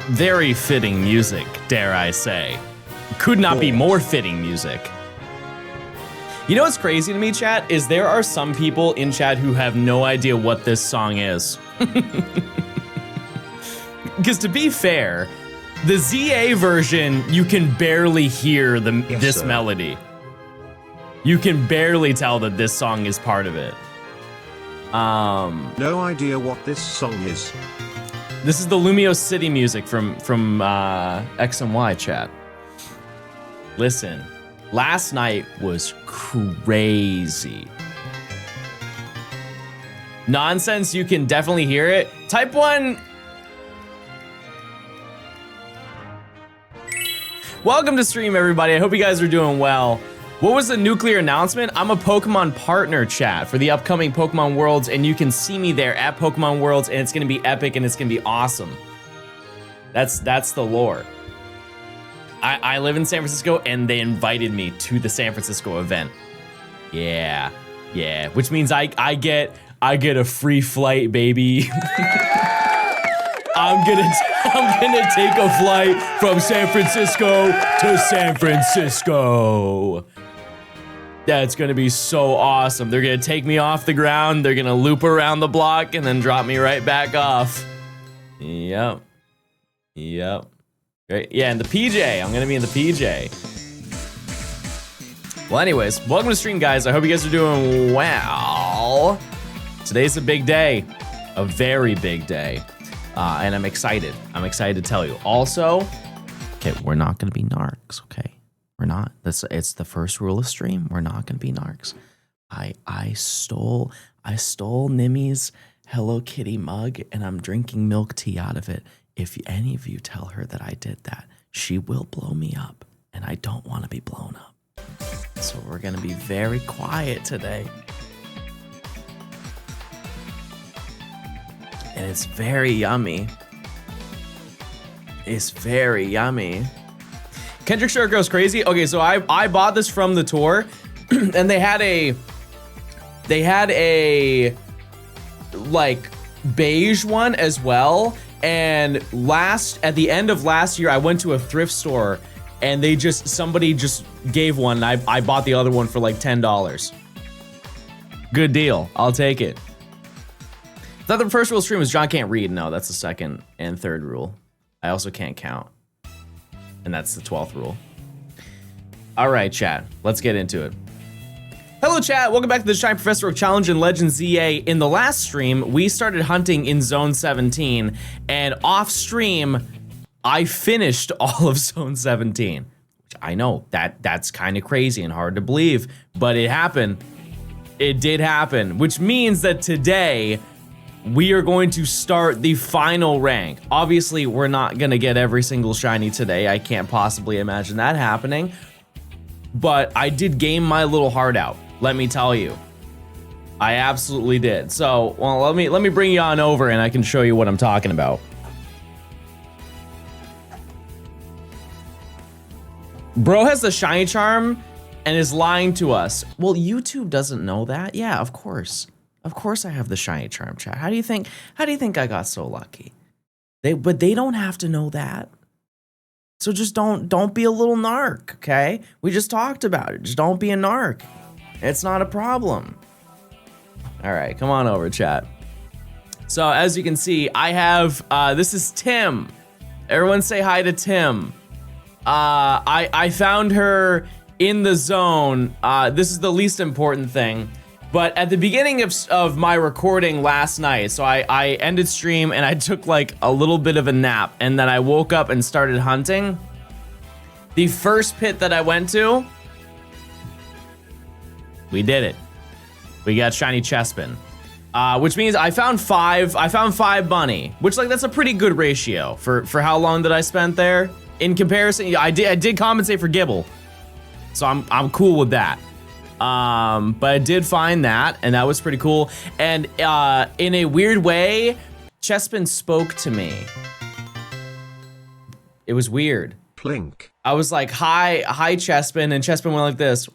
very fitting music, dare I say. Could not be more fitting music. You know what's crazy to me, chat, is there are some people in chat who have no idea what this song is. Because to be fair, the ZA version, you can barely hear this melody. You can barely tell that this song is part of it. No idea what this song is. This is the Lumio City music from X and Y chat. Listen, last night was crazy. Nonsense, you can definitely hear it. Type 1. Welcome to stream, everybody. I hope you guys are doing well. What was the nuclear announcement? I'm a Pokemon partner, chat, for the upcoming Pokemon Worlds, and you can see me there at Pokemon Worlds, and it's gonna be epic and it's gonna be awesome. That's the lore. I live in San Francisco, and they invited me to the San Francisco event. Yeah, which means I get a free flight, baby. I'm gonna take a flight from San Francisco to San Francisco. That's gonna be so awesome. They're gonna take me off the ground, they're gonna loop around the block, and then drop me right back off. Yep. Great. Yeah, in the PJ. I'm gonna be in the PJ. Well, anyways, welcome to the stream, guys. I hope you guys are doing well. Today's a big day, a very big day. And I'm excited. I'm excited to tell you. Also, okay, we're not gonna be narcs, okay? We're not. It's the first rule of stream. We're not gonna be narcs. I stole Nimmy's Hello Kitty mug, and I'm drinking milk tea out of it. If any of you tell her that I did that, she will blow me up, and I don't want to be blown up. So we're gonna be very quiet today. And it's very yummy. It's very yummy. Kendrick Shore goes crazy. Okay, so I bought this from the tour, and they had a like beige one as well. And at the end of last year, I went to a thrift store, and somebody just gave one. And I bought the other one for like $10. Good deal. I'll take it. I thought the first rule of stream was John can't read. No, that's the second and third rule. I also can't count. And that's the 12th rule. All right, chat. Let's get into it. Hello, chat. Welcome back to the Shine Professor Oak Challenge in Legends ZA. In the last stream, we started hunting in Zone 17. And off stream, I finished all of Zone 17. Which I know, that's kind of crazy and hard to believe. But it happened. It did happen. Which means that today, we are going to start the final rank. Obviously, we're not gonna get every single shiny today. I can't possibly imagine that happening. But I did game my little heart out, let me tell you. I absolutely did. So, well, let me bring you on over and I can show you what I'm talking about. Bro has the shiny charm and is lying to us. Well, YouTube doesn't know that. Yeah, of course. Of course I have the shiny charm, chat. How do you think I got so lucky? But they don't have to know that. So just don't be a little narc, okay? We just talked about it. Just don't be a narc. It's not a problem. All right, come on over, chat. So as you can see, I have this is Tim. Everyone say hi to Tim. I found her in the zone. This is the least important thing. But at the beginning of my recording last night, so I ended stream and I took like a little bit of a nap, and then I woke up and started hunting. The first pit that I went to, we did it. We got shiny Chespin, which means I found five bunny, which like that's a pretty good ratio for how long that I spent there. In comparison, I did compensate for Gibble, so I'm cool with that. But I did find that, and that was pretty cool. And in a weird way, Chespin spoke to me. It was weird. Plink. I was like, hi Chespin, and Chespin went like this.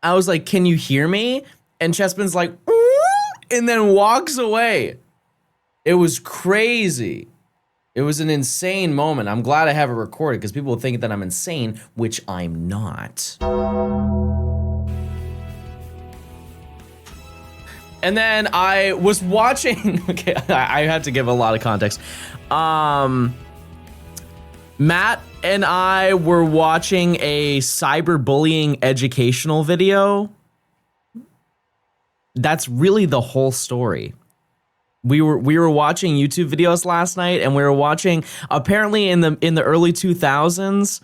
I was like, can you hear me? And Chespin's like, and then walks away. It was crazy. It was an insane moment. I'm glad I have it recorded because people will think that I'm insane, which I'm not. And then I was watching, okay, I had to give a lot of context. Matt and I were watching a cyberbullying educational video. That's really the whole story. We were watching YouTube videos last night, and we were watching, apparently in the early 2000s,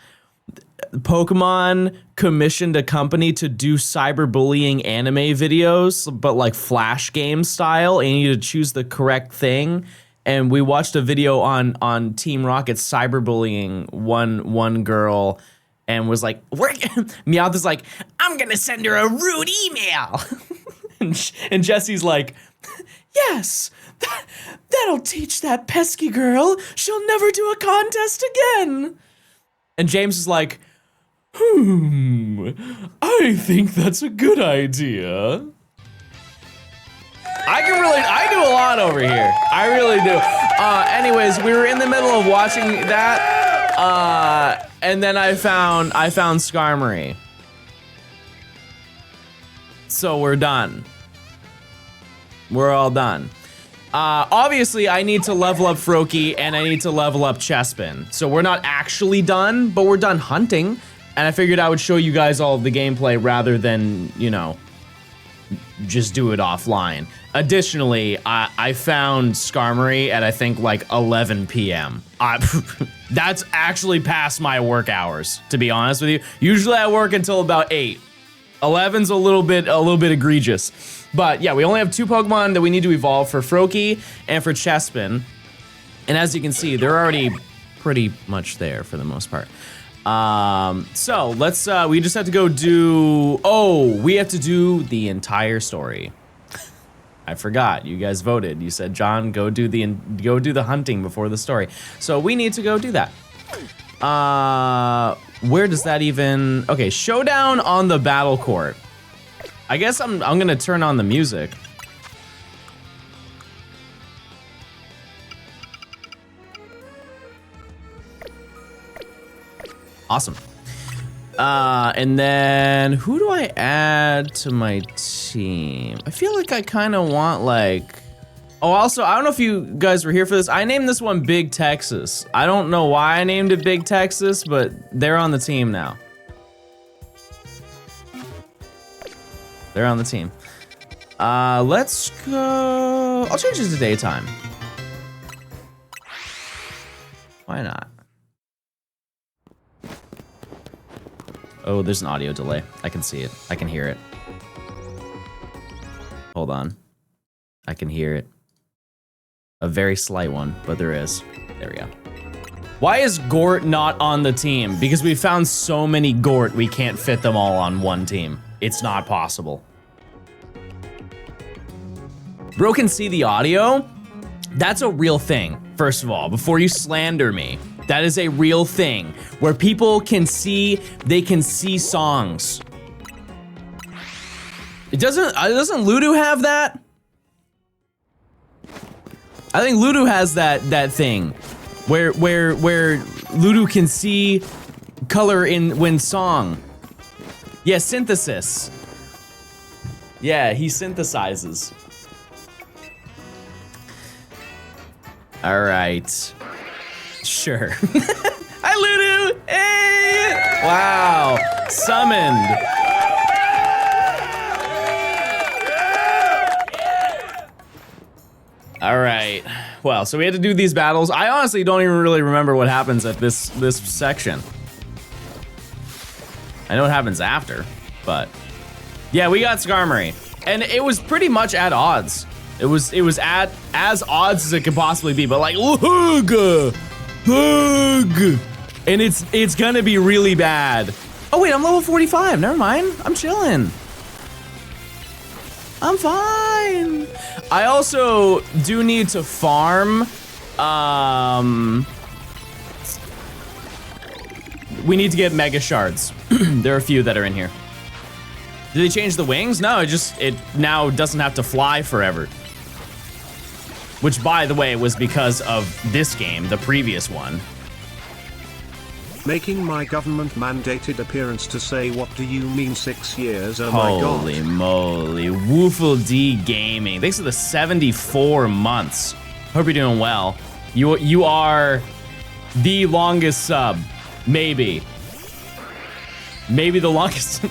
Pokemon commissioned a company to do cyberbullying anime videos, but like Flash game style, and you need to choose the correct thing. And we watched a video on Team Rocket's cyberbullying one girl, and was like, Meowth is like, I'm gonna send her a rude email. and Jesse's like, yes, that'll teach that pesky girl. She'll never do a contest again. And James is like, I think that's a good idea. I do a lot over here. I really do. Anyways, we were in the middle of watching that, and then I found Skarmory. So we're done. We're all done. Obviously, I need to level up Froakie and I need to level up Chespin. So we're not actually done, but we're done hunting. And I figured I would show you guys all of the gameplay rather than, you know, just do it offline. Additionally, I found Skarmory at I think like 11 p.m. That's actually past my work hours, to be honest with you. Usually I work until about 8. 11's a little bit egregious. But yeah, we only have 2 Pokemon that we need to evolve for Froakie and for Chespin. And as you can see, they're already pretty much there for the most part. So let's, we just have to go do, we have to do the entire story. I forgot, you guys voted. You said, John, go do the hunting before the story. So we need to go do that. Where does that even, okay, showdown on the battle court. I guess I'm gonna turn on the music. Awesome. And then who do I add to my team? I feel like I kind of want like, oh, also, I don't know if you guys were here for this. I named this one Big Texas. I don't know why I named it Big Texas, but they're on the team now. They're on the team. Let's go, I'll change it to daytime. Why not? Oh, there's an audio delay. I can see it. I can hear it. Hold on. I can hear it. A very slight one, but there is. There we go. Why is Gort not on the team? Because we found so many Gort, we can't fit them all on one team. It's not possible. Bro can see the audio? That's a real thing, first of all, before you slander me. That is a real thing, where people can see, they can see songs. Doesn't Ludo have that? I think Ludo has that thing, where Ludo can see color when song. Yeah, synthesis. Yeah, he synthesizes. All right. Sure. Hi, Ludo! Hey! Wow. Summoned. All right. Well, so we had to do these battles. I honestly don't even really remember what happens at this section. I know what happens after, but yeah, we got Skarmory, and it was pretty much at odds. It was at as odds as it could possibly be, but like hug, and it's gonna be really bad. Oh wait, I'm level 45. Never mind. I'm chilling. I'm fine. I also do need to farm. We need to get mega shards. There are a few that are in here. Did they change the wings? No, it now doesn't have to fly forever. which, by the way, was because of this game, the previous one. Making my government-mandated appearance to say what do you mean 6 years, oh my god. Holy moly, Woofle D Gaming. Thanks for the 74 months. Hope you're doing well. You are the longest sub, maybe. Maybe the longest.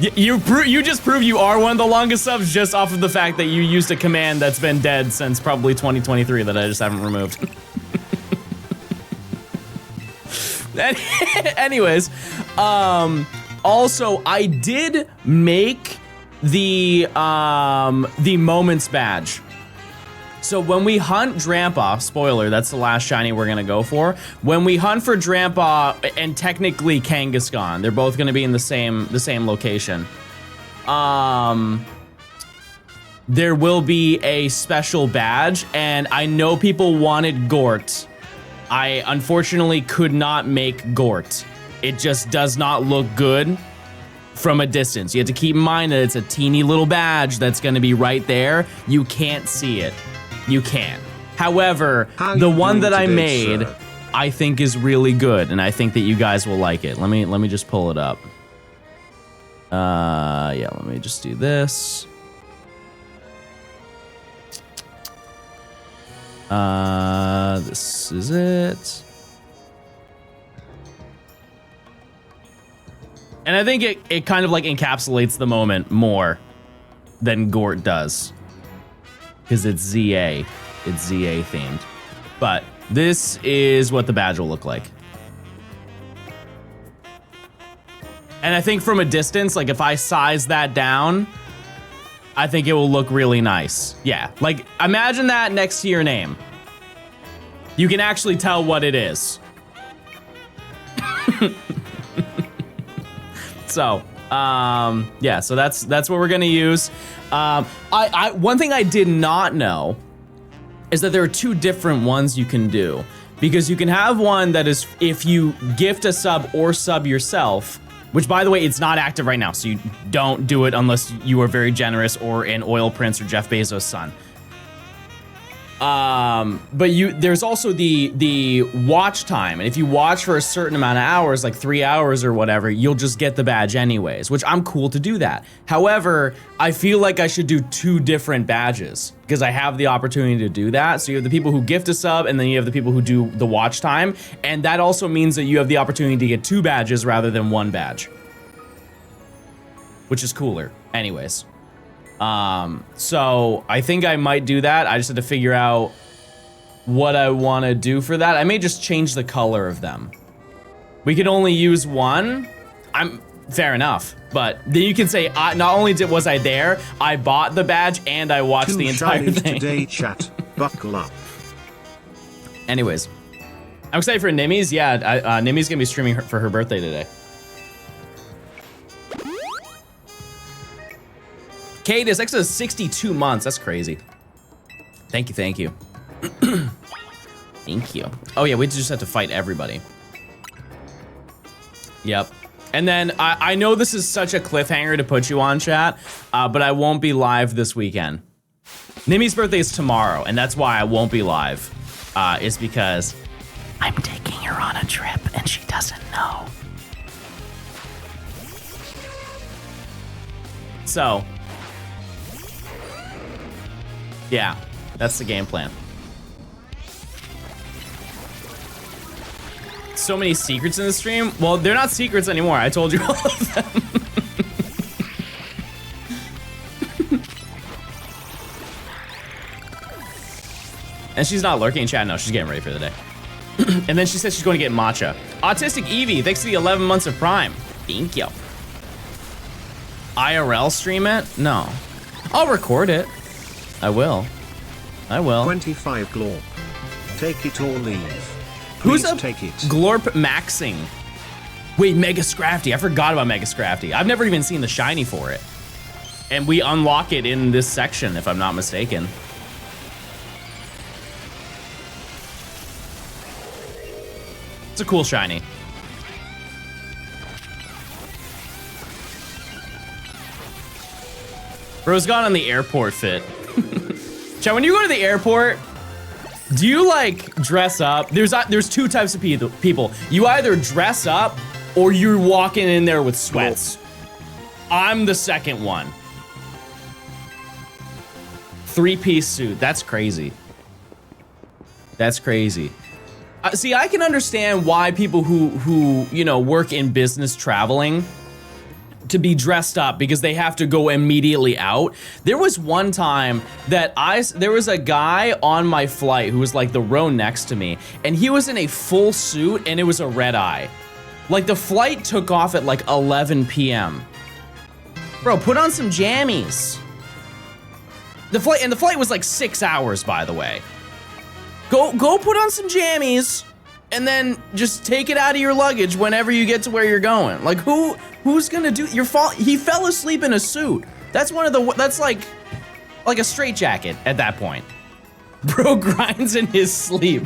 You just proved you are one of the longest subs just off of the fact that you used a command that's been dead since probably 2023 that I just haven't removed. Anyways, also I did make the moments badge. So when we hunt Drampa, spoiler, that's the last shiny we're gonna go for. When we hunt for Drampa and technically Kangaskhan, they're both gonna be in the same location. There will be a special badge, and I know people wanted Gort. I unfortunately could not make Gort. It just does not look good from a distance. You have to keep in mind that it's a teeny little badge that's gonna be right there. You can't see it. You can. However, the one that I made, sir? I think is really good, and I think that you guys will like it. Let me just pull it up. Yeah, let me just do this. This is it. And I think it kind of like encapsulates the moment more than Gort does. Because it's ZA. It's ZA themed. But this is what the badge will look like. And I think from a distance, like if I size that down, I think it will look really nice. Yeah, like imagine that next to your name. You can actually tell what it is. So, yeah, so that's what we're gonna use. One thing I did not know is that there are two different ones you can do. Because you can have one that is if you gift a sub or sub yourself, which by the way, it's not active right now, so you don't do it unless you are very generous or an oil prince or Jeff Bezos' son. But there's also the watch time, and if you watch for a certain amount of hours, like 3 hours or whatever, you'll just get the badge anyways, which I'm cool to do that. However, I feel like I should do two different badges because I have the opportunity to do that. So you have the people who gift a sub, and then you have the people who do the watch time, and that also means that you have the opportunity to get two badges rather than one badge, which is cooler. Anyways. So I think I might do that. I just had to figure out what I want to do for that. I may just change the color of them. We can only use one. Fair enough. But then you can say, not only was I there, I bought the badge and I watched the entire thing. Today, chat. Buckle up. Anyways, I'm excited for Nimmy's. Yeah, Nimmy's gonna be streaming for her birthday today. Kate is extra 62 months. That's crazy. Thank you, thank you. Thank you. Oh yeah, we just have to fight everybody. Yep. And then I know this is such a cliffhanger to put you on, chat, but I won't be live this weekend. Nimmy's birthday is tomorrow, and that's why I won't be live. Is because I'm taking her on a trip and she doesn't know. So, yeah, that's the game plan. So many secrets in the stream. Well, they're not secrets anymore. I told you all of them. And she's not lurking in chat. No, she's getting ready for the day. And then she said she's going to get matcha. Autistic Evie, thanks to the 11 months of Prime. Thank you. IRL stream it? No. I'll record it. I will. I will. 25 glorp. Take it or leave. Who's Please a take it. glorp maxing? Wait, Mega Scrafty. I forgot about Mega Scrafty. I've never even seen the shiny for it. And we unlock it in this section, if I'm not mistaken. It's a cool shiny. Bro's gone on the airport fit. Chat, when you go to the airport, Do you like dress up? There's two types of people. You either dress up or you're walking in there with sweats. I'm the second one. 3-piece suit. That's crazy. That's crazy. See, I can understand why people who you know work in business traveling to be dressed up because they have to go immediately out. There was one time that there was a guy on my flight who was like the row next to me, and he was in a full suit and it was a red eye. Like the flight took off at like 11 p.m. Bro, put on some jammies. The flight was like 6 hours, by the way. Go put on some jammies and then just take it out of your luggage whenever you get to where you're going. Like who's gonna do he fell asleep in a suit. That's that's like a straitjacket at that point. Bro grinds in his sleep.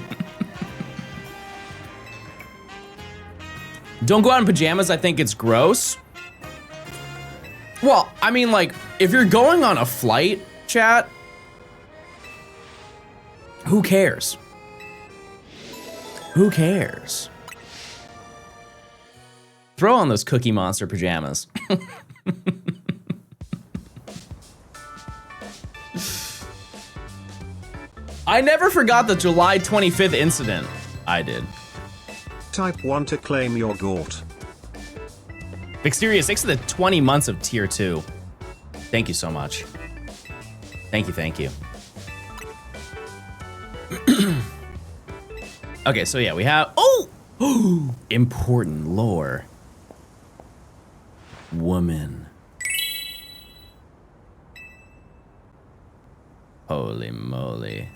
Don't go out in pajamas, I think it's gross. Well, I mean, like, if you're going on a flight, chat, who cares? Who cares? Throw on those Cookie Monster pajamas. I never forgot the July 25th incident. I did. Type 1 to claim your GOAT. Exterior 6 of the 20 months of tier 2. Thank you so much. Thank you. Okay, so yeah, we have, important lore. Woman. Holy moly.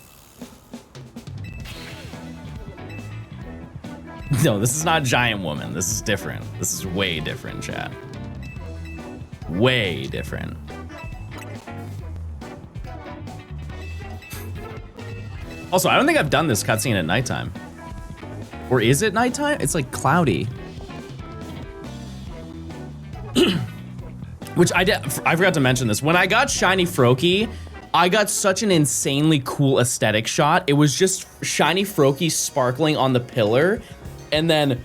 No, this is not giant woman. This is different. This is way different, chat. Way different. Also, I don't think I've done this cutscene at nighttime. Or is it nighttime? It's like cloudy. Which I forgot to mention this. When I got Shiny Froakie, I got such an insanely cool aesthetic shot. It was just Shiny Froakie sparkling on the pillar, and then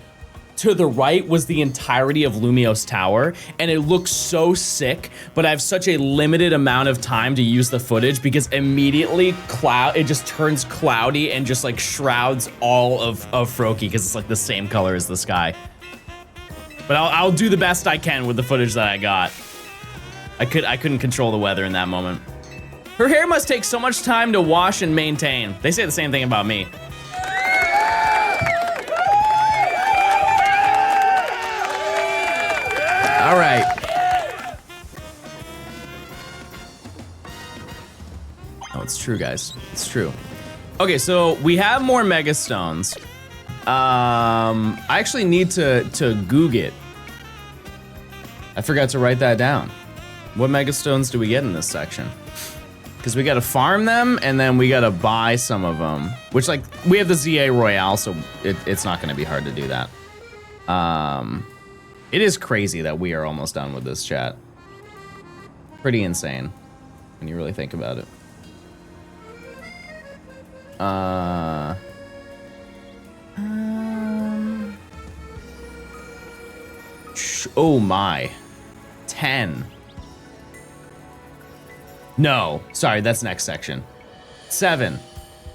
to the right was the entirety of Lumiose Tower, and it looks so sick, but I have such a limited amount of time to use the footage because immediately it just turns cloudy and just like shrouds all of Froakie because it's like the same color as the sky. But I'll do the best I can with the footage that I got. I couldn't control the weather in that moment. Her hair must take so much time to wash and maintain. They say the same thing about me. All right. Oh, it's true, guys. It's true. Okay, so we have more Mega Stones. I actually need to Goog it. I forgot to write that down. What Mega Stones do we get in this section? Because we gotta farm them, and then we gotta buy some of them. Which, like, we have the ZA Royale, so it's not gonna be hard to do that. It is crazy that we are almost done with this, chat. Pretty insane, when you really think about it. Oh my. 10. No, sorry, that's next section. 7.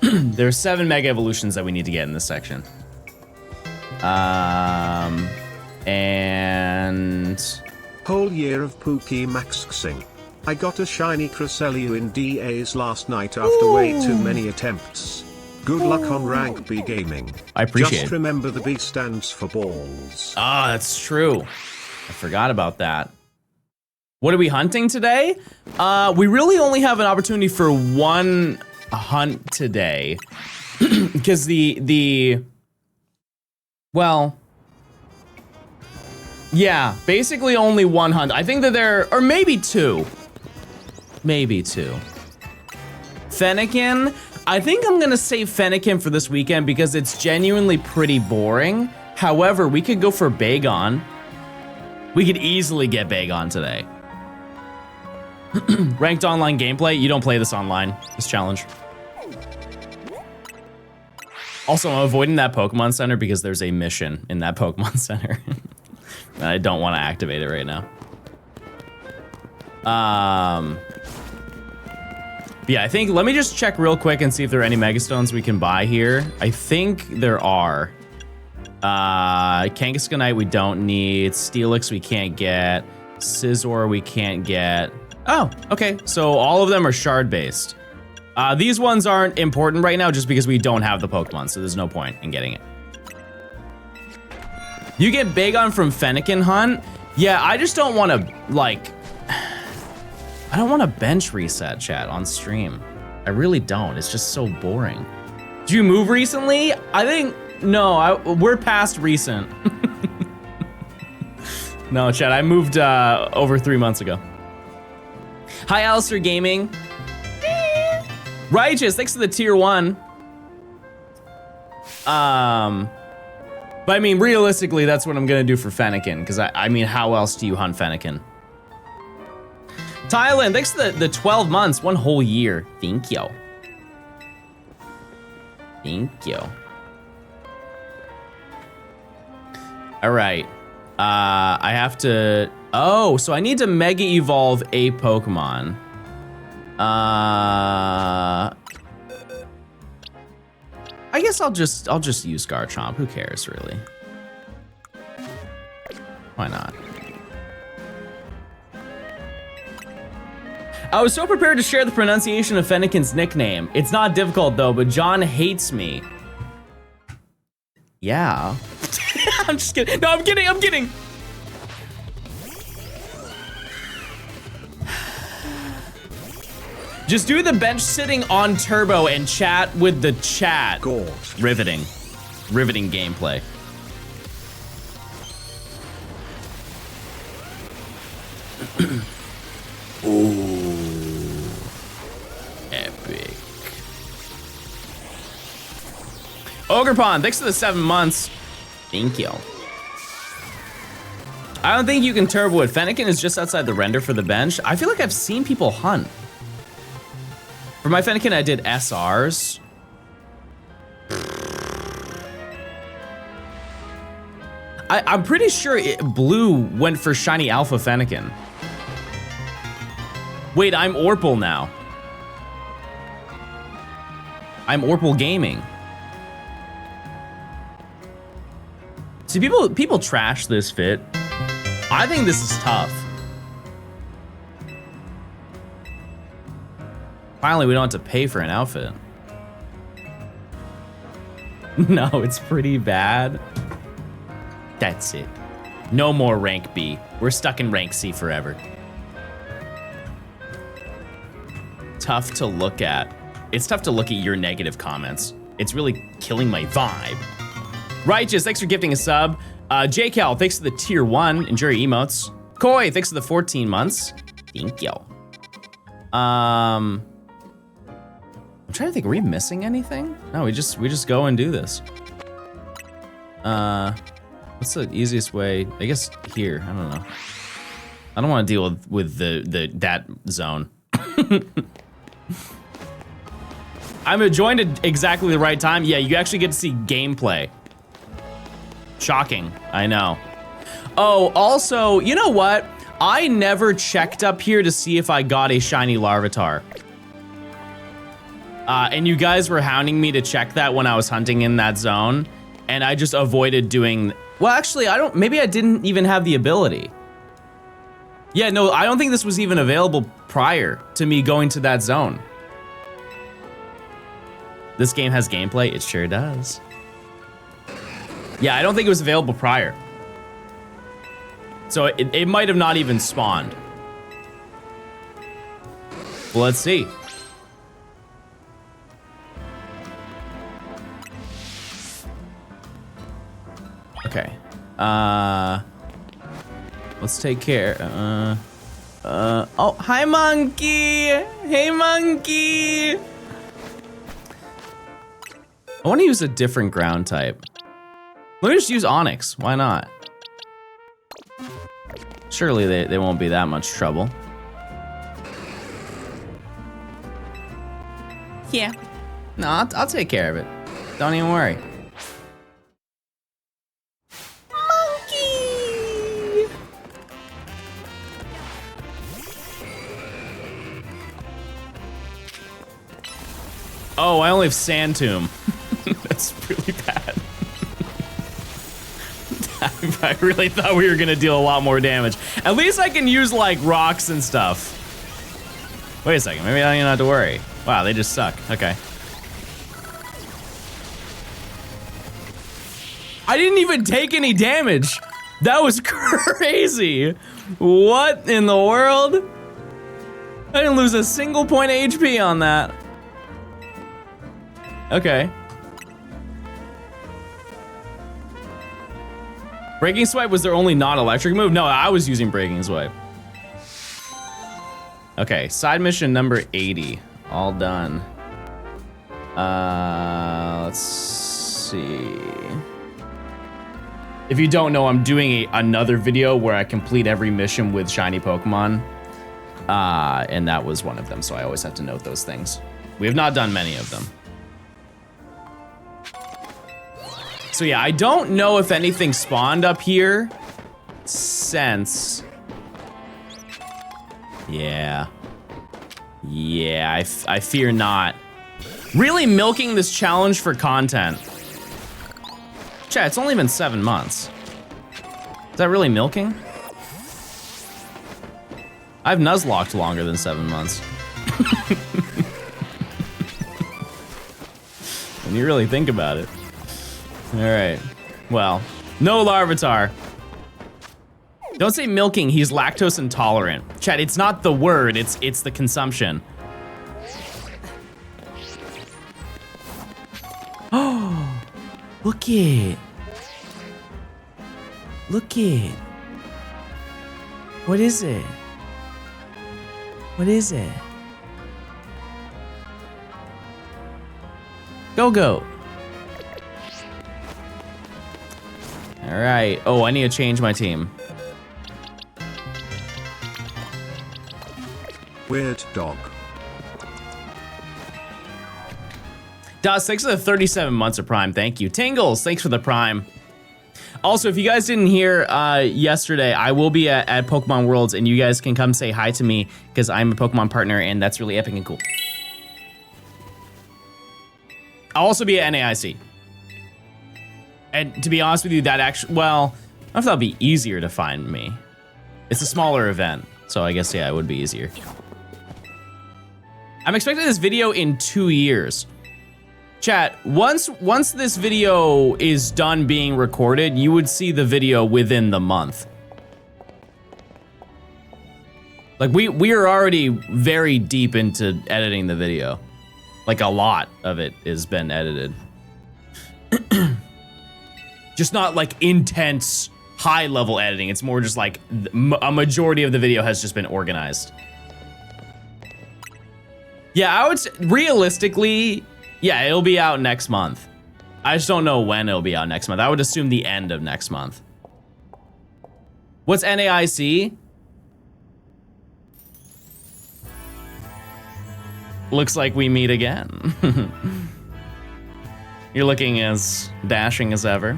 There's 7 Mega Evolutions that we need to get in this section. And... Whole year of Pookie Maxing. I got a shiny Cresselia in DAs last night after way too many attempts. Good luck on rank B gaming. I appreciate it. Just remember the B stands for balls. Ah, that's true. I forgot about that. What are we hunting today? We really only have an opportunity for one hunt today. Because well, yeah, basically only one hunt. I think that or maybe two. Maybe two. Fennekin, I think I'm gonna save Fennekin for this weekend because it's genuinely pretty boring. However, we could go for Bagon. We could easily get Bagon today. Ranked online gameplay, you don't play this online, this challenge. Also, I'm avoiding that Pokemon Center because there's a mission in that Pokemon Center. And I don't want to activate it right now. Yeah, I think, let me just check real quick and see if there are any Megastones we can buy here. I think there are. Kangaskhanite we don't need. Steelix we can't get. Scizor we can't get. Oh, okay, so all of them are shard based. These ones aren't important right now just because we don't have the Pokemon, so there's no point in getting it. You get Bagon from Fennekin Hunt? Yeah, I just don't want to, like, I don't want to bench reset, chat, on stream. I really don't. It's just so boring. Did you move recently? I think, no, we're past recent. No, chat, I moved over 3 months ago. Hi, Alistair Gaming. Righteous, thanks for the tier 1. But I mean, realistically, that's what I'm gonna do for Fennekin, because I mean, how else do you hunt Fennekin? Thailand, thanks for the 12 months, 1 whole year. Thank you. Thank you. All right, I have to, oh, so I need to Mega Evolve a Pokemon. I guess I'll just use Garchomp. Who cares, really? Why not? I was so prepared to share the pronunciation of Fennekin's nickname. It's not difficult though, but John hates me. Yeah. I'm just kidding. No, I'm kidding. Just do the bench sitting on turbo and chat with the chat. God. Riveting gameplay. Ooh, epic. Ogrepon, thanks for the 7 months. Thank you. I don't think you can turbo it. Fennekin is just outside the render for the bench. I feel like I've seen people hunt. For my Fennekin, I did SRs. I'm pretty sure Blue went for Shiny Alpha Fennekin. Wait, I'm Orpal now. I'm Orpal Gaming. See, people trash this fit. I think this is tough. Finally, we don't have to pay for an outfit. No, it's pretty bad. That's it. No more rank B. We're stuck in rank C forever. Tough to look at. It's tough to look at your negative comments. It's really killing my vibe. Righteous, thanks for gifting a sub. JCal, thanks for the tier 1. Enjoy your emotes. Koi, thanks for the 14 months. Thank you. I'm trying to think, are we missing anything? No, we just go and do this. What's the easiest way? I guess here, I don't know. I don't want to deal with that zone. I'm joined at exactly the right time. Yeah, you actually get to see gameplay. Shocking, I know. Oh, also, you know what? I never checked up here to see if I got a shiny Larvitar. And you guys were hounding me to check that when I was hunting in that zone, and I just avoided doing, well, actually, maybe I didn't even have the ability. Yeah, no, I don't think this was even available prior to me going to that zone. This game has gameplay? It sure does. Yeah, I don't think it was available prior. So it might have not even spawned. Well, let's see. Okay. Let's take care. Oh, hi, monkey. Hey, monkey. I want to use a different ground type. Let me just use Onyx. Why not? Surely they won't be that much trouble. Yeah. No, I'll take care of it. Don't even worry. Monkey! Oh, I only have Sand Tomb. That's really bad. I really thought we were gonna deal a lot more damage. At least I can use like rocks and stuff. Wait a second, maybe I don't even have to worry. Wow, they just suck, okay. I didn't even take any damage. That was crazy. What in the world? I didn't lose a single point of HP on that. Okay. Breaking Swipe was their only non-electric move? No, I was using Breaking Swipe. Okay, side mission number 80. All done. Let's see. If you don't know, I'm doing another video where I complete every mission with shiny Pokemon. And that was one of them, so I always have to note those things. We have not done many of them. So yeah, I don't know if anything spawned up here since. Yeah. Yeah, I fear not. Really milking this challenge for content. Chat, it's only been 7 months. Is that really milking? I've Nuzlocked longer than 7 months. When you really think about it. All right, well, no Larvitar. Don't say milking, he's lactose intolerant. Chat, it's not the word, it's the consumption. Oh, look it. Look it. What is it? What is it? Go. All right. Oh, I need to change my team. Weird dog. Das, thanks for the 37 months of Prime. Thank you. Tingles, thanks for the Prime. Also, if you guys didn't hear yesterday, I will be at Pokemon Worlds, and you guys can come say hi to me because I'm a Pokemon partner, and that's really epic and cool. I'll also be at NAIC. And to be honest with you, that actually, well, I thought it'd be easier to find me. It's a smaller event, so I guess, yeah, it would be easier. I'm expecting this video in 2 years. Chat, once this video is done being recorded, you would see the video within the month. Like, we are already very deep into editing the video. Like, a lot of it has been edited. Just not like intense, high-level editing. It's more just like a majority of the video has just been organized. Yeah, I would say, realistically, yeah, it'll be out next month. I just don't know when it'll be out next month. I would assume the end of next month. What's NAIC? Looks like we meet again. You're looking as dashing as ever.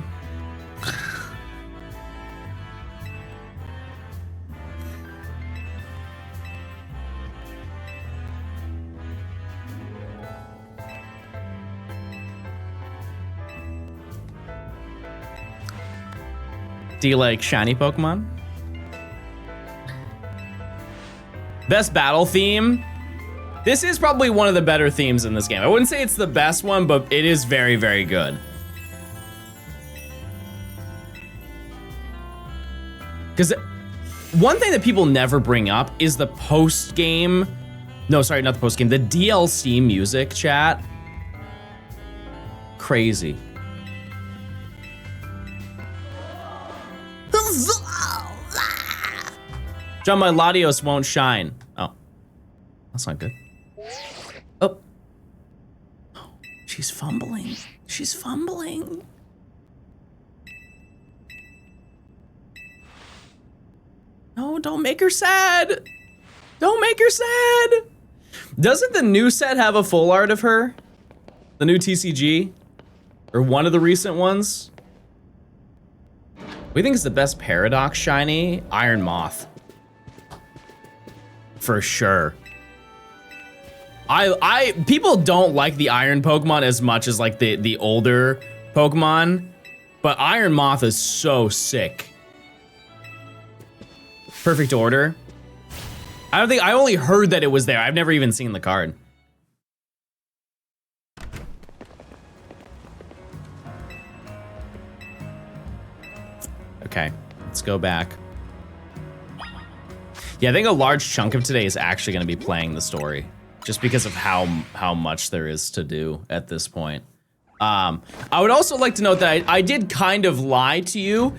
Do you like shiny Pokemon? Best battle theme? This is probably one of the better themes in this game. I wouldn't say it's the best one, but it is very, very good. Because one thing that people never bring up is the post-game, no, sorry, not the post-game, the DLC music, chat. Crazy. John, my Latios won't shine. Oh, that's not good. Oh. She's fumbling. She's fumbling. No, don't make her sad. Don't make her sad. Doesn't the new set have a full art of her? The new TCG? Or one of the recent ones. We think it's the best Paradox shiny? Iron Moth. For sure. People don't like the Iron Pokemon as much as like the older Pokemon, but Iron Moth is so sick. Perfect Order. I only heard that it was there. I've never even seen the card. Okay, let's go back. Yeah, I think a large chunk of today is actually going to be playing the story, just because of how much there is to do at this point. I would also like to note that I did kind of lie to you.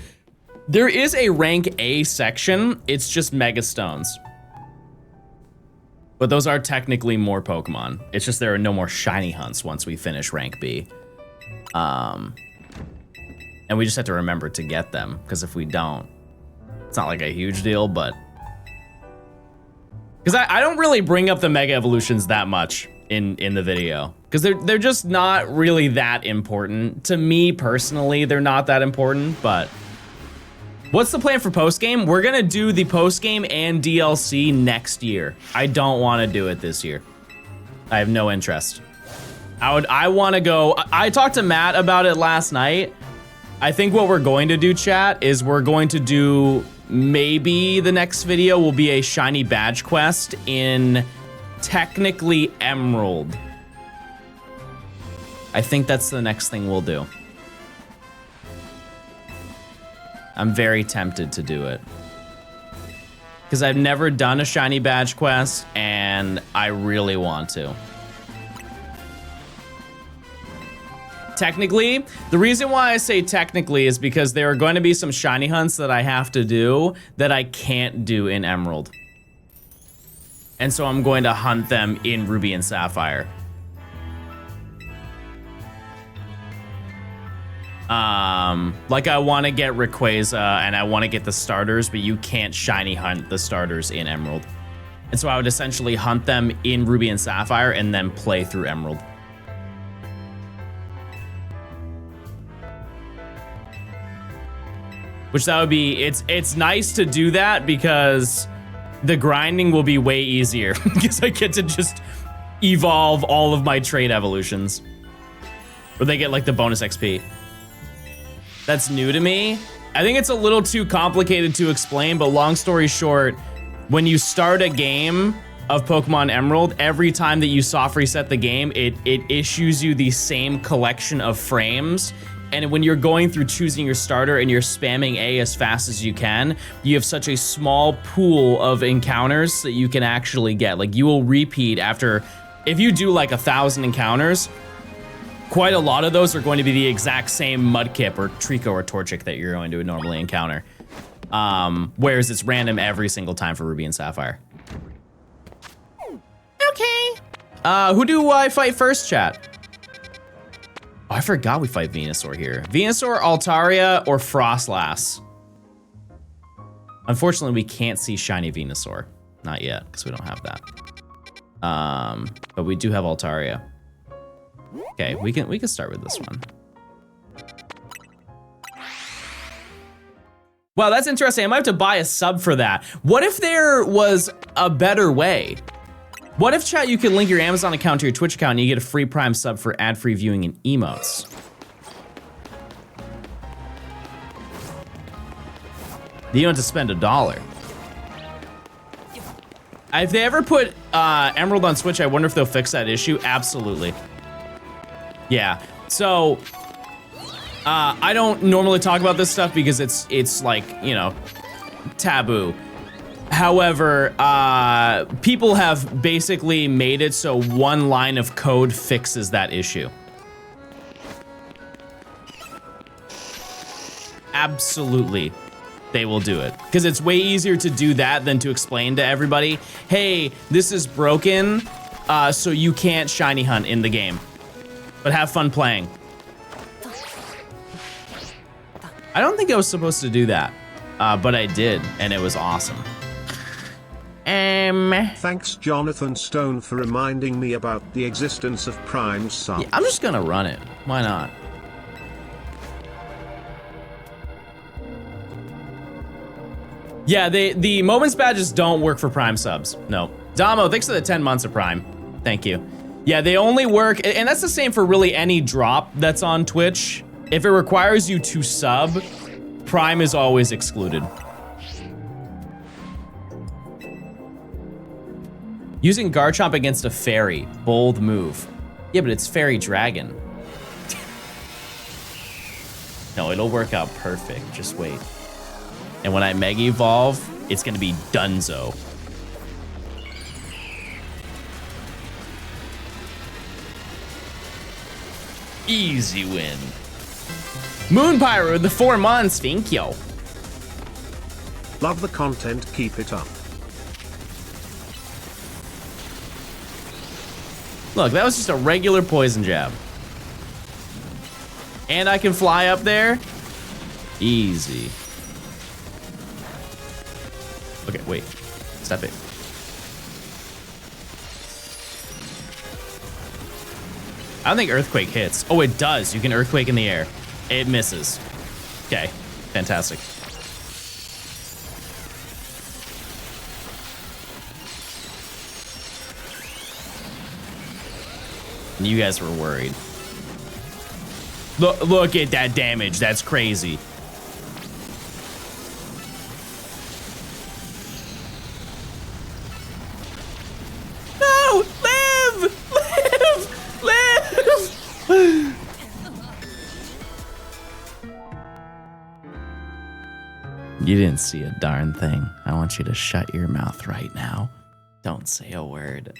There is a rank A section. It's just Mega Stones. But those are technically more Pokemon. It's just there are no more shiny hunts once we finish rank B. And we just have to remember to get them, because if we don't, it's not like a huge deal, but... Because I don't really bring up the Mega Evolutions that much in the video. Because they're just not really that important. To me, personally, they're not that important, but... What's the plan for post-game? We're gonna do the post-game and DLC next year. I don't want to do it this year. I have no interest. I want to go... I talked to Matt about it last night. I think what we're going to do, chat, is we're going to do... Maybe the next video will be a shiny badge quest in technically Emerald. I think that's the next thing we'll do. I'm very tempted to do it. Because I've never done a shiny badge quest, and I really want to. Technically, the reason why I say technically is because there are going to be some shiny hunts that I have to do that I can't do in Emerald. And so I'm going to hunt them in Ruby and Sapphire. Like I want to get Rayquaza and I want to get the starters, but you can't shiny hunt the starters in Emerald. And so I would essentially hunt them in Ruby and Sapphire and then play through Emerald. Which that would be, it's nice to do that because the grinding will be way easier because I get to just evolve all of my trait evolutions. Or they get like the bonus XP. That's new to me. I think it's a little too complicated to explain, but long story short, when you start a game of Pokemon Emerald, every time that you soft reset the game, it issues you the same collection of frames. And when you're going through choosing your starter and you're spamming A as fast as you can, you have such a small pool of encounters that you can actually get. Like you will repeat after, if you do like 1,000 encounters, quite a lot of those are going to be the exact same Mudkip or Trico or Torchic that you're going to normally encounter. Whereas it's random every single time for Ruby and Sapphire. Okay. Who do I fight first, chat? Oh, I forgot we fight Venusaur here. Venusaur, Altaria, or Frostlass? Unfortunately, we can't see shiny Venusaur. Not yet, because we don't have that. But we do have Altaria. Okay, we can start with this one. Wow, that's interesting. I might have to buy a sub for that. What if there was a better way? What if, chat, you could link your Amazon account to your Twitch account and you get a free Prime sub for ad-free viewing and emotes? You don't have to spend $1. If they ever put Emerald on Switch, I wonder if they'll fix that issue. Absolutely. Yeah, so I don't normally talk about this stuff because it's like, you know, taboo. However, people have basically made it so one line of code fixes that issue. Absolutely, they will do it. Because it's way easier to do that than to explain to everybody, hey, this is broken, so you can't shiny hunt in the game. But have fun playing. I don't think I was supposed to do that, but I did, and it was awesome. Thanks Jonathan Stone for reminding me about the existence of Prime Sub. Yeah, I'm just gonna run it. Why not? Yeah, the moments badges don't work for Prime subs. No. Damo, thanks for the 10 months of Prime. Thank you. Yeah, they only work, and that's the same for really any drop that's on Twitch. If it requires you to sub, Prime is always excluded. Using Garchomp against a fairy, bold move. Yeah, but it's Fairy Dragon. No, it'll work out perfect, just wait. And when I Mega Evolve, it's gonna be Dunzo. Easy win. Moon Pyro, the 4 months, thank you. Love the content, keep it up. Look, that was just a regular poison jab. And I can fly up there. Easy. Okay, wait. Step it. I don't think Earthquake hits. Oh, it does. You can Earthquake in the air. It misses. Okay, fantastic. You guys were worried. Look at that damage. That's crazy. No! Live! Live! Live! You didn't see a darn thing. I want you to shut your mouth right now. Don't say a word.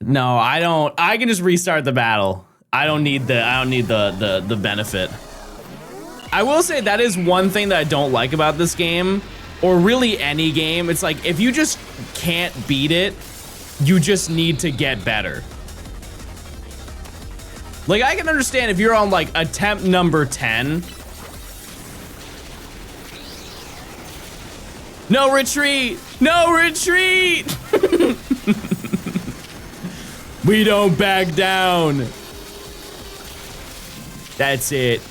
No, I don't. I can just restart the battle. I don't need the benefit. I will say that is one thing that I don't like about this game, or really any game. It's like if you just can't beat it, you just need to get better. Like I can understand if you're on like attempt number 10. No retreat! No retreat! We don't back down. That's it.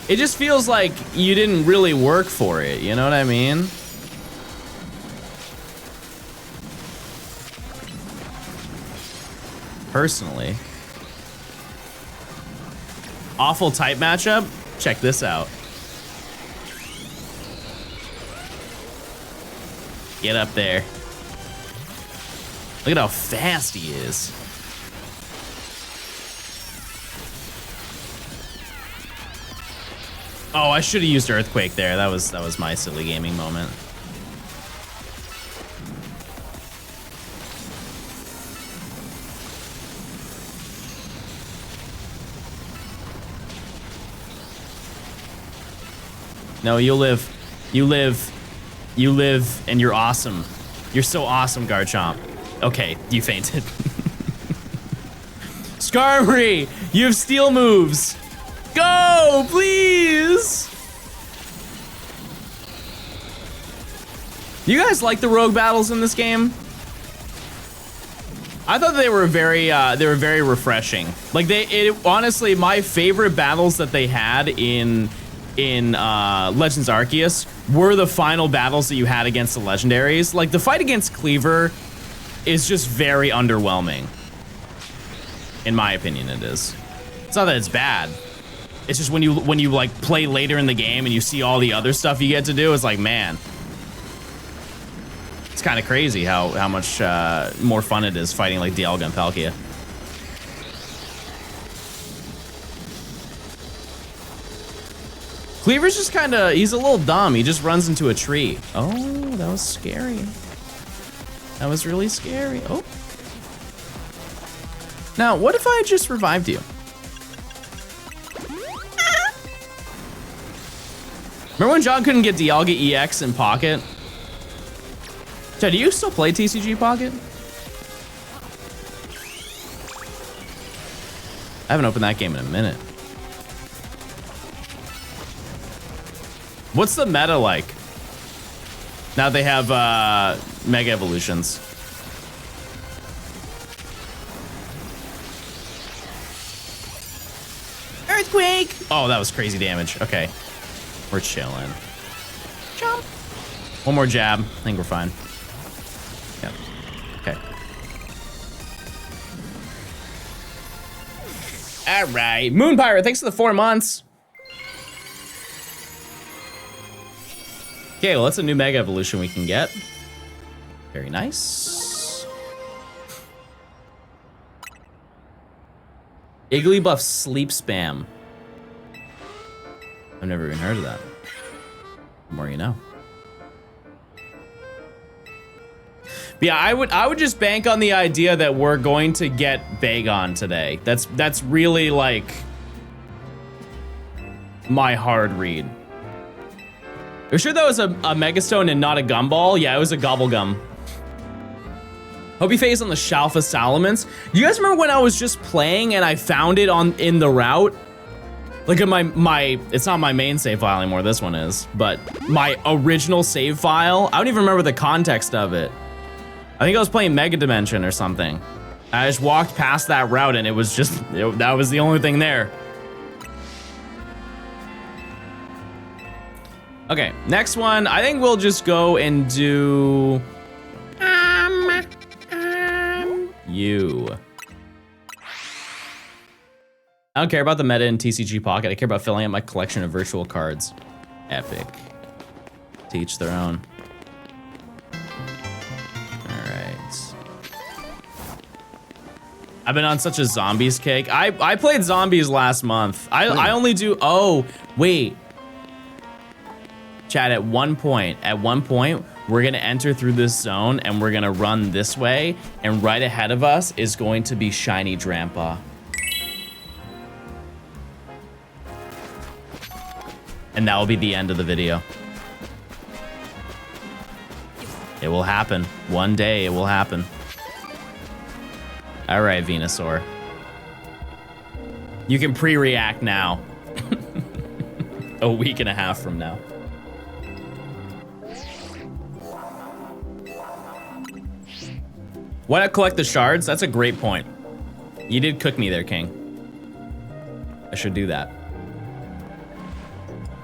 It just feels like you didn't really work for it, you know what I mean? Personally. Awful type matchup? Check this out. Get up there. Look at how fast he is. Oh, I should have used Earthquake there. That was my silly gaming moment. No, you live. You live. You live, and you're awesome. You're so awesome, Garchomp. Okay, you fainted. Skarmory, you have steel moves. Go, please. You guys like the rogue battles in this game? I thought they were very refreshing. Like honestly, my favorite battles that they had in Legends Arceus were the final battles that you had against the legendaries. Like the fight against Cleaver is just very underwhelming. In my opinion, it is. It's not that it's bad. It's just when you like play later in the game and you see all the other stuff you get to do, it's like, man, it's kind of crazy how much more fun it is fighting like Dialga and Palkia. Cleaver's just kind of, he's a little dumb. He just runs into a tree. Oh, that was scary. That was really scary. Oh. Now, what if I just revived you? Remember when John couldn't get Dialga EX in Pocket? Chad, do you still play TCG Pocket? I haven't opened that game in a minute. What's the meta like? Now they have Mega Evolutions. Earthquake! Oh, that was crazy damage. Okay. We're chilling. Jump. One more jab. I think we're fine. Yep. Okay. All right. Moon Pirate, thanks for the 4 months. Okay, well, that's a new Mega Evolution we can get. Very nice. Igglybuff Sleep Spam. I've never even heard of that. The more you know. But yeah, I would just bank on the idea that we're going to get Bagon today. That's really like my hard read. Are you sure that was a Megastone and not a Gumball? Yeah, it was a Gobblegum. Hope you phase on the Shalfa Salamence. Do you guys remember when I was just playing and I found it in the route? Like in my it's not my main save file anymore, this one is, but my original save file, I don't even remember the context of it. I think I was playing Mega Dimension or something. I just walked past that route and it was just, that was the only thing there. Okay, next one, I think we'll just go and do you. I don't care about the meta in TCG Pocket. I care about filling out my collection of virtual cards. Epic. To each their own. Alright. I've been on such a zombies kick. I played zombies last month. I only do, oh, wait. Chat, at one point, we're gonna enter through this zone and we're gonna run this way, and right ahead of us is going to be Shiny Drampa. And that will be the end of the video. It will happen. One day it will happen. All right, Venusaur. You can pre-react now. A week and a half from now. Why not collect the shards? That's a great point. You did cook me there, King. I should do that.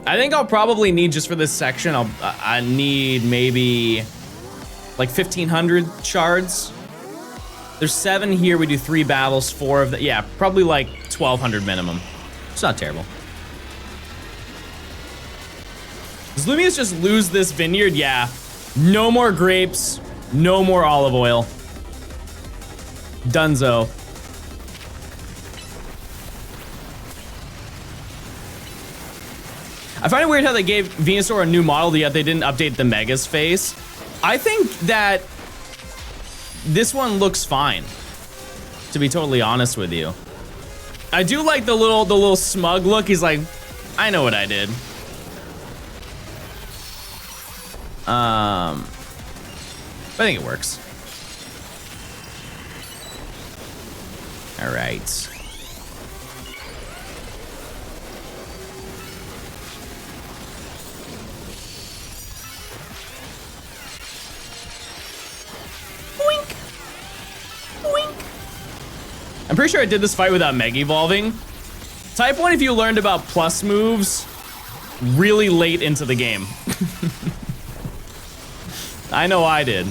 I think I'll probably need, just for this section, I need maybe like 1,500 shards. There's 7 here, we do 3 battles, 4 of the, yeah, probably like 1,200 minimum. It's not terrible. Does Lumius just lose this vineyard? Yeah. No more grapes, no more olive oil. Dunzo. I find it weird how they gave Venusaur a new model, yet they didn't update the Mega's face. I think that this one looks fine, to be totally honest with you. I do like the little smug look. He's like, I know what I did. I think it works. All right. Boink. Boink. I'm pretty sure I did this fight without Mega Evolving. Type 1 if you learned about plus moves really late into the game. I know I did.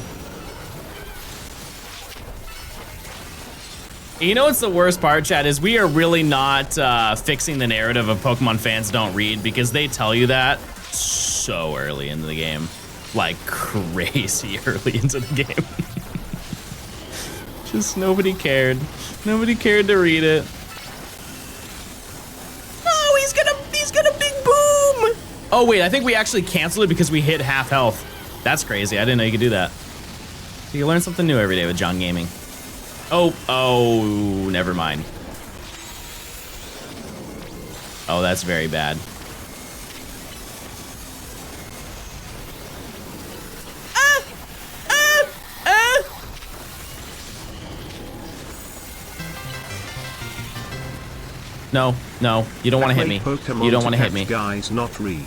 You know what's the worst part, chat, is we are really not fixing the narrative of Pokemon fans don't read, because they tell you that so early into the game. Like crazy early into the game. Just nobody cared. Nobody cared to read it. Oh, he's got a big boom! Oh wait, I think we actually canceled it because we hit half health. That's crazy, I didn't know you could do that. So you learn something new every day with John Gaming. Oh, never mind. Oh, that's very bad. No, no, you don't want to hit me. You don't want to hit me. Guys, not read.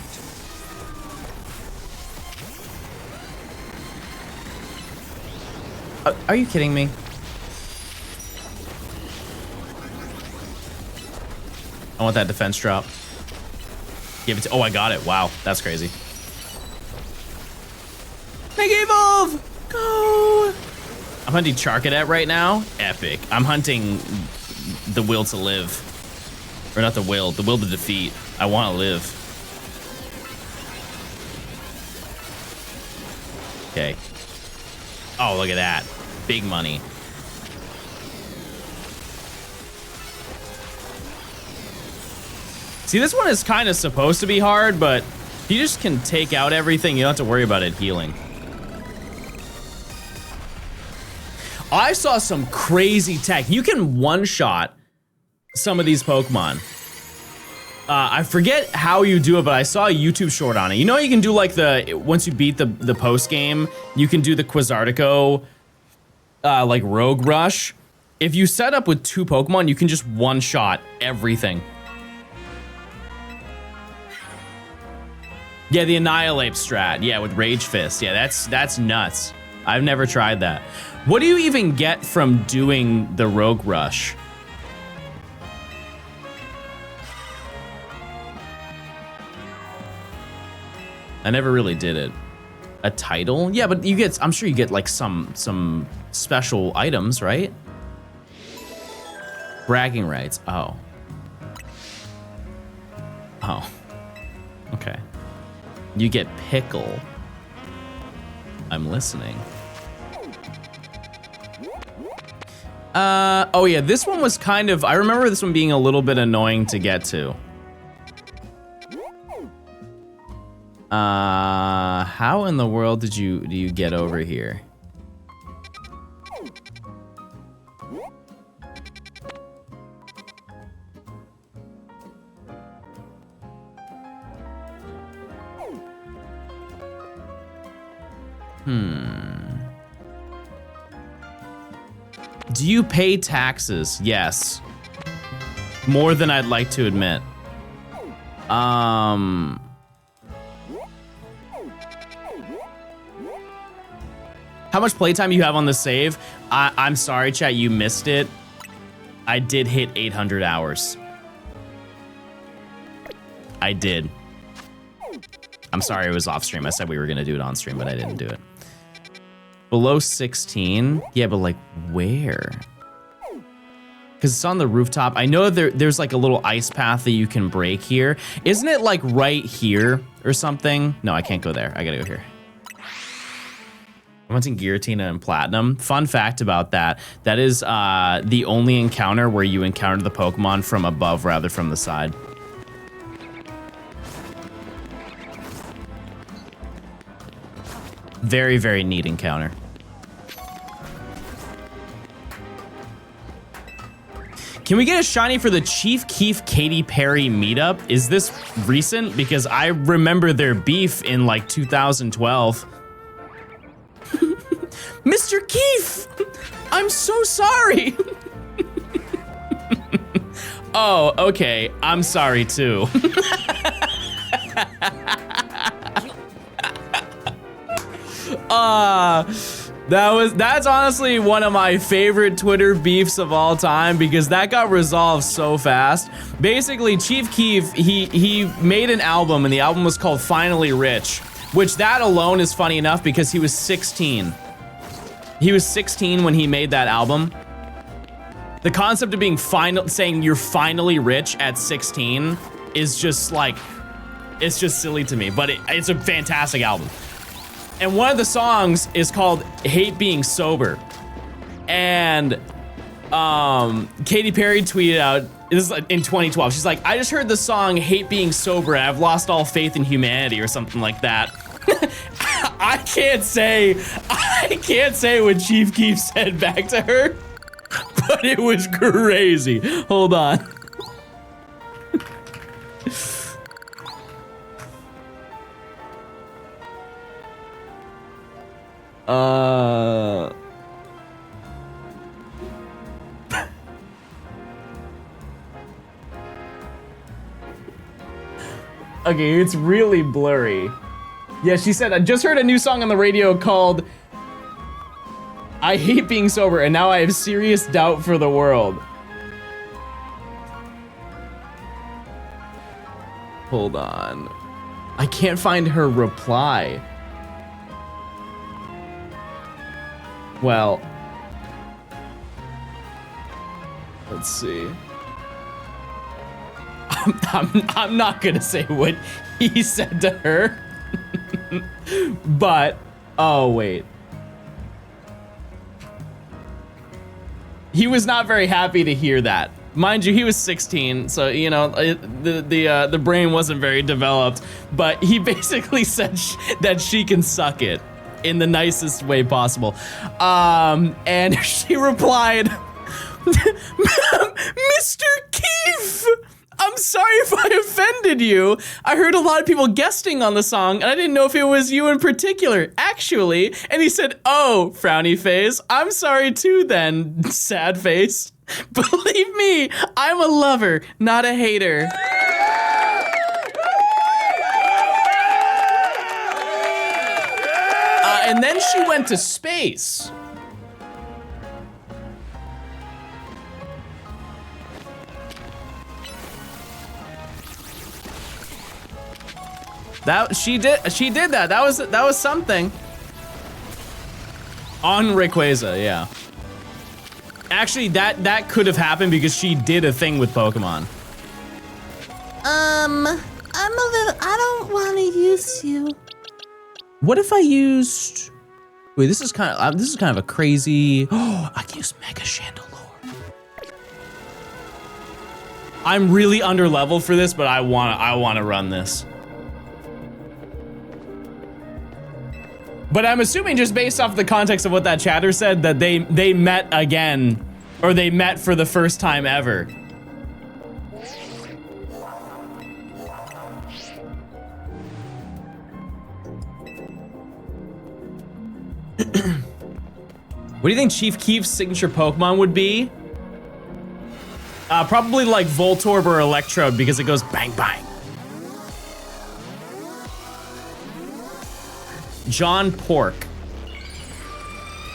Are you kidding me? I want that defense drop. Give it to, oh, I got it. Wow, that's crazy. Mega Evolve! Go! I'm hunting Charcadet right now. Epic. I'm hunting the will to live. Or not the will to defeat. I want to live. Okay. Oh, look at that. Big money. See, this one is kind of supposed to be hard, but you just can take out everything. You don't have to worry about it healing. I saw some crazy tech. You can one-shot some of these Pokemon. I forget how you do it, but I saw a YouTube short on it. You know, you can do like once you beat the post game, you can do the Quasartico, like Rogue Rush. If you set up with 2 Pokemon, you can just one-shot everything. Yeah, the Annihilate strat. Yeah, with Rage Fist. Yeah, that's nuts. I've never tried that. What do you even get from doing the Rogue Rush? I never really did it. A title? Yeah, but you get, I'm sure you get like some special items, right? Bragging rights. Oh. Oh. Okay. You get Pickle. I'm listening. Oh yeah, this one was kind of, I remember this one being a little bit annoying to get to. How in the world do you get over here? Do you pay taxes? Yes. More than I'd like to admit. How much playtime you have on the save? I'm sorry, chat, you missed it. I did hit 800 hours. I did. I'm sorry it was off stream. I said we were gonna do it on stream, but I didn't do it. Below 16? Yeah, but like where? Because it's on the rooftop. I know there's like a little ice path that you can break here. Isn't it like right here or something? No, I can't go there. I gotta go here. I'm hunting Giratina and Platinum. Fun fact about that, that is the only encounter where you encounter the Pokemon from above rather from the side. Very, very neat encounter. Can we get a shiny for the Chief Keef Katy Perry meetup? Is this recent? Because I remember their beef in like 2012. Mr. Keef! I'm so sorry! Oh, okay. I'm sorry too. That's honestly one of my favorite Twitter beefs of all time because that got resolved so fast. Basically, Chief Keef, he made an album and the album was called Finally Rich, which that alone is funny enough because he was 16. He was 16 when he made that album. The concept of being saying you're finally rich at 16 is just like, it's just silly to me, but it's a fantastic album. And one of the songs is called Hate Being Sober. And Katy Perry tweeted out, this is in 2012, she's like, I just heard the song Hate Being Sober and I've lost all faith in humanity or something like that. I can't say what Chief Keef said back to her, but it was crazy. Hold on. Okay, it's really blurry. Yeah, she said, I just heard a new song on the radio called I hate being sober, and now I have serious doubt for the world. Hold on. I can't find her reply. Well, let's see. I'm not gonna say what he said to her, but oh wait. He was not very happy to hear that. Mind you, he was 16, so you know the brain wasn't very developed. But he basically said that she can suck it in the nicest way possible. And she replied, "Mr. Keefe, I'm sorry if I offended you. I heard a lot of people guesting on the song, and I didn't know if it was you in particular, actually." And he said, "Oh, frowny face. I'm sorry too then, sad face. Believe me, I'm a lover, not a hater." And then she went to space. She did that. That was something. On Rayquaza, yeah. Actually, that could have happened because she did a thing with Pokemon. I'm a little. I don't want to use you. What if I used? Wait, this is kind of a crazy. Oh, I can use Mega Chandelure. I'm really under level for this, but I wanna run this. But I'm assuming just based off the context of what that chatter said that they met again, or they met for the first time ever. What do you think Chief Keef's signature Pokemon would be? Probably like Voltorb or Electrode because it goes bang bang. John Pork.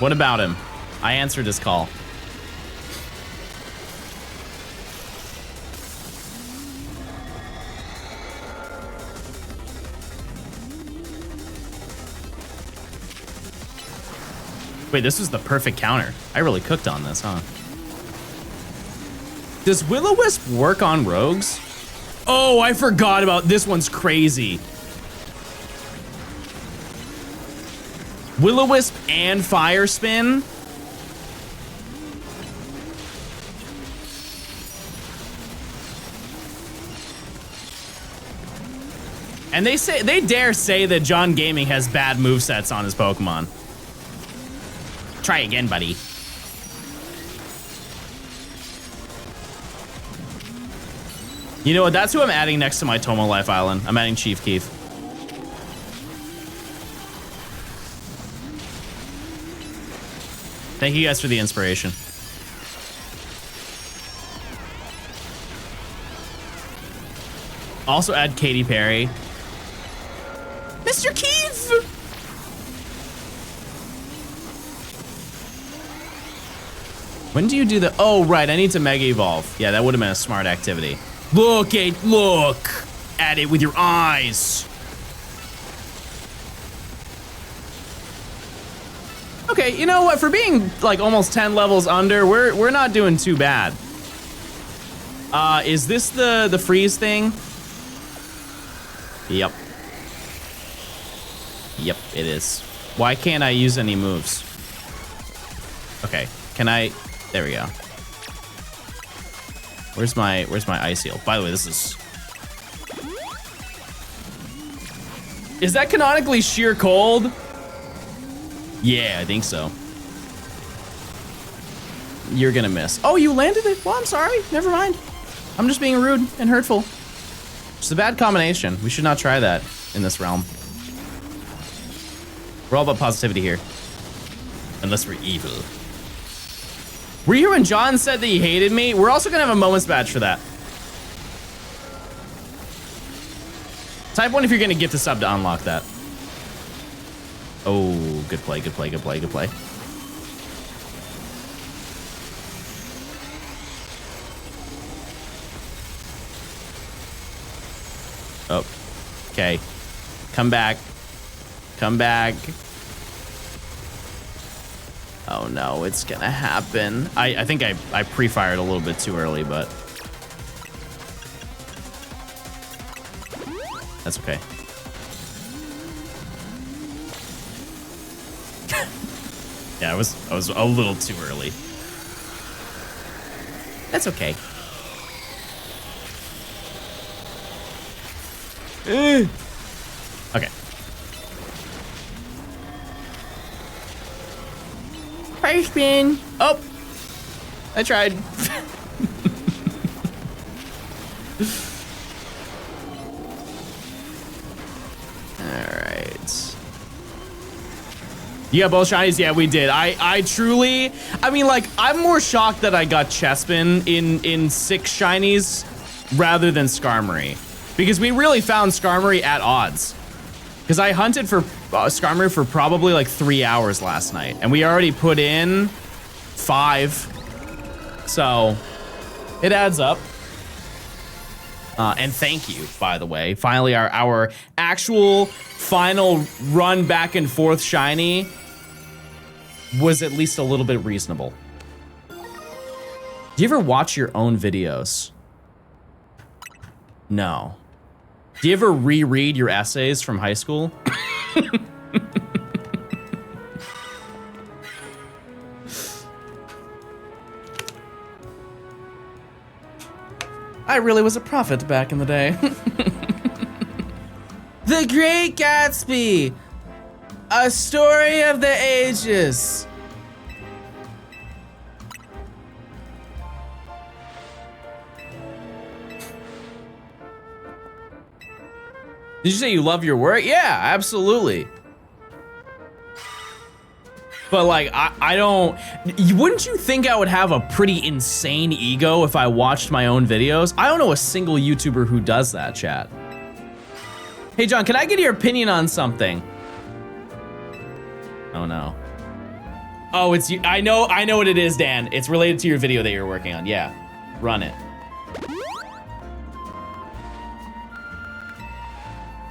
What about him? I answered his call. Wait, this was the perfect counter. I really cooked on this, huh? Does Will-O-Wisp work on rogues? Oh, I forgot about this one's crazy. Will-O-Wisp and Fire Spin. And they dare say that John Gaming has bad movesets on his Pokemon. Try again, buddy. You know what? That's who I'm adding next to my Tomo Life Island. I'm adding Chief Keef. Thank you guys for the inspiration. Also add Katy Perry. Mr. Keith! When do you do the, oh right, I need to Mega Evolve. Yeah, that would have been a smart activity. Look at it with your eyes. Okay, you know what? For being like almost 10 levels under, we're not doing too bad. Is this the freeze thing? Yep. Yep, it is. Why can't I use any moves? Okay, can I? There we go. Where's my Ice Heal? By the way, this is that canonically sheer cold? Yeah, I think so. You're gonna miss. Oh, you landed it? Well, I'm sorry. Never mind. I'm just being rude and hurtful. It's a bad combination. We should not try that in this realm. We're all about positivity here. Unless we're evil. Were you here when John said that he hated me? We're also gonna have a moments badge for that. Type 1 if you're gonna gift a sub to unlock that. Oh, good play, good play, good play, good play. Oh, okay. Come back. Come back. Oh no, it's gonna happen. I think I pre-fired a little bit too early, but that's okay. Yeah, I was a little too early. That's okay. Okay. First spin. Oh, I tried. Alright. You got both shinies? Yeah, we did. I truly, I mean, like, I'm more shocked that I got Chespin in 6 shinies rather than Skarmory. Because we really found Skarmory at odds. Because I hunted for Skarmory for probably like 3 hours last night. And we already put in 5. So, it adds up. And thank you, by the way. Finally, our actual final run back and forth shiny was at least a little bit reasonable. Do you ever watch your own videos? No. Do you ever reread your essays from high school? I really was a prophet back in the day. The Great Gatsby, a story of the ages. Did you say you love your work? Yeah, absolutely. But like, I don't, wouldn't you think I would have a pretty insane ego if I watched my own videos? I don't know a single YouTuber who does that, chat. Hey John, can I get your opinion on something? Oh no. Oh, it's you. I know what it is, Dan. It's related to your video that you're working on. Yeah, run it.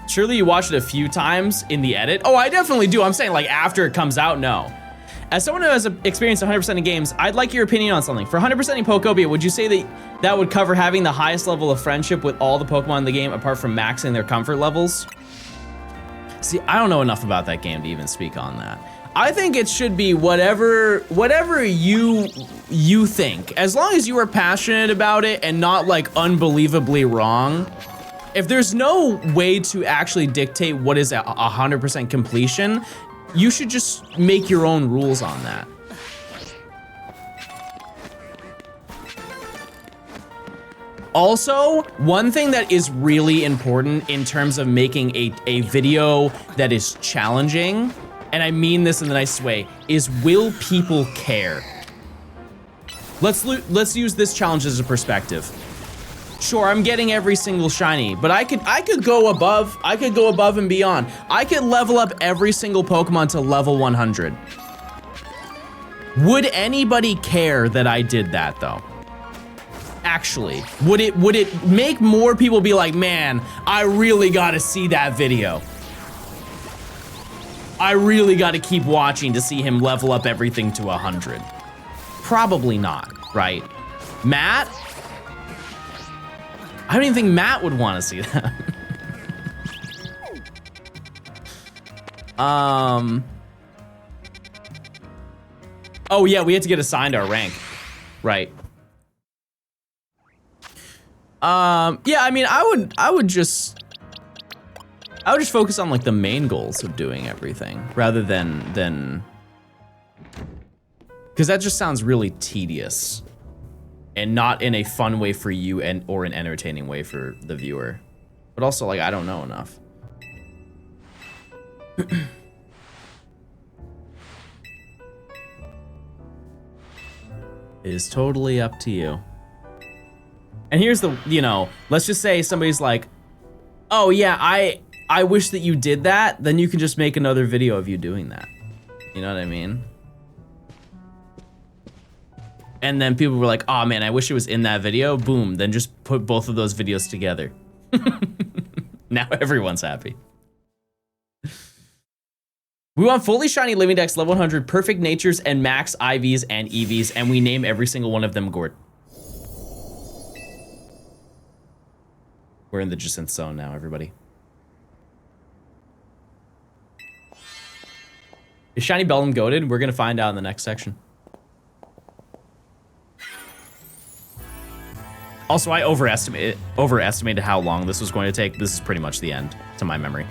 Surely you watched it a few times in the edit? Oh, I definitely do. I'm saying like after it comes out, no. As someone who has experienced 100% in games, I'd like your opinion on something. For 100% in Pokobia, would you say that that would cover having the highest level of friendship with all the Pokemon in the game apart from maxing their comfort levels? See, I don't know enough about that game to even speak on that. I think it should be whatever you think. As long as you are passionate about it and not like unbelievably wrong. If there's no way to actually dictate what is 100% completion, you should just make your own rules on that. Also, one thing that is really important in terms of making a video that is challenging, and I mean this in the nicest way, is will people care? Let's use this challenge as a perspective. Sure, I'm getting every single shiny, but I could go above and beyond. I could level up every single Pokemon to level 100. Would anybody care that I did that though? Actually, would it make more people be like, man, I really gotta see that video. I really gotta keep watching to see him level up everything to 100. Probably not, right? Matt? I don't even think Matt would want to see that. Oh yeah, we had to get assigned our rank. Right. Yeah, I mean, I would just focus on like the main goals of doing everything rather than because that just sounds really tedious. And not in a fun way for you or an entertaining way for the viewer. But also, like, I don't know enough. It is totally up to you. And here's the, you know, let's just say somebody's like, oh yeah, I wish that you did that, then you can just make another video of you doing that. You know what I mean? And then people were like, oh man, I wish it was in that video. Boom, then just put both of those videos together. Now everyone's happy. We want fully shiny living decks, level 100, perfect natures, and max IVs and EVs, and we name every single one of them Gort. We're in the Jacinth zone now, everybody. Is Shiny Bellum goated? We're gonna find out in the next section. Also, I overestimated how long this was going to take. This is pretty much the end, to my memory.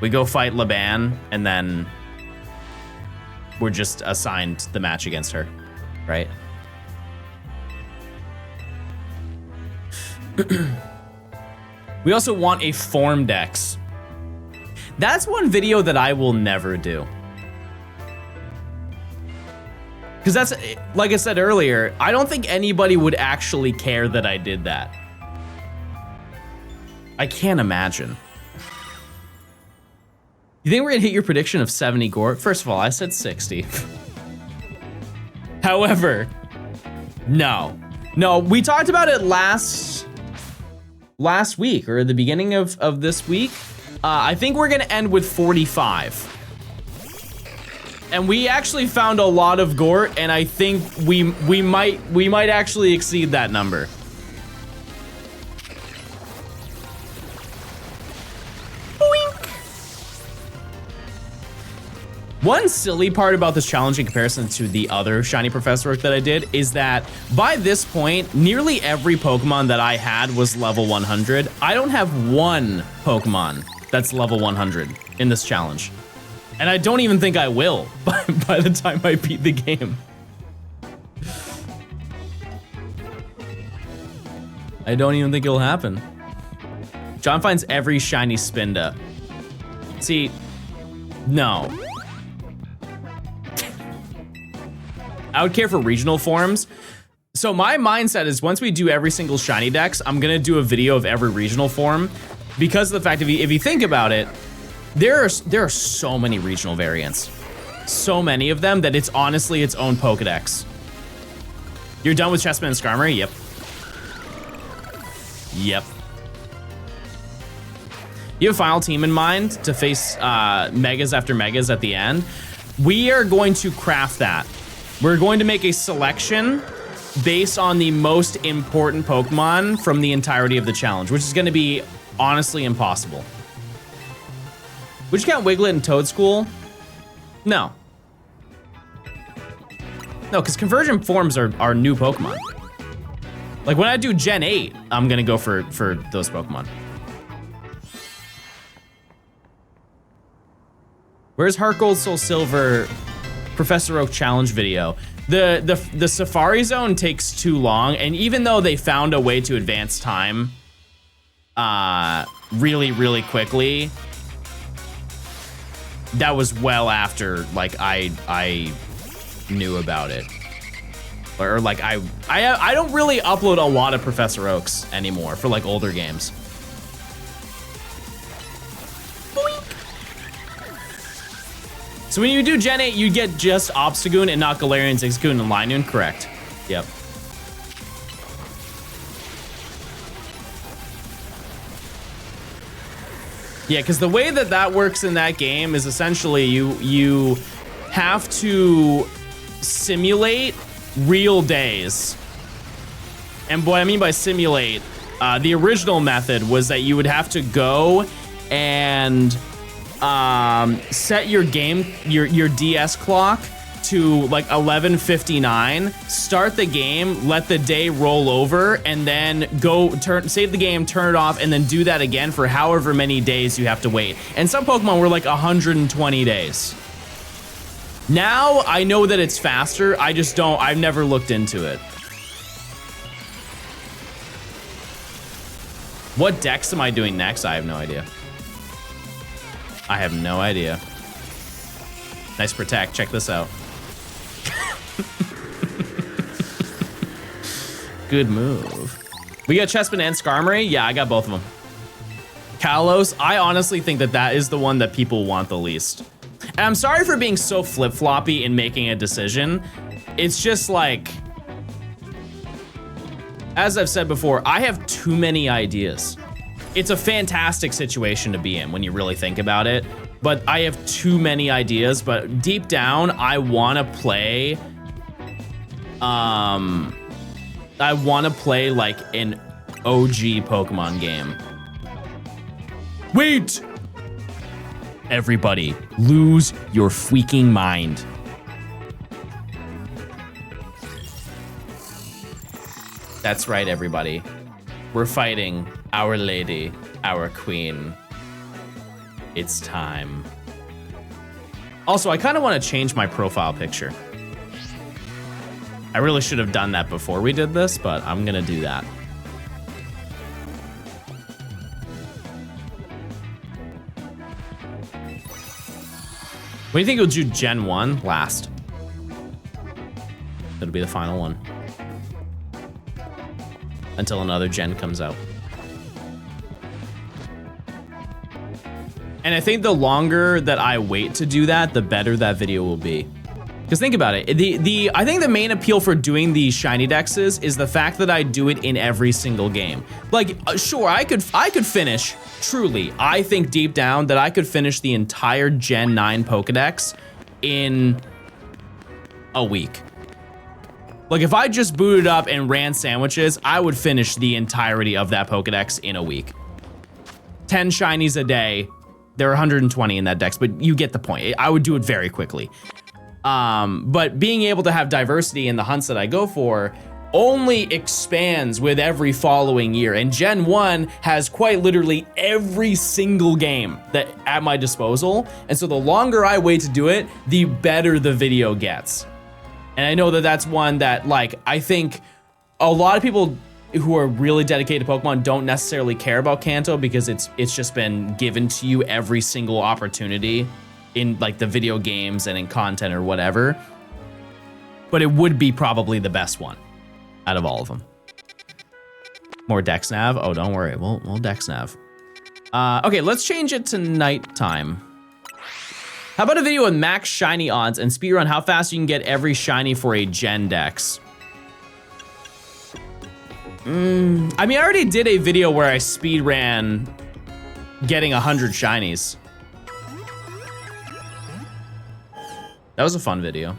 We go fight Laban, and then we're just assigned the match against her, right? We also want a form dex. That's one video that I will never do. Because that's, like I said earlier, I don't think anybody would actually care that I did that. I can't imagine. You think we're gonna hit your prediction of 70 Gort? First of all, I said 60. However, no. No, we talked about it last week, or the beginning of this week. I think we're gonna end with 45. And we actually found a lot of Gort, and I think we might actually exceed that number. Boink. One silly part about this challenge in comparison to the other Shiny Professor Oak that I did is that by this point, nearly every Pokemon that I had was level 100. I don't have one Pokemon that's level 100 in this challenge. And I don't even think I will by the time I beat the game. I don't even think it'll happen. John finds every shiny Spinda. See, no. I would care for regional forms. So my mindset is once we do every single shiny dex, I'm gonna do a video of every regional form because of the fact if you think about it, there are so many regional variants. So many of them that it's honestly its own Pokedex. You're done with Chessman and Skarmory? Yep. Yep. You have a final team in mind to face Megas after Megas at the end. We are going to craft that. We're going to make a selection based on the most important Pokemon from the entirety of the challenge, which is going to be honestly impossible. Would you count Wiglet and Toadschool? No. No, because conversion forms are new Pokemon. Like when I do Gen 8, I'm gonna go for those Pokemon. Where's Heart Gold Soul Silver Professor Oak challenge video? The Safari Zone takes too long, and even though they found a way to advance time really quickly, that was well after like I knew about it, or like I don't really upload a lot of Professor Oaks anymore for like older games. Boink. So when you do Gen 8, you get just Obstagoon and not Galarian, Zigzagoon, and Linoon, correct? Yep. Yeah, because the way that works in that game is essentially you have to simulate real days. And what I mean by simulate, the original method was that you would have to go and set your DS clock to like 11:59, start the game, let the day roll over, and then save the game, turn it off, and then do that again for however many days you have to wait. And some Pokemon were like 120 days. Now I know that it's faster, I've never looked into it. What decks am I doing next? I have no idea. I have no idea. Nice Protect, check this out. Good move. We got Chespin and Skarmory? Yeah, I got both of them. Kalos, I honestly think that is the one that people want the least. And I'm sorry for being so flip-floppy in making a decision. It's just like, as I've said before, I have too many ideas. it's a fantastic situation to be in when you really think about it. But I have too many ideas, but deep down, I want to play, like an OG Pokemon game. Wait! Everybody, lose your freaking mind. That's right, everybody. We're fighting our lady, our queen. It's time. Also, I kind of want to change my profile picture. I really should have done that before we did this, but I'm gonna do that. What do you think you'll do Gen 1 last? That'll be the final one. Until another gen comes out. And I think the longer that I wait to do that, the better that video will be. Because think about it, I think the main appeal for doing the shiny dexes is the fact that I do it in every single game. Like, sure, I could finish, truly, I think deep down that I could finish the entire Gen 9 Pokedex in a week. Like, if I just booted up and ran sandwiches, I would finish the entirety of that Pokedex in a week. 10 shinies a day. There are 120 in that dex, but you get the point. I would do it very quickly. But being able to have diversity in the hunts that I go for only expands with every following year. And Gen 1 has quite literally every single game that at my disposal. And so the longer I wait to do it, the better the video gets. And I know that that's one that, like, I think a lot of people who are really dedicated to Pokemon don't necessarily care about Kanto because it's just been given to you every single opportunity in, like, the video games and in content or whatever. But it would be probably the best one out of all of them. More Dex Nav? Oh, don't worry, we'll Dex Nav. Okay, let's change it to nighttime. How about a video with max shiny odds and speedrun how fast you can get every shiny for a Gen Dex? I mean, I already did a video where I speedran getting 100 shinies. That was a fun video.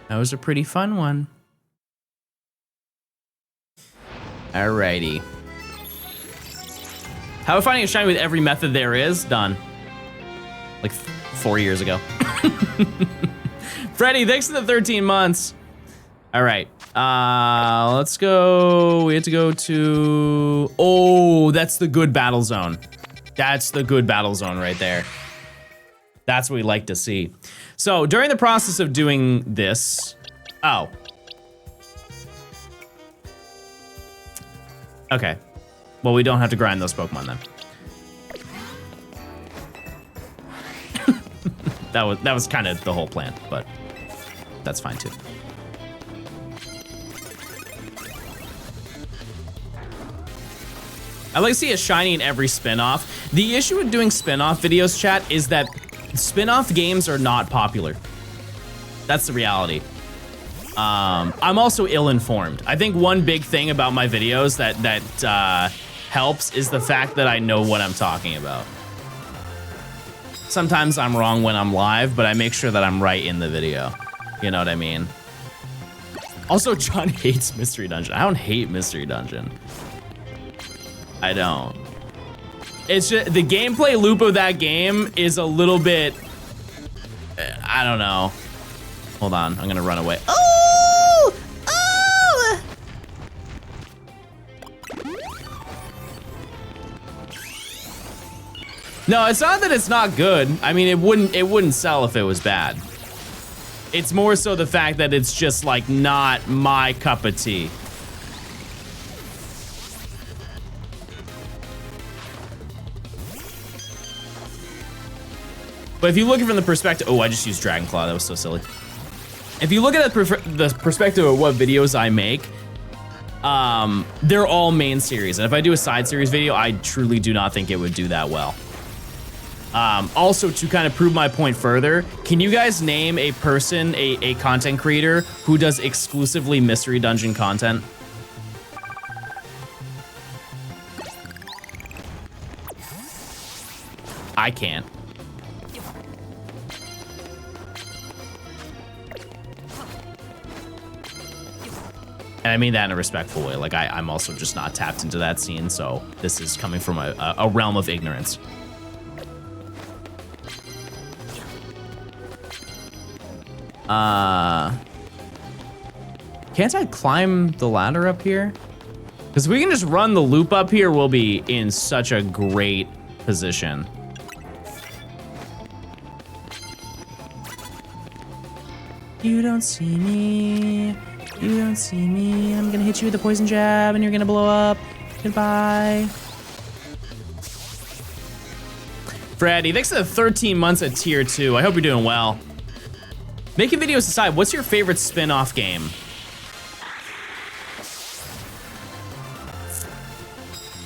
That was a pretty fun one. Alrighty. How about finding a shiny with every method there is? Done. Like 4 years ago. Freddy, thanks for the 13 months. All right, let's go. We have to go to, oh, that's the good battle zone. That's the good battle zone right there. That's what we like to see. So during the process of doing this, oh. Okay, well, we don't have to grind those Pokemon then. That was kind of the whole plan, but that's fine too. I like to see a shiny in every spin-off. The issue with doing spin-off videos, chat, is that spin-off games are not popular. That's the reality. I'm also ill-informed. I think one big thing about my videos that helps is the fact that I know what I'm talking about. Sometimes I'm wrong when I'm live, but I make sure that I'm right in the video. You know what I mean? Also, John hates Mystery Dungeon. I don't hate Mystery Dungeon. I don't. It's just, the gameplay loop of that game is a little bit, I don't know. Hold on, I'm gonna run away. Oh! Oh! No, it's not that it's not good. I mean, it wouldn't sell if it was bad. It's more so the fact that it's just like not my cup of tea. But if you look at it from the perspective, oh, I just used Dragon Claw, that was so silly. If you look at the perspective of what videos I make, they're all main series. And if I do a side series video, I truly do not think it would do that well. Also, to kind of prove my point further, can you guys name a person, a content creator who does exclusively mystery dungeon content? I can't. And I mean that in a respectful way. Like, I'm also just not tapped into that scene, so this is coming from a realm of ignorance. Can't I climb the ladder up here? Because we can just run the loop up here, we'll be in such a great position. You don't see me. You don't see me. I'm gonna hit you with a poison jab and you're gonna blow up. Goodbye. Freddy, thanks for the 13 months at tier 2. I hope you're doing well. Making videos aside, what's your favorite spin-off game?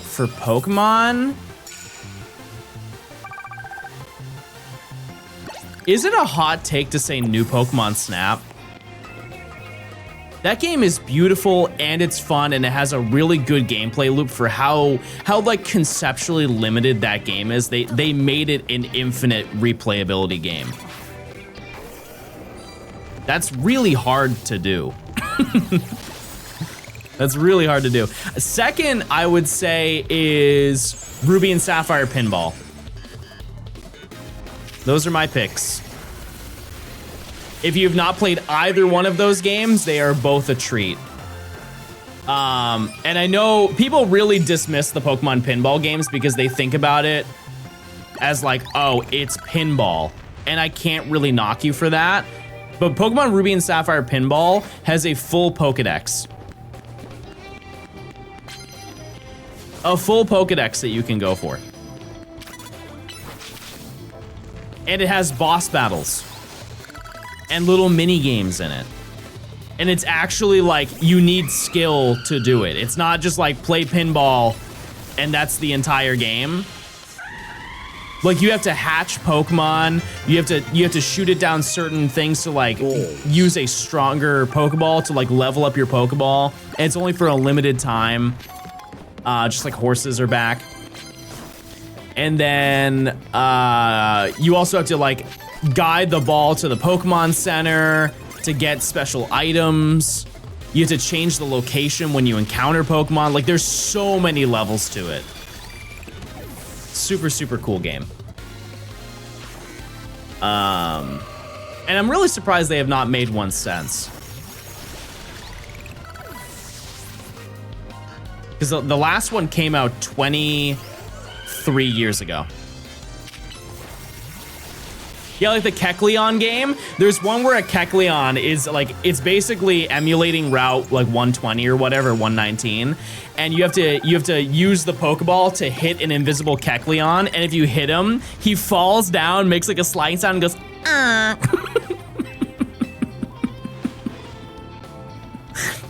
For Pokemon? Is it a hot take to say new Pokemon Snap? That game is beautiful and it's fun and it has a really good gameplay loop for how like conceptually limited that game is. They made it an infinite replayability game. That's really hard to do. That's really hard to do. Second, I would say, is Ruby and Sapphire Pinball. Those are my picks. If you have not played either one of those games, they are both a treat. And I know people really dismiss the Pokemon pinball games because they think about it as like, oh, it's pinball. And I can't really knock you for that. But Pokemon Ruby and Sapphire Pinball has a full Pokedex. A full Pokedex that you can go for. And it has boss battles. And little mini games in it. And it's actually like, you need skill to do it. It's not just like play pinball and that's the entire game. Like you have to hatch Pokemon, you have to shoot it down certain things to like use a stronger Pokeball to like level up your Pokeball. And it's only for a limited time. Just like horses are back. And then you also have to like guide the ball to the Pokemon Center to get special items. You have to change the location when you encounter Pokemon. Like there's so many levels to it. Super, super cool game. And I'm really surprised they have not made one since. Because the last one came out 23 years ago. Yeah, like the Kecleon game. There's one where a Kecleon is like, it's basically emulating Route like 120 or whatever, 119. And you have to use the Pokeball to hit an invisible Kecleon. And if you hit him, he falls down, makes like a sliding sound and goes, ah.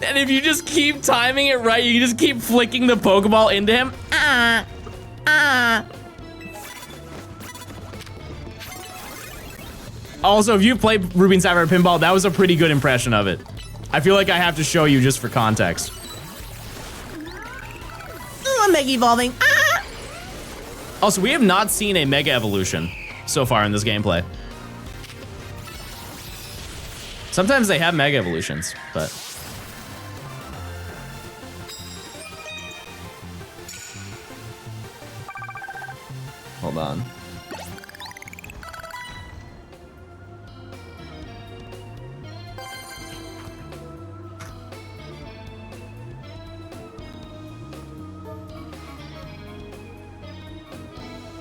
And if you just keep timing it right, you just keep flicking the Pokeball into him. Ah, ah. Also, if you played Ruby and Sapphire Pinball, that was a pretty good impression of it. I feel like I have to show you just for context. Oh, I'm Mega Evolving. Ah! Also, we have not seen a Mega Evolution so far in this gameplay. Sometimes they have Mega Evolutions, but... Hold on.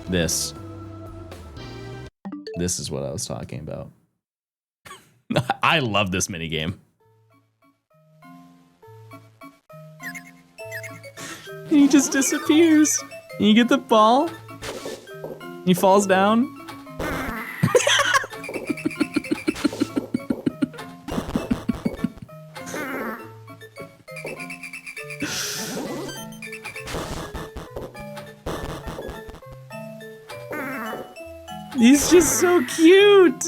This is what I was talking about. I love this minigame. He just disappears. And you get the ball. He falls down. He's just so cute.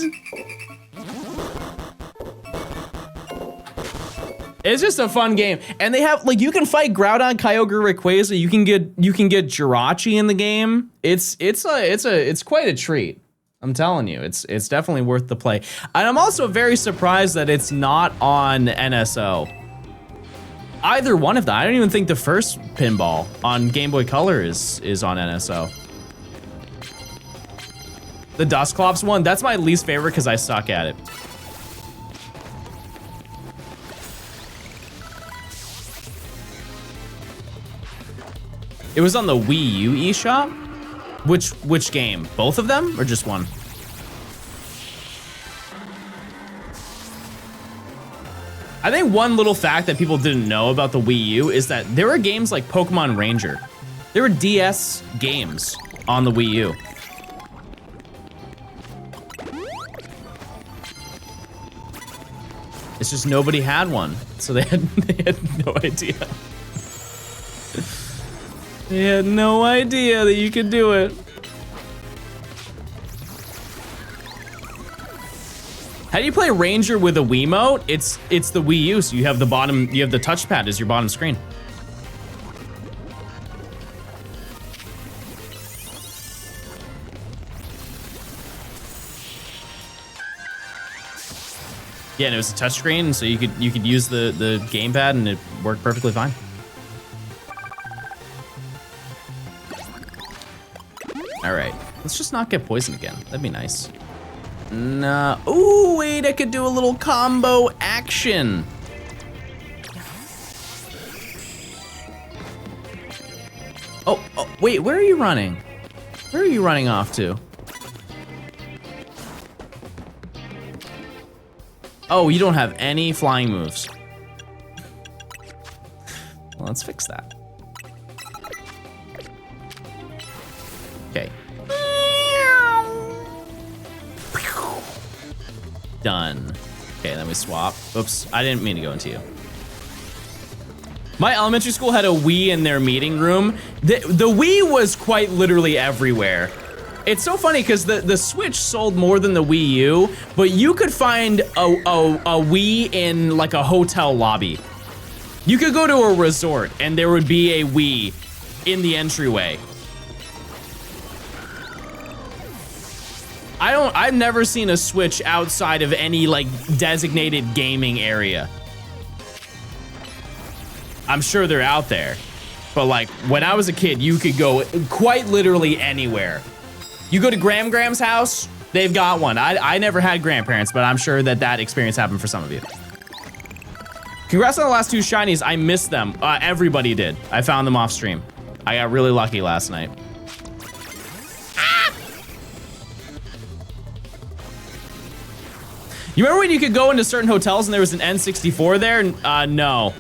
It's just a fun game, and they have like you can fight Groudon, Kyogre, Rayquaza. You can get Jirachi in the game. It's quite a treat. I'm telling you, it's definitely worth the play. And I'm also very surprised that it's not on NSO. Either one of them. I don't even think the first pinball on Game Boy Color is on NSO. The Dusclops one, that's my least favorite because I suck at it. It was on the Wii U eShop? Which game? Both of them or just one? I think one little fact that people didn't know about the Wii U is that there were games like Pokemon Ranger. There were DS games on the Wii U. It's just nobody had one, so they had no idea. They had no idea that you could do it. How do you play Ranger with a Wiimote? It's the Wii U, so you have the touchpad as your bottom screen. Yeah, and it was a touchscreen, so you could use the gamepad and it worked perfectly fine. All right, let's just not get poisoned again. That'd be nice. Nah. Ooh, wait, I could do a little combo action. Oh, wait, where are you running? Where are you running off to? Oh, you don't have any flying moves. Well, let's fix that. Okay. Done. Okay, then we swap. Oops, I didn't mean to go into you. My elementary school had a Wii in their meeting room. The Wii was quite literally everywhere. It's so funny because the Switch sold more than the Wii U, but you could find a Wii in like a hotel lobby. You could go to a resort and there would be a Wii in the entryway. I've never seen a Switch outside of any like designated gaming area. I'm sure they're out there, but like when I was a kid, you could go quite literally anywhere. You go to Graham's house, they've got one. I never had grandparents, but I'm sure that experience happened for some of you. Congrats on the last two shinies. I missed them. Everybody did. I found them off stream. I got really lucky last night. You remember when you could go into certain hotels and there was an N64 there? No.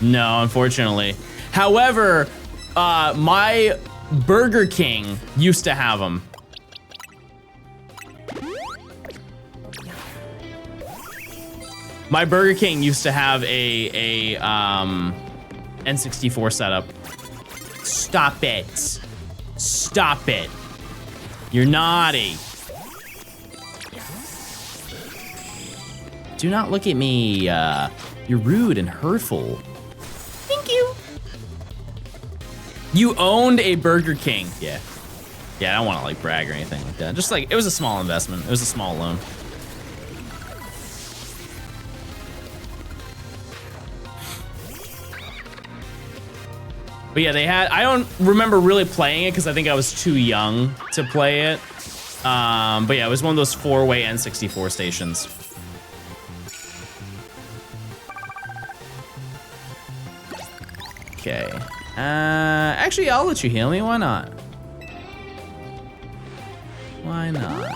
No, unfortunately. However, my Burger King used to have them. My Burger King used to have a N64 setup. Stop it. Stop it. You're naughty. Do not look at me. You're rude and hurtful. Thank you. You owned a Burger King. Yeah. Yeah, I don't want to like brag or anything like that. Just like, it was a small investment. It was a small loan. But yeah, they had, I don't remember really playing it because I think I was too young to play it. But yeah, it was one of those 4-way N64 stations. Okay. Actually, I'll let you heal me. Why not? Why not?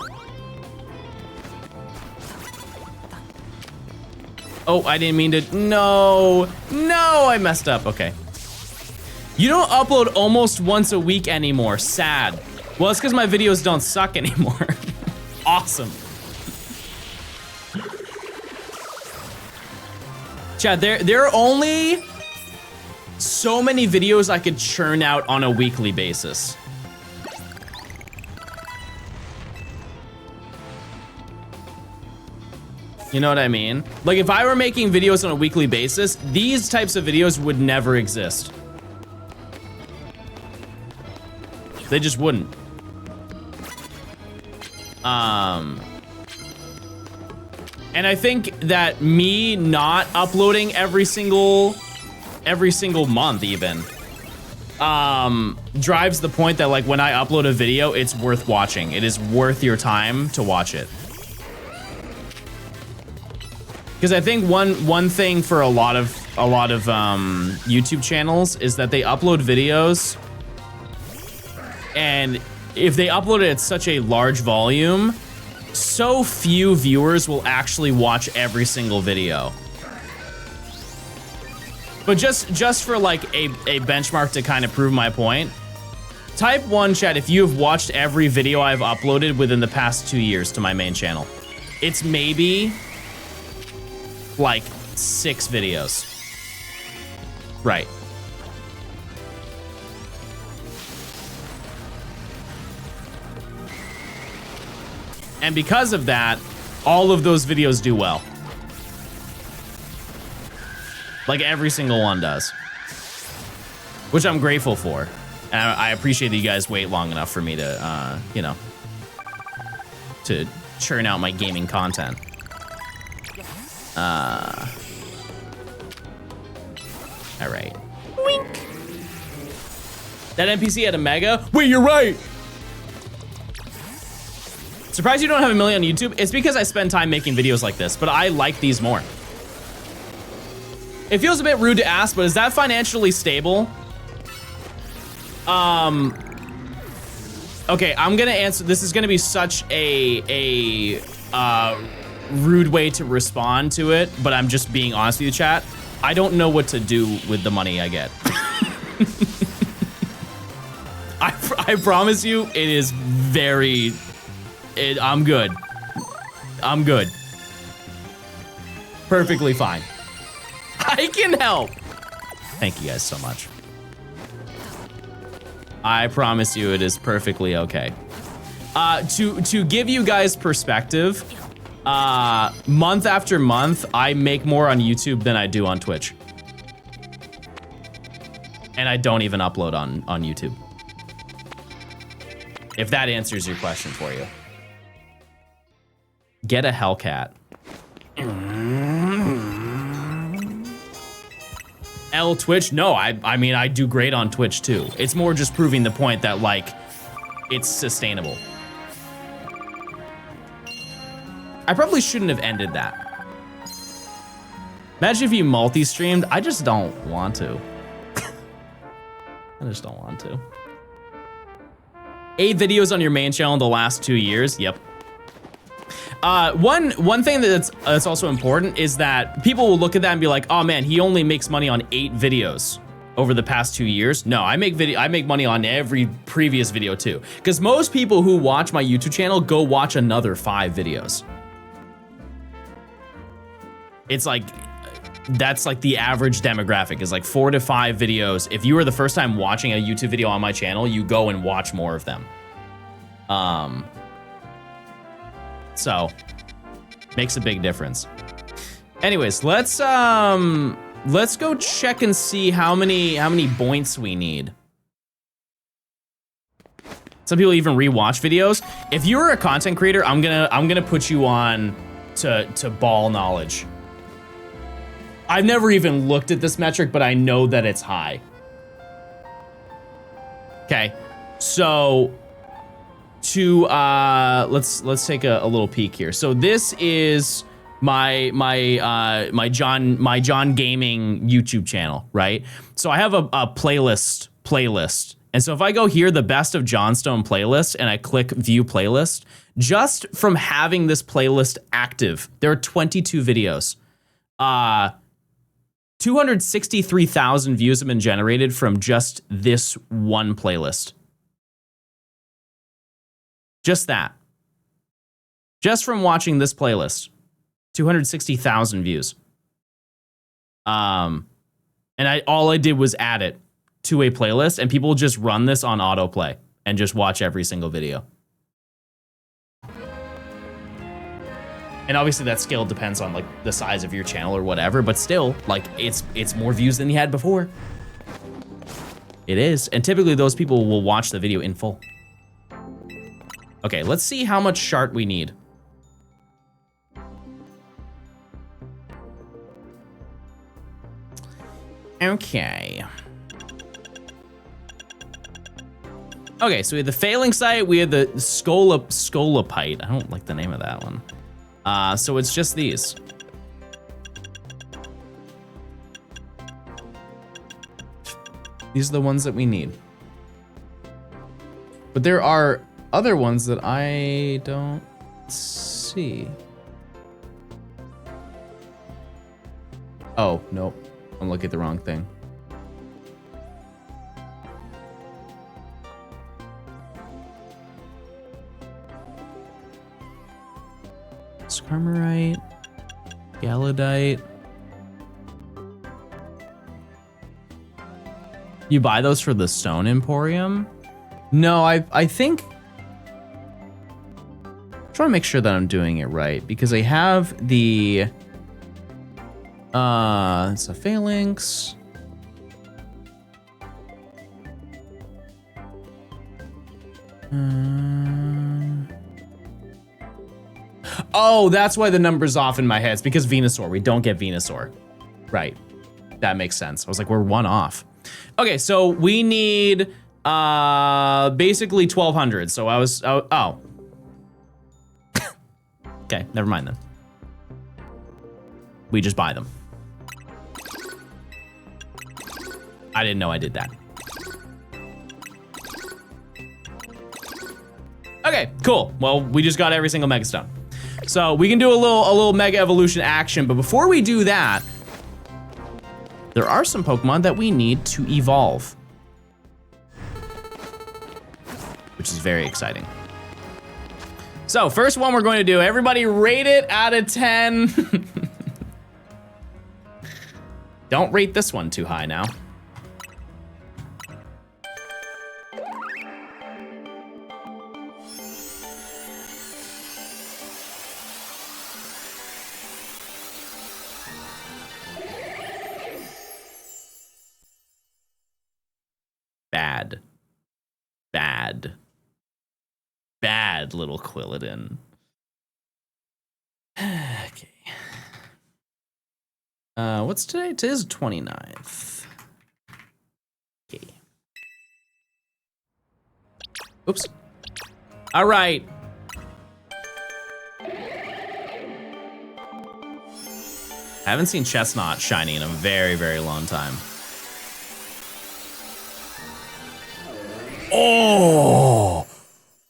Oh, I didn't mean to. No, I messed up. Okay. You don't upload almost once a week anymore. Sad. Well, it's because my videos don't suck anymore. Awesome. Chad, there are only so many videos I could churn out on a weekly basis. You know what I mean? Like if I were making videos on a weekly basis, these types of videos would never exist. They just wouldn't. And I think that me not uploading every single month even drives the point that like when I upload a video, it's worth watching. It is worth your time to watch it. Because I think one thing for a lot of YouTube channels is that they upload videos, and if they upload it at such a large volume, so few viewers will actually watch every single video. But just for like a benchmark to kind of prove my point, type 1 chat if you have watched every video I've uploaded within the past 2 years to my main channel. It's maybe like 6 videos. Right. And because of that, all of those videos do well. Like every single one does. Which I'm grateful for. And I appreciate that you guys wait long enough for me to, you know, to churn out my gaming content. All right. Wink. That NPC had a mega? Wait, you're right. Surprised you don't have a million on YouTube? It's because I spend time making videos like this, but I like these more. It feels a bit rude to ask, but is that financially stable? Okay, I'm gonna answer. This is gonna be such a rude way to respond to it, but I'm just being honest with you, chat. I don't know what to do with the money I get. I promise you, it is very. I'm good. I'm good. Perfectly fine. I can help. Thank you guys so much. I promise you it is perfectly okay. To give you guys perspective, month after month, I make more on YouTube than I do on Twitch. And I don't even upload on YouTube. If that answers your question for you. Get a Hellcat. L Twitch? No, I mean, I do great on Twitch too. It's more just proving the point that like, it's sustainable. I probably shouldn't have ended that. Imagine if you multi-streamed. I just don't want to. I just don't want to. 8 videos on your main channel in the last 2 years. Yep. One thing that's also important is that people will look at that and be like, oh man, he only makes money on 8 videos over the past 2 years. No, I make money on every previous video too. Because most people who watch my YouTube channel go watch another 5 videos. It's like, that's like the average demographic is like 4 to 5 videos. If you are the first time watching a YouTube video on my channel, you go and watch more of them. So makes a big difference. Anyways, let's go check and see how many points we need. Some people even rewatch videos. If you're a content creator, I'm gonna put you on to ball knowledge. I've never even looked at this metric, but I know that it's high. Okay, so to let's take a little peek here. So this is my John Gaming YouTube channel, right? So I have a playlist, and so if I go here, the best of Johnstone playlist, and I click view playlist, just from having this playlist active, there are 22 videos. 263,000 views have been generated from just this one playlist. Just that. Just from watching this playlist. 260,000 views. And all I did was add it to a playlist, and people just run this on autoplay and just watch every single video. And obviously that scale depends on like the size of your channel or whatever, but still, like it's more views than you had before. It is, and typically those people will watch the video in full. Okay, let's see how much shart we need. Okay. Okay, so we had the failing site, we had the scolopite. I don't like the name of that one. So it's just these. These are the ones that we need. But there are other ones that I don't see. Oh, nope. I'm looking at the wrong thing. Skarmarite, Galladite. You buy those for the Stone Emporium? No, I think... I'm trying to make sure that I'm doing it right, because I have the... it's a phalanx. Oh, that's why the number's off in my head. It's because Venusaur. We don't get Venusaur. Right. That makes sense. I was like, we're one off. Okay, so we need basically 1,200. So I was, oh. Okay, never mind then. We just buy them. I didn't know I did that. Okay, cool. Well, we just got every single Megastone. So we can do a little Mega Evolution action, but before we do that, there are some Pokemon that we need to evolve, which is very exciting. So first one we're going to do, everybody rate it out of 10. Don't rate this one too high now. Bad. Bad. Bad little Quilladin. Okay. What's today? Today's 29th. Okay. Oops. All right. I haven't seen Chestnut shiny in a very, very long time. Oh,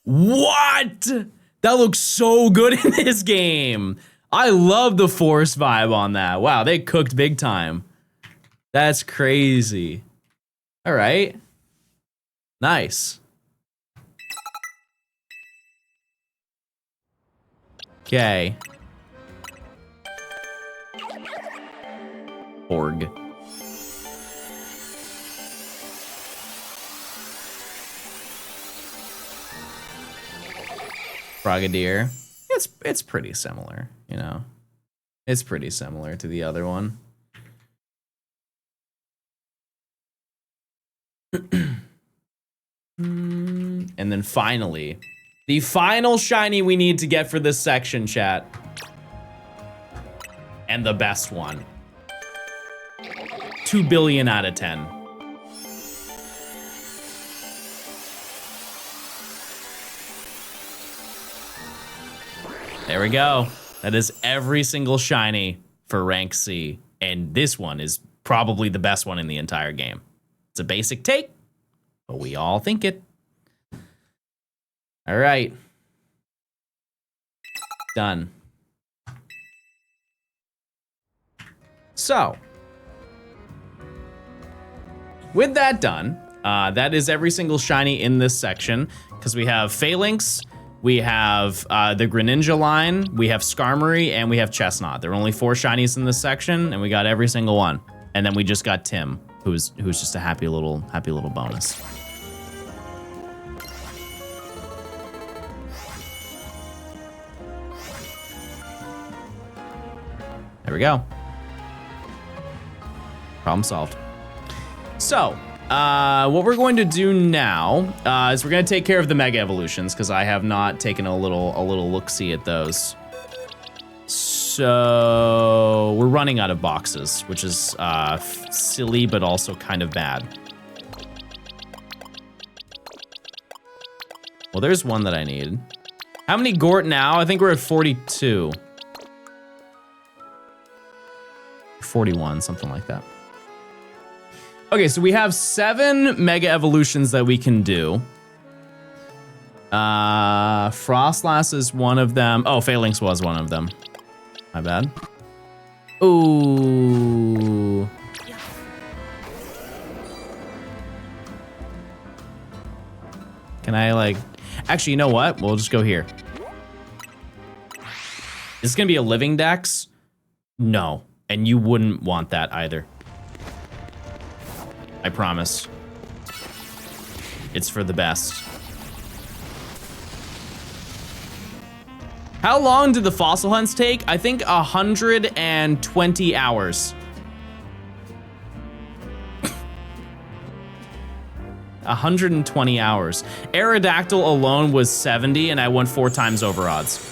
what? That looks so good in this game. I love the force vibe on that. Wow, they cooked big time. That's crazy. All right. Nice. Okay. Org. Frogadier. It's pretty similar, you know. It's pretty similar to the other one. And then finally, the final shiny we need to get for this section, chat. And the best one. 2 billion out of 10. There we go. That is every single shiny for rank C. And this one is probably the best one in the entire game. It's a basic take, but we all think it. All right. Done. So, with that done, that is every single shiny in this section, because we have Phalanx, we have the Greninja line, we have Skarmory, and we have Chestnut. There are only 4 shinies in this section, and we got every single one. And then we just got Tim, who's just a happy little bonus. There we go. Problem solved. So, what we're going to do now is we're going to take care of the Mega Evolutions because I have not taken a little look-see at those. So we're running out of boxes, which is silly, but also kind of bad. Well, there's one that I need. How many Gort now? I think we're at 42. 41, something like that. Okay, so we have 7 Mega Evolutions that we can do. Frostlass is one of them. Oh, Phalanx was one of them. My bad. Ooh. Can I like... Actually, you know what? We'll just go here. Is this gonna be a living dex? No. And you wouldn't want that either. I promise. It's for the best. How long did the fossil hunts take? I think 120 hours. 120 hours. Aerodactyl alone was 70 and I won 4 times over odds.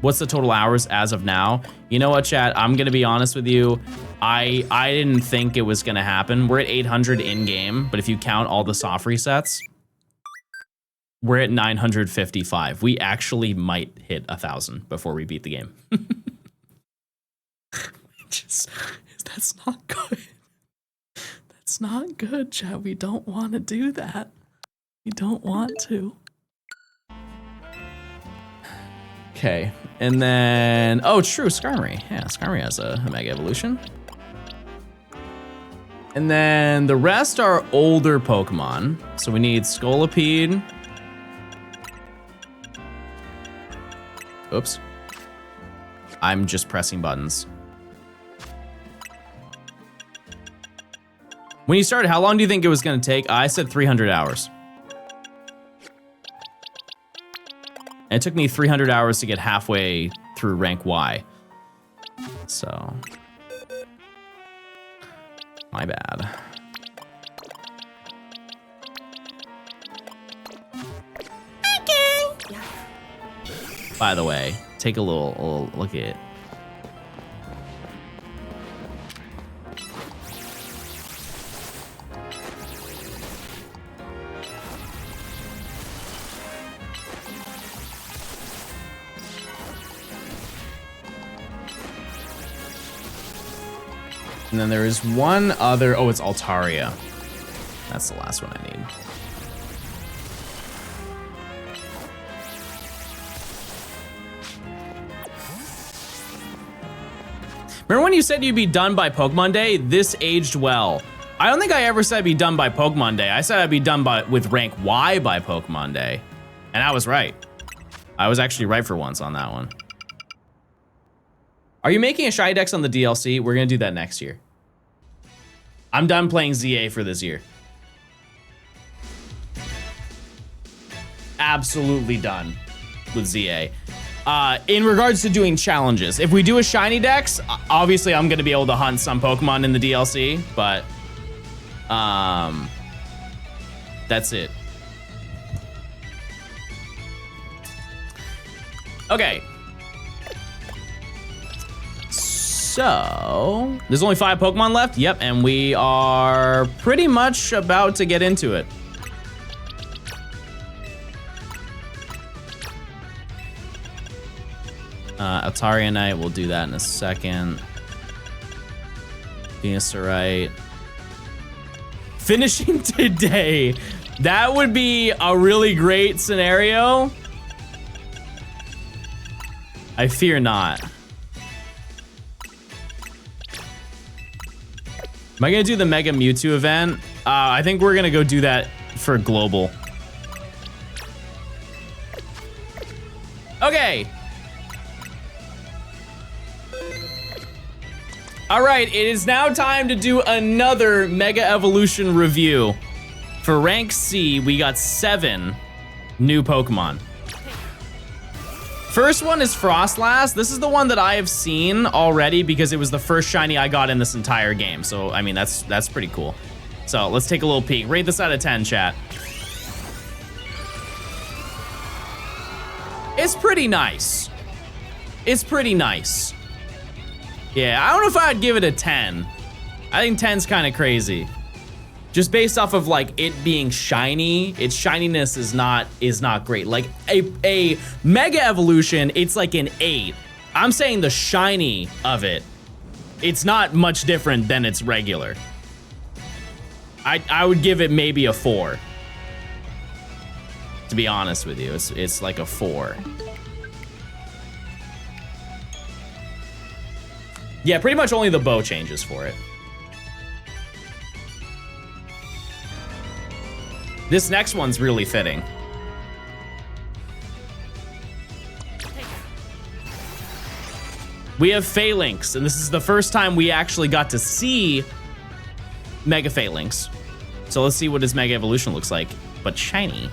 What's the total hours as of now? You know what, chat? I'm gonna be honest with you. I didn't think it was gonna happen. We're at 800 in-game, but if you count all the soft resets, we're at 955. We actually might hit 1,000 before we beat the game. That's not good. That's not good, chat. We don't want to do that. We don't want to. Okay, and then, oh, true, Skarmory. Yeah, Skarmory has a Mega Evolution. And then the rest are older Pokemon. So we need Scolipede. Oops. I'm just pressing buttons. When you started, how long do you think it was gonna take? I said 300 hours. And it took me 300 hours to get halfway through rank Y. So, my bad. Okay. By the way, take a little look at it. And then there is one other, oh, it's Altaria. That's the last one I need. Remember when you said you'd be done by Pokemon Day? This aged well. I don't think I ever said I'd be done by Pokemon Day. I said I'd be done with rank Y by Pokemon Day. And I was right. I was actually right for once on that one. Are you making a Shiny Dex on the DLC? We're gonna do that next year. I'm done playing ZA for this year. Absolutely done with ZA. In regards to doing challenges, if we do a Shiny Dex, obviously I'm gonna be able to hunt some Pokemon in the DLC, but that's it. Okay. So, there's only 5 Pokemon left. Yep, and we are pretty much about to get into it. Altaria Knight, we'll do that in a second. Venusaurite. Finishing today. That would be a really great scenario. I fear not. Am I gonna do the Mega Mewtwo event? I think we're gonna go do that for global. Okay. All right, it is now time to do another Mega Evolution review. For rank C, we got 7 new Pokemon. First one is Frostlass. This is the one that I have seen already because it was the first shiny I got in this entire game. So, I mean, that's pretty cool. So, let's take a little peek. Rate this out of 10, chat. It's pretty nice. It's pretty nice. Yeah, I don't know if I'd give it a 10. I think 10's kind of crazy. Just based off of like it being shiny, its shininess is not great. Like a Mega Evolution, it's like an 8. I'm saying the shiny of it, it's not much different than its regular. I would give it maybe a 4. To be honest with you, it's like a 4. Yeah, pretty much only the bow changes for it. This next one's really fitting. We have Phalanx, and this is the first time we actually got to see Mega Phalanx. So let's see what his Mega Evolution looks like, but shiny.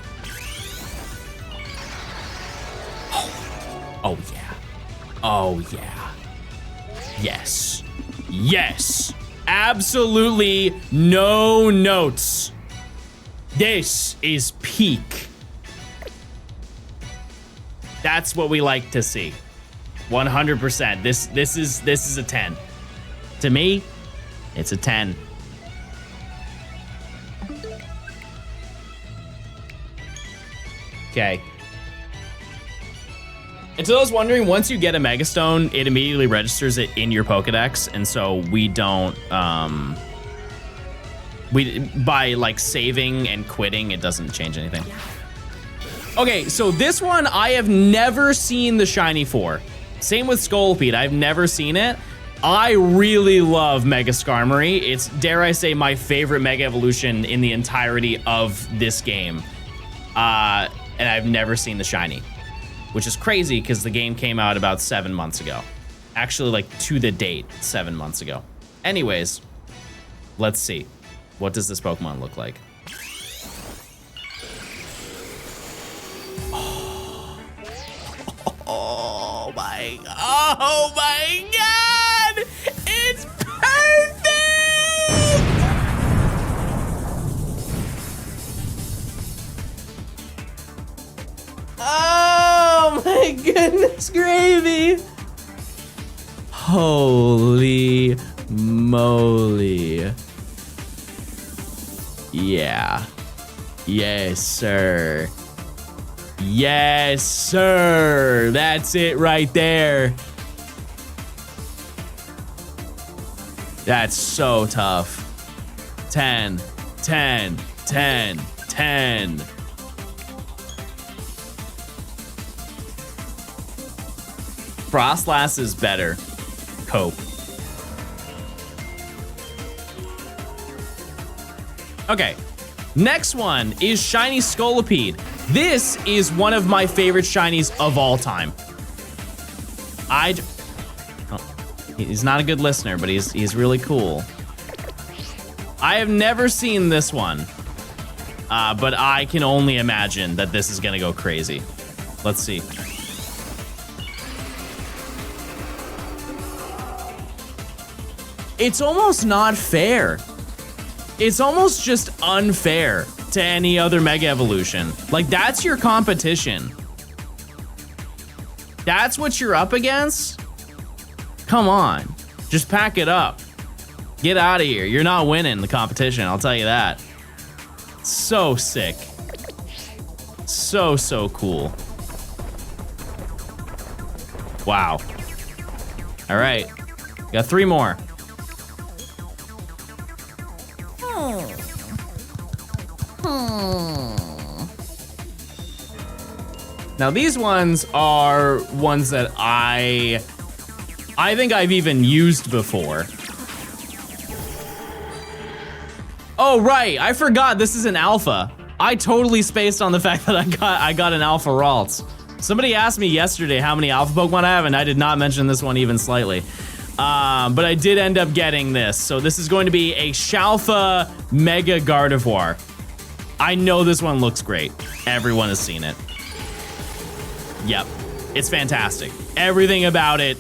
Oh yeah. Oh yeah. Yes. Yes. Absolutely no notes. This is peak. That's what we like to see. 100%. This is a 10. To me, it's a 10. Okay. And to those wondering, once you get a Megastone, it immediately registers it in your Pokedex, and so we don't by like saving and quitting, it doesn't change anything. Okay, so this one I have never seen the shiny for. Same with Scolipede, I've never seen it. I really love Mega Skarmory. It's, dare I say, my favorite Mega Evolution in the entirety of this game. And I've never seen the shiny, which is crazy because the game came out about 7 months ago. Actually, like to the date, 7 months ago. Anyways, let's see. What does this Pokemon look like? Oh my God! It's perfect! Oh my goodness gravy! Holy moly. Yeah. Yes, sir. Yes, sir. That's it right there. That's so tough. 10, 10, 10, 10. Frostlass is better. Cope. Okay, next one is Shiny Scolipede. This is one of my favorite shinies of all time. He's not a good listener, but he's really cool. I have never seen this one, but I can only imagine that this is gonna go crazy. Let's see. It's almost not fair. It's almost just unfair to any other Mega Evolution. Like, that's your competition. That's what you're up against? Come on, just pack it up. Get out of here. You're not winning the competition, I'll tell you that. So sick. So, so cool. Wow. All right, got 3 more. Now these ones are ones that I think I've even used before. Oh right, I forgot this is an alpha. I totally spaced on the fact that I got an alpha Ralts. Somebody asked me yesterday how many alpha Pokemon I have, and I did not mention this one even slightly. But I did end up getting this. So this is going to be a Shalfa Mega Gardevoir. I know this one looks great. Everyone has seen it. Yep. It's fantastic. Everything about it.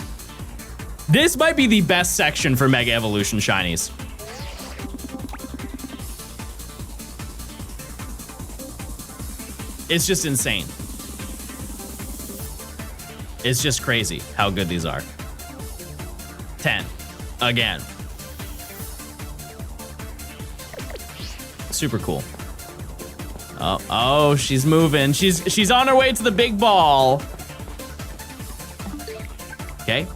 This might be the best section for Mega Evolution Shinies. It's just insane. It's just crazy how good these are. 10. Again. Super cool. Oh, she's moving. She's on her way to the big ball. Okay.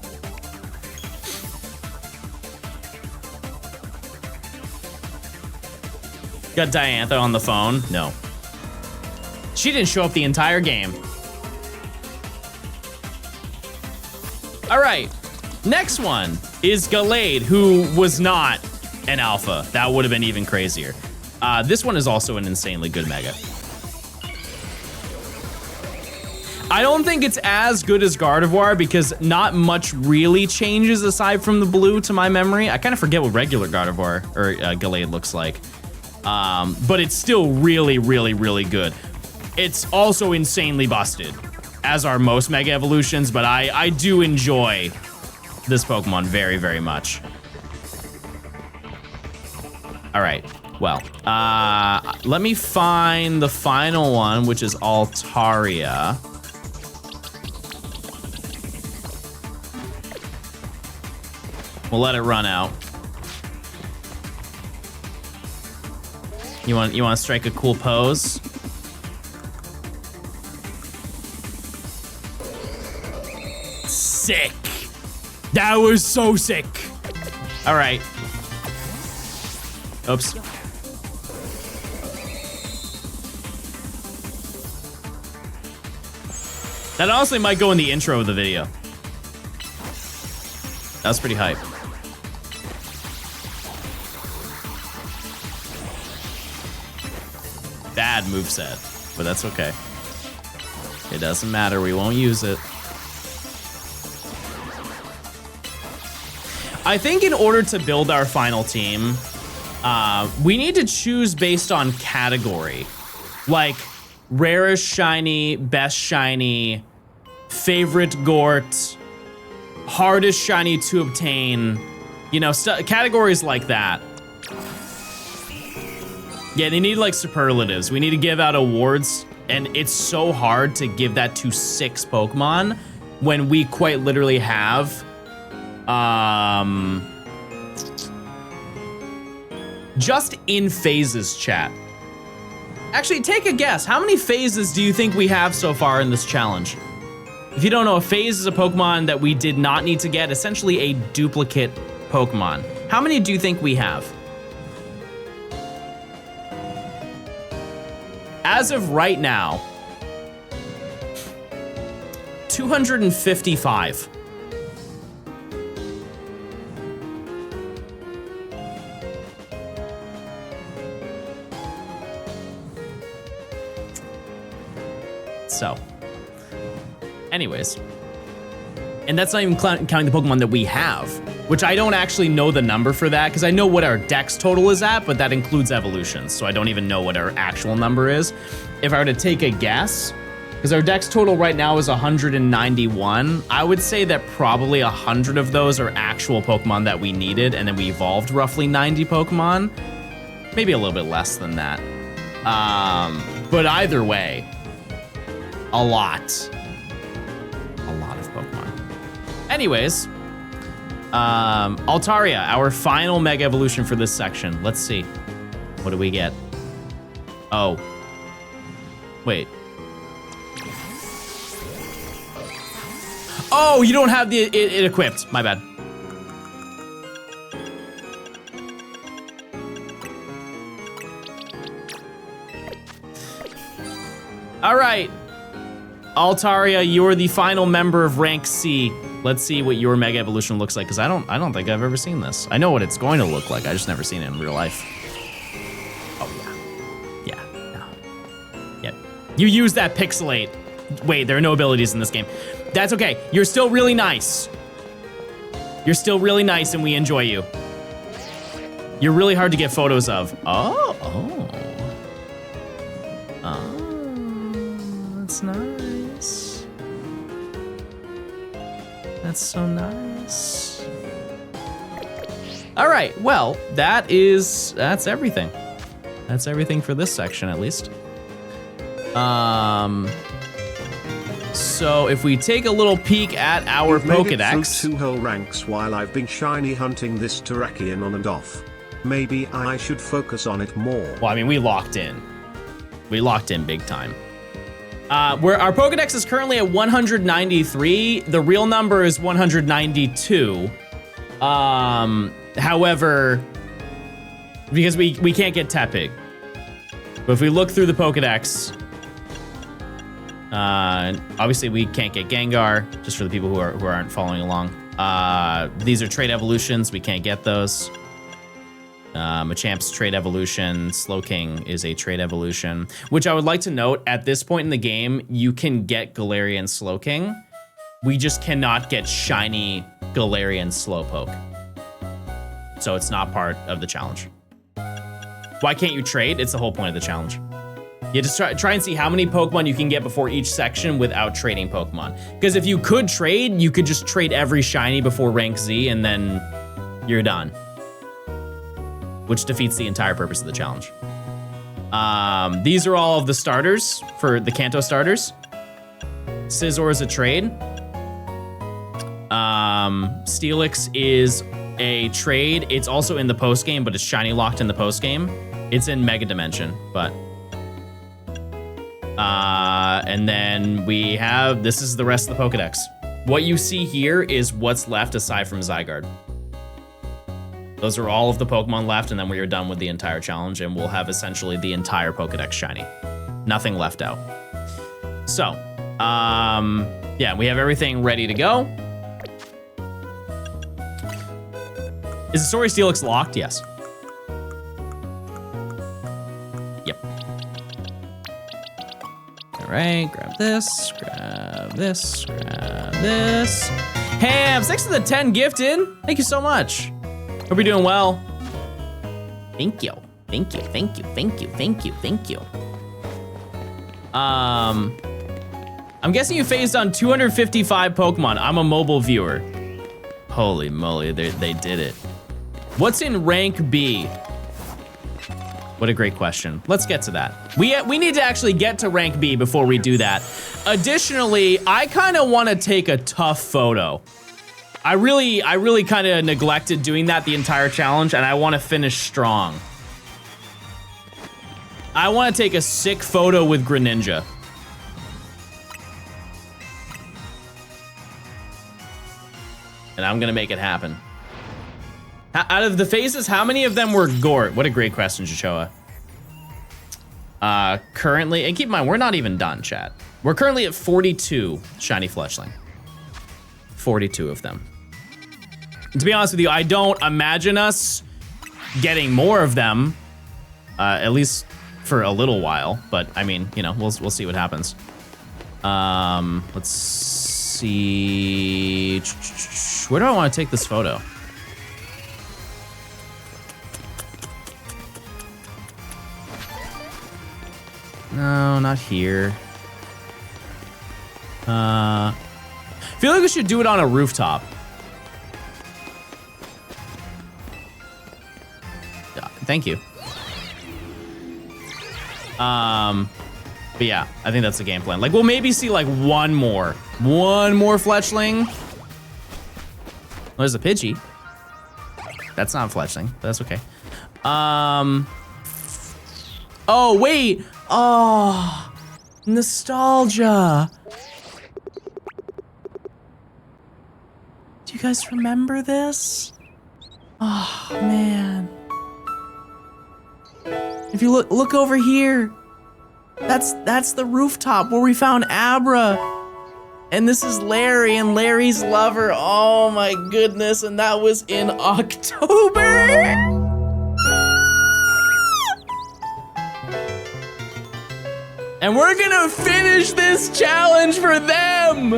Got Diantha on the phone. No. She didn't show up the entire game. All right. Next one is Gallade, who was not an alpha. That would have been even crazier. This one is also an insanely good mega. I don't think it's as good as Gardevoir because not much really changes aside from the blue to my memory. I kind of forget what regular Gardevoir or Gallade looks like. But it's still really, really, really good. It's also insanely busted, as are most Mega Evolutions, but I do enjoy this Pokemon very, very much. All right, well, let me find the final one, which is Altaria. We'll let it run out. You want to strike a cool pose? Sick. That was so sick. All right. Oops. That honestly might go in the intro of the video. That was pretty hype. Bad moveset, but that's okay. It doesn't matter, we won't use it. I think in order to build our final team, we need to choose based on category. Like, rarest shiny, best shiny, favorite Gort, hardest shiny to obtain. You know, categories like that. Yeah, they need like superlatives. We need to give out awards, and it's so hard to give that to 6 Pokemon when we quite literally have, just in phases, chat. Actually, take a guess. How many phases do you think we have so far in this challenge? If you don't know, a phase is a Pokemon that we did not need to get, essentially a duplicate Pokemon. How many do you think we have? As of right now, 255. So, anyways, and that's not even counting the Pokemon that we have, which I don't actually know the number for that because I know what our Dex total is at, but that includes evolutions, so I don't even know what our actual number is. If I were to take a guess, because our Dex total right now is 191, I would say that probably 100 of those are actual Pokemon that we needed, and then we evolved roughly 90 Pokemon. Maybe a little bit less than that. But either way, a lot of Pokemon. Anyways, Altaria, our final Mega Evolution for this section. Let's see. What do we get? Oh. Wait. Oh, you don't have it equipped. My bad. All right. Altaria, you're the final member of Rank C. Let's see what your Mega Evolution looks like, because I don't think I've ever seen this. I know what it's going to look like. I just never seen it in real life. Oh yeah. Yeah. No. Yep. You use that pixelate. Wait, there are no abilities in this game. That's okay. You're still really nice. You're still really nice, and we enjoy you. You're really hard to get photos of. Oh. That's nice. That's so nice. All right, well, that's everything. That's everything for this section, at least. So if we take a little peek at our You've made it Pokedex. through 2 whole ranks while I've been shiny hunting this Terrakion on and off. Maybe I should focus on it more. Well, I mean, we locked in. We locked in big time. Where our Pokedex is currently at 193. The real number is 192. However, because we can't get Tepig. But if we look through the Pokedex, obviously we can't get Gengar, just for the people who aren't following along. These are trait evolutions, we can't get those. Machamp's trait evolution, Slowking is a trait evolution, which I would like to note, at this point in the game, you can get Galarian Slowking. We just cannot get shiny Galarian Slowpoke. So it's not part of the challenge. Why can't you trade? It's the whole point of the challenge. You just try and see how many Pokemon you can get before each section without trading Pokemon. Because if you could trade, you could just trade every shiny before rank Z and then you're done. Which defeats the entire purpose of the challenge. These are all of the starters for the Kanto starters. Scizor is a trade. Steelix is a trade. It's also in the post game, but it's shiny locked in the post game. It's in Mega Dimension, but and then we have, this is the rest of the Pokedex. What you see here is what's left aside from Zygarde. Those are all of the Pokemon left, and then we are done with the entire challenge, and we'll have essentially the entire Pokedex shiny. Nothing left out. So, yeah, we have everything ready to go. Is the Story Steelix locked? Yes. Yep. All right, grab this, grab this, grab this. Ham, thanks for the 10 gifted. Thank you so much. Hope you're doing well. Thank you, thank you, thank you, thank you, thank you, thank you. I'm guessing you phased on 255 Pokemon. I'm a mobile viewer. Holy moly, they did it. What's in rank B? What a great question. Let's get to that. We need to actually get to rank B before we do that. Additionally, I kind of want to take a tough photo. I really kind of neglected doing that the entire challenge, and I want to finish strong. I want to take a sick photo with Greninja. And I'm gonna make it happen. Out of the phases, how many of them were Gort? What a great question, Chichoa. Currently, and keep in mind, we're not even done, chat. We're currently at 42 shiny Fletchling. 42 of them. And to be honest with you, I don't imagine us getting more of them, at least for a little while. But I mean, you know, we'll see what happens. Let's see. Where do I want to take this photo? No, not here. I feel like we should do it on a rooftop. Thank you. But yeah, I think that's the game plan. Like, we'll maybe see like one more Fletchling. Well, there's a Pidgey. That's not a Fletchling, but that's okay. Oh, wait. Oh, nostalgia. Do you guys remember this? Oh, man. If you look over here, that's the rooftop where we found Abra. And this is Larry and Larry's lover. Oh my goodness, and that was in October. And we're gonna finish this challenge for them.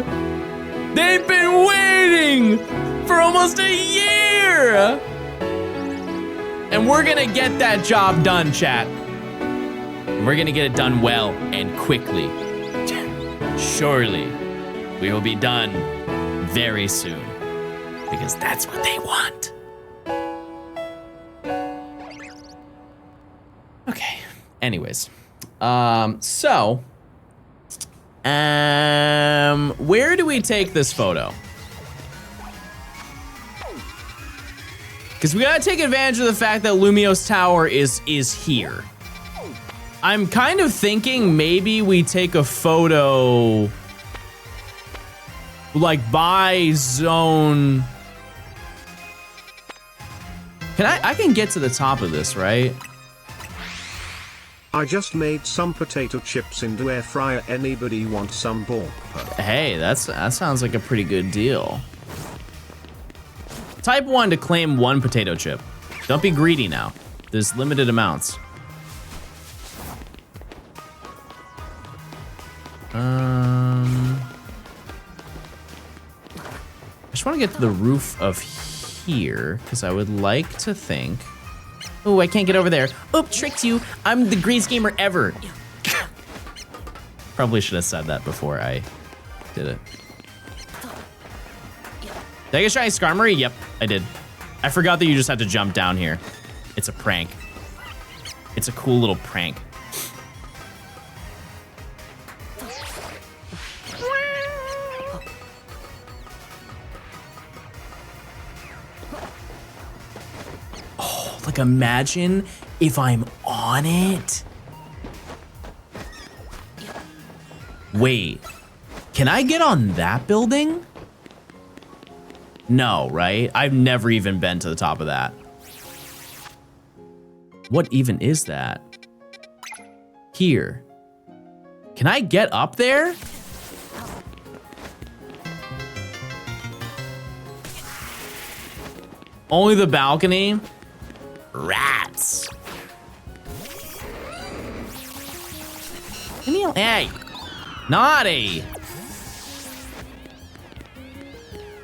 They've been waiting for almost a year. And we're gonna get that job done, chat. We're gonna get it done well and quickly. Surely, we will be done very soon. Because that's what they want. Okay. Anyways. Where do we take this photo? Because we gotta take advantage of the fact that Lumios Tower is here. I'm kind of thinking maybe we take a photo like by zone. I can get to the top of this, right? I just made some potato chips into air fryer. Anybody want some borpa? Hey, that sounds like a pretty good deal. Type 1 to claim 1 potato chip. Don't be greedy now. There's limited amounts. I just want to get to the roof of here because I would like to think. Oh, I can't get over there. Oop, tricked you. I'm the greatest gamer ever. Probably should have said that before I did it. Did I get shiny Skarmory? Yep, I did. I forgot that you just had to jump down here. It's a prank. It's a cool little prank. Oh, like imagine if I'm on it. Wait, can I get on that building? No, right? I've never even been to the top of that. What even is that? Here. Can I get up there? Only the balcony? Rats. Hey, naughty.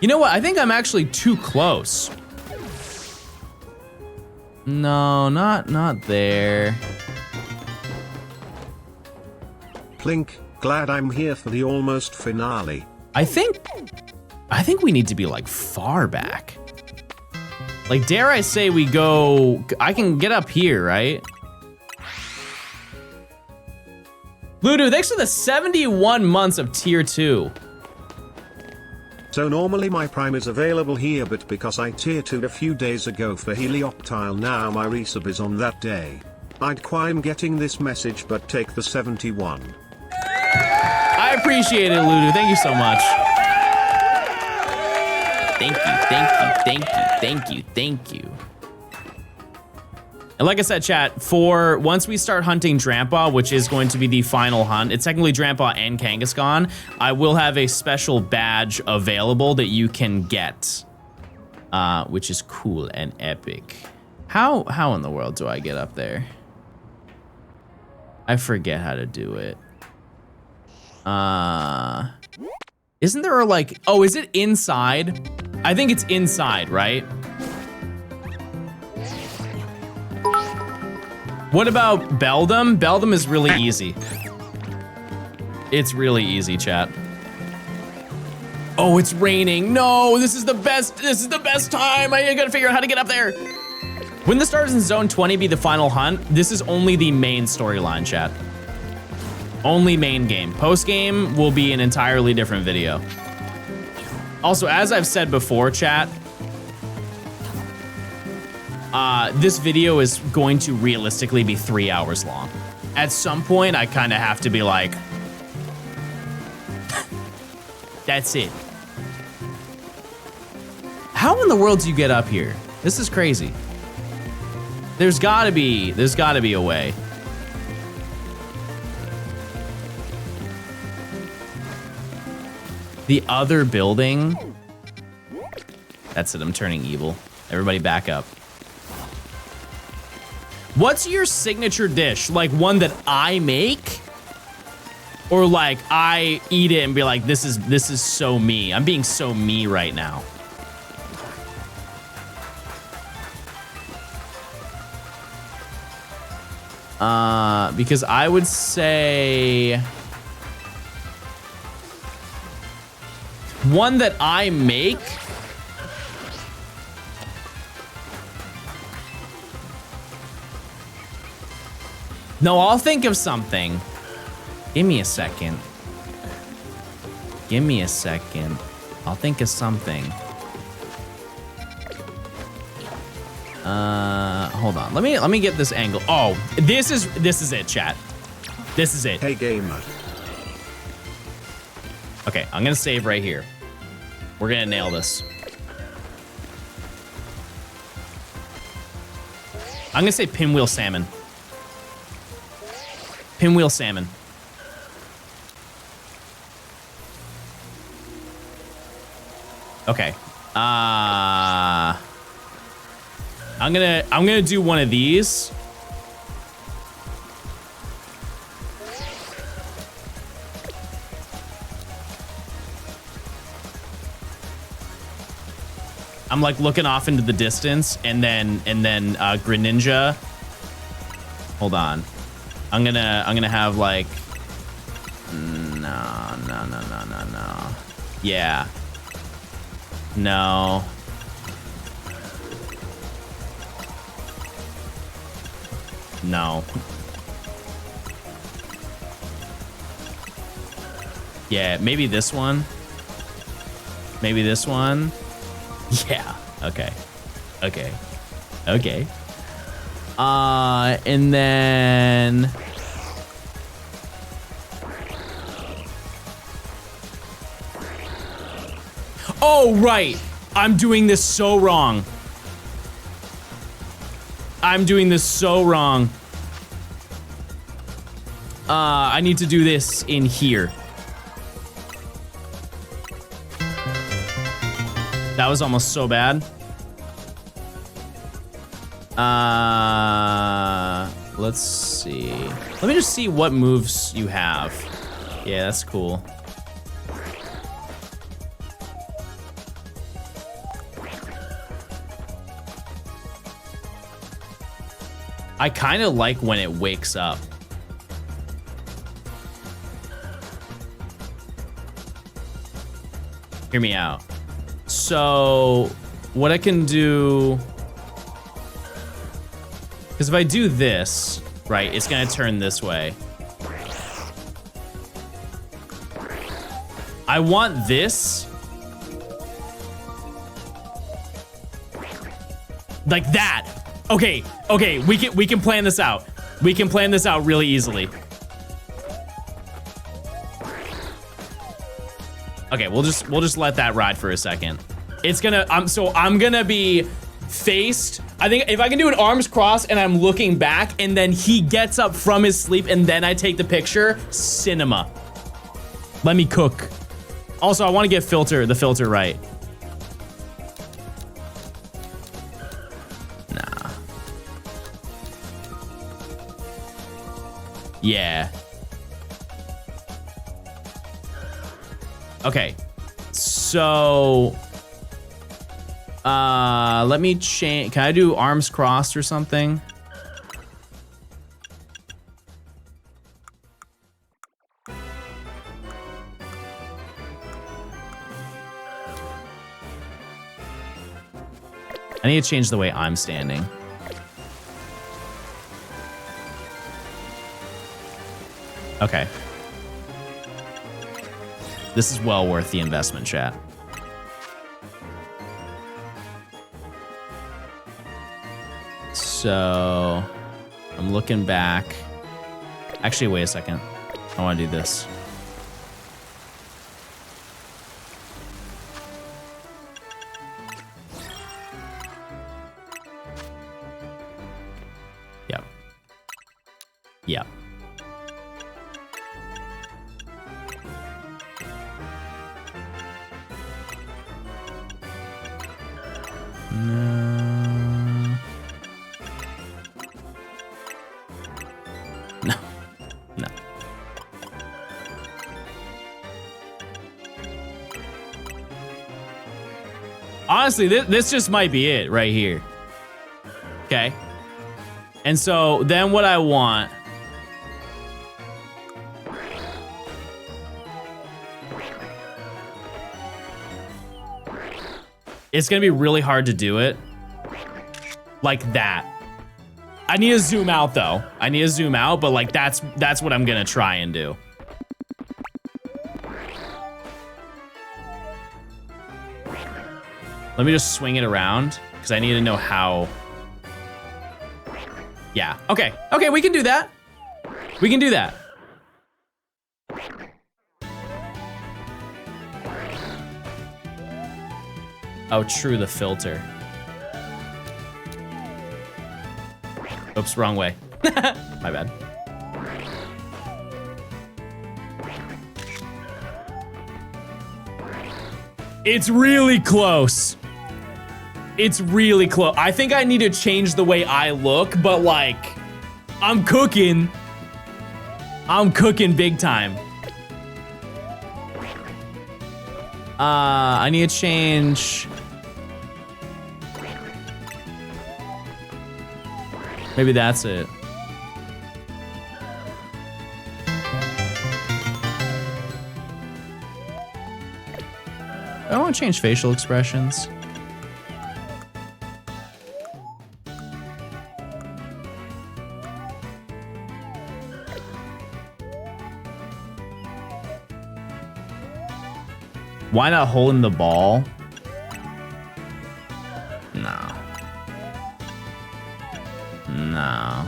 You know what? I think I'm actually too close. No, not there. Plink, glad I'm here for the almost finale. I think we need to be like far back. Like, dare I say we go, I can get up here, right? Ludo, thanks for the 71 months of tier 2. So normally my prime is available here, but because I tier 2'd a few days ago for Helioptile, now my resub is on that day. I'd quite getting this message, but take the 71. I appreciate it, Ludo. Thank you so much. Thank you. And like I said, chat, for once we start hunting Drampa, which is going to be the final hunt, it's technically Drampa and Kangaskhan, I will have a special badge available that you can get, which is cool and epic. How in the world do I get up there? I forget how to do it. Isn't there like, oh, is it inside? I think it's inside, right? What about Beldum? Beldum is really easy. It's really easy, chat. Oh, it's raining. No, this is the best time. I gotta figure out how to get up there. When the stars in zone 20 be the final hunt, this is only the main storyline, chat. Only main game. Post game will be an entirely different video. Also, as I've said before, chat, this video is going to realistically be 3 hours long. At some point, I kind of have to be like, that's it. How in the world do you get up here? This is crazy. There's gotta be a way. The other building. That's it, I'm turning evil. Everybody back up. What's your signature dish? Like one that I make? Or like I eat it and be like, this is so me. I'm being so me right now. Because I would say, one that I make. No, I'll think of something. Give me a second. Give me a second. I'll think of something. Hold on. Let me get this angle. Oh, this is it, chat. This is it. Hey gamer. Okay, I'm gonna save right here. We're gonna nail this. I'm gonna say pinwheel salmon. Pinwheel salmon. Okay. I'm gonna do one of these. I'm like looking off into the distance, and then Greninja. Hold on. I'm gonna have like no. Yeah. No. No. Yeah, maybe this one. Maybe this one. Yeah. Okay. Okay. Okay. And then oh, right. I'm doing this so wrong. I'm doing this so wrong. I need to do this in here. That was almost so bad. Let's see. Let me just see what moves you have. Yeah, that's cool. I kind of like when it wakes up. Hear me out. So what I can do, because if I do this, right, it's gonna turn this way. I want this. Like that. Okay, okay, we can plan this out. We can plan this out really easily. Okay, we'll just let that ride for a second. It's gonna, I'm gonna be faced. I think if I can do an arms cross and I'm looking back and then he gets up from his sleep and then I take the picture, cinema. Let me cook. Also, I want to get the filter right. Nah. Yeah. Okay. So, let me change. Can I do arms crossed or something? I need to change the way I'm standing. Okay. This is well worth the investment, chat. So, I'm looking back. Actually, wait a second. I want to do this. Yep. Yep. No. No. No. Honestly, this just might be it right here. Okay. And so then what I want It's gonna be really hard to do it like that. I need to zoom out though. I need to zoom out, but like that's what I'm gonna try and do. Let me just swing it around because I need to know how. Yeah, okay. Okay, we can do that. We can do that. Oh, true, the filter. Oops, wrong way. My bad. It's really close. It's really close. I think I need to change the way I look, but like, I'm cooking. I'm cooking big time. I need to change. Maybe that's it. I want to change facial expressions. Why not holding the ball? No. No.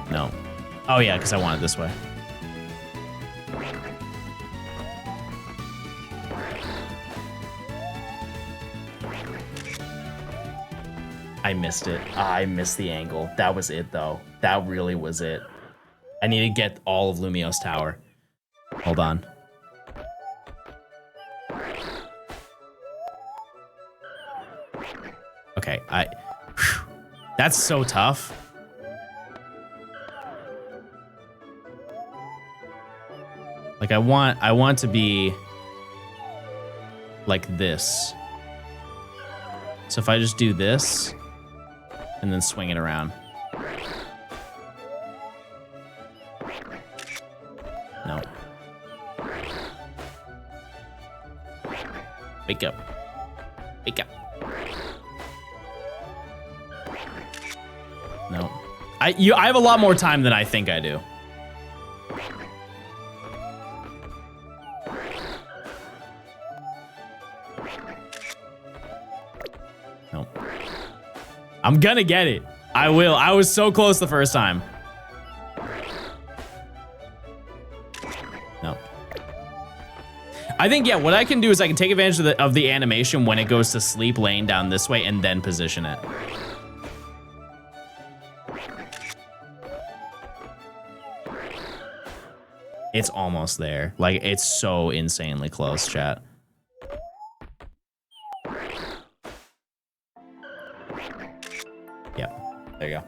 No. Oh yeah, because I want it this way. I missed it. I missed the angle. That was it though. That really was it. I need to get all of Lumio's tower. Hold on. Okay, that's so tough. Like I want to be like this. So if I just do this and then swing it around. No. Wake up. Wake up. No. I have a lot more time than I think I do. No. I'm gonna get it. I will. I was so close the first time. No. I think, yeah, what I can do is I can take advantage of the animation when it goes to sleep laying down this way and then position it. It's almost there. Like, it's so insanely close, chat. Yep. There you go.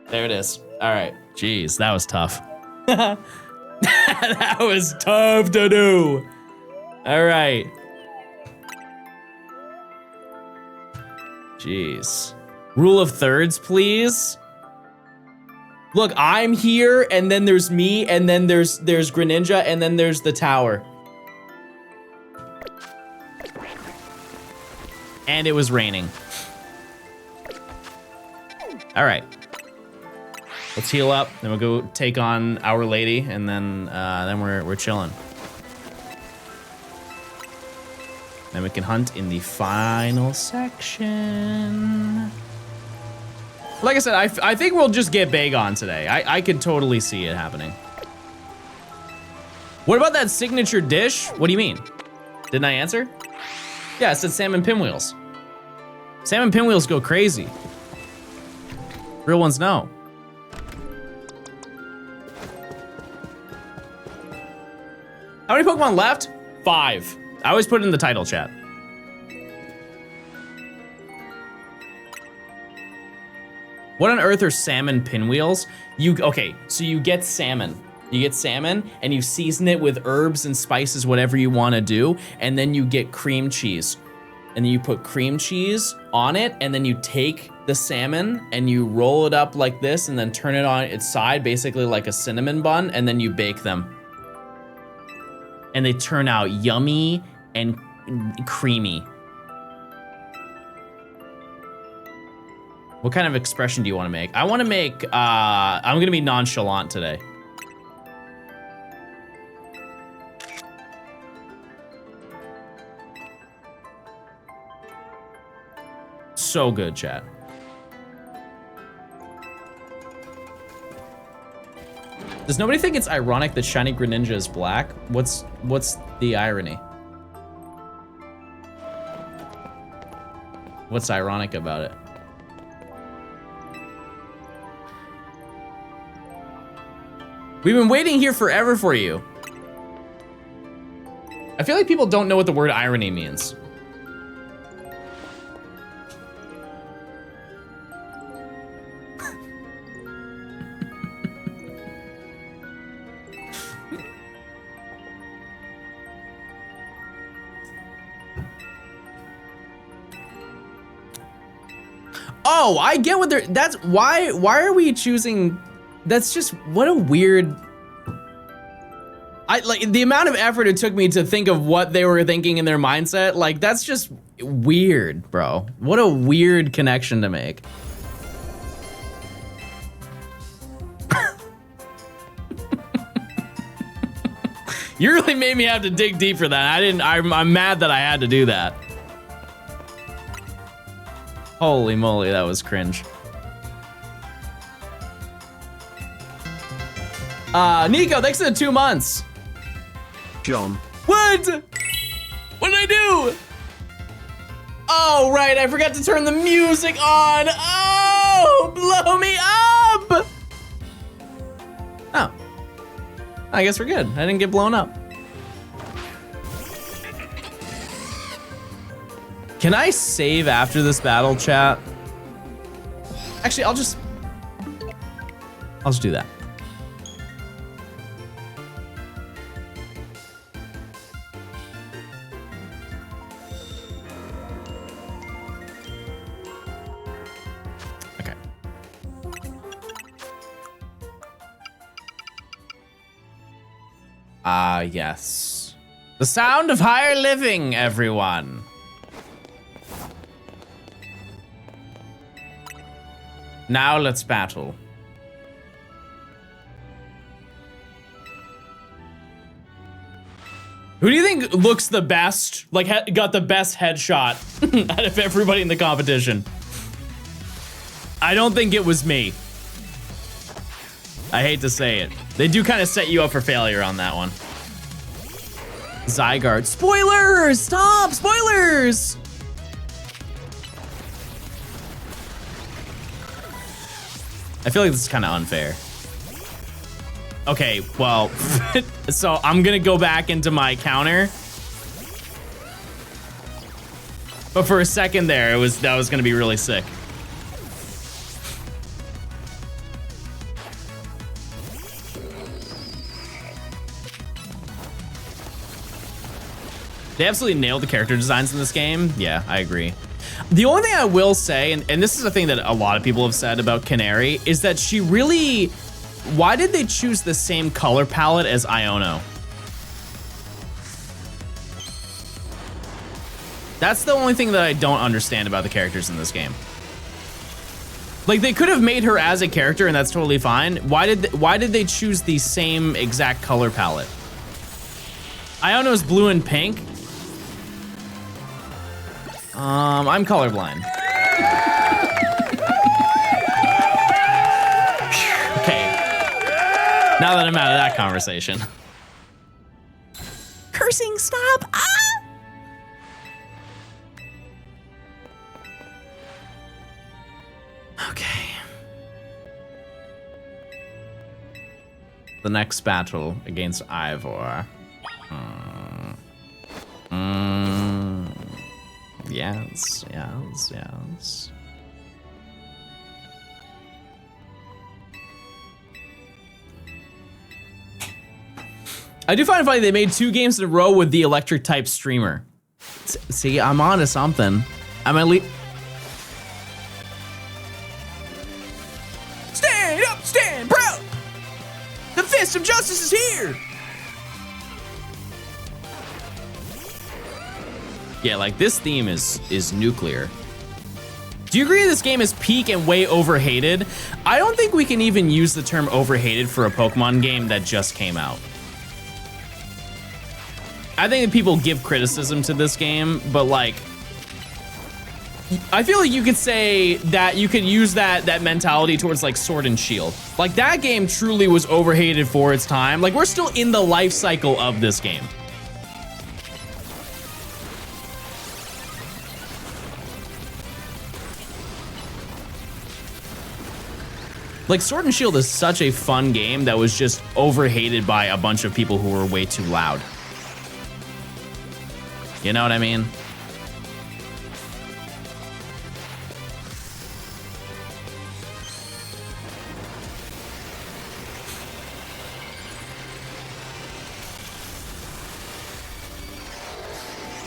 There it is. All right. Jeez, that was tough. That was tough to do. All right. Jeez. Rule of thirds, please. Look, I'm here, and then there's me, and then there's Greninja, and then there's the tower. And it was raining. All right. Let's heal up, then we'll go take on Our Lady, and then we're chilling. Then we can hunt in the final section. Like I said, I think we'll just get Bagon today. I could totally see it happening. What about that signature dish? What do you mean? Didn't I answer? Yeah, it said salmon pinwheels. Salmon pinwheels go crazy. Real ones know. How many Pokemon left? 5. I always put it in the title, chat. What on earth are salmon pinwheels? Okay, so you get salmon. You get salmon and you season it with herbs and spices, whatever you want to do, and then you get cream cheese. And then you put cream cheese on it, and then you take the salmon and you roll it up like this and then turn it on its side, basically like a cinnamon bun, and then you bake them. And they turn out yummy and creamy. What kind of expression do you want to make? I want to make, I'm going to be nonchalant today. So good, chat. Does nobody think it's ironic that Shiny Greninja is black? What's the irony? What's ironic about it? We've been waiting here forever for you. I feel like people don't know what the word irony means. Oh, I get what they're, that's why are we choosing, that's just, what a weird, like the amount of effort it took me to think of what they were thinking in their mindset, like that's just weird, bro. What a weird connection to make. You really made me have to dig deep for that. I'm mad that I had to do that. Holy moly, that was cringe. Nico, thanks for the 2 months. John. What? What did I do? Oh, right, I forgot to turn the music on. Oh, blow me up. Oh, I guess we're good. I didn't get blown up. Can I save after this battle, chat? Actually, I'll just do that. Okay. Yes. The sound of higher living, everyone. Now let's battle. Who do you think looks the best, like got the best headshot out of everybody in the competition? I don't think it was me. I hate to say it. They do kind of set you up for failure on that one. Zygarde. Spoilers! Stop! Spoilers! I feel like this is kind of unfair. Okay, well, so I'm gonna go back into my counter. But for a second there, that was gonna be really sick. They absolutely nailed the character designs in this game. Yeah, I agree. The only thing I will say, and this is a thing that a lot of people have said about Canary, is that she really, why did they choose the same color palette as Iono? That's the only thing that I don't understand about the characters in this game. Like, they could have made her as a character and that's totally fine. Why did they choose the same exact color palette? Iono's blue and pink. I'm colorblind. Okay. Now that I'm out of that conversation. Cursing, stop! Ah! Okay. The next battle against Ivor. Yes. I do find it funny they made 2 games in a row with the electric type streamer. See, I'm onto something. I'm at least. Fist of Justice is here! Yeah, like this theme is nuclear. Do you agree this game is peak and way overhated? I don't think we can even use the term overhated for a Pokemon game that just came out. I think that people give criticism to this game, but like, I feel like you could say that you could use that mentality towards like Sword and Shield. Like that game truly was overhated for its time. Like we're still in the life cycle of this game. Like Sword and Shield is such a fun game that was just overhated by a bunch of people who were way too loud. You know what I mean?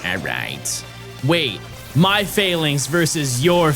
All right. Wait, my failings versus your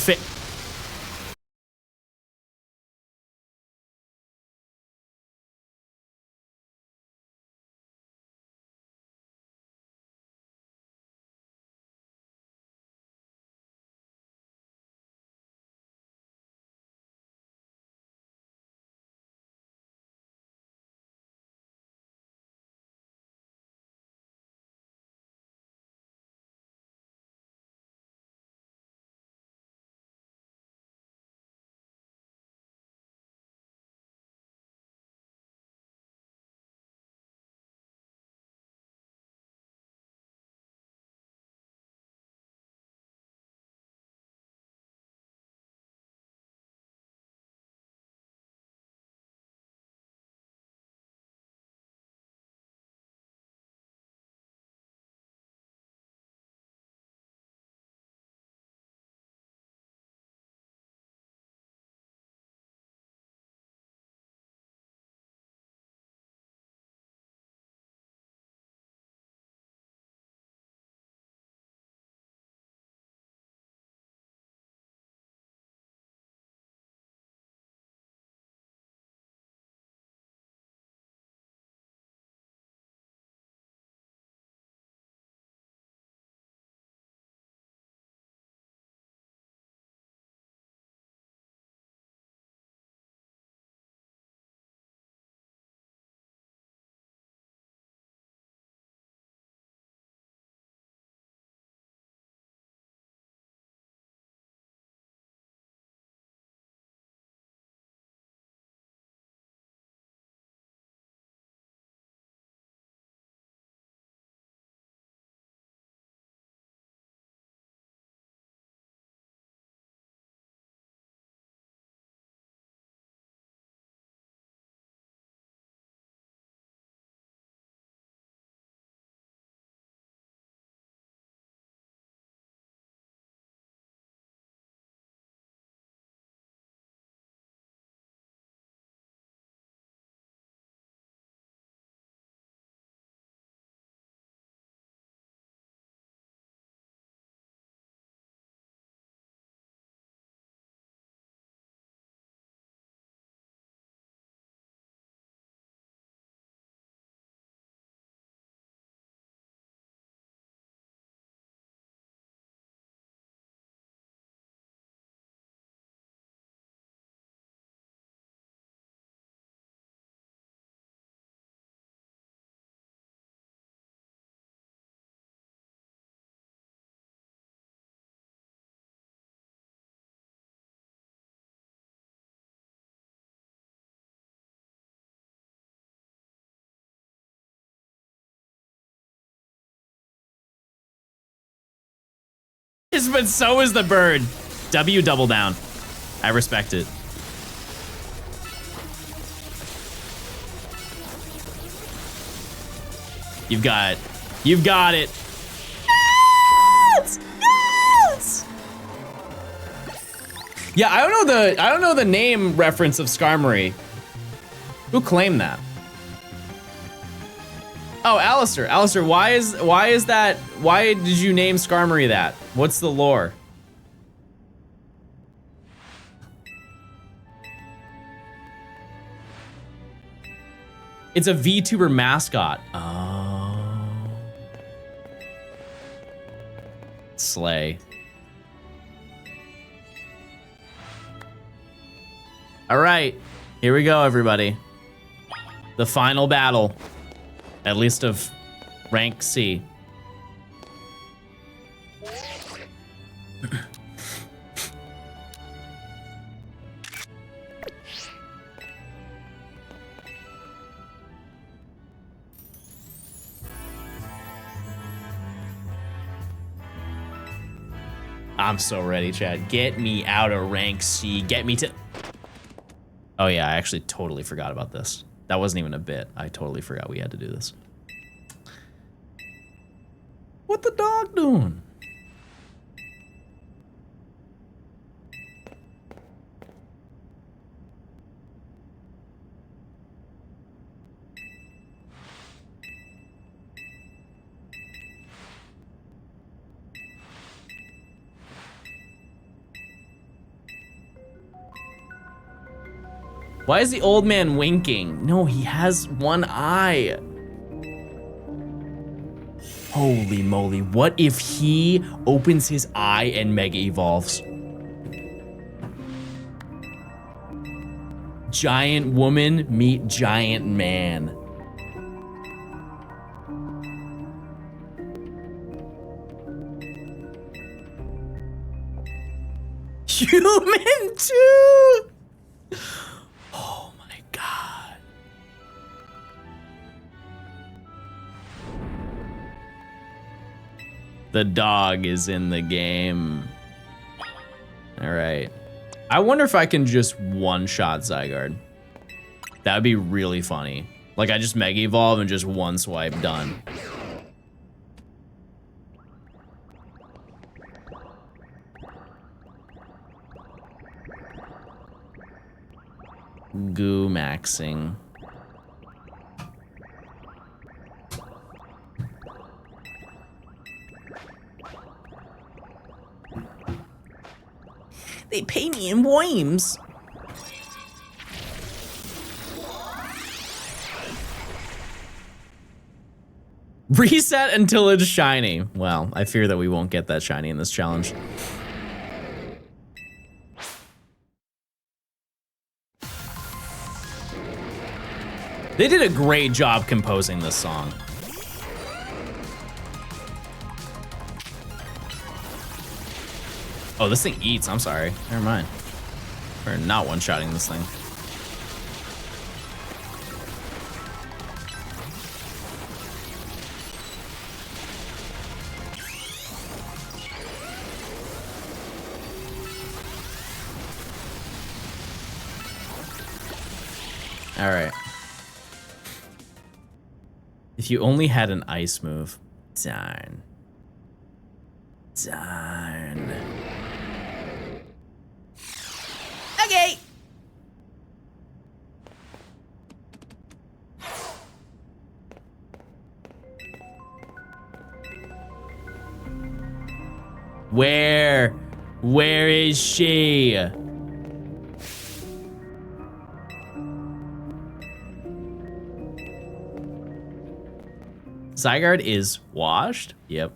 but so is the bird. W double down. I respect it. You've got it. Yes! Yes! Yeah, I don't know the name reference of Skarmory. Who claimed that? Oh, Alistair. Alistair, why is that? Why did you name Skarmory that? What's the lore? It's a VTuber mascot. Oh. Slay. All right, here we go, everybody. The final battle, at least of rank C. I'm so ready, Chad. Get me out of rank C. Get me to... Oh yeah, I actually totally forgot about this. That wasn't even a bit. I totally forgot we had to do this. What the dog doing? Why is the old man winking? No, he has one eye. Holy moly, what if he opens his eye and Mega Evolves? Giant woman meet giant man. Human too! Oh my god. The dog is in the game. All right. I wonder if I can just one-shot Zygarde. That would be really funny. Like I just Mega Evolve and just one swipe, done. Goo maxing. They pay me in worms. Reset until it's shiny. Well, I fear that we won't get that shiny in this challenge. They did a great job composing this song. Oh, this thing eats. I'm sorry. Never mind. We're not one-shotting this thing. All right. If you only had an ice move. Darn. Darn. Okay. Where is she? Zygarde is washed? Yep.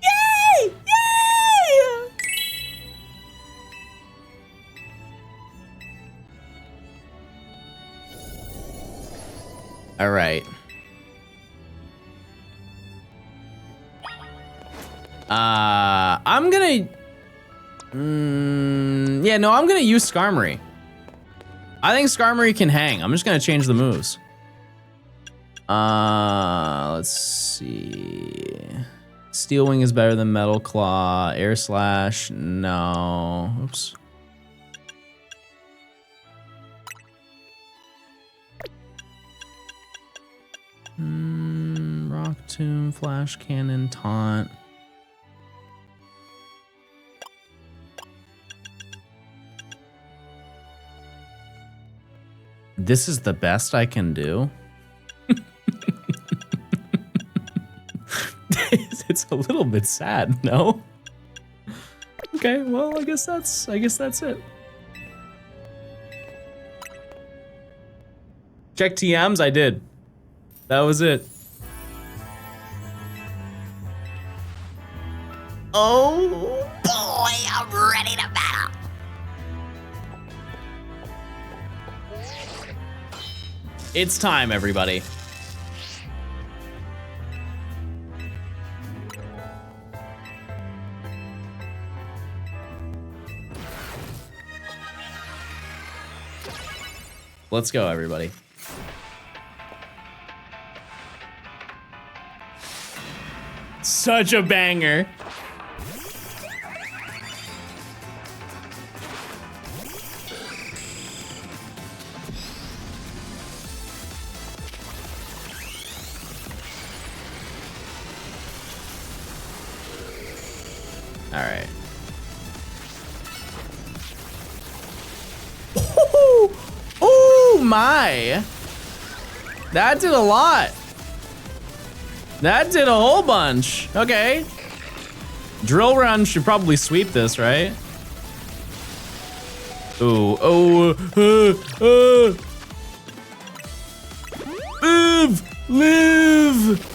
Yay! Yay! All right. I'm gonna... yeah, no, I'm gonna use Skarmory. I think Skarmory can hang. I'm just gonna change the moves. Let's see. Steel Wing is better than Metal Claw. Air Slash, no. Oops. Rock Tomb, Flash Cannon, Taunt. This is the best I can do. It's a little bit sad, no? Okay, well, I guess that's it. Check TMs, I did. That was it. Oh boy, I'm ready to battle. It's time, everybody. Let's go, everybody. Such a banger. All right. Oh my. That did a lot. That did a whole bunch. Okay. Drill run should probably sweep this, right? Ooh, Live!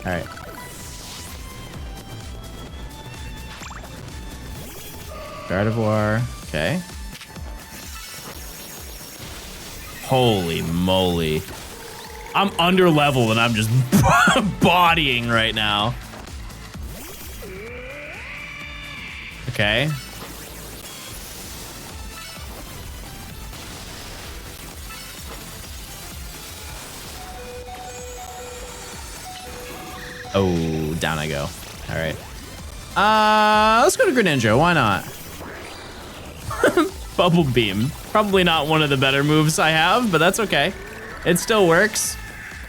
All right. Gardevoir, okay. Holy moly. I'm under level and I'm just bodying right now. Okay. Oh, down I go. All right. Let's go to Greninja, why not? Bubble Beam. Probably not one of the better moves I have, but that's okay. It still works.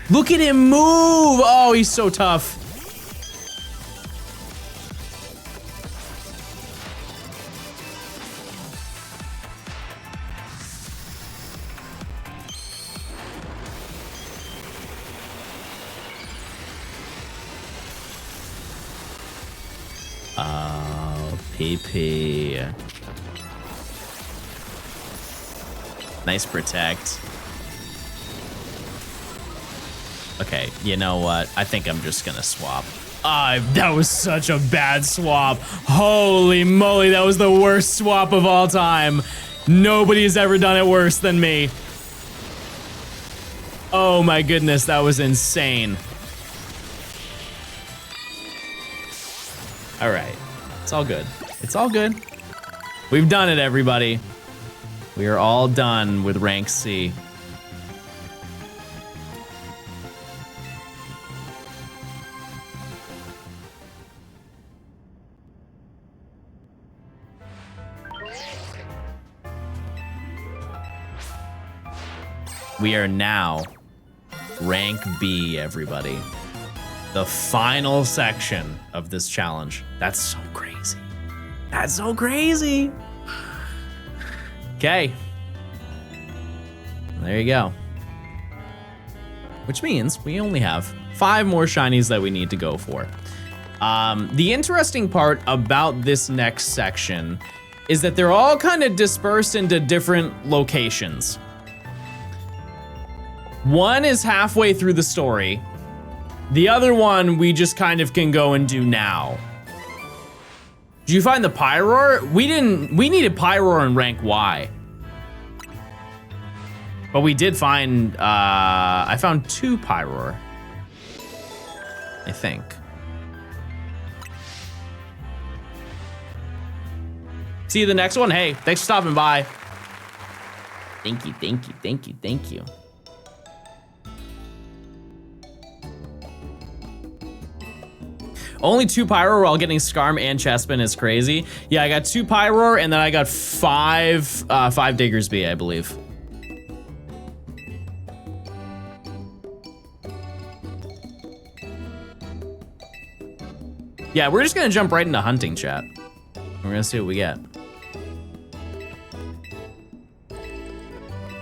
Look at him move! Oh, he's so tough. Oh, PP. Nice protect. Okay, you know what? I think I'm just gonna swap. That was such a bad swap. Holy moly, that was the worst swap of all time. Nobody's ever done it worse than me. Oh my goodness, that was insane. All right, it's all good. It's all good. We've done it, everybody. We are all done with rank C. We are now rank B, everybody. The final section of this challenge. That's so crazy. That's so crazy. Okay. There you go. Which means we only have 5 more shinies that we need to go for. The interesting part about this next section is that they're all kind of dispersed into different locations. One is halfway through the story. The other one we just kind of can go and do now. Did you find the Pyroar? We needed Pyroar in rank Y. But we did find, I found 2 Pyroar. I think. See you the next one? Hey, thanks for stopping by. Thank you, thank you, thank you, thank you. Only 2 Pyroar while getting Skarm and Chespin is crazy. Yeah, I got 2 Pyroar and then I got 5 Diggersby, I believe. Yeah, we're just gonna jump right into hunting, chat. We're gonna see what we get.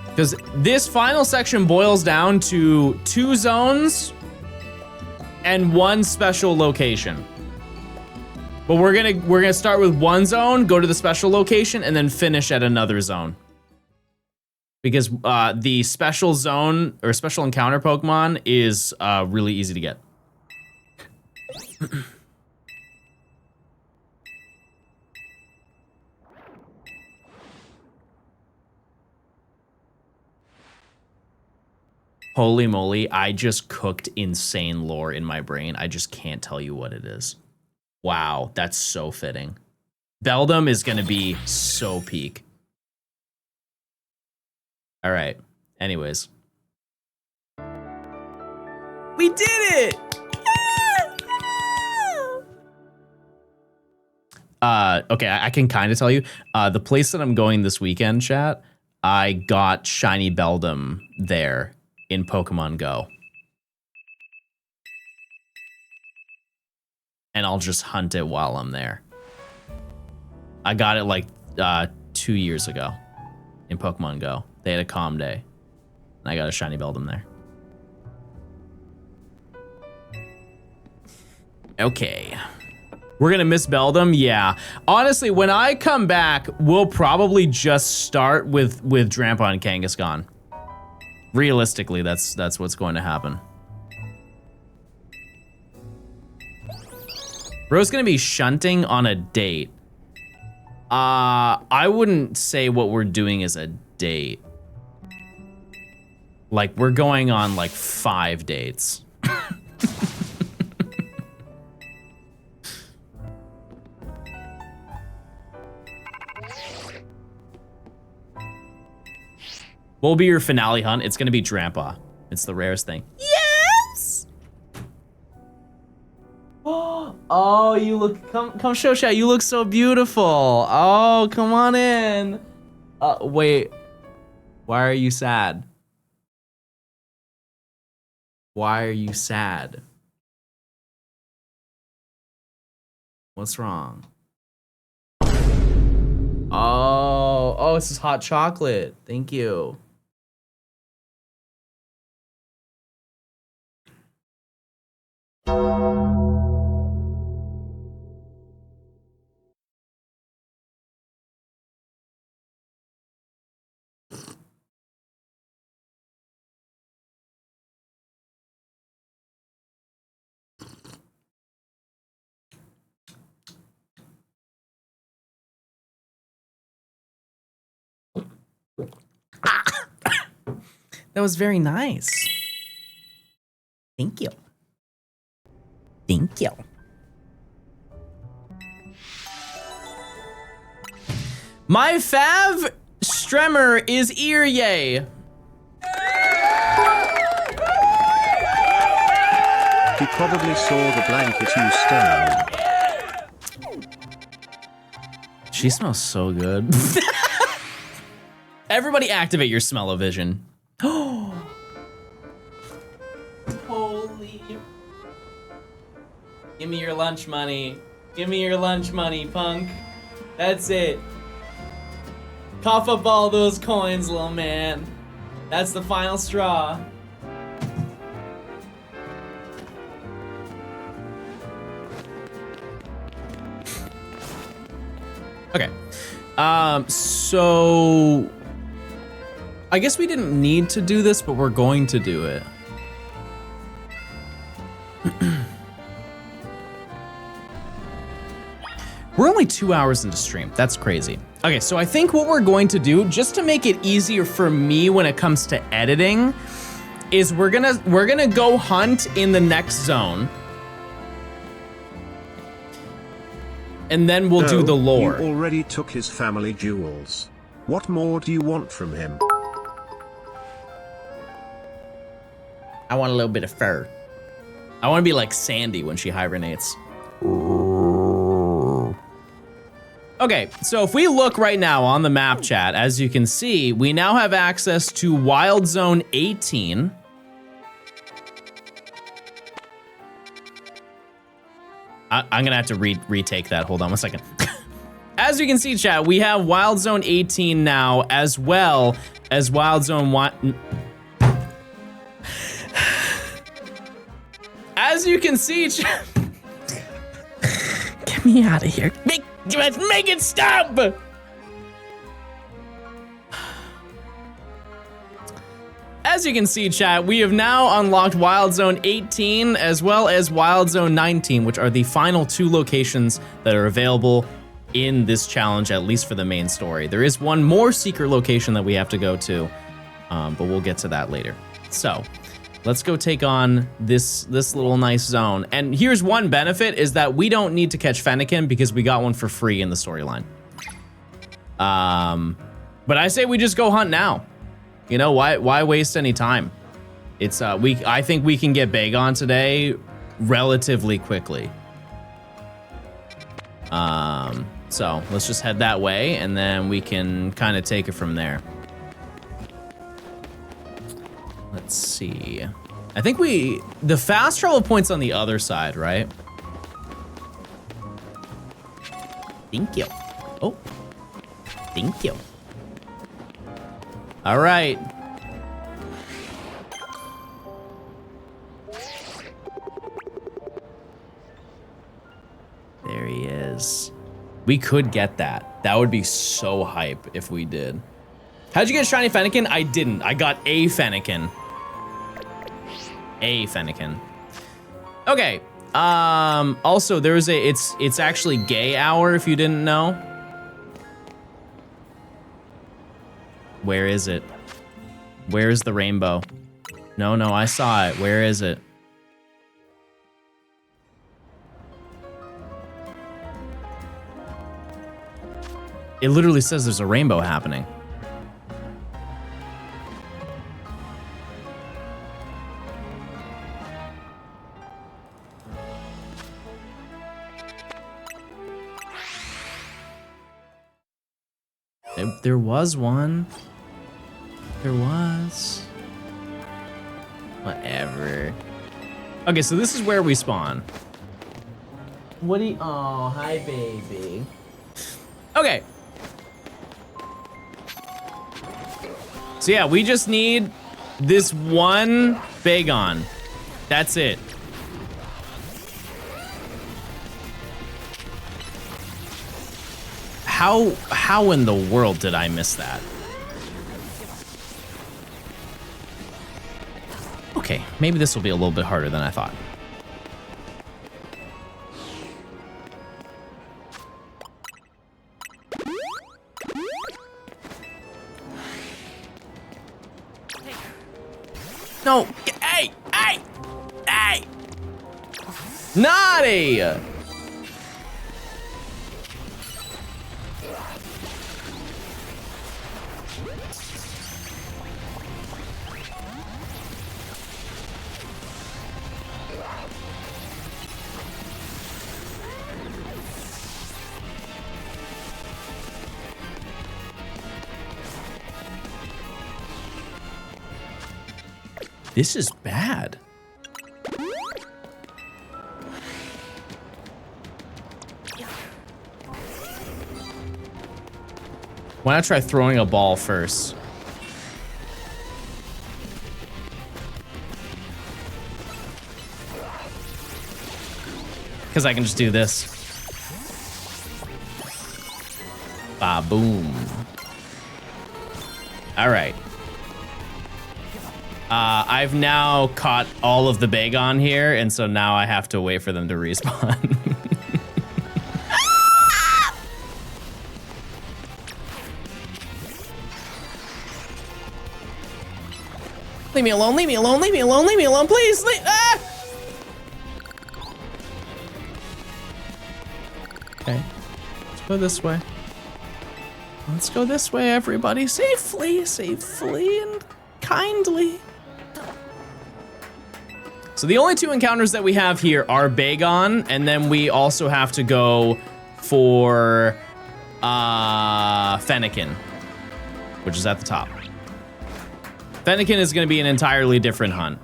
Because this final section boils down to 2 zones and 1 special location. But we're gonna start with one zone, go to the special location, and then finish at another zone. Because the special zone or special encounter Pokemon is really easy to get. Holy moly, I just cooked insane lore in my brain. I just can't tell you what it is. Wow, that's so fitting. Beldum is gonna be so peak. All right, anyways. We did it! Okay, I can kind of tell you. The place that I'm going this weekend, chat, I got Shiny Beldum there in Pokemon Go. And I'll just hunt it while I'm there. I got it like 2 years ago in Pokemon Go. They had a calm day. And I got a Shiny Beldum there. Okay. We're gonna miss Beldum? Yeah. Honestly, when I come back, we'll probably just start with Drampa and Kangaskhan. Realistically, that's what's going to happen. Bro's gonna be shunting on a date. I wouldn't say what we're doing is a date. Like, we're going on like 5 dates. What will be your finale hunt? It's gonna be Drampa. It's the rarest thing. Yes! Oh, you look, come show chat. You look so beautiful. Oh, come on in. Wait, why are you sad? Why are you sad? What's wrong? Oh, this is hot chocolate. Thank you. That was very nice. Thank you. Thank you. My fav stremmer is Earye. He probably saw the blanket you stole. She smells so good. Everybody activate your smell-o-vision. Holy. Give me your lunch money. Give me your lunch money, punk. That's it. Cough up all those coins, little man. That's the final straw. Okay. So I guess we didn't need to do this, but we're going to do it. We're only 2 hours into stream. That's crazy. Okay, so I think what we're going to do, just to make it easier for me when it comes to editing, is we're gonna go hunt in the next zone. And then we'll do the lore. You already took his family jewels. What more do you want from him? I want a little bit of fur. I want to be like Sandy when she hibernates. Okay, so if we look right now on the map chat, as you can see, we now have access to Wild Zone 18. I'm gonna have to retake that. Hold on 1 second. As you can see, chat, we have Wild Zone 18 now, as well as Wild Zone 1. As you can see, chat. Get me out of here. Make it stop! As you can see, chat, we have now unlocked Wild Zone 18 as well as Wild Zone 19, which are the final 2 locations that are available in this challenge, at least for the main story. There is one more secret location that we have to go to, but we'll get to that later. So let's go take on this little nice zone. And here's one benefit is that we don't need to catch Fennekin because we got one for free in the storyline. But I say we just go hunt now. You know, why waste any time? It's I think we can get Bagon today relatively quickly. So let's just head that way and then we can kind of take it from there. Let's see. I think the fast travel point's on the other side, right? Thank you. Oh, thank you. All right. There he is. We could get that. That would be so hype if we did. How'd you get shiny Fennekin? I didn't. I got a Fennekin. A Fennekin. Okay. Also, there's it's actually gay hour if you didn't know. Where is it? Where is the rainbow? No, I saw it. Where is it? It literally says there's a rainbow happening. There was one. There was. Whatever. Okay, so this is where we spawn. What do you... Oh, hi, baby. Okay. So yeah, we just need this one Bagon. That's it. How in the world did I miss that? Okay, maybe this will be a little bit harder than I thought. No, hey! Naughty! This is bad. Why not try throwing a ball first? Because I can just do this. Ba-boom. All right. I've now caught all of the Bagon here, and so now I have to wait for them to respawn. Leave me alone, leave me alone, leave me alone, leave me alone, please! Okay, let's go this way. Let's go this way, everybody. Safely, safely, and kindly. So the only 2 encounters that we have here are Bagon, and then we also have to go for Fennekin, which is at the top. Fennekin is going to be an entirely different hunt.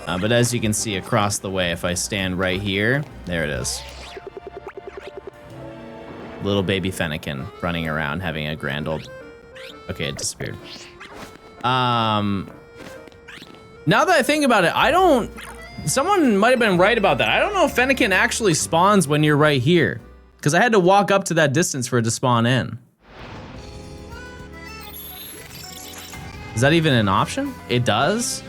But as you can see across the way, if I stand right here, there it is. Little baby Fennekin running around having a grand old... Okay, it disappeared. Now that I think about it, I don't someone might have been right about that. I don't know if Fennekin actually spawns when you're right here, because I had to walk up to that distance for it to spawn in. Is that even an option? It does?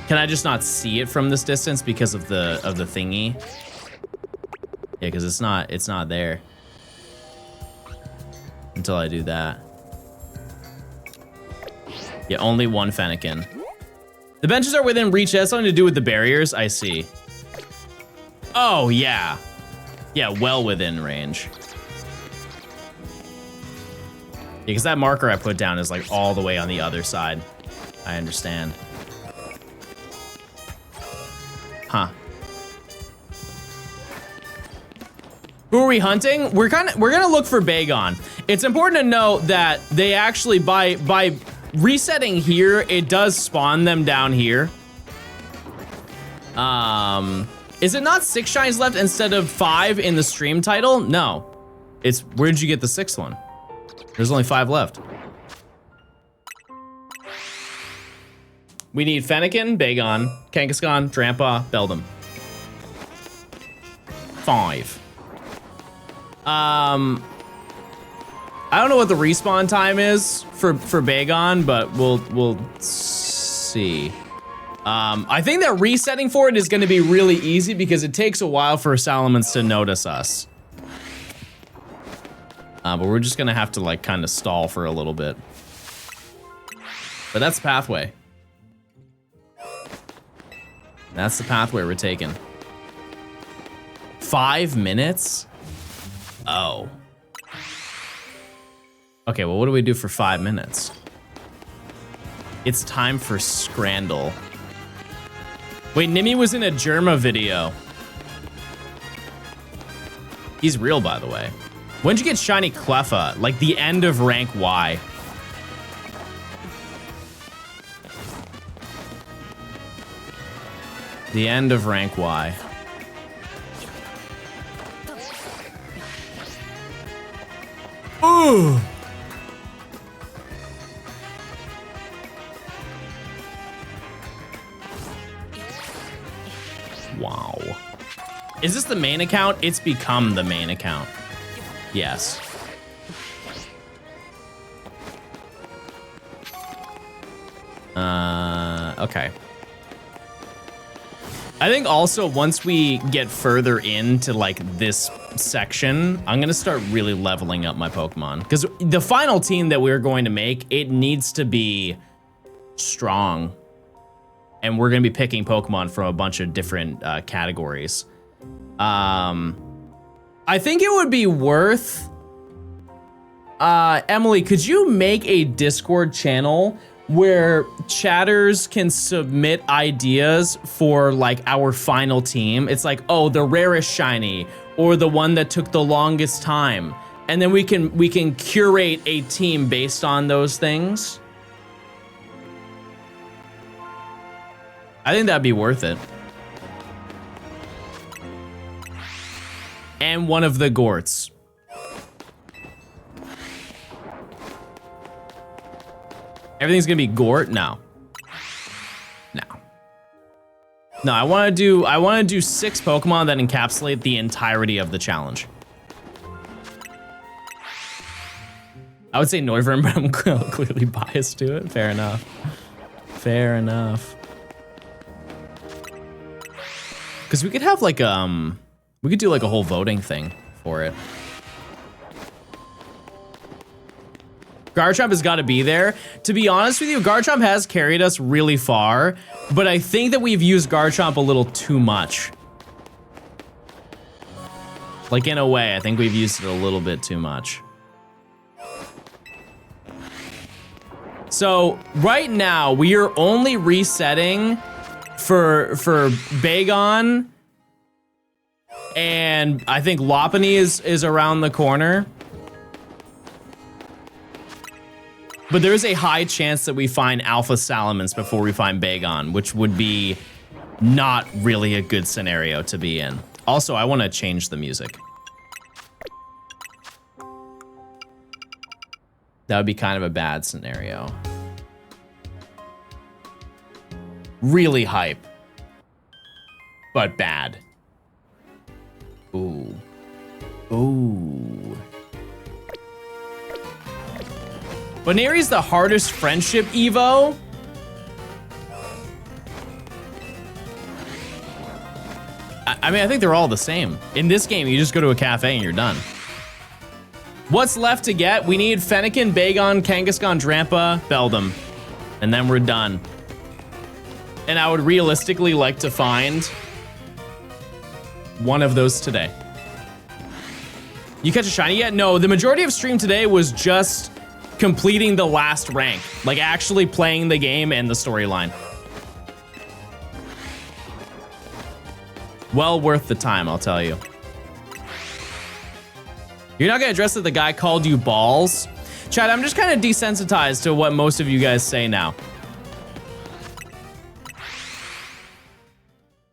Can I just not see it from this distance because of the thingy? Yeah, because it's not there until I do that. Yeah, only one Fennekin. The benches are within reach. That's something to do with the barriers. I see. Oh yeah, yeah, well within range. Yeah, because that marker I put down is like all the way on the other side. I understand. Huh. Who are we hunting? We're gonna look for Bagon. It's important to note that they actually by resetting here, it does spawn them down here. Is it not 6 shinies left instead of 5 in the stream title? No. It's where did you get the 6th one? There's only 5 left. We need Fennekin, Bagon, Kangaskhan, Drampa, Beldum. 5. I don't know what the respawn time is for Bagon, but we'll see. I think that resetting for it is going to be really easy because it takes a while for Salamence to notice us. But we're just gonna have to like kind of stall for a little bit. But that's the pathway. That's the pathway we're taking. 5 minutes? Oh. Okay, well, what do we do for 5 minutes? It's time for Scrandle. Wait, Nimi was in a Germa video. He's real, by the way. When'd you get Shiny Cleffa? Like the end of rank Y. The end of rank Y. Ooh. Wow. Is this the main account? It's become the main account. Yes. Okay. I think also once we get further into like this section, I'm gonna start really leveling up my Pokemon. Because the final team that we're going to make, it needs to be strong. And we're gonna be picking Pokemon from a bunch of different categories. I think it would be worth, Emily, could you make a Discord channel where chatters can submit ideas for like our final team? It's like, oh, the rarest shiny or the one that took the longest time. And then we can curate a team based on those things. I think that'd be worth it. And one of the Gorts. Everything's gonna be Gort? No. No. No, I wanna do 6 Pokemon that encapsulate the entirety of the challenge. I would say Noivern, but I'm clearly biased to it. Fair enough. Fair enough. Cause we could have like we could do like a whole voting thing for it. Garchomp has got to be there. To be honest with you, Garchomp has carried us really far, but I think that we've used Garchomp a little too much. Like in a way, I think we've used it a little bit too much. So right now we are only resetting for Bagon, and I think Lopunny is around the corner. But there is a high chance that we find Alpha Salamence before we find Bagon, which would be not really a good scenario to be in. Also, I want to change the music. That would be kind of a bad scenario. Really hype. But bad. Ooh. Ooh. Boneri's the hardest friendship Evo. I mean, I think they're all the same. In this game, you just go to a cafe and you're done. What's left to get? We need Fennekin, Bagon, Kangaskhan, Drampa, Beldum. And then we're done. And I would realistically like to find one of those today. You catch a shiny yet? No, the majority of stream today was just completing the last rank. Like actually playing the game and the storyline. Well worth the time, I'll tell you. You're not gonna address that the guy called you balls? Chad, I'm just kind of desensitized to what most of you guys say now.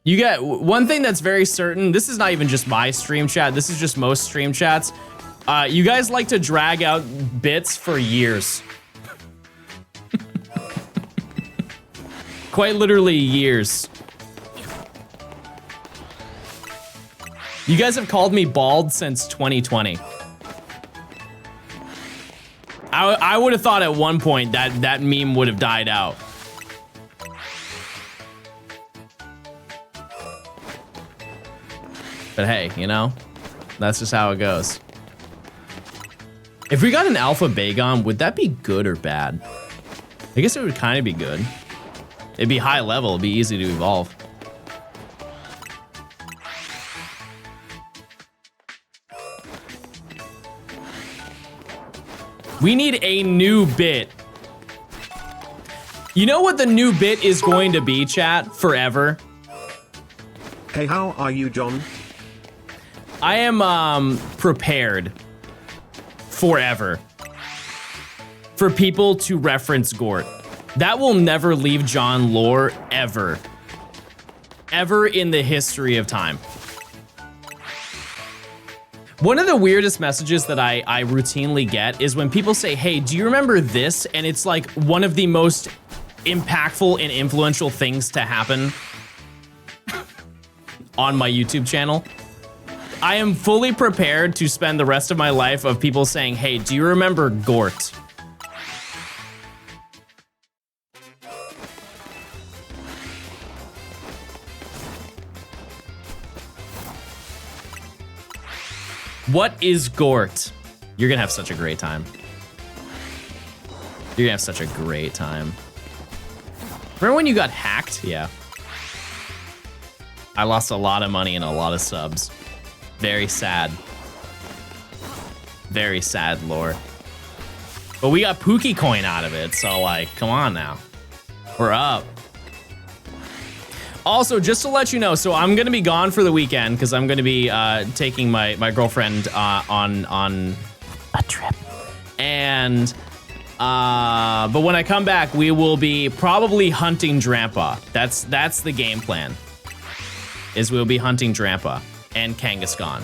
You get one thing that's very certain. This is not even just my stream chat. This is just most stream chats. You guys like to drag out bits for years. Quite literally years. You guys have called me bald since 2020. I would have thought at one point that that meme would have died out. But hey, you know, that's just how it goes. If we got an alpha Bagon, would that be good or bad? I guess it would kind of be good. It'd be high level, it'd be easy to evolve. We need a new bit. You know what the new bit is going to be, chat? Forever. Hey, how are you, John? I am prepared forever for people to reference Gort. That will never leave John lore ever. Ever in the history of time. One of the weirdest messages that I routinely get is when people say, hey, do you remember this? And it's like one of the most impactful and influential things to happen on my YouTube channel. I am fully prepared to spend the rest of my life of people saying, hey, do you remember Gort? What is Gort? You're gonna have such a great time. You're gonna have such a great time. Remember when you got hacked? Yeah. I lost a lot of money and a lot of subs. Very sad. Very sad lore. But we got Pookie coin out of it, so like, come on now. We're up. Also, just to let you know, so I'm gonna be gone for the weekend because I'm gonna be taking my girlfriend on a trip. And but when I come back, we will be probably hunting Drampa. That's the game plan. Is we'll be hunting Drampa and Kangaskhan.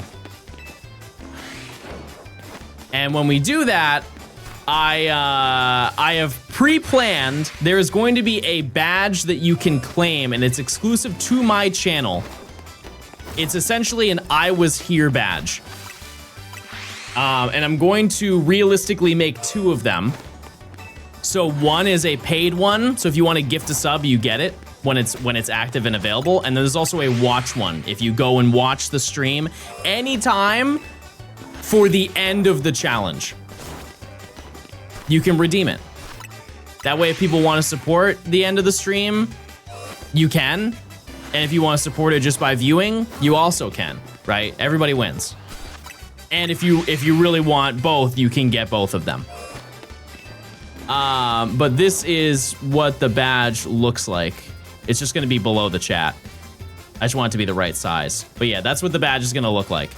And when we do that, I have pre-planned, there is going to be a badge that you can claim, and it's exclusive to my channel. It's essentially an I was here badge. And I'm going to realistically make 2 of them. So one is a paid one, so if you want to gift a sub, you get it when it's active and available. And then there's also a watch one. If you go and watch the stream anytime for the end of the challenge, you can redeem it. That way, if people want to support the end of the stream, you can. And if you want to support it just by viewing, you also can, right? Everybody wins. And if you really want both, you can get both of them. But this is what the badge looks like. It's just gonna be below the chat. I just want it to be the right size. But yeah, that's what the badge is gonna look like.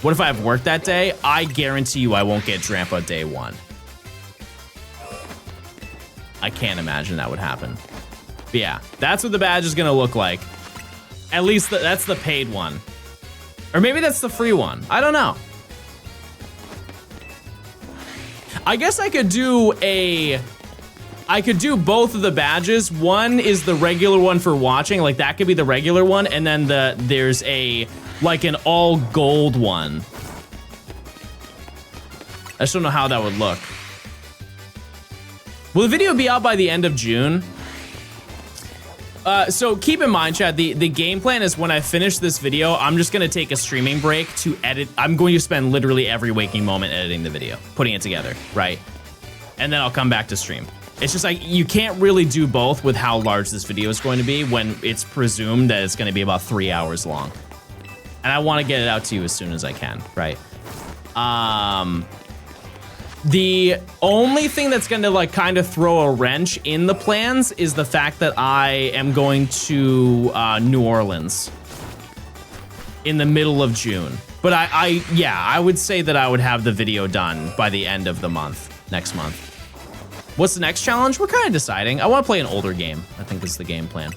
What if I have work that day? I guarantee you I won't get Drampa day 1. I can't imagine that would happen. But yeah, that's what the badge is gonna look like. At least that's the paid one. Or maybe that's the free one. I don't know. I guess I could do a I could do both of the badges. One is the regular one for watching, like that could be the regular one, and then there's a like an all gold one. I just don't know how that would look. Will the video be out by the end of June? So keep in mind, Chad, the game plan is when I finish this video, I'm just gonna take a streaming break to edit. I'm going to spend literally every waking moment editing the video, putting it together, right? And then I'll come back to stream. It's just like, you can't really do both with how large this video is going to be when it's presumed that it's gonna be about 3 hours long. And I wanna get it out to you as soon as I can, right? The only thing that's gonna like kind of throw a wrench in the plans is the fact that I am going to New Orleans in the middle of June. But yeah, I would say that I would have the video done by the end of the month, next month. What's the next challenge? We're kind of deciding. I want to play an older game, I think is the game plan.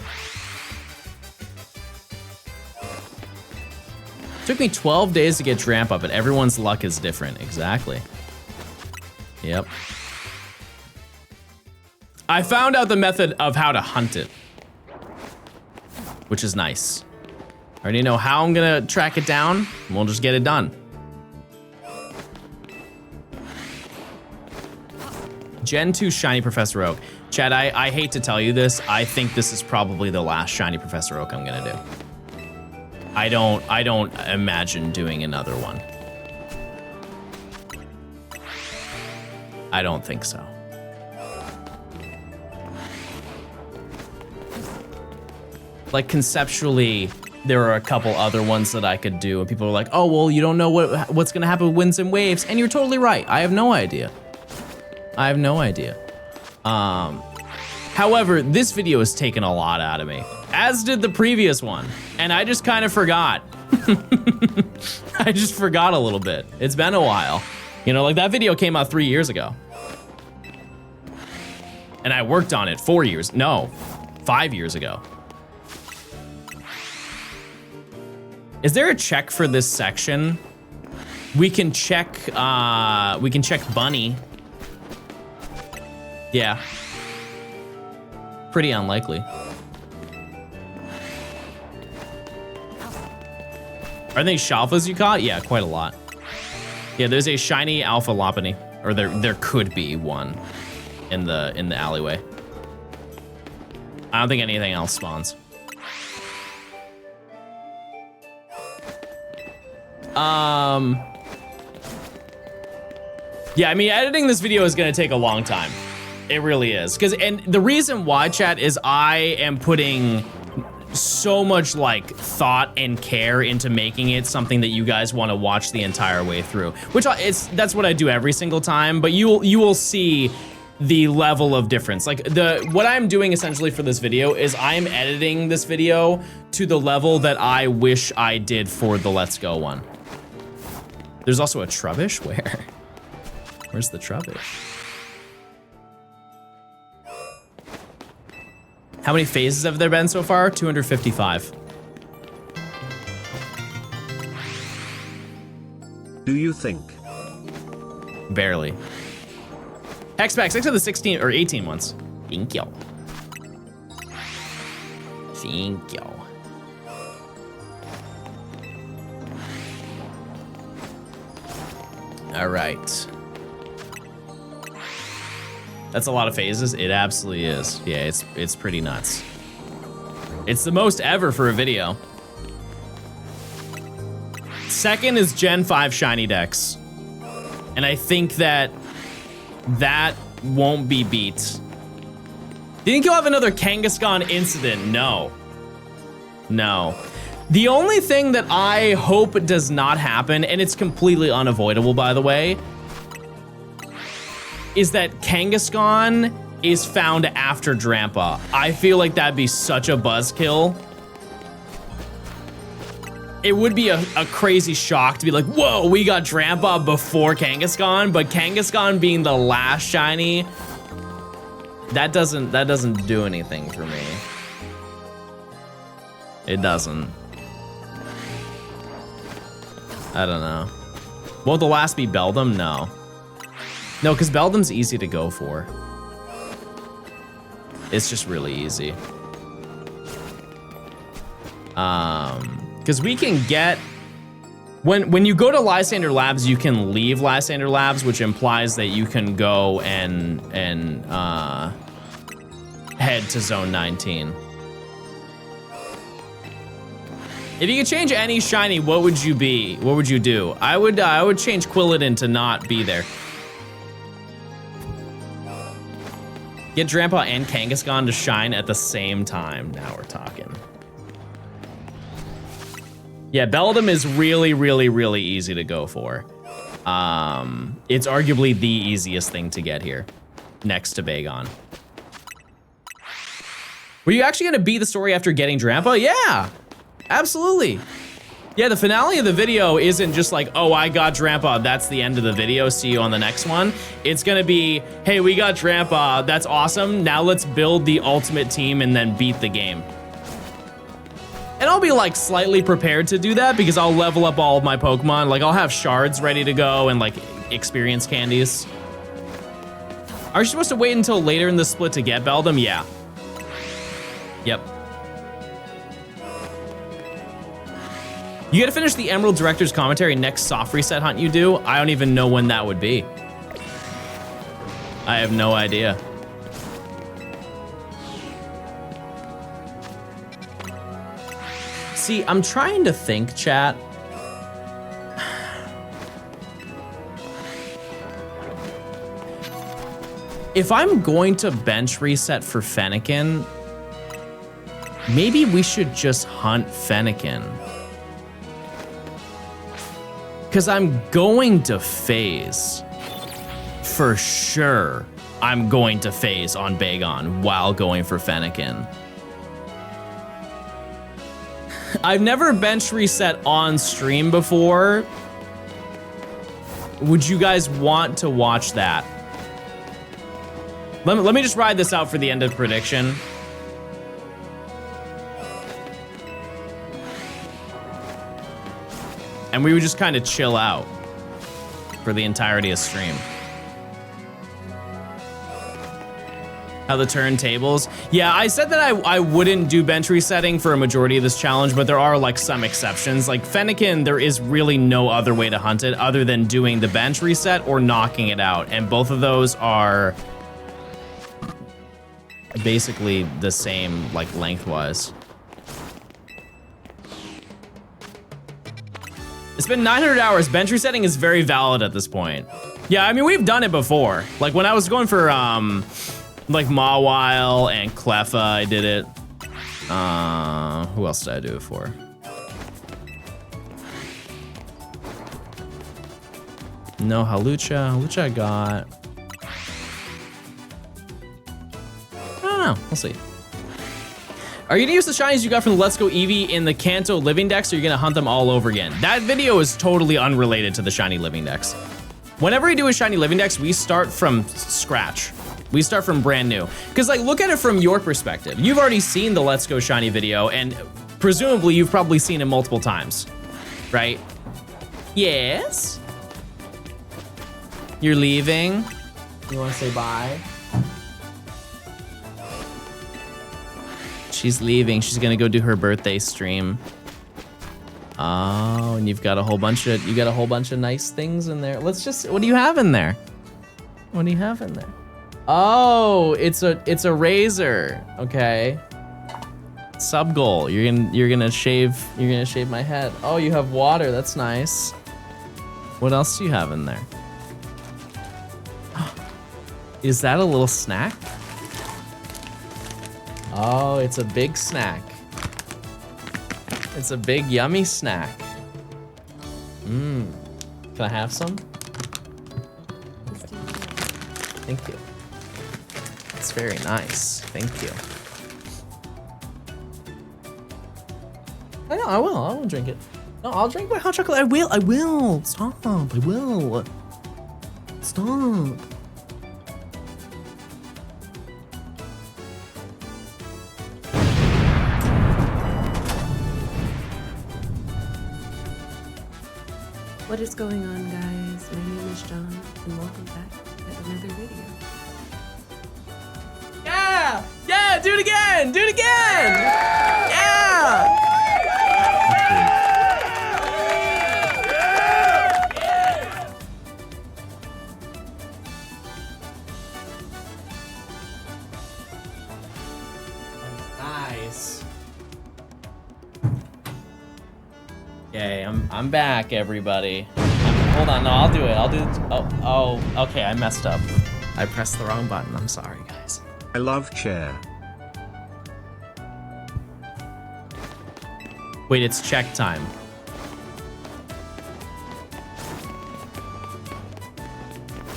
Took me 12 days to get Drampa, but everyone's luck is different. Exactly. Yep. I found out the method of how to hunt it, which is nice. I already know how I'm gonna track it down, and we'll just get it done. Gen 2 Shiny Professor Oak. Chad, I hate to tell you this, I think this is probably the last Shiny Professor Oak I'm gonna do. I don't imagine doing another one. I don't think so. Like conceptually, there are a couple other ones that I could do, and people are like, "Oh, well, you don't know what's gonna happen with winds and waves," and you're totally right. I have no idea. I have no idea. However, this video has taken a lot out of me, as did the previous one, and I just kind of forgot. I just forgot a little bit. It's been a while. You know, like that video came out 3 years ago. And I worked on it 5 years ago. Is there a check for this section? We can check Bunny. Yeah. Pretty unlikely. Are they Shalfas you caught? Yeah, quite a lot. Yeah, there's a shiny Alpha Lopunny, or there could be one in the alleyway. I don't think anything else spawns. Yeah, I mean, editing this video is gonna take a long time. It really is. And the reason why, chat, is I am putting so much like thought and care into making it something that you guys want to watch the entire way through, which that's what I do every single time, but you will see the level of difference. Like what I'm doing essentially for this video is I'm editing this video to the level that I wish I did for the Let's Go one. There's also a Trubbish. Where's the Trubbish? How many phases have there been so far? 255. Do you think? Barely. Hexpack, 6 of the 16 or 18 ones. Thank you. Thank you. All right. That's a lot of phases. It absolutely is. Yeah, it's pretty nuts. It's the most ever for a video. Second is Gen 5 Shiny Dex. And I think that won't be beat. Do you think you'll have another Kangaskhan incident? No. No. The only thing that I hope does not happen, and it's completely unavoidable, by the way, is that Kangaskhan is found after Drampa. I feel like that'd be such a buzzkill. It would be a crazy shock to be like, whoa, we got Drampa before Kangaskhan, but Kangaskhan being the last shiny, that doesn't do anything for me. It doesn't. I don't know. Won't the last be Beldum? No. No, because Beldum's easy to go for. It's just really easy. Because we can get, when you go to Lysander Labs, you can leave Lysander Labs, which implies that you can go and head to Zone 19. If you could change any shiny, what would you be? What would you do? I would change Quilladin to not be there. Get Drampa and Kangaskhan to shine at the same time. Now we're talking. Yeah, Beldum is really, really, really easy to go for. It's arguably the easiest thing to get here, next to Bagon. Were you actually gonna beat the story after getting Drampa? Yeah, absolutely. Yeah, the finale of the video isn't just like, oh, I got Drampa, that's the end of the video, see you on the next one. It's gonna be, hey, we got Drampa, that's awesome, now let's build the ultimate team and then beat the game. And I'll be like slightly prepared to do that because I'll level up all of my Pokemon. Like I'll have shards ready to go and like experience candies. Are you supposed to wait until later in the split to get Beldum? Yeah. Yep. You gotta finish the Emerald Director's commentary next soft reset hunt you do. I don't even know when that would be. I have no idea. See, I'm trying to think, chat. If I'm going to bench reset for Fennekin, maybe we should just hunt Fennekin. Because I'm going to phase. For sure, I'm going to phase on Bagon while going for Fennekin. I've never bench reset on stream before. Would you guys want to watch that? Let me just ride this out for the end of prediction. And we would just kind of chill out for the entirety of stream. How the turntables? Yeah, I said that I wouldn't do bench resetting for a majority of this challenge, but there are like some exceptions. Like Fennekin, there is really no other way to hunt it other than doing the bench reset or knocking it out. And both of those are basically the same, like lengthwise. It's been 900 hours. Bench resetting is very valid at this point. Yeah, I mean, we've done it before. Like when I was going for like Mawile and Cleffa, I did it. Who else did I do it for? No, Halucha. Halucha I got. I don't know. We'll see. Are you gonna use the shinies you got from the Let's Go Eevee in the Kanto Living Dex, or are you gonna hunt them all over again? That video is totally unrelated to the shiny Living Dex. Whenever we do a shiny Living Dex, we start from scratch. We start from brand new. Because like, look at it from your perspective. You've already seen the Let's Go Shiny video, and presumably you've probably seen it multiple times, right? Yes? You're leaving? You wanna say bye? She's leaving. She's gonna go do her birthday stream. Oh, and you've got a whole bunch of nice things in there. Let's just, what do you have in there? What do you have in there? Oh, it's a razor. Okay. Sub goal. You're gonna shave my head. Oh, you have water. That's nice. What else do you have in there? Is that a little snack? Oh, it's a big snack. It's a big yummy snack. Mmm. Can I have some? Thank you. It's very nice. Thank you. I know, I will drink it. No, I'll drink my hot chocolate. I will. Stop. I will. Stop. What is going on, guys? My name is John, and welcome back to another video. Yeah! Yeah! chat, do it again! Do it again! Yeah! Nice. Okay, I'm back, everybody. Hold on, no, I'll do it. I'll do it. Oh, okay, I messed up. I pressed the wrong button. I'm sorry, guys. I love chair. Wait, it's check time.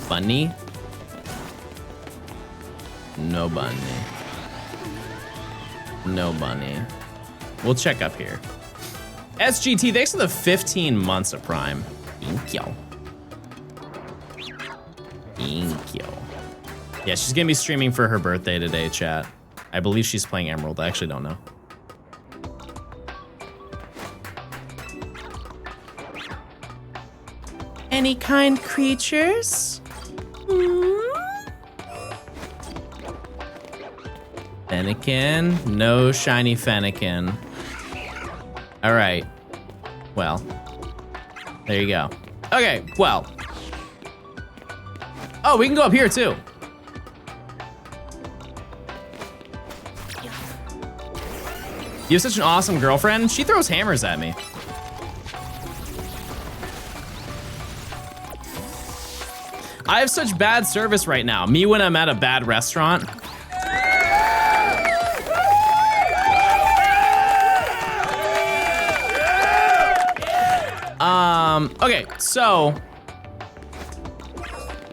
Bunny? No bunny. No bunny. We'll check up here. SGT, thanks for the 15 months of Prime. Thank you. Thank you. Yeah, she's gonna be streaming for her birthday today, chat. I believe she's playing Emerald. I actually don't know. Any kind creatures? Fennekin? No shiny Fennekin. All right. Well, there you go. Okay, well. Oh, we can go up here too. You have such an awesome girlfriend. She throws hammers at me. I have such bad service right now. Me when I'm at a bad restaurant. Okay, so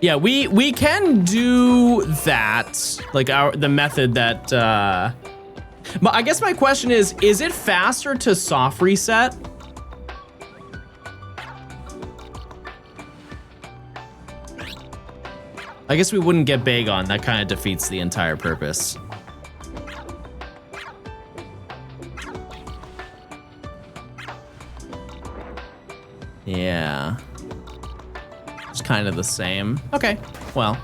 yeah, we can do that, like the method that but I guess my question is it faster to soft reset? I guess we wouldn't get Bagon. That kind of defeats the entire purpose. Yeah. It's kind of the same. Okay, well.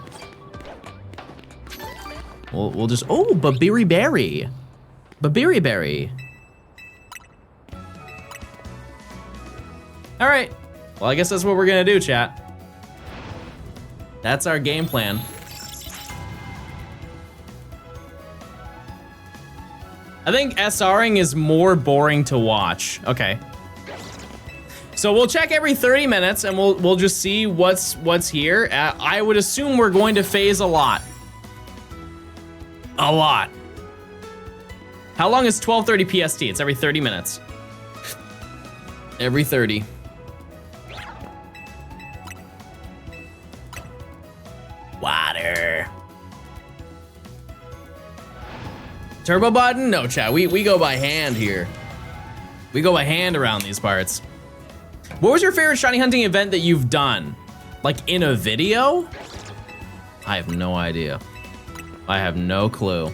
We'll just, oh, Babiri Berry. Babiri Berry. All right. Well, I guess that's what we're gonna do, chat. That's our game plan. I think SRing is more boring to watch. Okay. So we'll check every 30 minutes and we'll just see what's here. I would assume we're going to phase a lot. A lot. How long is 12:30 PST? It's every 30 minutes. Every 30. Water. Turbo button? No, chat. We go by hand here. We go by hand around these parts. What was your favorite shiny hunting event that you've done? Like in a video? I have no idea. I have no clue.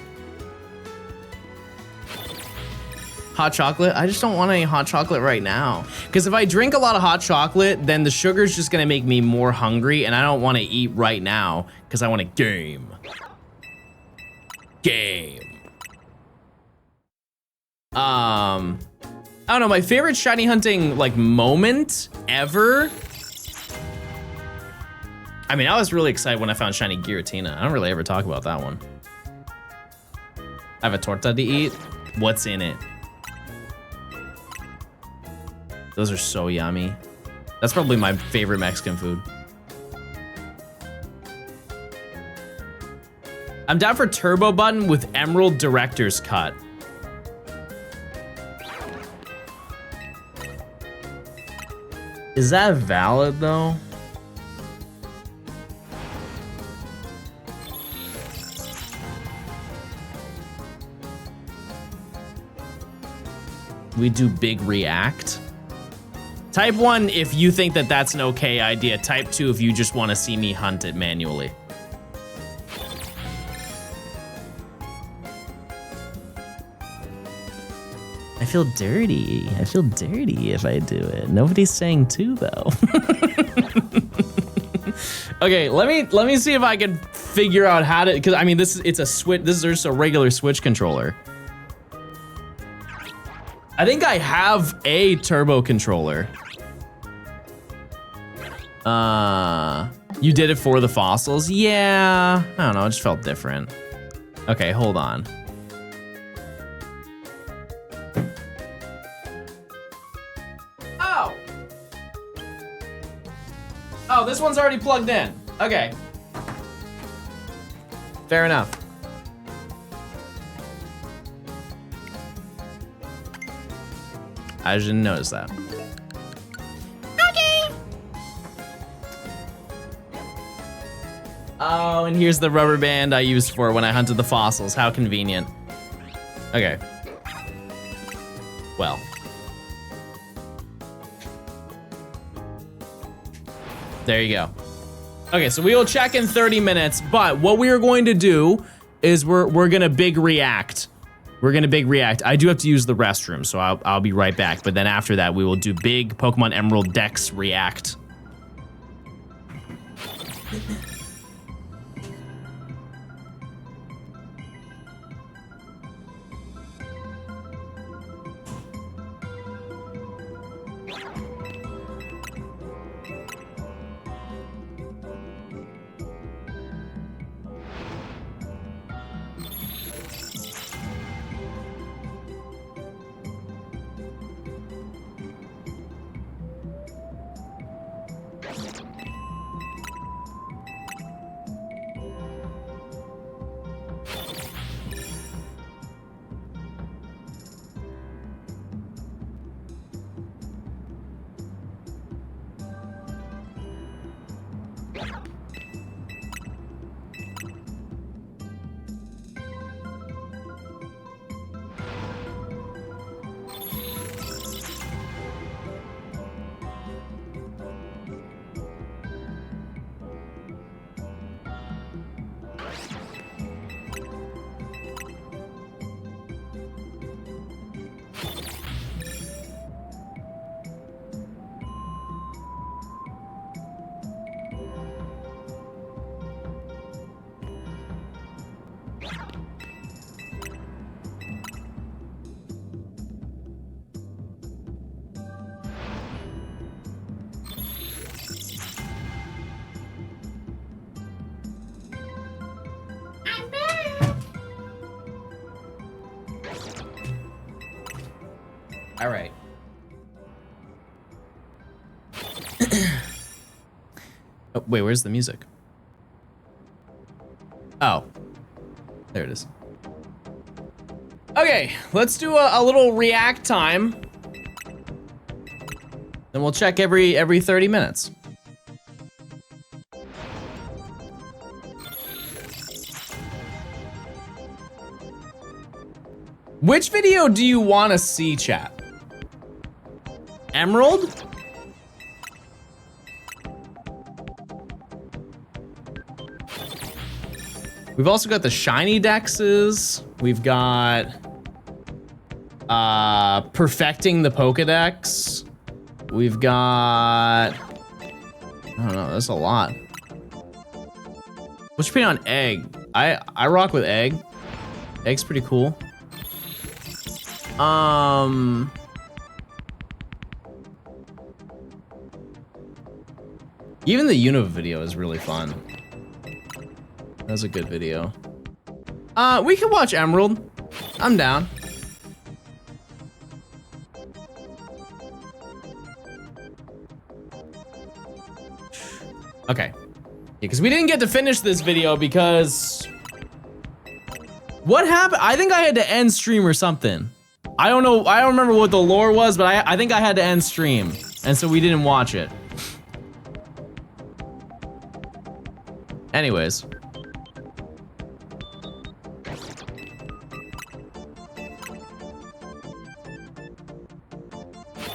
Hot chocolate? I just don't want any hot chocolate right now. Because if I drink a lot of hot chocolate, then the sugar's just gonna make me more hungry and I don't wanna eat right now because I want to game. Game. I don't know, my favorite shiny hunting like moment ever. I mean, I was really excited when I found shiny Giratina. I don't really ever talk about that one. I have a torta to eat. What's in it? Those are so yummy. That's probably my favorite Mexican food. I'm down for turbo button with Emerald Director's Cut. Is that valid though? We do big react. Type 1 if you think that that's an okay idea. Type 2 if you just want to see me hunt it manually. I feel dirty. I feel dirty if I do it. Nobody's saying 2 though. Okay, let me see if I can figure out how to, because I mean it's a switch. This is just a regular Switch controller. I think I have a turbo controller. You did it for the fossils? Yeah, I don't know, it just felt different. Okay, hold on. Oh, this one's already plugged in. Okay. Fair enough. I just didn't notice that. Okay. Oh, and here's the rubber band I used for when I hunted the fossils. How convenient. Okay. Well. There you go. Okay, so we will check in 30 minutes, but what we are going to do is we're gonna big react. We're gonna big react. I do have to use the restroom, so I'll be right back. But then after that, we will do big Pokemon Emerald Dex react. All right. Oh, wait, where's the music? Oh, there it is. Okay, let's do a little react time. Then we'll check every 30 minutes. Which video do you want to see, chat? Emerald? We've also got the shiny dexes. We've got perfecting the Pokedex. We've got, I don't know, that's a lot. What's your opinion on egg? I rock with egg. Egg's pretty cool. Even the Unova video is really fun. That was a good video. We can watch Emerald. I'm down. Okay. Yeah, because we didn't get to finish this video because... What happened? I think I had to end stream or something. I don't know. I don't remember what the lore was, but I think I had to end stream. And so we didn't watch it. Anyways.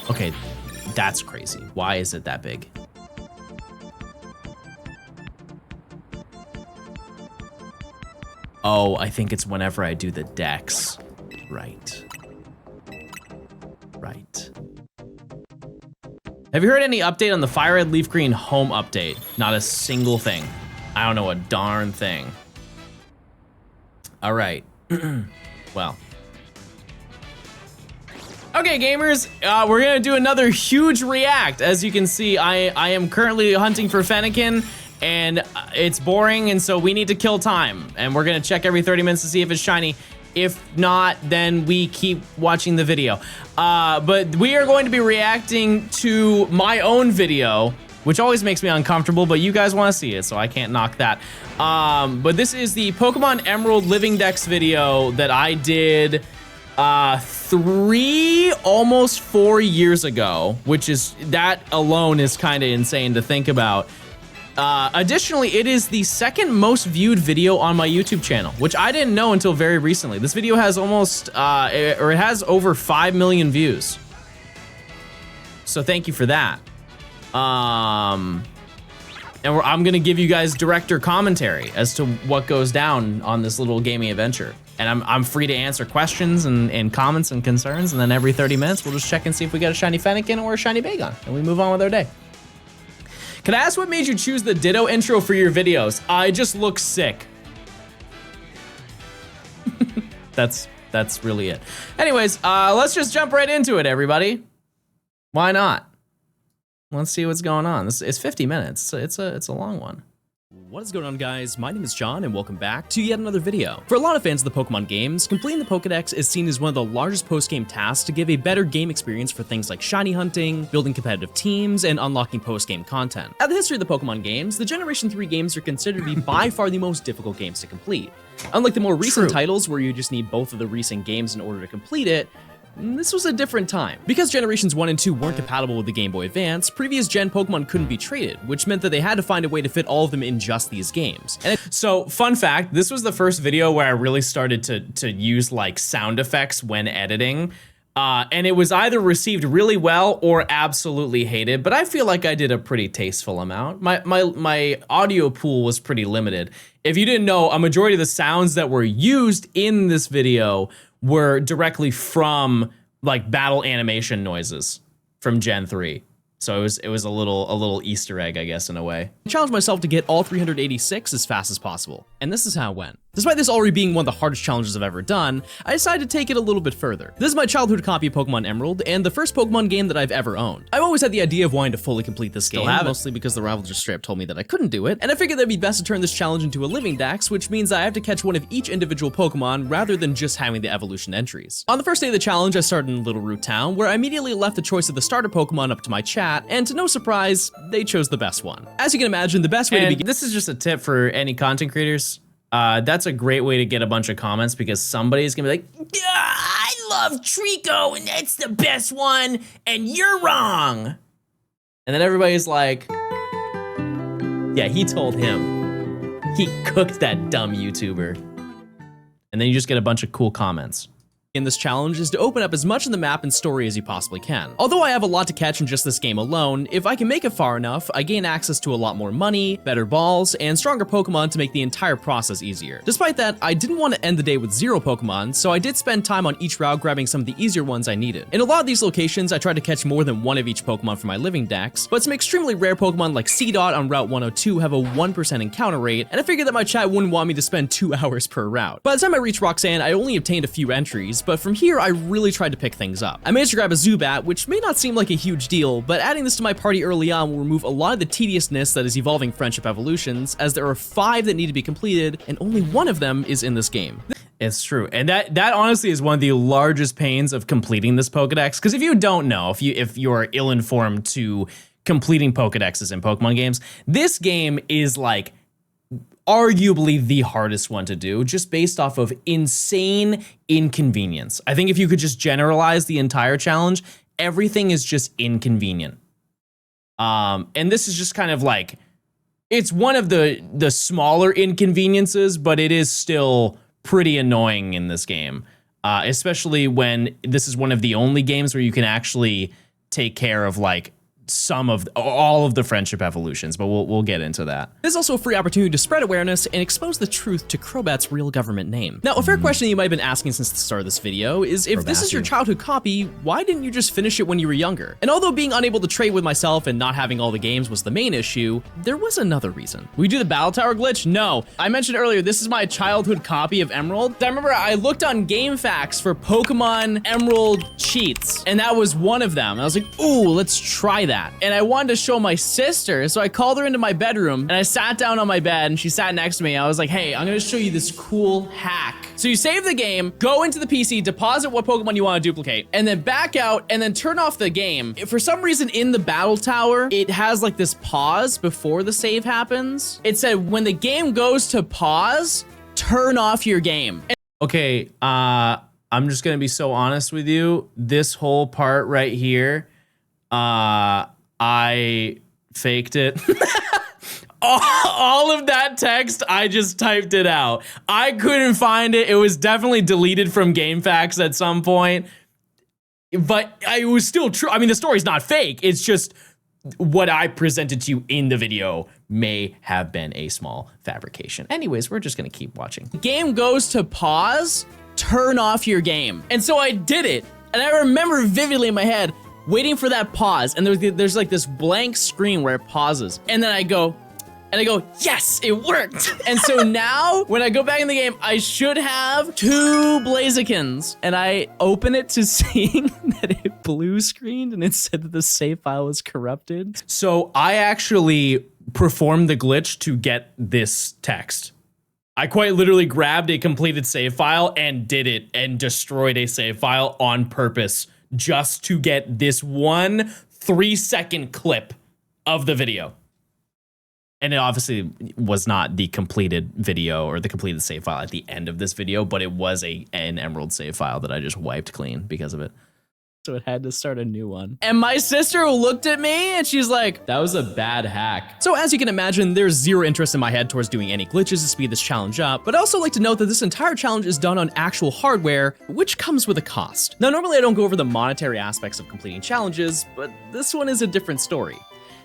Okay, that's crazy. Why is it that big? Oh, I think it's whenever I do the dex. Right. Right. Have you heard any update on the Fire Red Leaf Green home update? Not a single thing. I don't know a darn thing. All right. Well. Okay, gamers, we're gonna do another huge react. As you can see, I am currently hunting for Fennekin, and it's boring, and so we need to kill time. And we're gonna check every 30 minutes to see if it's shiny. If not, then we keep watching the video. But we are going to be reacting to my own video, which always makes me uncomfortable, but you guys wanna see it, so I can't knock that. But this is the Pokemon Emerald Living Dex video that I did 3, almost 4 years ago, which is, that alone is kind of insane to think about. Additionally, it is the second most viewed video on my YouTube channel, which I didn't know until very recently. This video has almost, it has over 5 million views. So thank you for that. And I'm gonna give you guys director commentary as to what goes down on this little gaming adventure. And I'm free to answer questions and comments and concerns, and then every 30 minutes, we'll just check and see if we get a shiny Fennekin or a shiny Bagon, and we move on with our day. Can I ask what made you choose the Ditto intro for your videos? I just look sick. That's really it. Anyways, let's just jump right into it, everybody. Why not? Let's see what's going on. It's 50 minutes. It's a long one. What is going on, guys? My name is John, and welcome back to yet another video. For a lot of fans of the Pokemon games, completing the Pokedex is seen as one of the largest post-game tasks to give a better game experience for things like shiny hunting, building competitive teams, and unlocking post-game content. At the history of the Pokemon games, the Generation 3 games are considered to be by far the most difficult games to complete. Unlike the more recent titles where you just need both of the recent games in order to complete it, this was a different time. Because Generations 1 and 2 weren't compatible with the Game Boy Advance, previous gen Pokemon couldn't be traded, which meant that they had to find a way to fit all of them in just these games. And so, fun fact, this was the first video where I really started to use like sound effects when editing. And it was either received really well or absolutely hated, but I feel like I did a pretty tasteful amount. My audio pool was pretty limited. If you didn't know, a majority of the sounds that were used in this video were directly from like battle animation noises from Gen 3. So it was a little Easter egg, I guess, in a way. I challenged myself to get all 386 as fast as possible, and this is how it went. Despite this already being one of the hardest challenges I've ever done, I decided to take it a little bit further. This is my childhood copy of Pokemon Emerald, and the first Pokemon game that I've ever owned. I've always had the idea of wanting to fully complete this game, mostly because the rival just straight up told me that I couldn't do it, and I figured that'd be best to turn this challenge into a living dex, which means I have to catch one of each individual Pokemon rather than just having the evolution entries. On the first day of the challenge, I started in Little Root Town, where I immediately left the choice of the starter Pokemon up to my chat, and to no surprise, they chose the best one. As you can imagine, the best way to begin— this is just a tip for any content creators. That's a great way to get a bunch of comments, because somebody's gonna be like, I love Trico and that's the best one and you're wrong. And then everybody's like, yeah, he told him. He cooked that dumb YouTuber. And then you just get a bunch of cool comments. In this challenge is to open up as much of the map and story as you possibly can. Although I have a lot to catch in just this game alone, if I can make it far enough, I gain access to a lot more money, better balls, and stronger Pokemon to make the entire process easier. Despite that, I didn't want to end the day with 0 Pokemon, so I did spend time on each route grabbing some of the easier ones I needed. In a lot of these locations, I tried to catch more than one of each Pokemon for my living dex, but some extremely rare Pokemon like Seedot on Route 102 have a 1% encounter rate, and I figured that my chat wouldn't want me to spend 2 hours per route. By the time I reached Roxanne, I only obtained a few entries, but from here, I really tried to pick things up. I managed to grab a Zubat, which may not seem like a huge deal, but adding this to my party early on will remove a lot of the tediousness that is evolving friendship evolutions, as there are 5 that need to be completed, and only 1 of them is in this game. It's true, and that honestly is one of the largest pains of completing this Pokedex, because if you don't know, if you're ill-informed to completing Pokedexes in Pokemon games, this game is like arguably the hardest one to do, just based off of insane inconvenience. I think if you could just generalize the entire challenge, everything is just inconvenient. And this is just kind of like, it's one of the smaller inconveniences, but it is still pretty annoying in this game, especially when this is one of the only games where you can actually take care of like all of the friendship evolutions, but we'll get into that. There's also a free opportunity to spread awareness and expose the truth to Crobat's real government name. Now, a fair question you might have been asking since the start of this video is, if this is your childhood copy, why didn't you just finish it when you were younger? And although being unable to trade with myself and not having all the games was the main issue, there was another reason. We do the Battle Tower glitch? No. I mentioned earlier, this is my childhood copy of Emerald. I remember I looked on GameFAQs for Pokemon Emerald cheats, and that was one of them. I was like, ooh, let's try that. And I wanted to show my sister, so I called her into my bedroom, and I sat down on my bed, and she sat next to me. I was like, hey, I'm gonna show you this cool hack. So you save the game, go into the PC, deposit what Pokemon you want to duplicate, and then back out, and then turn off the game. For some reason in the Battle Tower, it has like this pause before the save happens. It said, when the game goes to pause, turn off your game. Okay, I'm just gonna be so honest with you. This whole part right here, I faked it. All of that text, I just typed it out. I couldn't find it. It was definitely deleted from GameFAQs at some point, but it was still true. I mean, the story's not fake. It's just what I presented to you in the video may have been a small fabrication. Anyways, we're just gonna keep watching. The game goes to pause, turn off your game. And so I did it. And I remember vividly in my head, waiting for that pause. And there's like this blank screen where it pauses. And then I go, yes, it worked. And so now when I go back in the game, I should have 2 Blazikens. And I open it to seeing that it blue screened and it said that the save file was corrupted. So I actually performed the glitch to get this text. I quite literally grabbed a completed save file and did it and destroyed a save file on purpose just to get this 1 3-second clip of the video. And it obviously was not the completed video or the completed save file at the end of this video, but it was an Emerald save file that I just wiped clean because of it. So it had to start a new one. And my sister looked at me and she's like, that was a bad hack. So as you can imagine, there's zero interest in my head towards doing any glitches to speed this challenge up, but I also like to note that this entire challenge is done on actual hardware, which comes with a cost. Now, normally I don't go over the monetary aspects of completing challenges, but this one is a different story.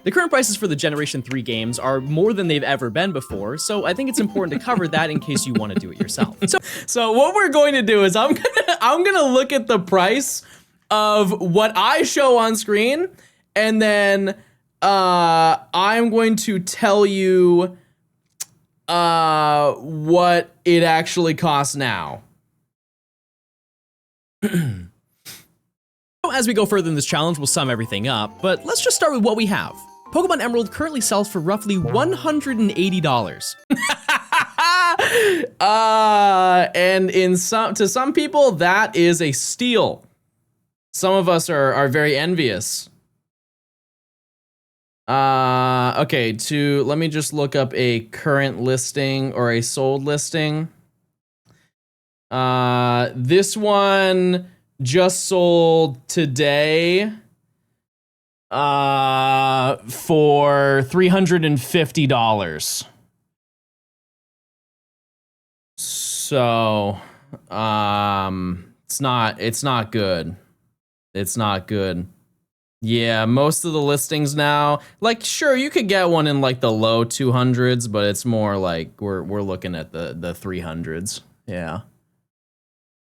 The current prices for the Generation 3 games are more than they've ever been before, so I think it's important to cover that in case you want to do it yourself. So what we're going to do is I'm gonna look at the price of what I show on screen, and then I'm going to tell you what it actually costs now. As we go further in this challenge, we'll sum everything up, but let's just start with what we have. Pokemon Emerald currently sells for roughly $180. And to some people, that is a steal. Some of us are very envious. Okay, let me just look up a current listing or a sold listing. This one just sold today for $350. So, it's not good. It's not good. Yeah, most of the listings now, like, sure, you could get one in like the low 200s, but it's more like we're looking at the 300s. Yeah.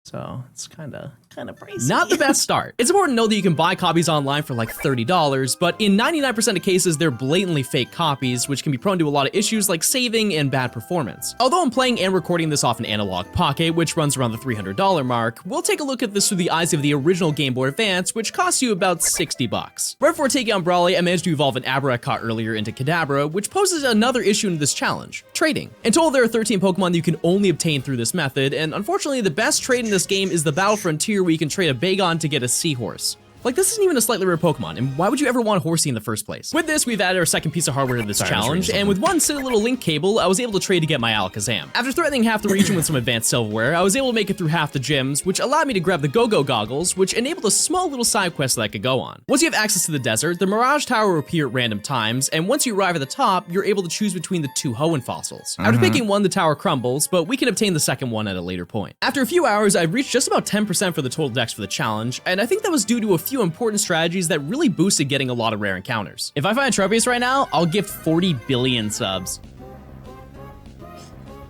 So it's kind of pricey. Not the best start. It's important to know that you can buy copies online for like $30, but in 99% of cases, they're blatantly fake copies, which can be prone to a lot of issues like saving and bad performance. Although I'm playing and recording this off an analog pocket, which runs around the $300 mark, we'll take a look at this through the eyes of the original Game Boy Advance, which costs you about $60. Right before taking on Brawley, I managed to evolve an Abra I caught earlier into Kadabra, which poses another issue in this challenge: trading. In total, there are 13 Pokemon that you can only obtain through this method, and unfortunately, the best trade in this game is the Battle Frontier, where you can trade a Bagon to get a Seahorse. Like, this isn't even a slightly rare Pokemon, and why would you ever want a Horsey in the first place? With this, we've added our second piece of hardware to this challenge, and with one silly little link cable, I was able to trade to get my Alakazam. After threatening half the region with some advanced silverware, I was able to make it through half the gyms, which allowed me to grab the Go-Go Goggles, which enabled a small little side quest that I could go on. Once you have access to the desert, the Mirage Tower will appear at random times, and once you arrive at the top, you're able to choose between the 2 Hoenn fossils. After picking one, the tower crumbles, but we can obtain the second one at a later point. After a few hours, I've reached just about 10% for the total dex for the challenge, and I think that was due to a few important strategies that really boosted getting a lot of rare encounters. If I find Tropius right now, I'll gift 40 billion subs.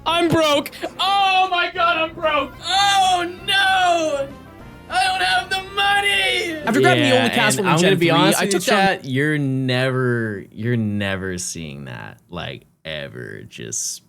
I'm broke. Oh my god, I'm broke. Oh no! I don't have the money. After grabbing the only cast from I'm Gen gonna be 3, honest I with you, took down. chat. You're never seeing that, like, ever. Just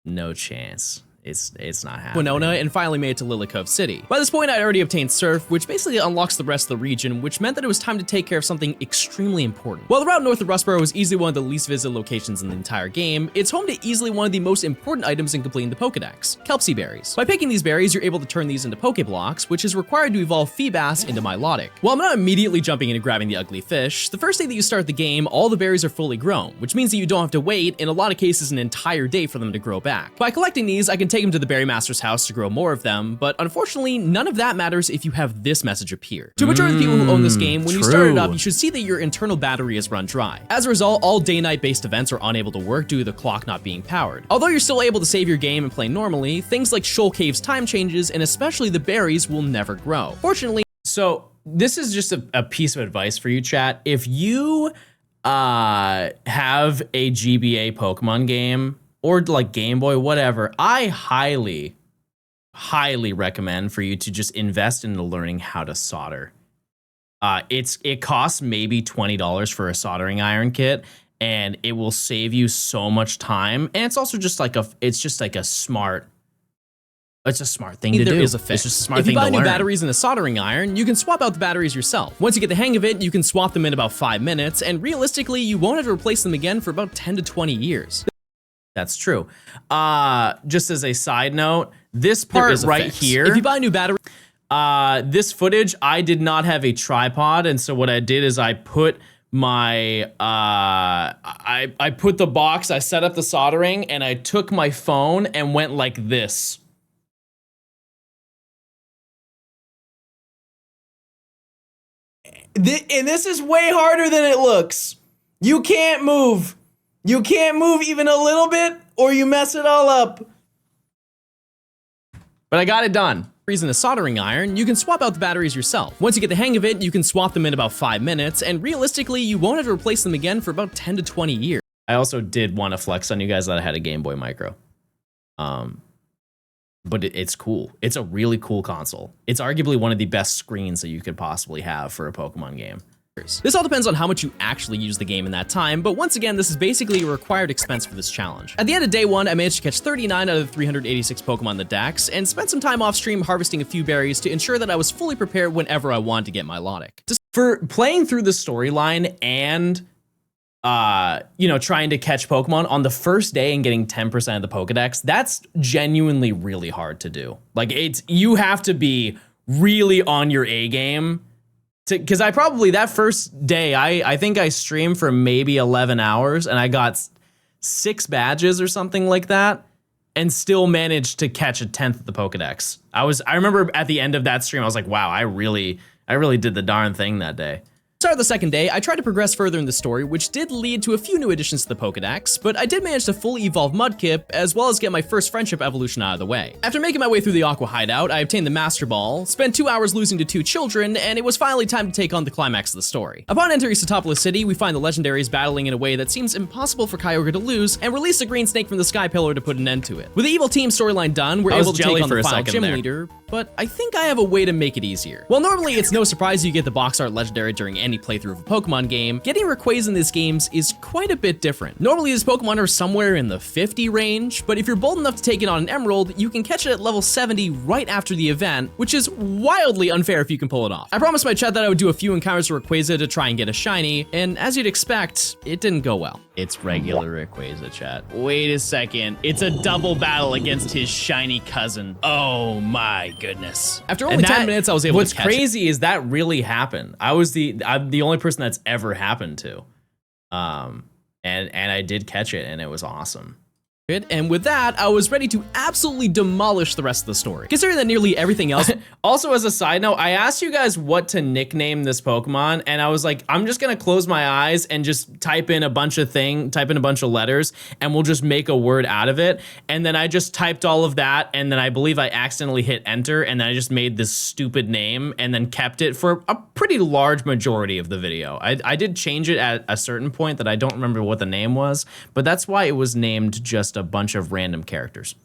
no chance. It's not happening. Winona, and finally made it to Lily Cove City. By this point, I'd already obtained Surf, which basically unlocks the rest of the region, which meant that it was time to take care of something extremely important. While the route north of Rustboro was easily one of the least visited locations in the entire game, it's home to easily one of the most important items in completing the Pokedex, Kelpsie berries. By picking these berries, you're able to turn these into Pokeblocks, which is required to evolve Feebas into Milotic. While I'm not immediately jumping into grabbing the ugly fish, the first day that you start the game, all the berries are fully grown, which means that you don't have to wait, in a lot of cases, an entire day for them to grow back. By collecting these, I can take them to the Berry Master's house to grow more of them, but unfortunately, none of that matters if you have this message appear. To a majority of the people who own this game, when you start it up, you should see that your internal battery is run dry. As a result, all day-night based events are unable to work due to the clock not being powered. Although you're still able to save your game and play normally, things like Shoal Cave's time changes, and especially the berries, will never grow. Fortunately, So this is just a piece of advice for you, chat. If you have a GBA Pokemon game or like Game Boy, whatever, I highly recommend for you to just invest into learning how to solder. It costs maybe $20 for a soldering iron kit, and it will save you so much time. And it's also just like a smart. It's a smart thing to do. there is a fix. It's just a smart If thing you buy to new learn. batteries and a soldering iron, you can swap out the batteries yourself. Once you get the hang of it, you can swap them in about 5 minutes, and realistically, you won't have to replace them again for about 10 to 20 years. That's true. Just as a side note, this There part is a right fix. here, If you buy a new battery, this footage, I did not have a tripod, and so what I did is I put my I put the box, I set up the soldering, and I took my phone and went like this. And this is way harder than it looks. You can't move. You can't move even a little bit, or you mess it all up. But I got it done. and a soldering iron, you can swap out the batteries yourself. Once you get the hang of it, you can swap them in about 5 minutes, and realistically, you won't have to replace them again for about 10 to 20 years. I also did want to flex on you guys that I had a Game Boy Micro. But it's cool. It's a really cool console. It's arguably one of the best screens that you could possibly have for a Pokemon game. This all depends on how much you actually use the game in that time, but once again, this is basically a required expense for this challenge. At the end of day 1, I managed to catch 39 out of the 386 Pokemon in the Dex, and spent some time off stream harvesting a few berries to ensure that I was fully prepared whenever I wanted to get Milotic. For playing through the storyline and trying to catch Pokemon on the first day and getting 10% of the Pokedex, that's genuinely really hard to do. Like, you have to be really on your A game. Because I probably, that first day, I think I streamed for maybe 11 hours and I got 6 badges or something like that and still managed to catch a 10th of the Pokedex. I remember at the end of that stream, I was like, wow, I really did the darn thing that day. Start of the second day, I tried to progress further in the story, which did lead to a few new additions to the Pokedex, but I did manage to fully evolve Mudkip, as well as get my first friendship evolution out of the way. After making my way through the Aqua Hideout, I obtained the Master Ball, spent 2 hours losing to 2 children, and it was finally time to take on the climax of the story. Upon entering Satopolis City, we find the legendaries battling in a way that seems impossible for Kyogre to lose, and release a green snake from the Sky Pillar to put an end to it. With the evil team storyline done, we're able to take on the final gym leader, but I think I have a way to make it easier. While normally it's no surprise you get the box art legendary during any playthrough of a Pokemon game, getting Rayquaza in this games is quite a bit different. Normally these Pokemon are somewhere in the 50 range, but if you're bold enough to take it on an Emerald, you can catch it at level 70 right after the event, which is wildly unfair if you can pull it off. I promised my chat that I would do a few encounters with Rayquaza to try and get a shiny, and as you'd expect, it didn't go well. It's regular Rayquaza, chat. Wait a second, it's a double battle against his shiny cousin. Oh my goodness. After only 10 minutes, I was able to catch it. What's crazy is that really happened. I'm the only person that's ever happened to. And I did catch it, and it was awesome. And with that, I was ready to absolutely demolish the rest of the story. Considering that nearly everything else. Also, as a side note, I asked you guys what to nickname this Pokemon, and I was like, I'm just gonna close my eyes and just type in a bunch of letters, and we'll just make a word out of it. And then I just typed all of that, and then I believe I accidentally hit enter, and then I just made this stupid name, and then kept it for a pretty large majority of the video. I did change it at a certain point that I don't remember what the name was, but that's why it was named just a bunch of random characters.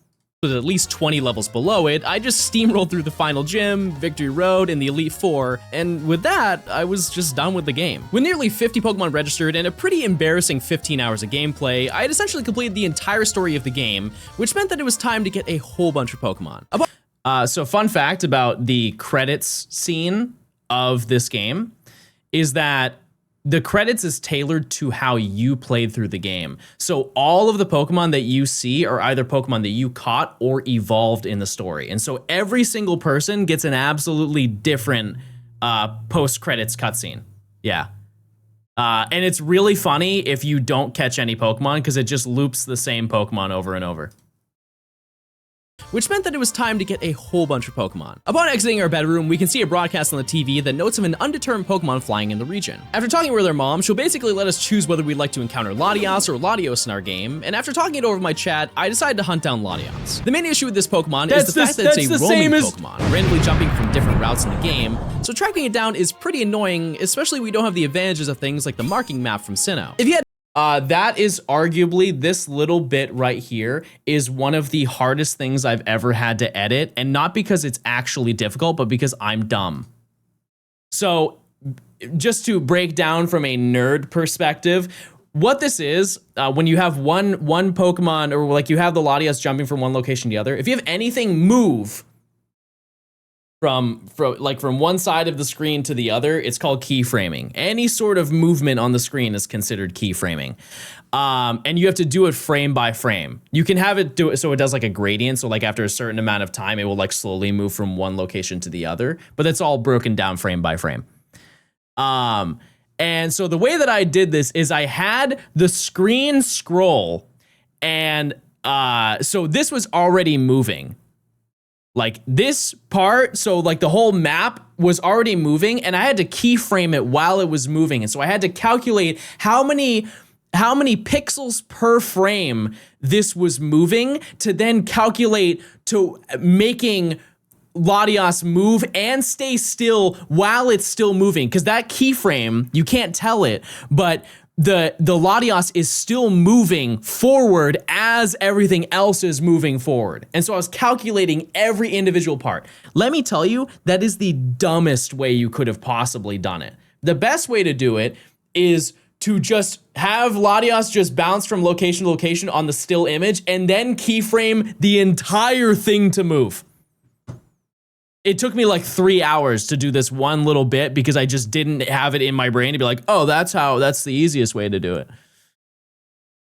With at least 20 levels below it, I just steamrolled through the final gym, Victory Road, and the Elite Four, and with that, I was just done with the game. With nearly 50 Pokemon registered and a pretty embarrassing 15 hours of gameplay, I had essentially completed the entire story of the game, which meant that it was time to get a whole bunch of Pokemon. So fun fact about the credits scene of this game is that the credits is tailored to how you played through the game. So all of the Pokemon that you see are either Pokemon that you caught or evolved in the story. And so every single person gets an absolutely different post-credits cutscene. Yeah. And it's really funny if you don't catch any Pokemon because it just loops the same Pokemon over and over. Which meant that it was time to get a whole bunch of Pokemon. Upon exiting our bedroom, we can see a broadcast on the TV that notes of an undetermined Pokemon flying in the region. After talking with our mom, she'll basically let us choose whether we'd like to encounter Latias or Latios in our game, and after talking it over with my chat, I decided to hunt down Latias. The main issue with this Pokemon is the fact that it's a roaming Pokemon, randomly jumping from different routes in the game, so tracking it down is pretty annoying, especially when we don't have the advantages of things like the marking map from Sinnoh. If you had that is arguably, this little bit right here is one of the hardest things I've ever had to edit, and not because it's actually difficult, but because I'm dumb. So just to break down from a nerd perspective, what this is, when you have one Pokemon, or like you have the Latias jumping from one location to the other, if you have anything move from one side of the screen to the other, it's called keyframing. Any sort of movement on the screen is considered keyframing. And you have to do it frame by frame. You can have it do it so it does like a gradient. So like after a certain amount of time, it will like slowly move from one location to the other, but it's all broken down frame by frame. And so the way that I did this is I had the screen scroll, and so this was already moving. Like this part, so like the whole map was already moving, and I had to keyframe it while it was moving. And so I had to calculate how many pixels per frame this was moving to then calculate to making Latias move and stay still while it's still moving. Because that keyframe, you can't tell it, but the Latias is still moving forward as everything else is moving forward. And so I was calculating every individual part. Let me tell you, that is the dumbest way you could have possibly done it. The best way to do it is to just have Latias just bounce from location to location on the still image and then keyframe the entire thing to move. It took me like 3 hours to do this one little bit because I just didn't have it in my brain to be like, oh, that's the easiest way to do it.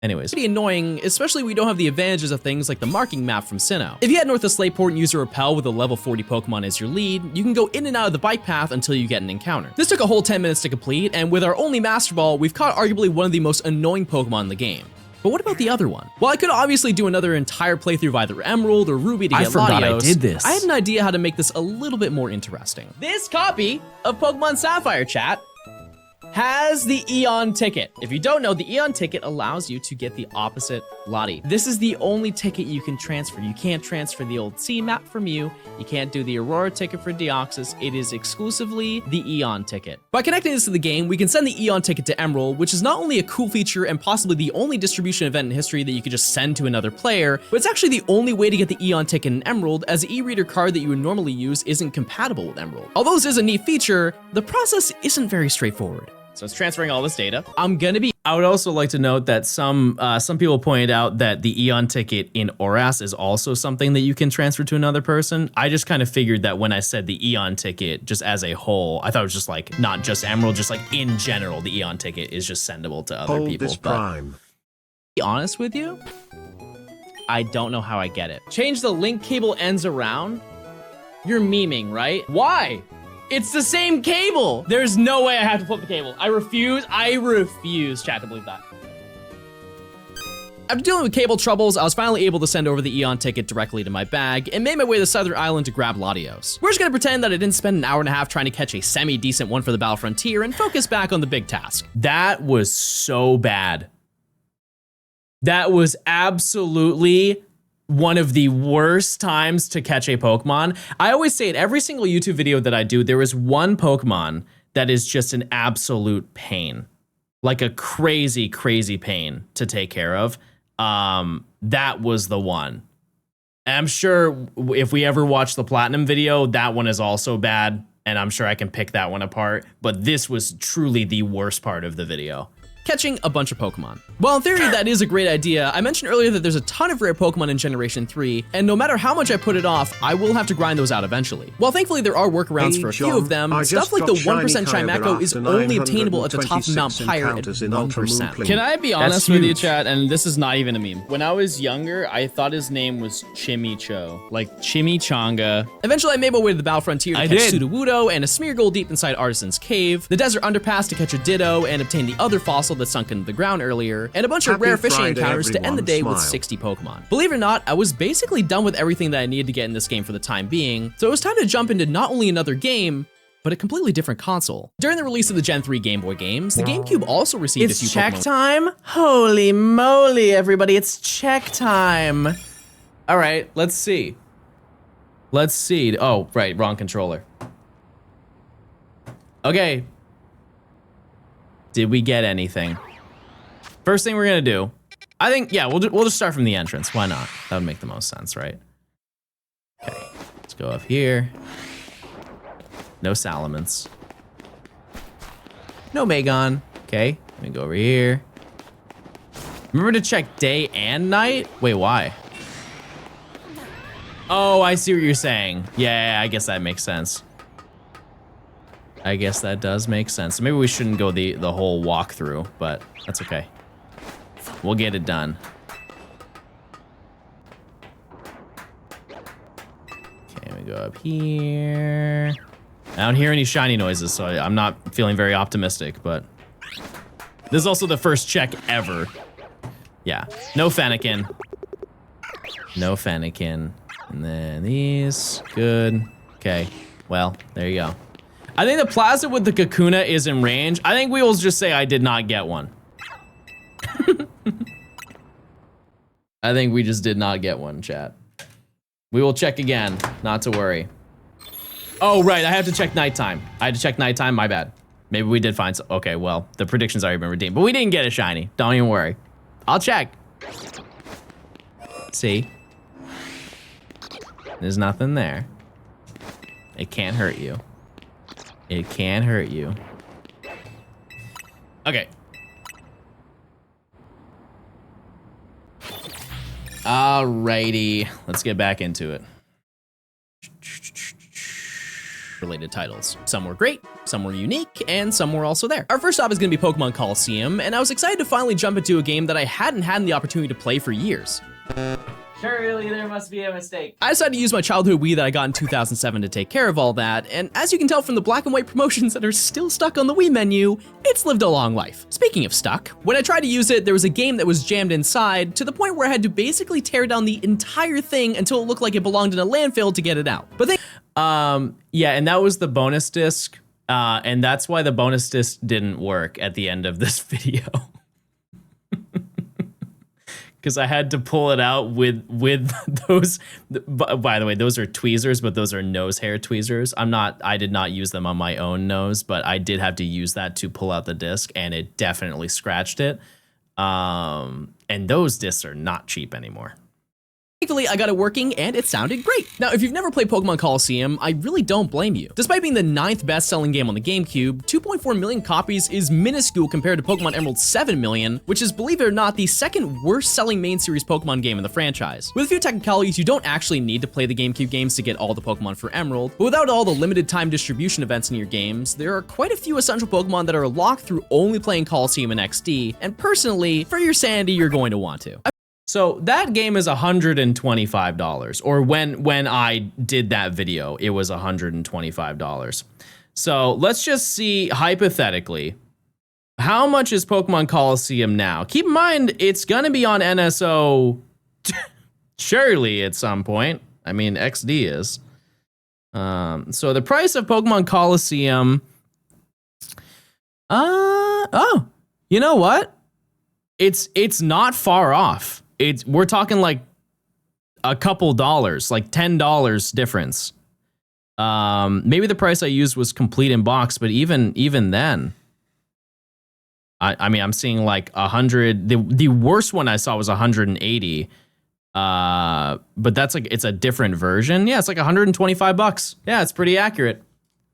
Anyways, pretty annoying, especially when we don't have the advantages of things like the marking map from Sinnoh. If you head north of Slateport and use a Repel with a level 40 Pokemon as your lead, you can go in and out of the bike path until you get an encounter. This took a whole 10 minutes to complete, and with our only Master Ball, we've caught arguably one of the most annoying Pokemon in the game. But what about the other one? Well, I could obviously do another entire playthrough of either Emerald or Ruby to get Latios. I forgot I did this. I had an idea how to make this a little bit more interesting. This copy of Pokemon Sapphire, chat, has the Eon ticket. If you don't know, the Eon ticket allows you to get the opposite Lati. This is the only ticket you can transfer. You can't transfer the old C map from Mew. You can't do the Aurora ticket for Deoxys. It is exclusively the Eon ticket. By connecting this to the game, we can send the Eon ticket to Emerald, which is not only a cool feature and possibly the only distribution event in history that you could just send to another player, but it's actually the only way to get the Eon ticket in Emerald, as the e-reader card that you would normally use isn't compatible with Emerald. Although this is a neat feature, the process isn't very straightforward. So it's transferring all this data. I would also like to note that some people pointed out that the Eon ticket in Oras is also something that you can transfer to another person. I just kind of figured that when I said the Eon ticket, just as a whole, I thought it was just like, not just Emerald, just like in general, the Eon ticket is just sendable to other people. This prime. To be honest with you, I don't know how I get it. Change the link cable ends around? You're memeing, right? Why? It's the same cable. There's no way I have to flip the cable. I refuse, chat, to believe that. After dealing with cable troubles, I was finally able to send over the Eon ticket directly to my bag and made my way to Southern Island to grab Latios. We're just gonna pretend that I didn't spend an hour and a half trying to catch a semi-decent one for the Battle Frontier and focus back on the big task. That was so bad. That was absolutely one of the worst times to catch a Pokemon. I always say it, every single YouTube video that I do, there is one Pokemon that is just an absolute pain. Like a crazy, crazy pain to take care of. That was the one. And I'm sure if we ever watch the Platinum video, that one is also bad. And I'm sure I can pick that one apart. But this was truly the worst part of the video. Catching a bunch of Pokemon. While in theory that is a great idea, I mentioned earlier that there's a ton of rare Pokemon in Generation 3, and no matter how much I put it off, I will have to grind those out eventually. While thankfully there are workarounds for a few of them, stuff like the 1% Chimecho is only obtainable at the top of Mount Pyre at 1%. Can I be honest with you, chat? And this is not even a meme. When I was younger, I thought his name was Chimicho, like Chimichanga. Eventually I made my way to the Battle Frontier to catch did. Sudowoodo and a Smeargle deep inside Artisan's Cave, the Desert Underpass to catch a Ditto and obtain the other fossil that sunk into the ground earlier, and a bunch of Happy rare fishing Friday, encounters to end the day everyone. with Smile. 60 Pokemon. Believe it or not, I was basically done with everything that I needed to get in this game for the time being, so it was time to jump into not only another game, but a completely different console. During the release of the Gen 3 Game Boy games, the GameCube also received a few It's check Pokemon. time? Holy moly, everybody, it's check time. All right, let's see. Let's see. Oh, right, wrong controller. Okay. Did we get anything? First thing we're gonna do, I think, yeah, we'll just start from the entrance. Why not? That would make the most sense, right? Okay, let's go up here. No Salamence. No Megon. Okay, let me go over here. Remember to check day and night? Wait, why? Oh, I see what you're saying. Yeah, I guess that makes sense. I guess that does make sense. Maybe we shouldn't go the whole walkthrough, but that's okay. We'll get it done. Okay, we go up here. I don't hear any shiny noises, so I'm not feeling very optimistic, but this is also the first check ever. Yeah, no Fennekin. No Fennekin. And then these, good. Okay, well, there you go. I think the Plaza with the Kakuna is in range. I think we will just say I did not get one. I think we just did not get one, chat. We will check again, not to worry. Oh, right, I have to check nighttime. I had to check nighttime, my bad. Maybe we did find some, okay, well, the prediction's already been redeemed, but we didn't get a shiny. Don't even worry. I'll check. See? There's nothing there. It can't hurt you. It can't hurt you. Okay. Alrighty, let's get back into it. related titles. Some were great, some were unique, and some were also there. Our first stop is gonna be Pokemon Coliseum, and I was excited to finally jump into a game that I hadn't had the opportunity to play for years. Surely there must be a mistake. I decided to use my childhood Wii that I got in 2007 to take care of all that, and as you can tell from the black and white promotions that are still stuck on the Wii menu, it's lived a long life. Speaking of stuck, when I tried to use it, there was a game that was jammed inside to the point where I had to basically tear down the entire thing until it looked like it belonged in a landfill to get it out. But yeah, and that was the bonus disc, and that's why the bonus disc didn't work at the end of this video. Because I had to pull it out with those. By the way, those are tweezers, but those are nose hair tweezers. I did not use them on my own nose, but I did have to use that to pull out the disc, and it definitely scratched it. And those discs are not cheap anymore. thankfully, I got it working and it sounded great. Now, if you've never played Pokemon Coliseum, I really don't blame you. Despite being the 9th best-selling game on the GameCube, 2.4 million copies is minuscule compared to Pokemon Emerald's 7 million, which is, believe it or not, the second worst-selling main series Pokemon game in the franchise. With a few technicalities, you don't actually need to play the GameCube games to get all the Pokemon for Emerald, but without all the limited time distribution events in your games, there are quite a few essential Pokemon that are locked through only playing Coliseum and XD, and personally, for your sanity, you're going to want to. So that game is $125, or when I did that video, it was $125. So let's just see, hypothetically, How much is Pokemon Coliseum now? Keep in mind, it's gonna be on NSO surely at some point. I mean, XD is. So the price of Pokemon Coliseum. Oh, you know what? It's not far off. We're talking like a couple dollars, like $10 difference. Maybe the price I used was complete in box, but even then, I mean, I'm seeing like 100. The worst one I saw was 180. But that's like, it's a different version. Yeah, it's like $125. Yeah, it's pretty accurate.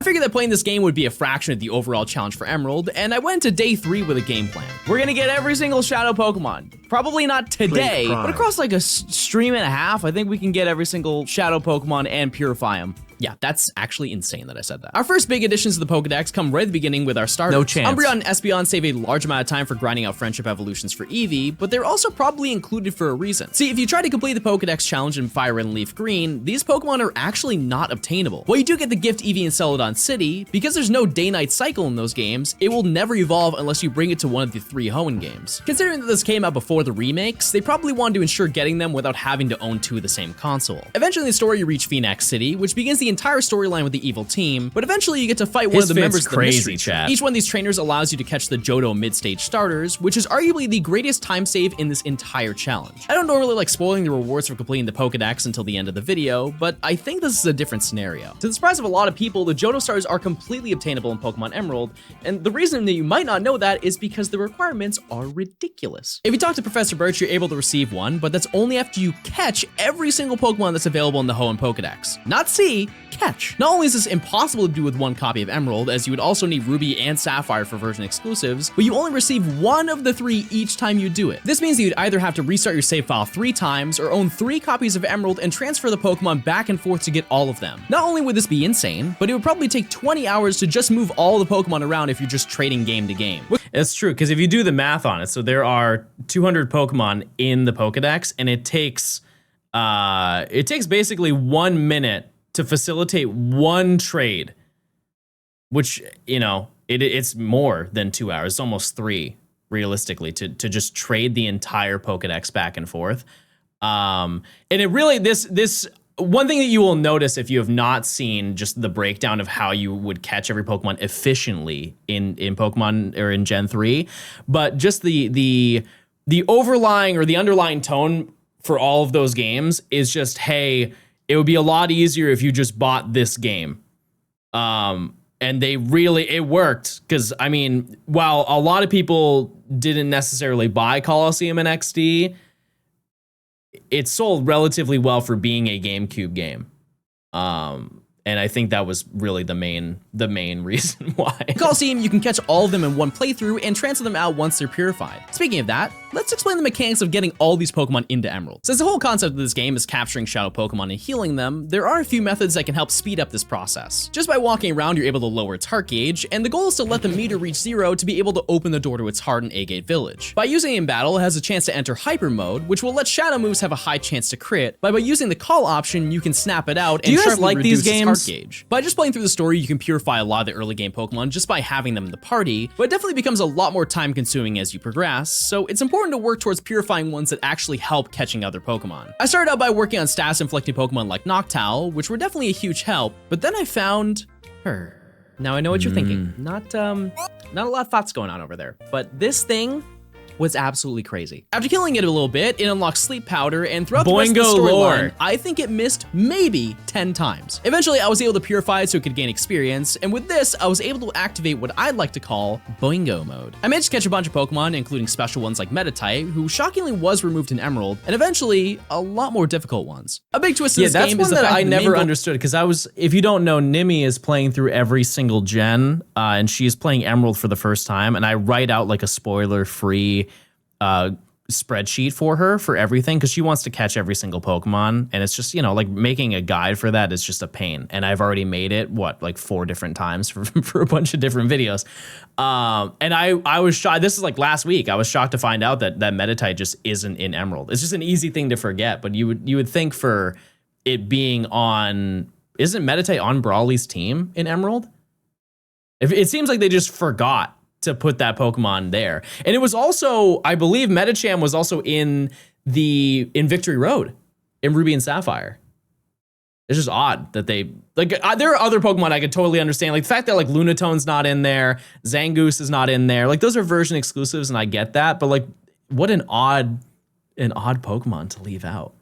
I figured that playing this game would be a fraction of the overall challenge for Emerald, and I went to day 3 with a game plan. We're gonna get every single Shadow Pokemon. Probably not today, but across like a stream and a half, I think we can get every single Shadow Pokemon and purify them. Yeah, that's actually insane that I said that. Our first big additions to the Pokedex come right at the beginning with our starters. No chance. Umbreon and Espeon save a large amount of time for grinding out friendship evolutions for Eevee, but they're also probably included for a reason. See, if you try to complete the Pokedex challenge in Fire Red and Leaf Green, these Pokemon are actually not obtainable. While you do get the gift Eevee in Celadon City, because there's no day-night cycle in those games, it will never evolve unless you bring it to one of the 3 Hoenn games. Considering that this came out before the remakes, they probably wanted to ensure getting them without having to own 2 of the same console. Eventually in the story you reach Phoenix City, which begins the entire storyline with the evil team, but eventually you get to fight one of the members of the mystery chat. Each one of these trainers allows you to catch the Johto mid-stage starters, which is arguably the greatest time save in this entire challenge. I don't normally like spoiling the rewards for completing the Pokedex until the end of the video, but I think this is a different scenario. To the surprise of a lot of people, the Johto stars are completely obtainable in Pokemon Emerald, and the reason that you might not know that is because the requirements are ridiculous. If you talk to Professor Birch, you're able to receive one, but that's only after you catch every single Pokemon that's available in the Hoenn Pokedex. Not see, catch. Not only is this impossible to do with 1 copy of Emerald, as you would also need Ruby and Sapphire for version exclusives, but you only receive 1 of the 3 each time you do it. This means that you'd either have to restart your save file 3 times or own 3 copies of Emerald and transfer the Pokemon back and forth to get all of them. Not only would this be insane, but it would probably take 20 hours to just move all the Pokemon around if you're just trading game to game. It's true, because if you do the math on it, so there are 200 Pokemon in the Pokedex, and it takes basically 1 minute to facilitate 1 trade, which, you know, it's more than 2 hours. It's almost 3, realistically, to just trade the entire Pokedex back and forth. And it really, this one thing that you will notice if you have not seen just the breakdown of how you would catch every Pokemon efficiently in Pokemon or in Gen 3, but just the overlying or the underlying tone for all of those games is just, hey, it would be a lot easier if you just bought this game. And it worked, because, I mean, while a lot of people didn't necessarily buy Coliseum and XD, it sold relatively well for being a GameCube game. And I think that was really the main reason why. In Coliseum, you can catch all of them in 1 playthrough and transfer them out once they're purified. Speaking of that, let's explain the mechanics of getting all these Pokemon into Emerald. Since the whole concept of this game is capturing Shadow Pokemon and healing them, there are a few methods that can help speed up this process. Just by walking around, you're able to lower its heart gauge, and the goal is to let the meter reach 0 to be able to open the door to its heart in A-Gate Village. By using it in battle, it has a chance to enter Hyper Mode, which will let Shadow moves have a high chance to crit, but by using the Call option, you can snap it out and sharply reduce its heart gauge. By just playing through the story, you can purify a lot of the early game Pokemon just by having them in the party, but it definitely becomes a lot more time consuming as you progress, so it's important to work towards purifying ones that actually help catching other Pokemon. I started out by working on status inflicting Pokemon like Noctowl, which were definitely a huge help, but then I found her. Now I know what you're thinking. Not a lot of thoughts going on over there, but this thing was absolutely crazy. After killing it a little bit, it unlocks Sleep Powder, and throughout the rest of the storyline, I think it missed maybe 10 times. Eventually, I was able to purify it so it could gain experience, and with this, I was able to activate what I'd like to call Boingo mode. I managed to catch a bunch of Pokemon, including special ones like Meditite, who shockingly was removed in Emerald, and eventually, a lot more difficult ones. A big twist in this game is the fact that I never understood, because if you don't know, Nimi is playing through every single gen, and she's playing Emerald for the first time, and I write out like a spoiler-free spreadsheet for her for everything, because she wants to catch every single Pokemon, and it's just, you know, like making a guide for that is just a pain, and I've already made it like 4 different times for a bunch of different videos, and I was shocked. This is like last week. I was shocked to find out that Meditite just isn't in Emerald. It's just an easy thing to forget, but you would think for it being on, isn't Meditite on Brawly's team in Emerald? If it seems like they just forgot to put that Pokemon there. And it was also, I believe Medicham was also in Victory Road in Ruby and Sapphire. It's just odd that they, like, there are other Pokemon I could totally understand. Like the fact that like Lunatone's not in there, Zangoose is not in there. Like those are version exclusives and I get that, but like what an odd Pokemon to leave out.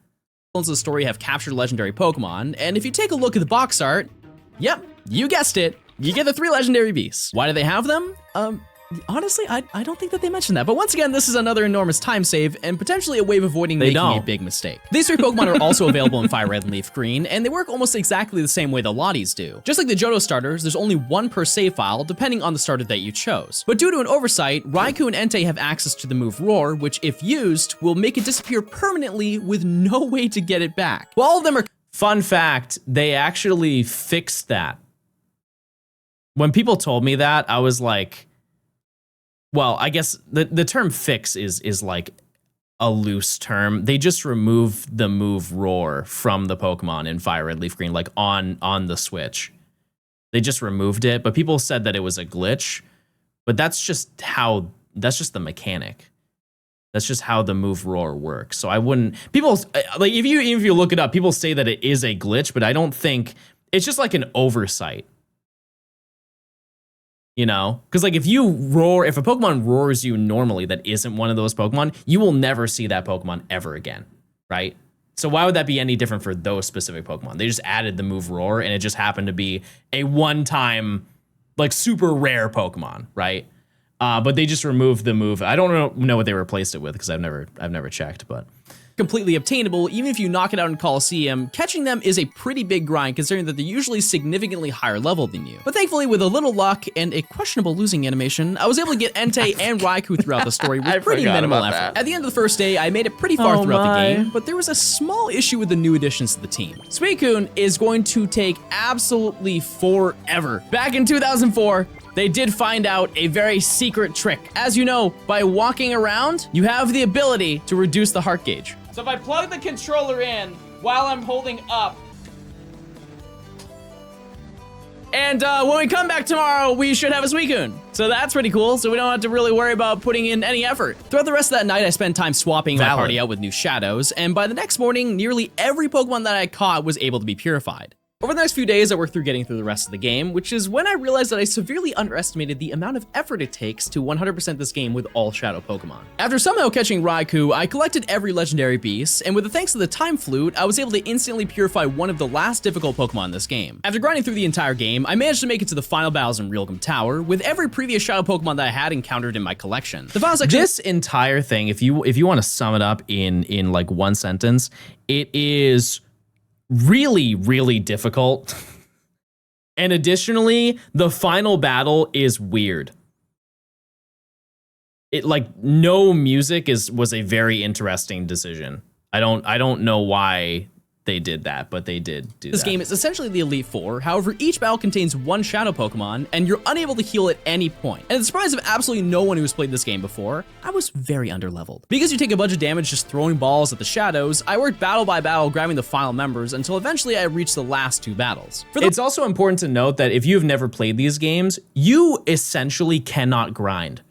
Of the story have captured legendary Pokemon, and if you take a look at the box art, yep, you guessed it, you get the 3 legendary beasts. Why do they have them? Honestly, I don't think that they mentioned that, but once again, this is another enormous time save and potentially a way of avoiding making a big mistake. These 3 Pokemon are also available in Fire Red and Leaf Green, and they work almost exactly the same way the Lotties do. Just like the Johto starters, there's only 1 per save file, depending on the starter that you chose. But due to an oversight, Raikou and Entei have access to the move Roar, which if used, will make it disappear permanently with no way to get it back. While all of them are— Fun fact, they actually fixed that. When people told me that, I was like, well, I guess the term fix is like a loose term. They just removed the move Roar from the Pokemon in Fire Red Leaf Green, like on the Switch. They just removed it, but people said that it was a glitch. But that's just the mechanic. That's just how the move Roar works. So I wouldn't, people, like even if you look it up, people say that it is a glitch, but I don't think, it's just like an oversight. You know, because like if a Pokemon roars you normally that isn't one of those Pokemon, you will never see that Pokemon ever again, right? So why would that be any different for those specific Pokemon? They just added the move Roar, and it just happened to be a one-time, like super rare Pokemon, right? But they just removed the move. I don't know what they replaced it with because I've never checked, but. Completely obtainable, even if you knock it out in Coliseum, catching them is a pretty big grind considering that they're usually significantly higher level than you. But thankfully, with a little luck and a questionable losing animation, I was able to get Entei and Raikou throughout the story with pretty minimal effort. At the end of the first day, I made it pretty far throughout the game, but there was a small issue with the new additions to the team. Suicune is going to take absolutely forever. Back in 2004, they did find out a very secret trick. As you know, by walking around, you have the ability to reduce the heart gauge. So if I plug the controller in while I'm holding up, and when we come back tomorrow, we should have a Suicune. So that's pretty cool, so we don't have to really worry about putting in any effort. Throughout the rest of that night, I spent time swapping my party out with new shadows, and by the next morning, nearly every Pokemon that I caught was able to be purified. Over the next few days, I worked through getting through the rest of the game, which is when I realized that I severely underestimated the amount of effort it takes to 100% this game with all Shadow Pokemon. After somehow catching Raikou, I collected every legendary beast, and with the thanks to the Time Flute, I was able to instantly purify one of the last difficult Pokemon in this game. After grinding through the entire game, I managed to make it to the final battles in Realgam Tower, with every previous Shadow Pokemon that I had encountered in my collection. The final section— This entire thing, if you want to sum it up in like one sentence, it is really, really difficult. And additionally, the final battle is weird. It like no music was a very interesting decision. I don't know why they did that, but they did do This that. game is essentially the Elite Four. However, each battle contains one Shadow Pokemon, and you're unable to heal at any point. And to the surprise of absolutely no one who's played this game before, I was very underleveled. Because you take a bunch of damage just throwing balls at the shadows, I worked battle by battle grabbing the final members until eventually I reached the last 2 battles. It's also important to note that if you've never played these games, you essentially cannot grind.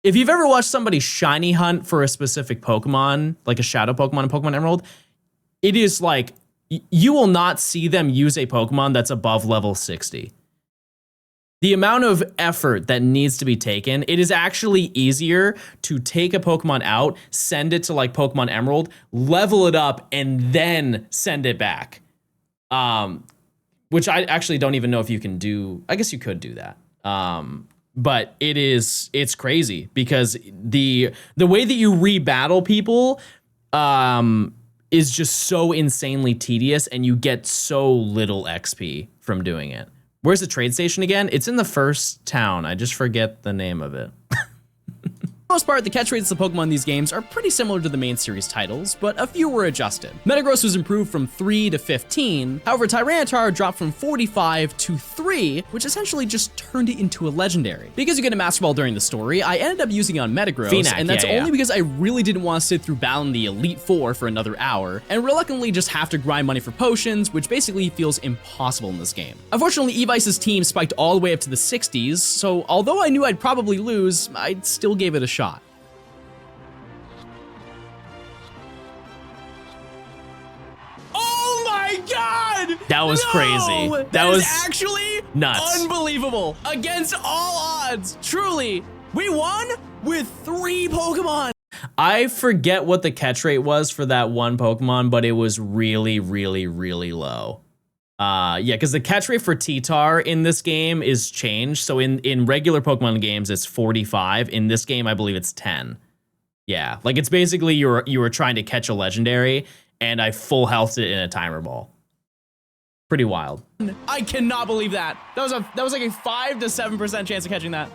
If you've ever watched somebody shiny hunt for a specific Pokemon, like a Shadow Pokemon in Pokemon Emerald, it is like, you will not see them use a Pokemon that's above level 60. The amount of effort that needs to be taken, it is actually easier to take a Pokemon out, send it to like Pokemon Emerald, level it up, and then send it back. Which I actually don't even know if you can do. I guess you could do that. But it's crazy because the way that you rebattle people, is just so insanely tedious, and you get so little XP from doing it. Where's the trade station again? It's in the first town. I just forget the name of it. For the most part, the catch rates of the Pokemon in these games are pretty similar to the main series titles, but a few were adjusted. Metagross was improved from 3 to 15, however Tyranitar dropped from 45 to 3, which essentially just turned it into a legendary. Because you get a Master Ball during the story, I ended up using it on Metagross, Phenac, and that's yeah, only yeah. because I really didn't want to sit through battling the Elite Four for another hour, and reluctantly just have to grind money for potions, which basically feels impossible in this game. Unfortunately, Evice's team spiked all the way up to the 60s, so although I knew I'd probably lose, I still gave it a shot. Oh my god! That was crazy. That was actually nuts. Unbelievable. Against all odds. Truly, we won with 3 Pokemon. I forget what the catch rate was for that one Pokemon, but it was really, really, really low. Yeah, because the catch rate for T-Tar in this game is changed. So in regular Pokemon games, it's 45. In this game, I believe it's 10. Yeah, like it's basically you were trying to catch a legendary, and I full healthed it in a timer ball. Pretty wild. I cannot believe that. That was like a 5 to 7% chance of catching that.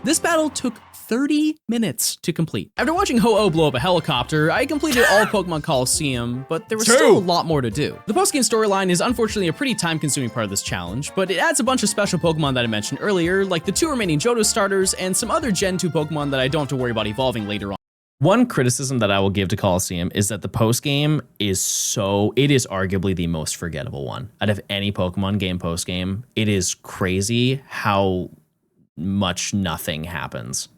This battle took 30 minutes to complete. After watching Ho-Oh blow up a helicopter, I completed all Pokemon Coliseum, but there was still a lot more to do. The post-game storyline is unfortunately a pretty time-consuming part of this challenge, but it adds a bunch of special Pokemon that I mentioned earlier, like the 2 remaining Johto starters and some other Gen 2 Pokemon that I don't have to worry about evolving later on. One criticism that I will give to Coliseum is that the post game is it is arguably the most forgettable one out of any Pokemon game post game. It is crazy how much nothing happens.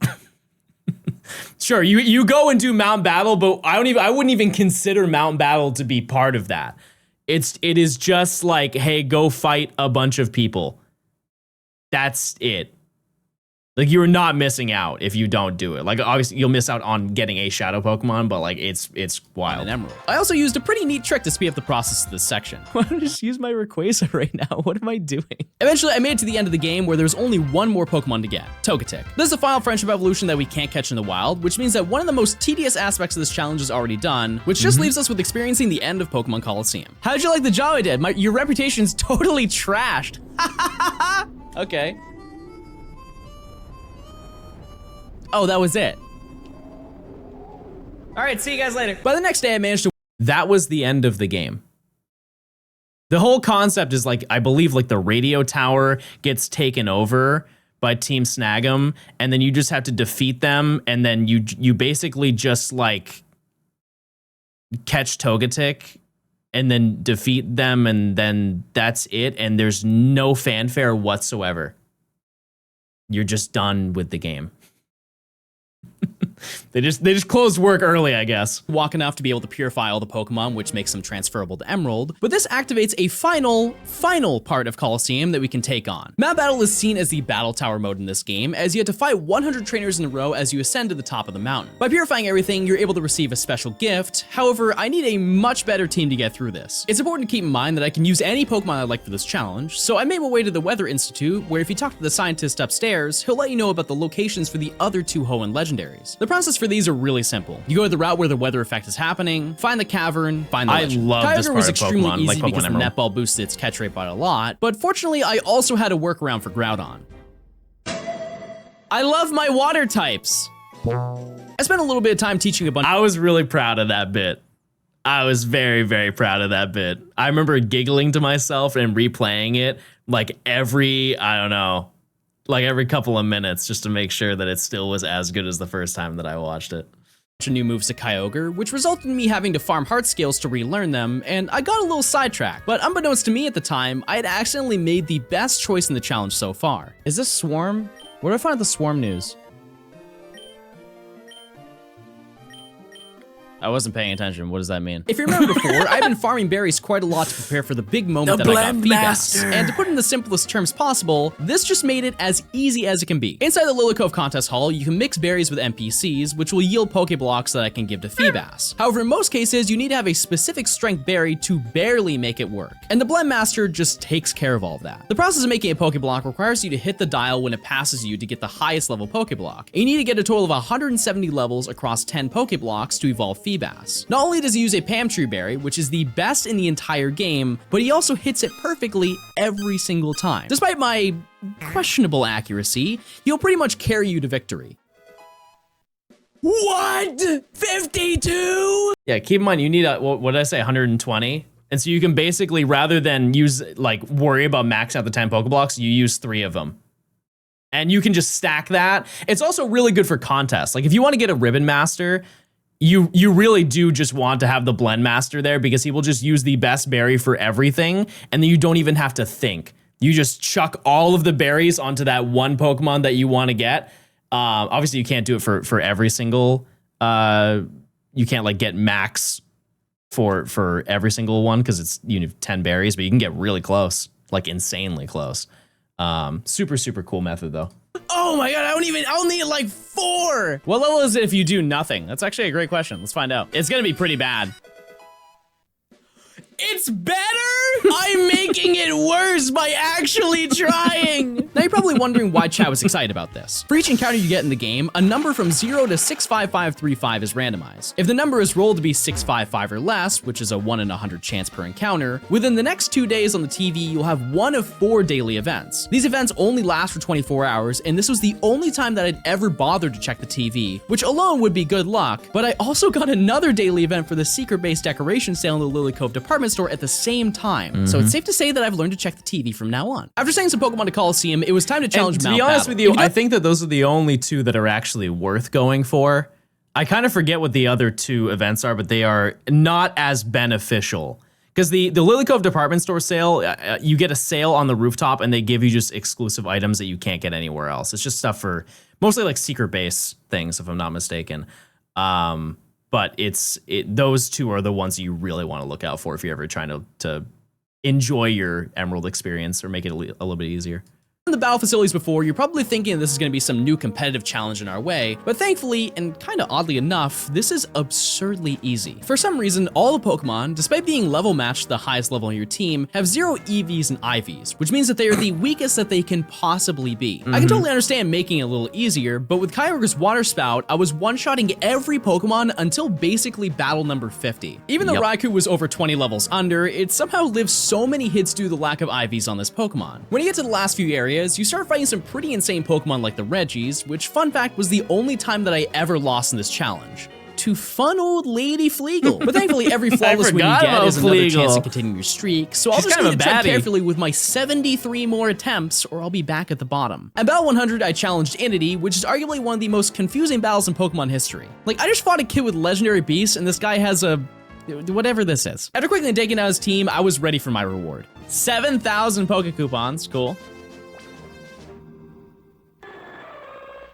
Sure, you go and do Mount Battle, but I wouldn't even consider Mount Battle to be part of that. It is just like, hey, go fight a bunch of people. That's it. Like, you're not missing out if you don't do it. Like, obviously, you'll miss out on getting a Shadow Pokemon, but, like, it's wild. An Emerald. I also used a pretty neat trick to speed up the process of this section. Why don't I just use my Rayquaza right now? What am I doing? Eventually, I made it to the end of the game where there's only one more Pokemon to get, Togetic. This is the final friendship evolution that we can't catch in the wild, which means that one of the most tedious aspects of this challenge is already done, which just leaves us with experiencing the end of Pokemon Coliseum. How did you like the job I did? Your reputation's totally trashed. Okay. Oh, that was it. All right, see you guys later. By the next day, I managed to... That was the end of the game. The whole concept is like, I believe like the radio tower gets taken over by Team Snag'em, and then you just have to defeat them, and then you basically just like catch Togetic and then defeat them, and then that's it, and there's no fanfare whatsoever. You're just done with the game. They just closed work early, I guess. Walk enough to be able to purify all the Pokemon, which makes them transferable to Emerald, but this activates a final part of Coliseum that we can take on. Map Battle is seen as the Battle Tower mode in this game, as you have to fight 100 trainers in a row as you ascend to the top of the mountain. By purifying everything, you're able to receive a special gift. However, I need a much better team to get through this. It's important to keep in mind that I can use any Pokemon I like for this challenge, so I made my way to the Weather Institute, where if you talk to the scientist upstairs, he'll let you know about the locations for the other 2 Hoenn legendaries. The process for these are really simple. You go to the route where the weather effect is happening, find the cavern, find the legend. love this Kyogre part was of extremely Pokemon, easy like Pokemon because the Emerald. netball boosted its catch rate by a lot, but fortunately I also had a workaround for Groudon. I love my water types. I spent a little bit of time teaching a bunch. I was really proud of that bit. I was very, very proud of that bit. I remember giggling to myself and replaying it like every couple of minutes just to make sure that it still was as good as the first time that I watched it. New moves to Kyogre, which resulted in me having to farm heart scales to relearn them, and I got a little sidetracked. But unbeknownst to me at the time, I had accidentally made the best choice in the challenge so far. Is this Swarm? Where do I find the Swarm news? I wasn't paying attention. What does that mean? If you remember before, I've been farming berries quite a lot to prepare for the big moment that I got Feebas. And to put it in the simplest terms possible, this just made it as easy as it can be. Inside the Lily Cove Contest Hall, you can mix berries with NPCs, which will yield Pokeblocks that I can give to Feebas. However, in most cases, you need to have a specific strength berry to barely make it work. And the Blend Master just takes care of all of that. The process of making a Pokeblock requires you to hit the dial when it passes you to get the highest level Pokeblock. And you need to get a total of 170 levels across 10 Pokeblocks to evolve Feebas. Not only does he use a Pamtree Berry, which is the best in the entire game, but he also hits it perfectly every single time. Despite my questionable accuracy, he'll pretty much carry you to victory. What? 52? Yeah, keep in mind, you need what did I say, 120? And so you can basically, rather than worry about maxing out the 10 Pokeblocks, you use 3 of them. And you can just stack that. It's also really good for contests. Like if you want to get a Ribbon Master, you really do just want to have the Blend Master there because he will just use the best berry for everything. And then you don't even have to think. You just chuck all of the berries onto that one Pokemon that you want to get. Obviously you can't do it for every single, you can't like get max for every single one because it's, you need 10 berries, but you can get really close, like insanely close. Super, super cool method though. Oh my god, I'll need like 4. What level is it if you do nothing? That's actually a great question. Let's find out. It's gonna be pretty bad. It's better? I'm making it worse by actually trying. Now you're probably wondering why chat was excited about this. For each encounter you get in the game, a number from 0 to 65535 is randomized. If the number is rolled to be 655 or less, which is a 1 in 100 chance per encounter, within the next 2 days on the TV, you'll have 1 of 4 daily events. These events only last for 24 hours, and this was the only time that I'd ever bothered to check the TV, which alone would be good luck, but I also got another daily event for the secret-based decoration sale in the Lily Cove department store at the same time. So it's safe to say that I've learned to check the TV from now on. After saying some Pokemon to Coliseum, it was time to challenge And to Mount be honest Battle. with you, I think that those are the only 2 that are actually worth going for. I kind of forget what the other 2 events are, but they are not as beneficial. Because the Lily Cove department store sale, you get a sale on the rooftop and they give you just exclusive items that you can't get anywhere else. It's just stuff for mostly like secret base things, if I'm not mistaken. But those 2 are the ones you really want to look out for if you're ever trying to enjoy your Emerald experience or make it a little bit easier. In the battle facilities before, you're probably thinking this is going to be some new competitive challenge in our way, but thankfully, and kind of oddly enough, this is absurdly easy. For some reason, all the Pokemon, despite being level matched to the highest level on your team, have 0 EVs and IVs, which means that they are the weakest that they can possibly be. I can totally understand making it a little easier, but with Kyogre's Water Spout, I was one-shotting every Pokemon until basically battle number 50. Even though Raikou was over 20 levels under, it somehow lived so many hits due to the lack of IVs on this Pokemon. When you get to the last few areas, you start fighting some pretty insane Pokemon like the Reggies, which, fun fact, was the only time that I ever lost in this challenge. To fun old Lady Fleagle. But thankfully, every flawless win you get is another chance to continue your streak, so I'll just need to tread carefully with my 73 more attempts, or I'll be back at the bottom. At Battle 100, I challenged Entity, which is arguably one of the most confusing battles in Pokemon history. Like, I just fought a kid with Legendary Beasts, and this guy has a... whatever this is. After quickly taking out his team, I was ready for my reward. 7,000 Poke Coupons, cool.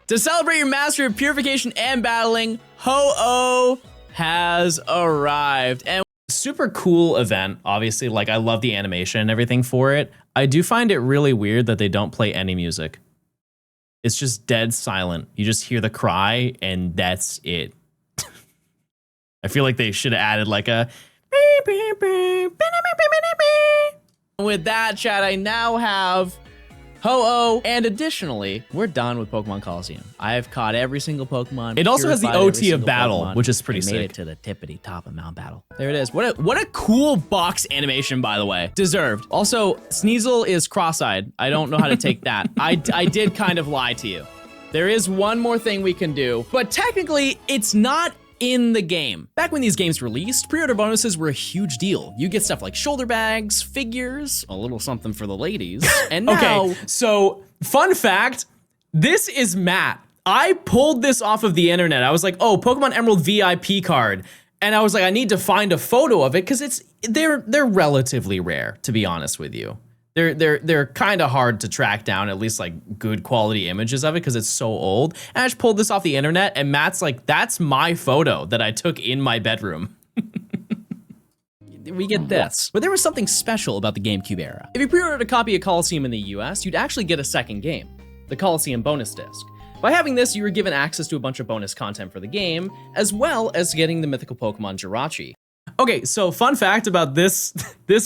To celebrate your mastery of purification and battling, Ho-Oh has arrived. And super cool event, obviously. Like, I love the animation and everything for it. I do find it really weird that they don't play any music. It's just dead silent. You just hear the cry, and that's it. I feel like they should have added like a... With that, chat, I now have Ho-Oh, and additionally, we're done with Pokemon Coliseum. I have caught every single Pokemon. It also has the purified every OT of single battle, Pokemon, which is pretty and sick. Made it to the tippity top of Mount Battle. There it is. What a cool box animation, by the way. Deserved. Also, Sneasel is cross-eyed. I don't know how to take that. I did kind of lie to you. There is one more thing we can do, but technically, it's not in the game. Back when these games released, pre-order bonuses were a huge deal. You get stuff like shoulder bags, figures, a little something for the ladies, and now... Okay, so fun fact, this is Matt. I pulled this off of the internet. I was like, oh, Pokemon Emerald VIP card. And I was like, I need to find a photo of it because they're relatively rare, to be honest with you. They're kind of hard to track down, at least like good quality images of it because it's so old. And I just pulled this off the internet and Matt's like, that's my photo that I took in my bedroom. We get this. But there was something special about the GameCube era. If you pre-ordered a copy of Coliseum in the US, you'd actually get a second game, the Coliseum bonus disc. By having this, you were given access to a bunch of bonus content for the game, as well as getting the mythical Pokemon Jirachi. Okay, so fun fact about this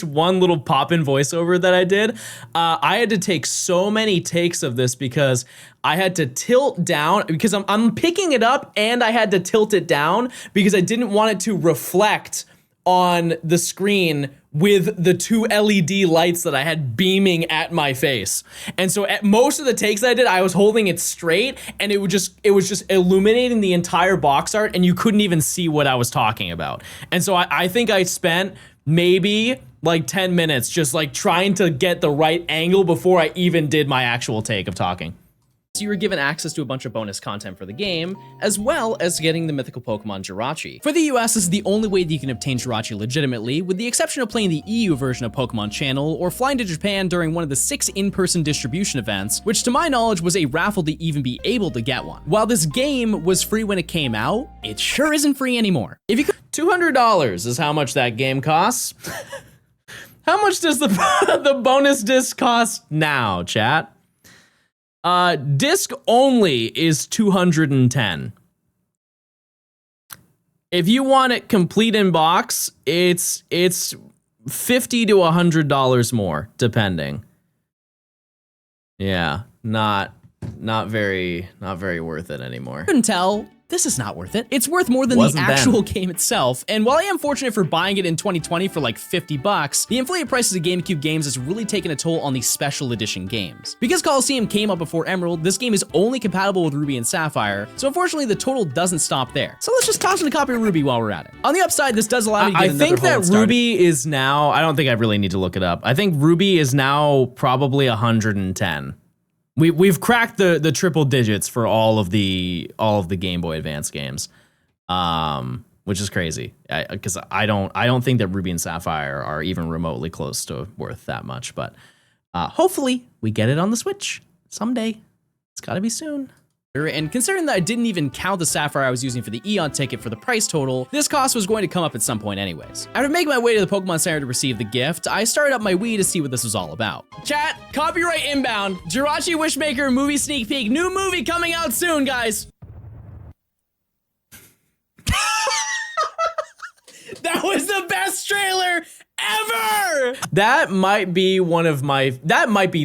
one little pop-in voiceover that I did. I had to take so many takes of this because I had to tilt down because I'm picking it up and I had to tilt it down because I didn't want it to reflect on the screen with the 2 LED lights that I had beaming at my face. And so at most of the takes I did, I was holding it straight and it was just illuminating the entire box art and you couldn't even see what I was talking about. And so I think I spent maybe like 10 minutes just like trying to get the right angle before I even did my actual take of talking. So you were given access to a bunch of bonus content for the game, as well as getting the mythical Pokemon Jirachi. For the US, this is the only way that you can obtain Jirachi legitimately, with the exception of playing the EU version of Pokemon Channel, or flying to Japan during one of the 6 in-person distribution events, which to my knowledge was a raffle to even be able to get one. While this game was free when it came out, it sure isn't free anymore. If you could, $200 is how much that game costs. How much does the bonus disc cost now, chat? Disc only is $210. If you want it complete in box, it's $50 to $100 more, depending. Yeah, not very worth it anymore. Couldn't tell. This is not worth it. It's worth more than the actual game itself. And while I am fortunate for buying it in 2020 for like 50 bucks, the inflated prices of GameCube games has really taken a toll on the special edition games. Because Coliseum came out before Emerald, this game is only compatible with Ruby and Sapphire, so unfortunately the total doesn't stop there. So let's just toss in a copy of Ruby while we're at it. On the upside, this does allow me to get another I think that Ruby is now, I don't think I really need to look it up. I think Ruby is now probably 110. We've cracked the triple digits for all of the Game Boy Advance games, which is crazy. Because I don't think that Ruby and Sapphire are even remotely close to worth that much. But hopefully we get it on the Switch someday. It's got to be soon. And considering that I didn't even count the Sapphire I was using for the Eon ticket for the price total, this cost was going to come up at some point anyways. After making my way to the Pokemon Center to receive the gift, I started up my Wii to see what this was all about. Chat, copyright inbound, Jirachi Wishmaker movie sneak peek, new movie coming out soon, guys. That was the best trailer ever! That might be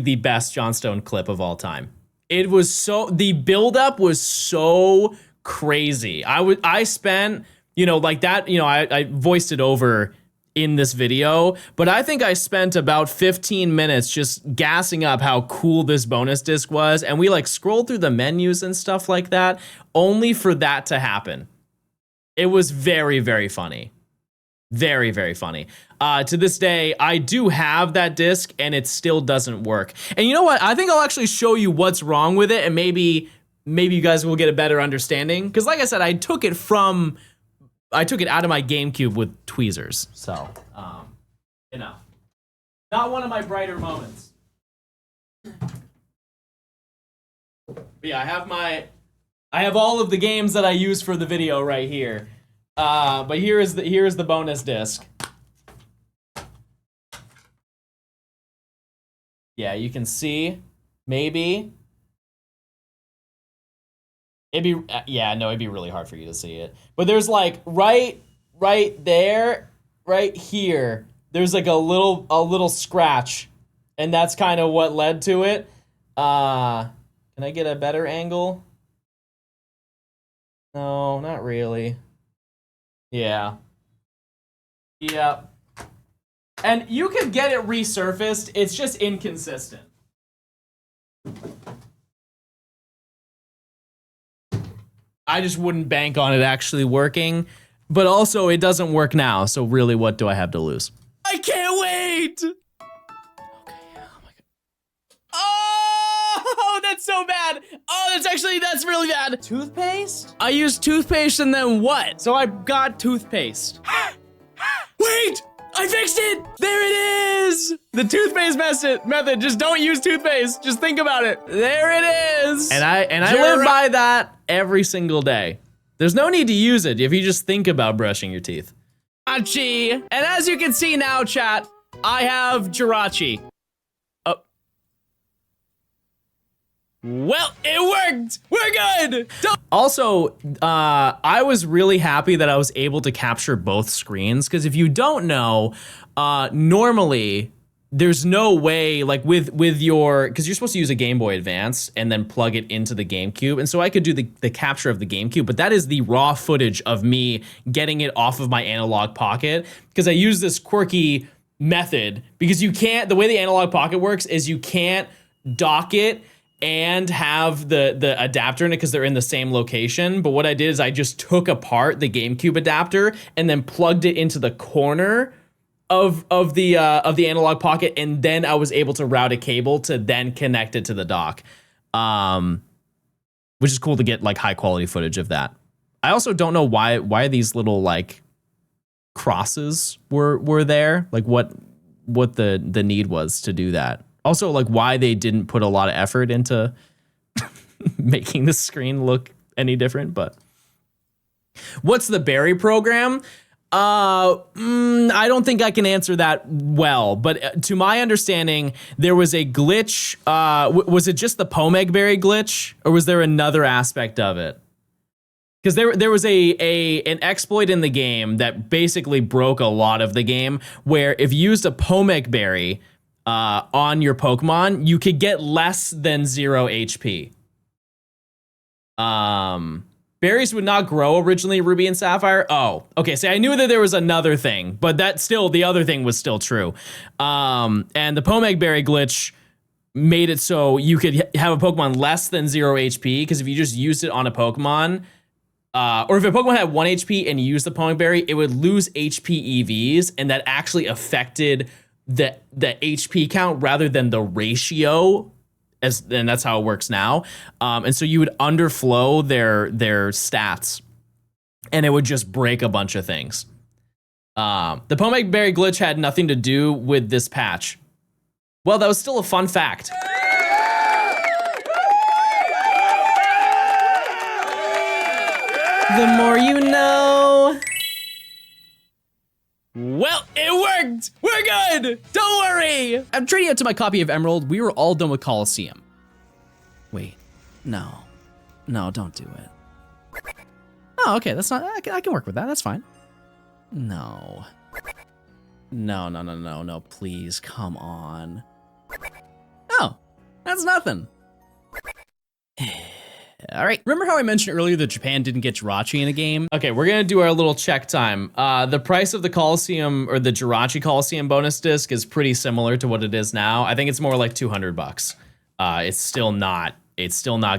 the best Johnstone clip of all time. It was the buildup was so crazy. I spent, like that, I voiced it over in this video, but I think I spent about 15 minutes just gassing up how cool this bonus disc was. And we like scrolled through the menus and stuff like that, only for that to happen. It was very, very funny. Very, very funny. To this day, I do have that disc and it still doesn't work. And you know what? I think I'll actually show you what's wrong with it and maybe you guys will get a better understanding. Because like I said, I took it out of my GameCube with tweezers. So, not one of my brighter moments. But yeah, I have all of the games that I use for the video right here. But here is the bonus disc. Yeah, you can see, maybe. It'd be really hard for you to see it. But there's like right there, right here, there's like a little scratch. And that's kind of what led to it. Can I get a better angle? No, not really. Yeah. Yep. And you could get it resurfaced, it's just inconsistent. I just wouldn't bank on it actually working, but also it doesn't work now, so really what do I have to lose? I can't wait! Okay, oh my god. Oh, that's so bad! Oh, that's really bad! Toothpaste? I used toothpaste and then what? So I got toothpaste. Wait! I fixed it! There it is! The toothpaste method. Just don't use toothpaste. Just think about it. There it is! And I live by that every single day. There's no need to use it if you just think about brushing your teeth. Jirachi! And as you can see now, chat, I have Jirachi. Well, it worked! We're good! Also, I was really happy that I was able to capture both screens, because if you don't know, normally there's no way, like with your, because you're supposed to use a Game Boy Advance and then plug it into the GameCube, and so I could do the capture of the GameCube, but that is the raw footage of me getting it off of my analog pocket, because I use this quirky method, because you can't, the way the analog pocket works is you can't dock it and have the adapter in it because they're in the same location. But what I did is I just took apart the GameCube adapter and then plugged it into the corner of the analog pocket, and then I was able to route a cable to then connect it to the dock, which is cool to get like high quality footage of that. I also don't know why these little like crosses were there, like what the need was to do that. Also, like why they didn't put a lot of effort into making the screen look any different. But what's the berry program? I don't think I can answer that well, but to my understanding, there was a glitch. Was it just the Pomeg berry glitch, or was there another aspect of it? Because there was an exploit in the game that basically broke a lot of the game, where if you used a Pomeg berry on your Pokemon, you could get less than 0 HP. Berries would not grow originally, Ruby and Sapphire. Oh, okay. So I knew that there was another thing, but that still, the other thing was still true. And the Pomeg berry glitch made it so you could have a Pokemon less than 0 HP, because if you just used it on a Pokemon, or if a Pokemon had 1 HP and you used the Pomeg berry, it would lose HP EVs, and that actually affected the HP count rather than the ratio. And that's how it works now. And so you would underflow their stats, and it would just break a bunch of things. The Pomeg berry glitch had nothing to do with this patch. Well, that was still a fun fact. The more you know. Well, it worked! We're good! Don't worry! I'm trading out to my copy of Emerald. We were all done with Coliseum. Wait, no. No, don't do it. Oh, okay, that's not, I can work with that, that's fine. No. No, please, come on. Oh, that's nothing. All right, remember how I mentioned earlier that Japan didn't get Jirachi in a game? Okay, we're gonna do our little check time. The price of the Coliseum, or the Jirachi Coliseum bonus disc, is pretty similar to what it is now. I think it's more like $200. It's still not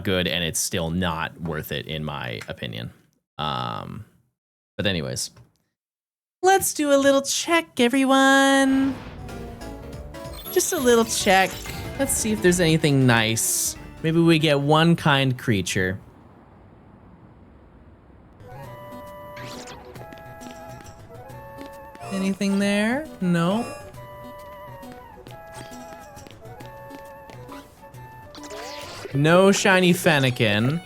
good, and it's still not worth it in my opinion. But anyways, Let's do a little check, everyone. Just a little check. let's see if there's anything nice. Maybe we get one kind creature. Anything there? No. No shiny Fennekin.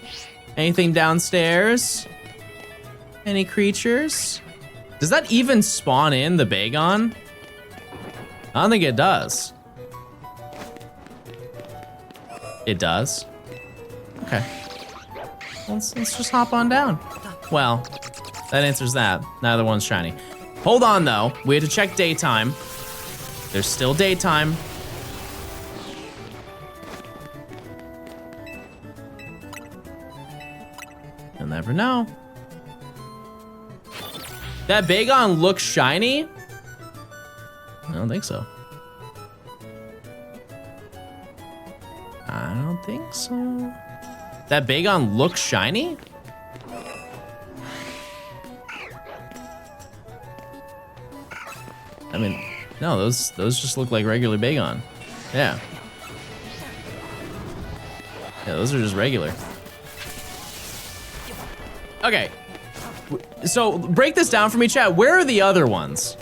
Anything downstairs? Any creatures? Does that even spawn in the Bagon? I don't think it does. It does? Okay. Let's just hop on down. Well, that answers that. Neither one's shiny. Hold on, though. We had to check daytime. There's still daytime. You'll never know. That Bagon looks shiny? I don't think so. I don't think so. That Bagon looks shiny? I mean, no, those just look like regular Bagon. Yeah. Yeah, those are just regular. Okay. So break this down for me, chat. Where are the other ones?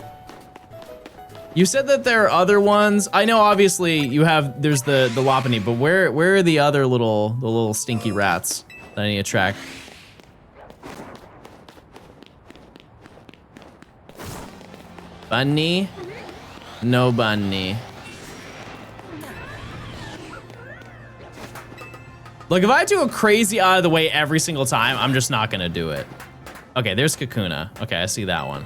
You said that there are other ones. I know obviously there's the Lopunny, but where are the other little stinky rats that I need to track? Bunny? No bunny. Look, if I do a crazy out of the way every single time, I'm just not gonna do it. Okay, there's Kakuna. Okay, I see that one.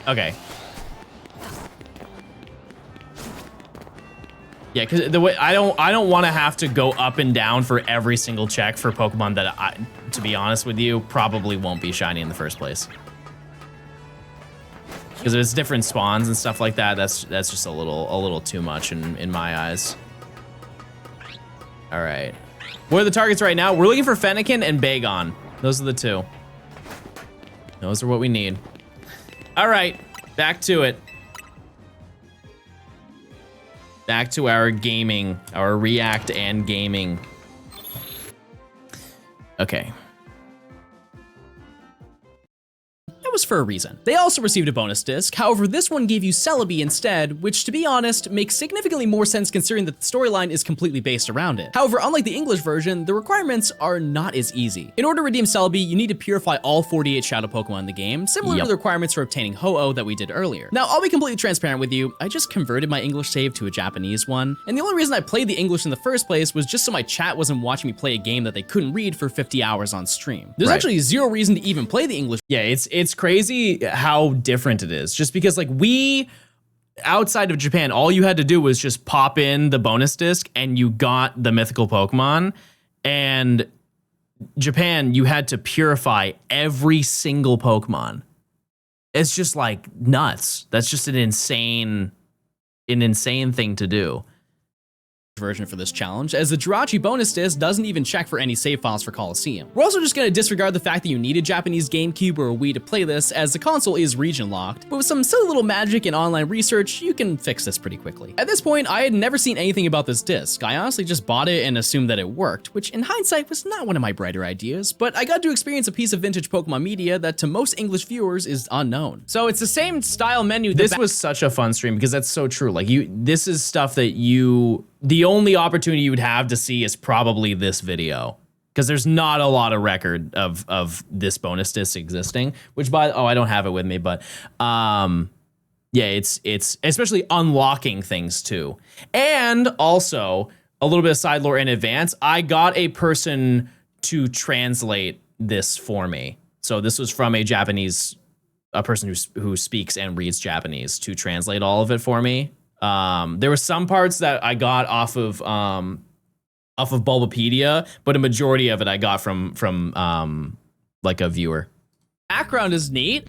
Okay. Yeah, because the way I don't want to have to go up and down for every single check for Pokemon that to be honest with you, probably won't be shiny in the first place. Because it's different spawns and stuff like that. That's just a little too much in my eyes. All right. What are the targets right now? We're looking for Fennekin and Bagon. Those are the two. Those are what we need. All right, back to it. Back to our gaming, our React and gaming. Okay. That was for a reason. They also received a bonus disc, however this one gave you Celebi instead, which to be honest, makes significantly more sense considering that the storyline is completely based around it. However, unlike the English version, the requirements are not as easy. In order to redeem Celebi, you need to purify all 48 Shadow Pokemon in the game, similar to the requirements for obtaining Ho-Oh that we did earlier. Now, I'll be completely transparent with you, I just converted my English save to a Japanese one, and the only reason I played the English in the first place was just so my chat wasn't watching me play a game that they couldn't read for 50 hours on stream. There's actually zero reason to even play the English. Yeah, it's crazy how different it is. Just because like we, outside of Japan, all you had to do was just pop in the bonus disc and you got the mythical Pokemon. And Japan, you had to purify every single Pokemon. It's just like nuts. That's just an insane thing to do. Version for this challenge, as the Jirachi bonus disc doesn't even check for any save files for Colosseum. We're also just going to disregard the fact that you need a Japanese GameCube or a Wii to play this, as the console is region locked, but with some silly little magic and online research, you can fix this pretty quickly. At this point, I had never seen anything about this disc. I honestly just bought it and assumed that it worked, which in hindsight was not one of my brighter ideas, but I got to experience a piece of vintage Pokemon media that to most English viewers is unknown. So it's the same style menu. This was such a fun stream because that's so true. Like this is stuff that the only opportunity you would have to see is probably this video, because there's not a lot of record of this bonus disc existing, which I don't have it with me, but yeah, it's especially unlocking things too. And also a little bit of side lore in advance, I got a person to translate this for me. So this was from a person who speaks and reads Japanese to translate all of it for me. There were some parts that I got off of Bulbapedia, but a majority of it I got from like a viewer. Background is neat.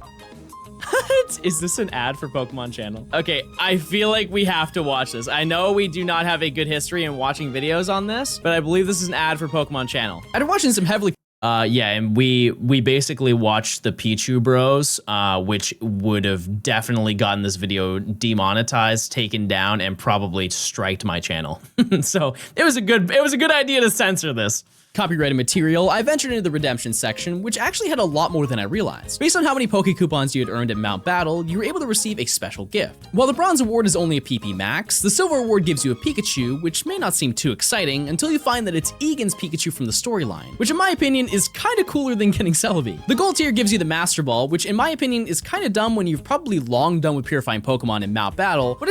Is this an ad for Pokemon Channel? Okay, I feel like we have to watch this. I know we do not have a good history in watching videos on this, but I believe this is an ad for Pokemon Channel. After watching some heavily yeah, and we basically watched the Pichu Bros, which would have definitely gotten this video demonetized, taken down, and probably striked my channel. So it was a good idea to censor this. copyrighted material, I ventured into the redemption section, which actually had a lot more than I realized. Based on how many Poke Coupons you had earned at Mount Battle, you were able to receive a special gift. While the Bronze Award is only a PP Max, the Silver Award gives you a Pikachu, which may not seem too exciting until you find that it's Egan's Pikachu from the storyline, which in my opinion is kinda cooler than getting Celebi. The Gold tier gives you the Master Ball, which in my opinion is kinda dumb when you've probably long done with purifying Pokemon in Mount Battle, but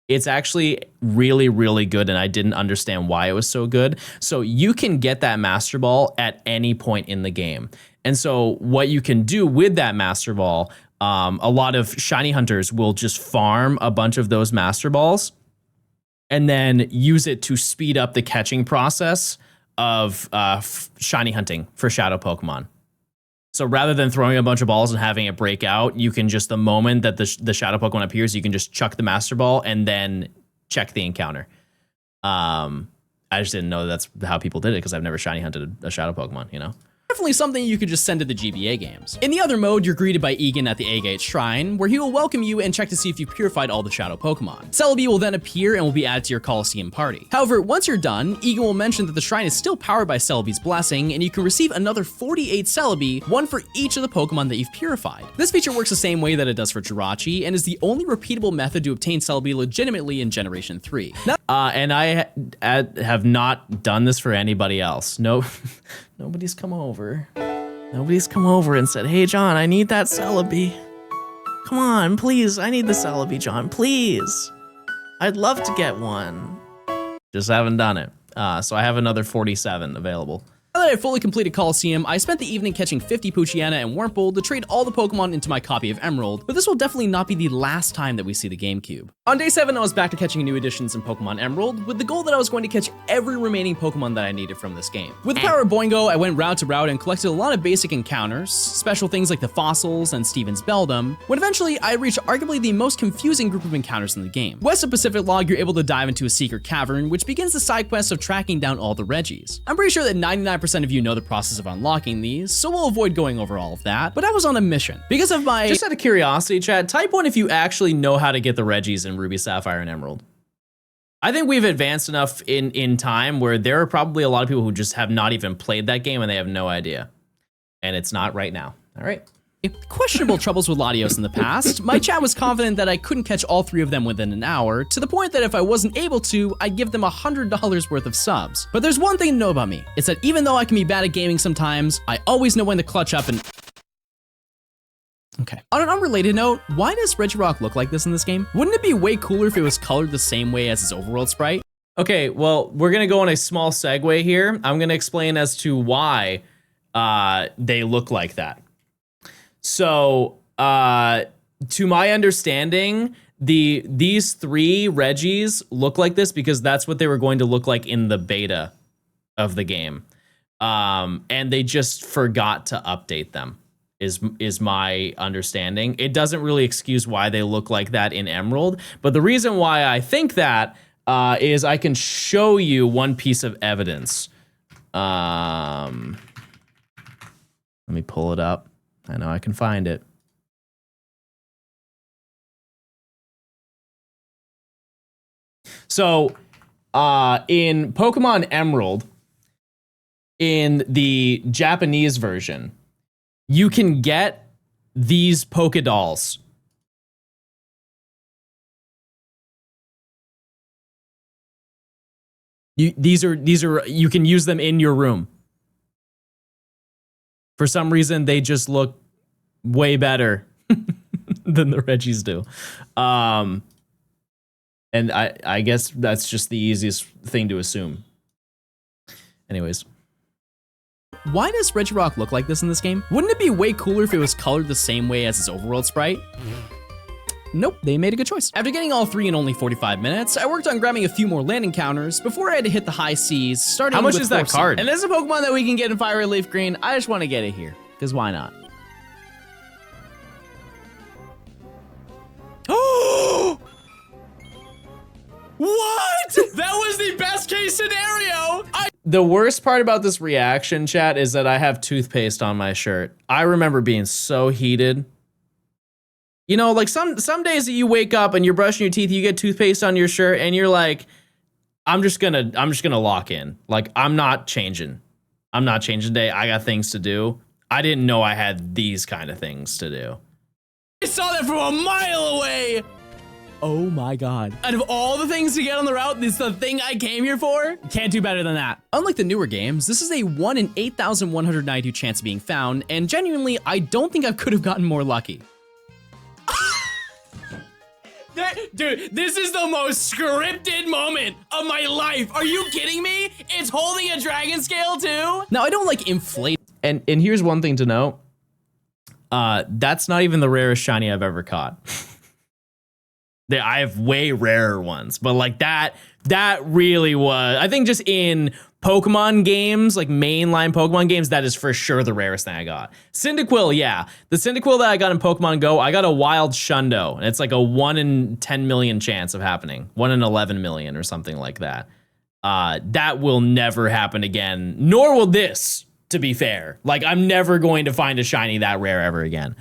it's actually really, really good, and I didn't understand why it was so good. So you can get that Master Ball at any point in the game. And so what you can do with that Master Ball, a lot of shiny hunters will just farm a bunch of those Master Balls and then use it to speed up the catching process of shiny hunting for Shadow Pokemon. So rather than throwing a bunch of balls and having it break out, you can just, the moment that the Shadow Pokemon appears, you can just chuck the Master Ball and then check the encounter. I just didn't know that's how people did it because I've never shiny hunted a Shadow Pokemon, you know? definitely something you could just send to the GBA games. In the other mode, you're greeted by Egan at the Agate Shrine, where he will welcome you and check to see if you've purified all the Shadow Pokemon. Celebi will then appear and will be added to your Colosseum party. However, once you're done, Egan will mention that the shrine is still powered by Celebi's blessing, and you can receive another 48 Celebi, one for each of the Pokemon that you've purified. This feature works the same way that it does for Jirachi, and is the only repeatable method to obtain Celebi legitimately in Generation 3. And I have not done this for anybody else. No, nobody's come over. Nobody's come over and said, "Hey, John, I need that Celebi. Come on, please. I need the Celebi, John. Please. I'd love to get one." Just haven't done it. So I have another 47 available. Now that I fully completed Coliseum, I spent the evening catching 50 Poochyena and Wurmple to trade all the Pokemon into my copy of Emerald, but this will definitely not be the last time that we see the GameCube. On day 7, I was back to catching new additions in Pokemon Emerald, with the goal that I was going to catch every remaining Pokemon that I needed from this game. With the power of Boingo, I went route to route and collected a lot of basic encounters, special things like the fossils and Steven's Beldum, when eventually I reached arguably the most confusing group of encounters in the game. West of Pacific Log, you're able to dive into a secret cavern, which begins the side quest of tracking down all the Reggies. I'm pretty sure that 99% of you know the process of unlocking these, so we'll avoid going over all of that, but I was on a mission. Because of my— Just out of curiosity, Chad, type 1 if you actually know how to get the Reggies in Ruby, Sapphire, and Emerald. I think we've advanced enough in time where there are probably a lot of people who just have not even played that game and they have no idea. And it's not right now. All right. Questionable troubles with Latios in the past, my chat was confident that I couldn't catch all 3 of them within an hour, to the point that if I wasn't able to, I'd give them $100 worth of subs. But there's one thing to know about me. It's that even though I can be bad at gaming sometimes, I always know when to clutch up and— Okay. On an unrelated note, why does Regirock look like this in this game? Wouldn't it be way cooler if it was colored the same way as his overworld sprite? Okay, well, we're gonna go on a small segue here. I'm gonna explain as to why they look like that. So, to my understanding, these 3 Reggies look like this because that's what they were going to look like in the beta of the game. And they just forgot to update them, is my understanding. It doesn't really excuse why they look like that in Emerald, but the reason why I think that is I can show you one piece of evidence. Let me pull it up. I know I can find it. So, in Pokemon Emerald, in the Japanese version, you can get these Pokedolls. These are you can use them in your room. For some reason, they just look way better than the Reggies do. And I guess that's just the easiest thing to assume. Anyways. Why does Regirock look like this in this game? Wouldn't it be way cooler if it was colored the same way as his overworld sprite? Nope, they made a good choice. After getting all 3 in only 45 minutes, I worked on grabbing a few more land encounters before I had to hit the high seas, starting How much with is that Corsi. card? And there's a Pokemon that we can get in Fire Red Leaf Green. I just want to get it here, because why not? Oh! What? That was the best case scenario. The worst part about this reaction, chat, is that I have toothpaste on my shirt. I remember being so heated. You know, like some days that you wake up and you're brushing your teeth, you get toothpaste on your shirt, and you're like, I'm just gonna lock in. Like, I'm not changing. I'm not changing today. I got things to do. I didn't know I had these kind of things to do. I saw that from a mile away. Oh my god. Out of all the things to get on the route, this is the thing I came here for? Can't do better than that. Unlike the newer games, this is a 1 in 8,192 chance of being found, and genuinely, I don't think I could have gotten more lucky. Dude, this is the most scripted moment of my life. Are you kidding me? It's holding a dragon scale too? Now, I don't like inflate. And here's one thing to note. That's not even the rarest shiny I've ever caught. I have way rarer ones, but like that really was, I think just in Pokemon games, like mainline Pokemon games, that is for sure the rarest thing I got. Cyndaquil, yeah. The Cyndaquil that I got in Pokemon Go, I got a wild Shundo, and it's like a 1 in 10 million chance of happening. 1 in 11 million or something like that. That will never happen again, nor will this, to be fair. Like, I'm never going to find a shiny that rare ever again.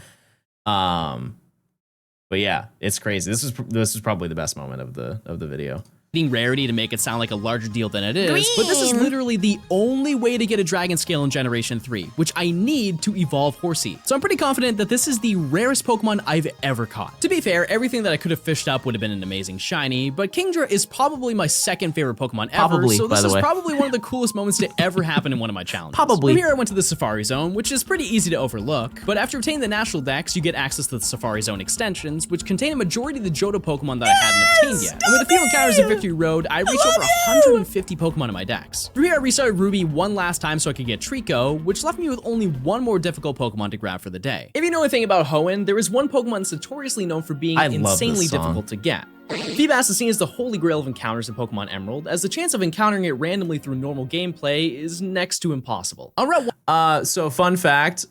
But yeah, it's crazy. This is probably the best moment of the video. Rarity to make it sound like a larger deal than it is, but this is literally the only way to get a dragon scale in Generation 3, which I need to evolve Horsey. So I'm pretty confident that this is the rarest Pokemon I've ever caught. To be fair, everything that I could have fished up would have been an amazing shiny, but Kingdra is probably my second favorite Pokemon ever, Probably, so this by the is way. probably one of the coolest moments to ever happen in one of my challenges. Probably. From here I went to the Safari Zone, which is pretty easy to overlook, but after obtaining the National Dex, you get access to the Safari Zone extensions, which contain a majority of the Johto Pokemon that I hadn't obtained yet. And with a few encounters and victories Victory Road, I reached over 150 Pokemon in my decks. Through here, I restarted Ruby one last time so I could get Trico, which left me with only one more difficult Pokemon to grab for the day. If you know anything about Hoenn, there is one Pokemon that's notoriously known for being insanely difficult to get. Feebas is seen as the holy grail of encounters in Pokemon Emerald, as the chance of encountering it randomly through normal gameplay is next to impossible. On Route So fun fact,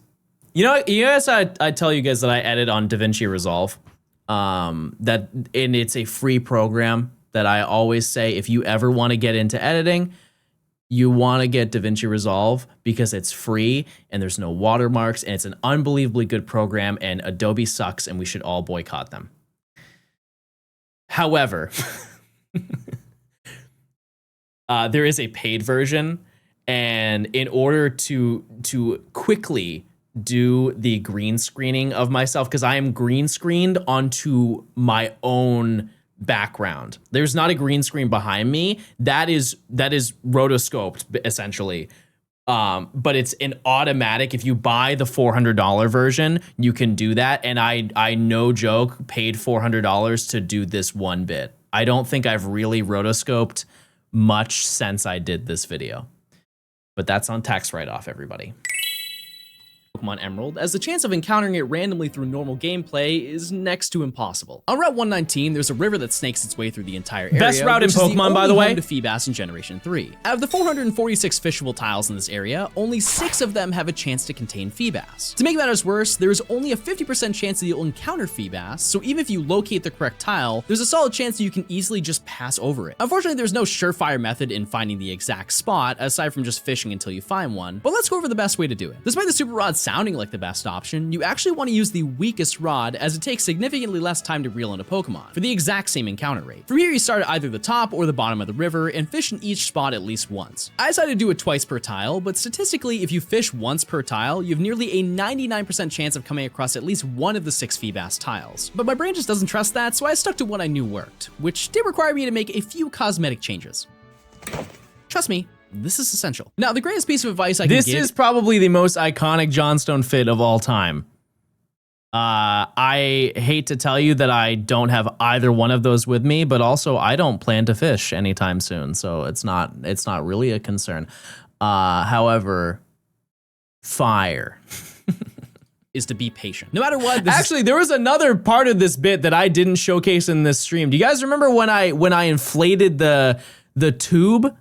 you guys, I tell you guys that I edit on DaVinci Resolve. And it's a free program that I always say, if you ever want to get into editing, you want to get DaVinci Resolve because it's free and there's no watermarks and it's an unbelievably good program, and Adobe sucks and we should all boycott them. However, there is a paid version, and in order to quickly do the green screening of myself, because I am green screened onto my own background. There's not a green screen behind me. That is rotoscoped essentially. But it's an automatic. If you buy the $400 version, you can do that. And I no joke paid $400 to do this one bit. I don't think I've really rotoscoped much since I did this video, but that's on tax write-off, everybody. Pokemon Emerald, as the chance of encountering it randomly through normal gameplay is next to impossible. On Route 119, there's a river that snakes its way through the entire area. Best route in Pokemon, by the way. To Feebas in Generation 3. Out of the 446 fishable tiles in this area, only 6 of them have a chance to contain Feebas. To make matters worse, there is only a 50% chance that you'll encounter Feebas, so even if you locate the correct tile, there's a solid chance that you can easily just pass over it. Unfortunately, there's no surefire method in finding the exact spot, aside from just fishing until you find one, but let's go over the best way to do it. Despite the Super Rod sounding like the best option, you actually want to use the weakest rod, as it takes significantly less time to reel in a Pokemon, for the exact same encounter rate. From here, you start at either the top or the bottom of the river, and fish in each spot at least once. I decided to do it twice per tile, but statistically, if you fish once per tile, you have nearly a 99% chance of coming across at least one of the 6 Feebas tiles. But my brain just doesn't trust that, so I stuck to what I knew worked, which did require me to make a few cosmetic changes. Trust me, this is essential. Now, the greatest piece of advice I can give— This is probably the most iconic Johnstone fit of all time. I hate to tell you that I don't have either one of those with me, but also I don't plan to fish anytime soon, so it's not really a concern. However, fire is to be patient. No matter what, actually, there was another part of this bit that I didn't showcase in this stream. Do you guys remember when I inflated the tube?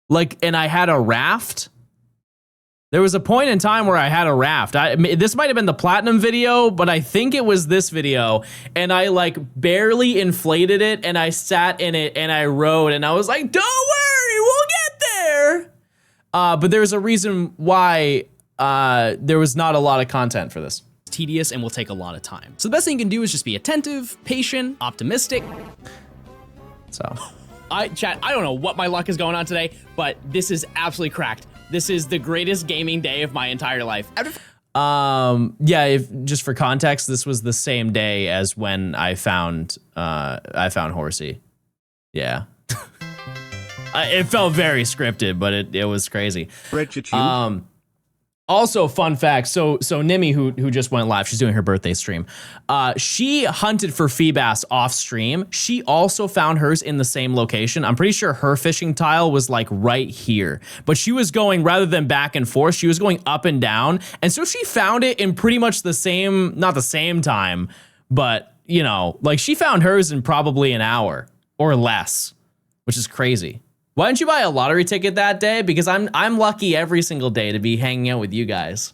Like, and I had a raft? There was a point in time where I had a raft. This might have been the platinum video, but I think it was this video. And I like barely inflated it, and I sat in it and I rode, and I was like, don't worry, we'll get there. But there's a reason why there was not a lot of content for this. Tedious and will take a lot of time. So the best thing you can do is just be attentive, patient, optimistic. So chat, I don't know what my luck is going on today, but this is absolutely cracked. This is the greatest gaming day of my entire life. Yeah, just for context, this was the same day as when I found Horsey. Yeah. It felt very scripted, but it was crazy. Also, fun fact, so Nimi, who just went live, she's doing her birthday stream. She hunted for Feebas off stream. She also found hers in the same location. I'm pretty sure her fishing tile was like right here, but she was going, rather than back and forth, she was going up and down. And so she found it in pretty much the same, not the same time, but you know, like she found hers in probably an hour or less, which is crazy. Why didn't you buy a lottery ticket that day? Because I'm lucky every single day to be hanging out with you guys.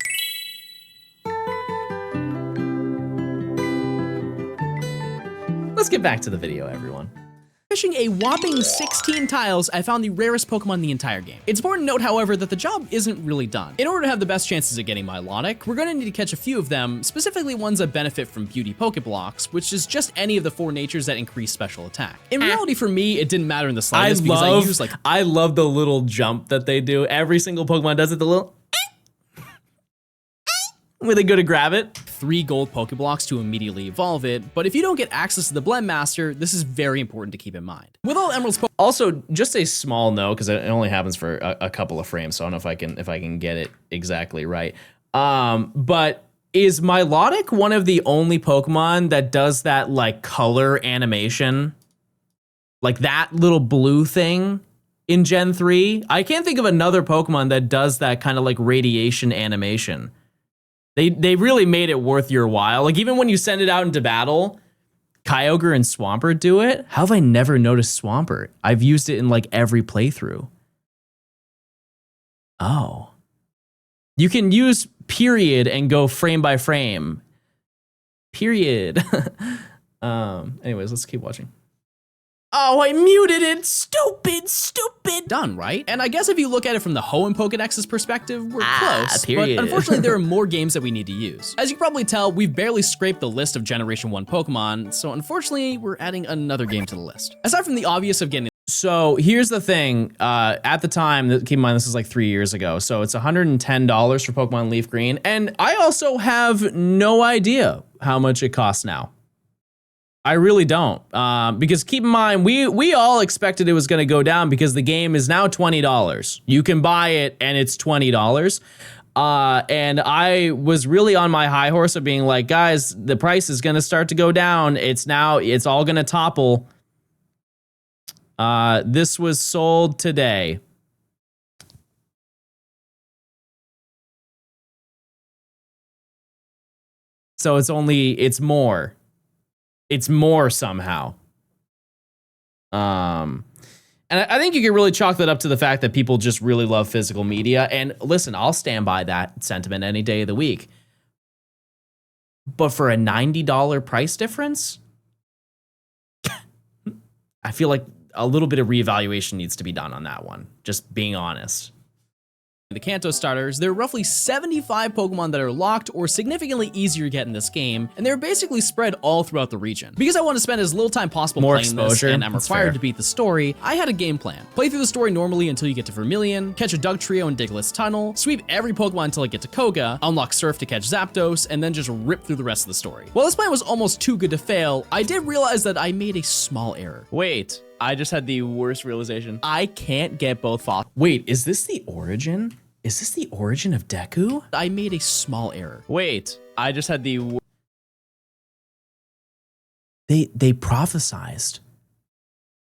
Let's get back to the video, everyone. Fishing a whopping 16 tiles, I found the rarest Pokemon in the entire game. It's important to note, however, that the job isn't really done. In order to have the best chances of getting Milotic, we're going to need to catch a few of them, specifically ones that benefit from Beauty Pokeblocks, which is just any of the 4 natures that increase special attack. In reality, for me, it didn't matter in the slightest I love the little jump that they do. Every single Pokemon does it, the little where they go to grab it. 3 gold Pokeblocks to immediately evolve it, but if you don't get access to the Blend Master, this is very important to keep in mind. With all Emerald's also, just a small note, because it only happens for a couple of frames, so I don't know if I can get it exactly right. But is Milotic one of the only Pokemon that does that like color animation? Like that little blue thing in Gen 3. I can't think of another Pokemon that does that kind of like radiation animation. They really made it worth your while. Like even when you send it out into battle, Kyogre and Swampert do it. How have I never noticed Swampert? I've used it in like every playthrough. Oh. You can use period and go frame by frame. Period. Anyways, let's keep watching. Oh, I muted it. Stupid. Done, right? And I guess if you look at it from the Hoenn Pokédex's perspective, we're close. Period. But unfortunately, there are more games that we need to use. As you can probably tell, we've barely scraped the list of Generation 1 Pokemon, so unfortunately, we're adding another game to the list. Aside from the obvious of getting So here's the thing. At the time, keep in mind this is like 3 years ago, so it's $110 for Pokemon Leaf Green, and I also have no idea how much it costs now. I really don't, because keep in mind, we all expected it was going to go down because the game is now $20. You can buy it and it's $20. And I was really on my high horse of being like, guys, the price is going to start to go down. It's all going to topple. This was sold today. So it's more. It's more somehow. And I think you can really chalk that up to the fact that people just really love physical media. And listen, I'll stand by that sentiment any day of the week. But for a $90 price difference, I feel like a little bit of reevaluation needs to be done on that one. Just being honest. the Kanto starters, there are roughly 75 Pokemon that are locked or significantly easier to get in this game, and they're basically spread all throughout the region. Because I want to spend as little time possible More playing exposure, this, and I'm that's required fair. to beat the story, I had a game plan. Play through the story normally until you get to Vermilion, catch a Dugtrio in Diglett's Tunnel, sweep every Pokemon until I get to Koga, unlock Surf to catch Zapdos, and then just rip through the rest of the story. While this plan was almost too good to fail, I did realize that I made a small error. Wait, I just had the worst realization. I can't get both fossils. Wait, is this the origin? Is this the origin of Deku? I made a small error. Wait, I just had the They prophesized.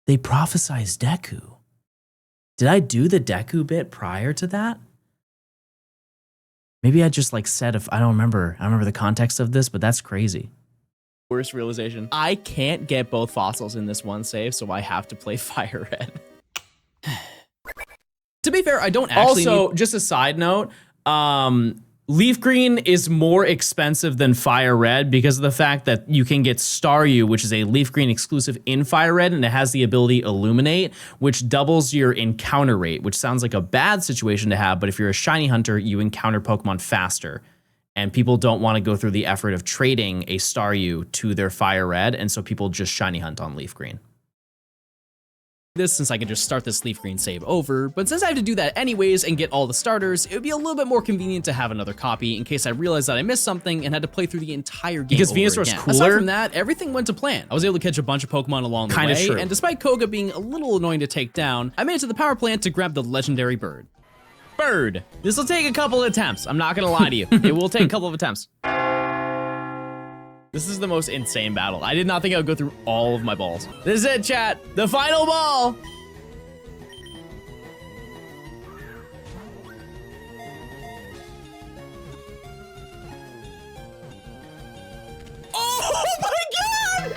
They prophesized Deku. Did I do the Deku bit prior to that? Maybe I just like said if I don't remember. I don't remember the context of this, but that's crazy. worst realization. I can't get both fossils in this one save, so I have to play Fire Red. To be fair, I don't actually Also, just a side note, Leaf Green is more expensive than Fire Red because of the fact that you can get Staryu, which is a Leaf Green exclusive in Fire Red, and it has the ability Illuminate, which doubles your encounter rate, which sounds like a bad situation to have, but if you're a shiny hunter, you encounter Pokemon faster. And people don't want to go through the effort of trading a Staryu to their Fire Red, and so people just shiny hunt on Leaf Green. this since I can just start this Leaf Green save over, but since I have to do that anyways and get all the starters, it would be a little bit more convenient to have another copy in case I realized that I missed something and had to play through the entire game Because over Venusaur's again. cooler? Aside from that, everything went to plan. I was able to catch a bunch of Pokemon along the Kinda way, true. and despite Koga being a little annoying to take down, I made it to the power plant to grab the legendary bird. Bird. This will take a couple of attempts. I'm not gonna lie to you. It will take a couple of attempts. This is the most insane battle. I did not think I would go through all of my balls. This is it, chat. The final ball. Oh my god!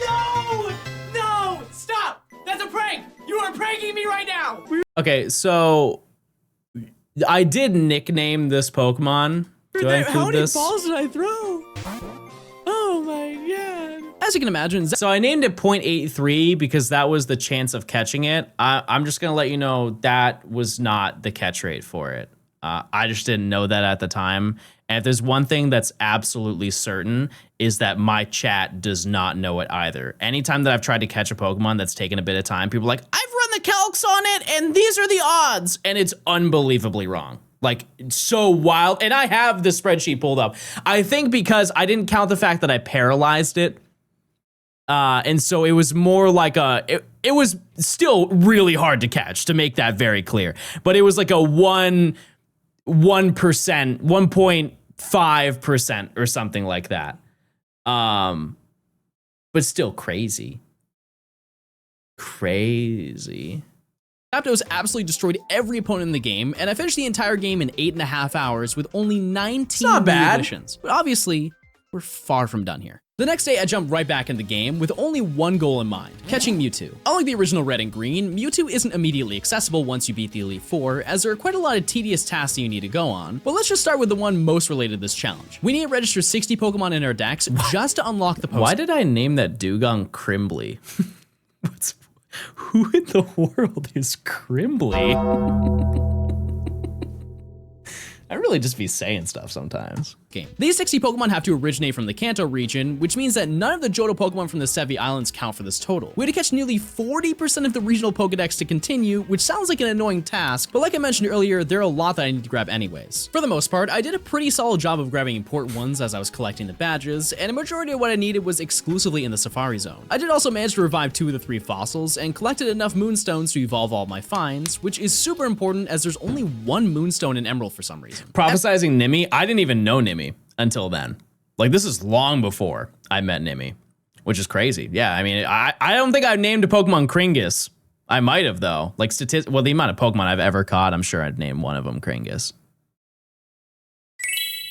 No! No! Stop! That's a prank! You are pranking me right now! Okay, so I did nickname this Pokemon. Do I include this? did I throw? Oh my god. As you can imagine, So I named it 0.83 because that was the chance of catching it. I'm just gonna let you know that was not the catch rate for it. I just didn't know that at the time. And if there's one thing that's absolutely certain is that my chat does not know it either. Anytime that I've tried to catch a Pokemon that's taken a bit of time, people are like, I've run the calcs on it and these are the odds. And it's unbelievably wrong. Like, it's so wild. And I have the spreadsheet pulled up. I think because I didn't count the fact that I paralyzed it. And so it was more like it was still really hard to catch, to make that very clear. But it was like a 1%, 1.5% or something like that. But still crazy. crazy. Zapdos absolutely destroyed every opponent in the game, and I finished the entire game in 8.5 hours with only 19 not bad. additions. But obviously, we're far from done here. The next day, I jumped right back in the game with only one goal in mind, catching Mewtwo. Unlike the original Red and Green, Mewtwo isn't immediately accessible once you beat the Elite Four, as there are quite a lot of tedious tasks that you need to go on, but let's just start with the one most related to this challenge. We need to register 60 Pokemon in our decks just to unlock the post. Why did I name that Dugong Crimbly? Who in the world is Crimbly? I really just be saying stuff sometimes. Game. These 60 Pokemon have to originate from the Kanto region, which means that none of the Johto Pokemon from the Sevi Islands count for this total. We had to catch nearly 40% of the regional Pokedex to continue, which sounds like an annoying task, but like I mentioned earlier, there are a lot that I need to grab anyways. For the most part, I did a pretty solid job of grabbing important ones as I was collecting the badges, and a majority of what I needed was exclusively in the Safari Zone. I did also manage to revive 2 of the 3 fossils, and collected enough Moonstones to evolve all my finds, which is super important as there's only 1 Moonstone in Emerald for some reason. Prophesizing Nimi, I didn't even know Nimi until then. Like, this is long before I met Nimi, which is crazy. Yeah, I mean, I don't think I've named a Pokemon Kringus. I might have, though. Like, well, the amount of Pokemon I've ever caught, I'm sure I'd name one of them Kringus.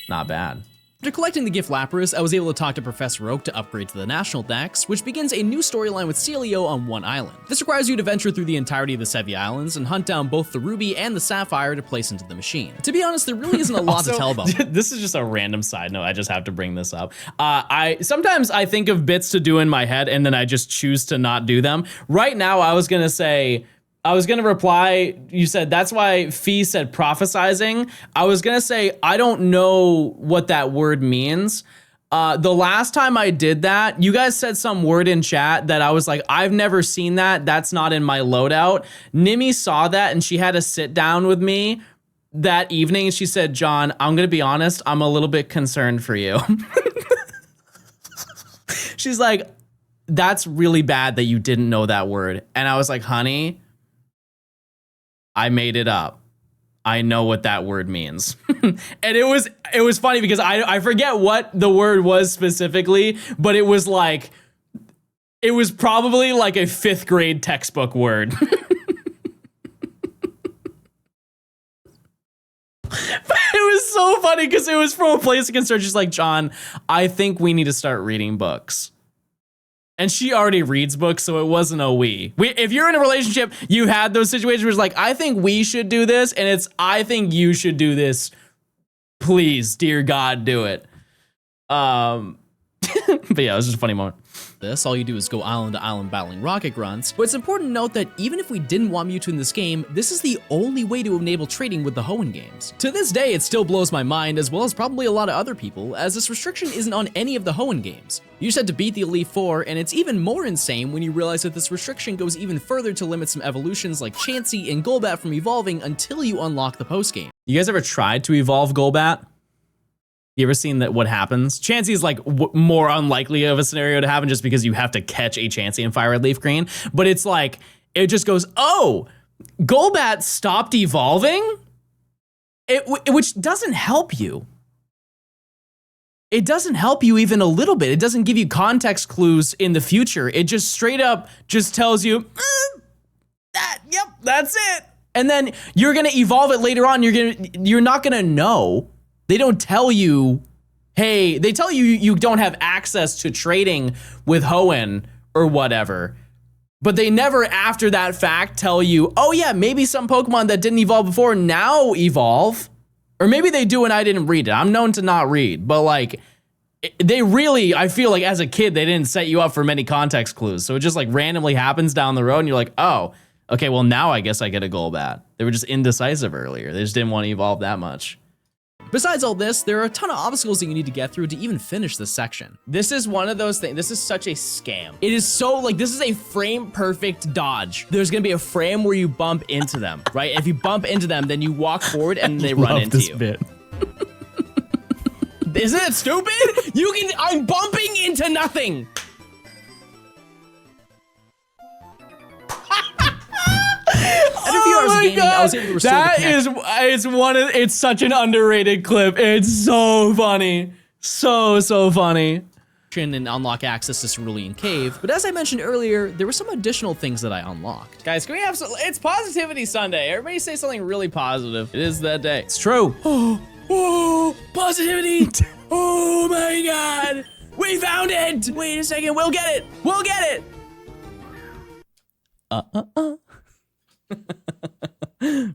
Not bad. After collecting the gift Lapras, I was able to talk to Professor Oak to upgrade to the National Dex, which begins a new storyline with Celio on one island. This requires you to venture through the entirety of the Sevi Islands and hunt down both the Ruby and the Sapphire to place into the machine. To be honest, there really isn't a lot to tell about them. This is just a random side note. I just have to bring this up. Sometimes I think of bits to do in my head and then I just choose to not do them. Right now, I was gonna reply, you said, that's why Fee said prophesizing. I was gonna say, I don't know what that word means. The last time I did that, you guys said some word in chat that I was like, I've never seen that. That's not in my loadout. Nimi saw that and she had to sit down with me that evening. And she said, John, I'm gonna be honest, I'm a little bit concerned for you. She's like, that's really bad that you didn't know that word. And I was like, honey, I made it up. I know what that word means. And it was funny because I forget what the word was specifically, but it was probably like a 5th grade textbook word. But it was so funny because it was from a place of concern. She's like, John, I think we need to start reading books. And she already reads books, so it wasn't a we. If you're in a relationship, you had those situations where it's like, I think we should do this, and it's, I think you should do this. Please, dear God, do it. But yeah, it was just a funny moment. All you do is go island to island battling rocket grunts, but it's important to note that even if we didn't want Mewtwo in this game, this is the only way to enable trading with the Hoenn games. To this day, it still blows my mind, as well as probably a lot of other people, as this restriction isn't on any of the Hoenn games. You just had to beat the Elite Four, and it's even more insane when you realize that this restriction goes even further to limit some evolutions like Chansey and Golbat from evolving until you unlock the postgame. You guys ever tried to evolve Golbat? You ever seen that what happens? Chansey is like more unlikely of a scenario to happen just because you have to catch a Chansey in Fire Red Leaf Green. But it's like, it just goes, oh, Golbat stopped evolving? Which doesn't help you. It doesn't help you even a little bit. It doesn't give you context clues in the future. It just straight up just tells you, yep, that's it. And then you're gonna evolve it later on. You're not gonna know. They don't tell you, hey, they tell you you don't have access to trading with Hoenn or whatever. But they never, after that fact, tell you, oh yeah, maybe some Pokemon that didn't evolve before now evolve. Or maybe they do and I didn't read it. I'm known to not read, but like, they really, I feel like as a kid, they didn't set you up for many context clues. So it just like randomly happens down the road and you're like, oh, okay, well now I guess I get a Golbat. They were just indecisive earlier. They just didn't want to evolve that much. Besides all this, there are a ton of obstacles that you need to get through to even finish this section. This is one of those things, this is such a scam. It is so, like, this is a frame perfect dodge. There's gonna be a frame where you bump into them, right? If you bump into them, then you walk forward and they run into you. Bit. Isn't it stupid? I'm bumping into nothing. After a few hours of gaming, I was able to restore the connection. It's such an underrated clip. It's so funny. So funny. and unlock access to Cerulean Cave, but as I mentioned earlier, there were some additional things that I unlocked. Guys, can we have some? It's Positivity Sunday. Everybody say something really positive. It is that day. It's true. Oh, positivity. Oh my God. We found it. Wait a second. We'll get it. We'll get it.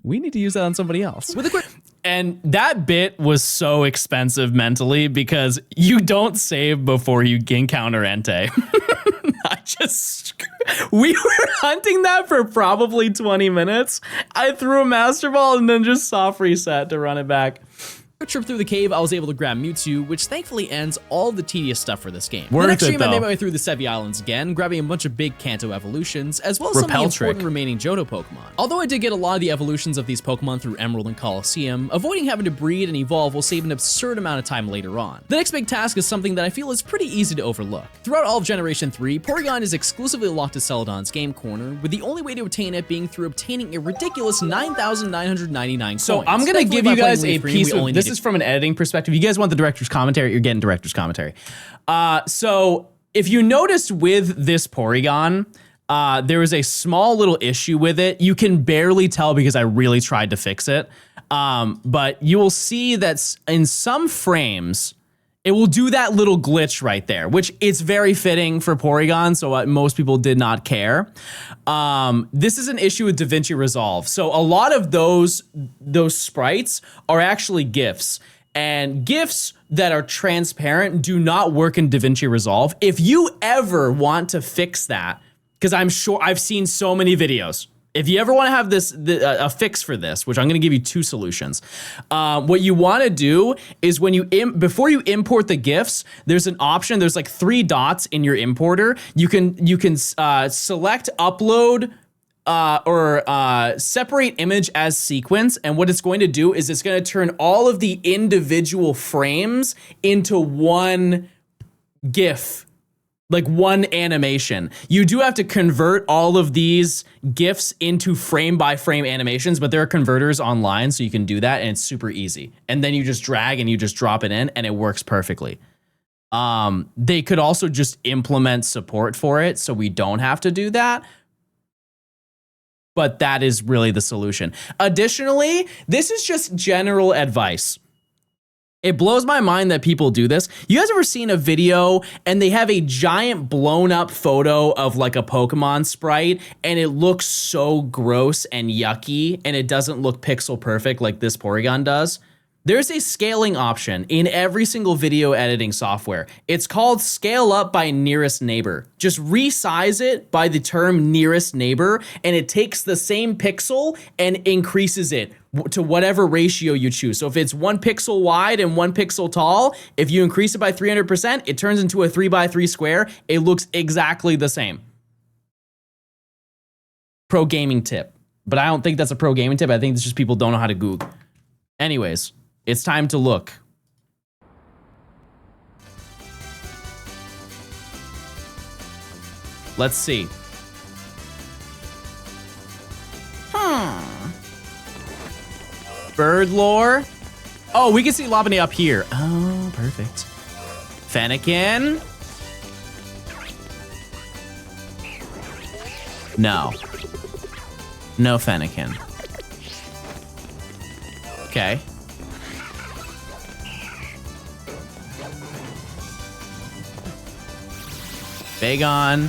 We need to use that on somebody else. With a quick And that bit was so expensive mentally because you don't save before you encounter Entei. We were hunting that for probably 20 minutes. I threw a Master Ball and then just soft reset to run it back. trip through the cave, I was able to grab Mewtwo, which thankfully ends all the tedious stuff for this game. Worth the next it, stream, I made though. my way through the Sevi Islands again, grabbing a bunch of big Kanto evolutions, as well as some of the Repel trick. important remaining Johto Pokemon. Although I did get a lot of the evolutions of these Pokemon through Emerald and Colosseum, avoiding having to breed and evolve will save an absurd amount of time later on. The next big task is something that I feel is pretty easy to overlook. Throughout all of Generation 3, Porygon is exclusively locked to Celadon's game corner, with the only way to obtain it being through obtaining a ridiculous 9,999 So coins. I'm gonna Thankfully, give by you playing guys a Leaf Green, piece we only of, this needed is from an editing perspective. You guys want the director's commentary, you're getting director's commentary. So if you noticed with this Porygon, there was a small little issue with it. You can barely tell because I really tried to fix it. But you will see that in some frames, it will do that little glitch right there, which it's very fitting for Porygon, so most people did not care. This is an issue with DaVinci Resolve. So a lot of those sprites are actually GIFs. And GIFs that are transparent do not work in DaVinci Resolve. If you ever want to fix that, because I'm sure I've seen so many videos, if you ever want to have a fix for this, which I'm going to give you two solutions, what you want to do is when before you import the GIFs, there's an option. There's like 3 dots in your importer. You can select upload or separate image as sequence, and what it's going to do is it's going to turn all of the individual frames into one GIF. Like one animation. You do have to convert all of these GIFs into frame by frame animations, but there are converters online so you can do that and it's super easy. And then you just drag and you just drop it in and it works perfectly. They could also just implement support for it so we don't have to do that. But that is really the solution. Additionally, this is just general advice. It blows my mind that people do this. You guys ever seen a video and they have a giant blown up photo of like a Pokemon sprite and it looks so gross and yucky and it doesn't look pixel perfect like this Porygon does? There's a scaling option in every single video editing software. It's called scale up by nearest neighbor. Just resize it by the term nearest neighbor and it takes the same pixel and increases it to whatever ratio you choose. So if it's 1 pixel wide and 1 pixel tall, if you increase it by 300%, it turns into a 3x3 square. It looks exactly the same. Pro gaming tip. But I don't think that's a pro gaming tip. I think it's just people don't know how to Google. Anyways, it's time to look. Let's see. Bird lore. Oh, we can see Lopunny up here. Oh, perfect. Fennekin. No. No Fennekin. Okay. Bagon.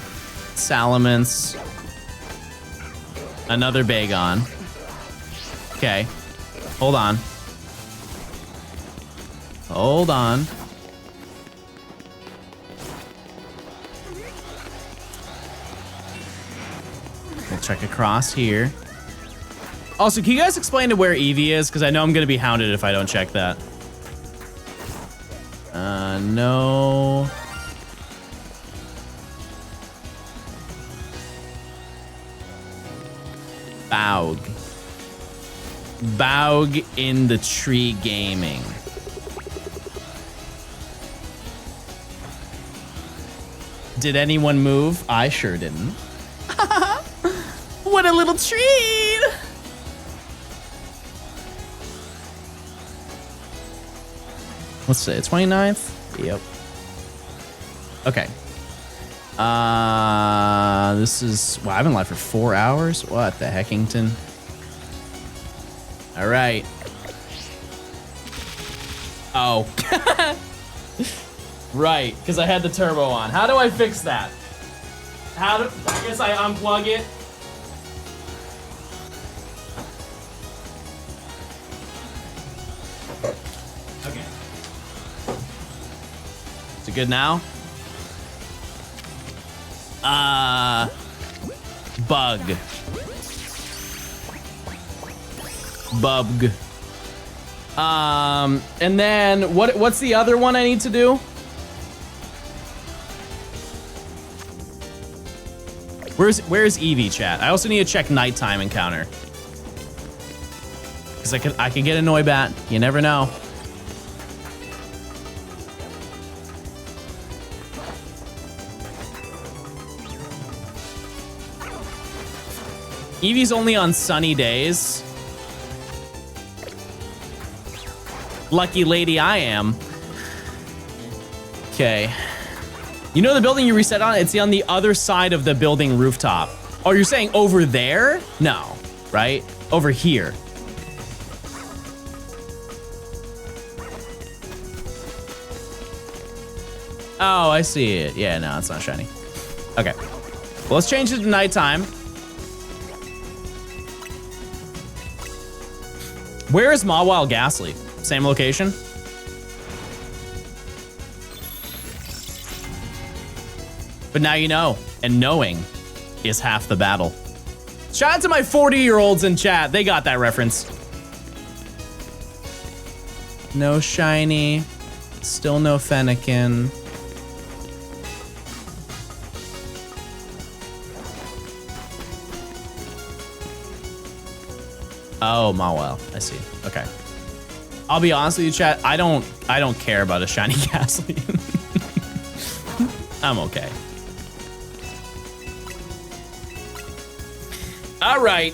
Salamence. Another Bagon. Okay. Hold on. Hold on. We'll check across here. Also, can you guys explain to where Eevee is? Because I know I'm going to be hounded if I don't check that. No. Baug. Baug in the tree gaming. Did anyone move? I sure didn't. What a little treat! What's it? 29th? Yep. Okay. This is, wow, I've been live for 4 hours. What the heckington? All right. Oh. Right, because I had the turbo on. How do I fix that? I guess I unplug it. Okay. Is it good now? Bug. And then what's the other one I need to do? Where's Eevee, chat? I also need to check nighttime encounter. Cause I could get a Noibat. You never know. Eevee's only on sunny days. Lucky lady I am. Okay. You know the building you reset on? It's on the other side of the building rooftop. Oh, you're saying over there? No, right? Over here. Oh, I see it. Yeah, no, it's not shiny. Okay. Well, let's change it to nighttime. Where is Mawile Ghastly? Same location? But now you know, and knowing is half the battle. Shout out to my 40-year-olds in chat. They got that reference. No shiny. Still no Fennekin. Oh, Mawile. I see. Okay. I'll be honest with you, chat. I don't care about a shiny Ghastly. I'm okay. All right.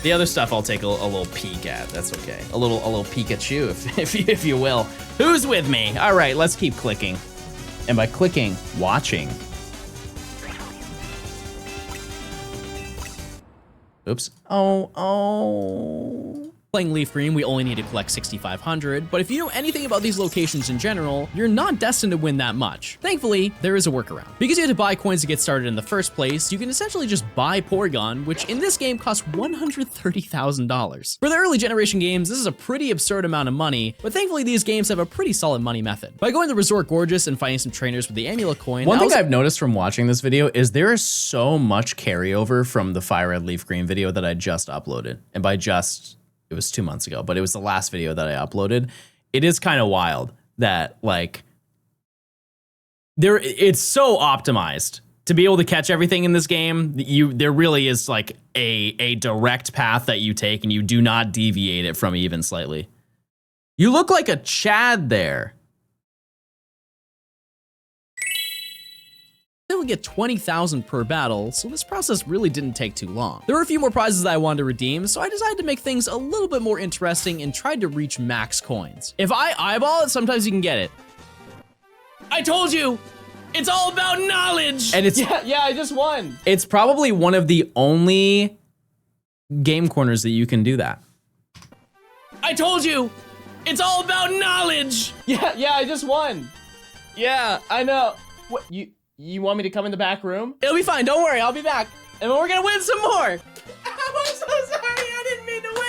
The other stuff I'll take a little peek at. That's okay. A little Pikachu, if you will. Who's with me? All right, let's keep clicking. And by clicking, watching. Oops. Oh. Playing Leaf Green, we only need to collect 6,500, but if you know anything about these locations in general, you're not destined to win that much. Thankfully, there is a workaround. Because you had to buy coins to get started in the first place, you can essentially just buy Porygon, which in this game costs $130,000. For the early generation games, this is a pretty absurd amount of money, but thankfully these games have a pretty solid money method. By going to Resort Gorgeous and finding some trainers with the Amulet coin, one thing I've noticed from watching this video is there is so much carryover from the Fire Red Leaf Green video that I just uploaded. And by just, it was 2 months ago, but it was the last video that I uploaded. It is kind of wild that like it's so optimized to be able to catch everything in this game. There really is like a direct path that you take and you do not deviate it from even slightly. You look like a Chad there. They would get 20,000 per battle, so this process really didn't take too long. There were a few more prizes that I wanted to redeem, so I decided to make things a little bit more interesting and tried to reach max coins. If I eyeball it, sometimes you can get it. I told you! It's all about knowledge! And it's yeah, I just won. It's probably one of the only game corners that you can do that. I told you! It's all about knowledge! Yeah, I just won. Yeah, I know. What, you want me to come in the back room? It'll be fine, don't worry, I'll be back. And we're gonna win some more. I'm so sorry, I didn't mean to win.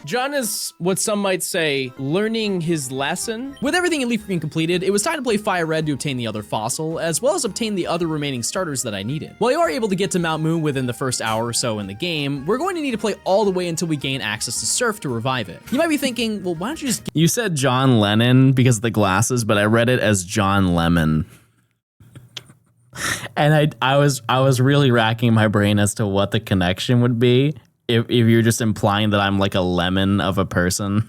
John is what some might say, learning his lesson. With everything in Leaf Green completed, it was time to play Fire Red to obtain the other fossil, as well as obtain the other remaining starters that I needed. While you are able to get to Mount Moon within the first hour or so in the game, we're going to need to play all the way until we gain access to Surf to revive it. You might be thinking, well, why don't you just— You said John Lennon because of the glasses, but I read it as John Lemon. And I was really racking my brain as to what the connection would be. If you're just implying that I'm like a lemon of a person.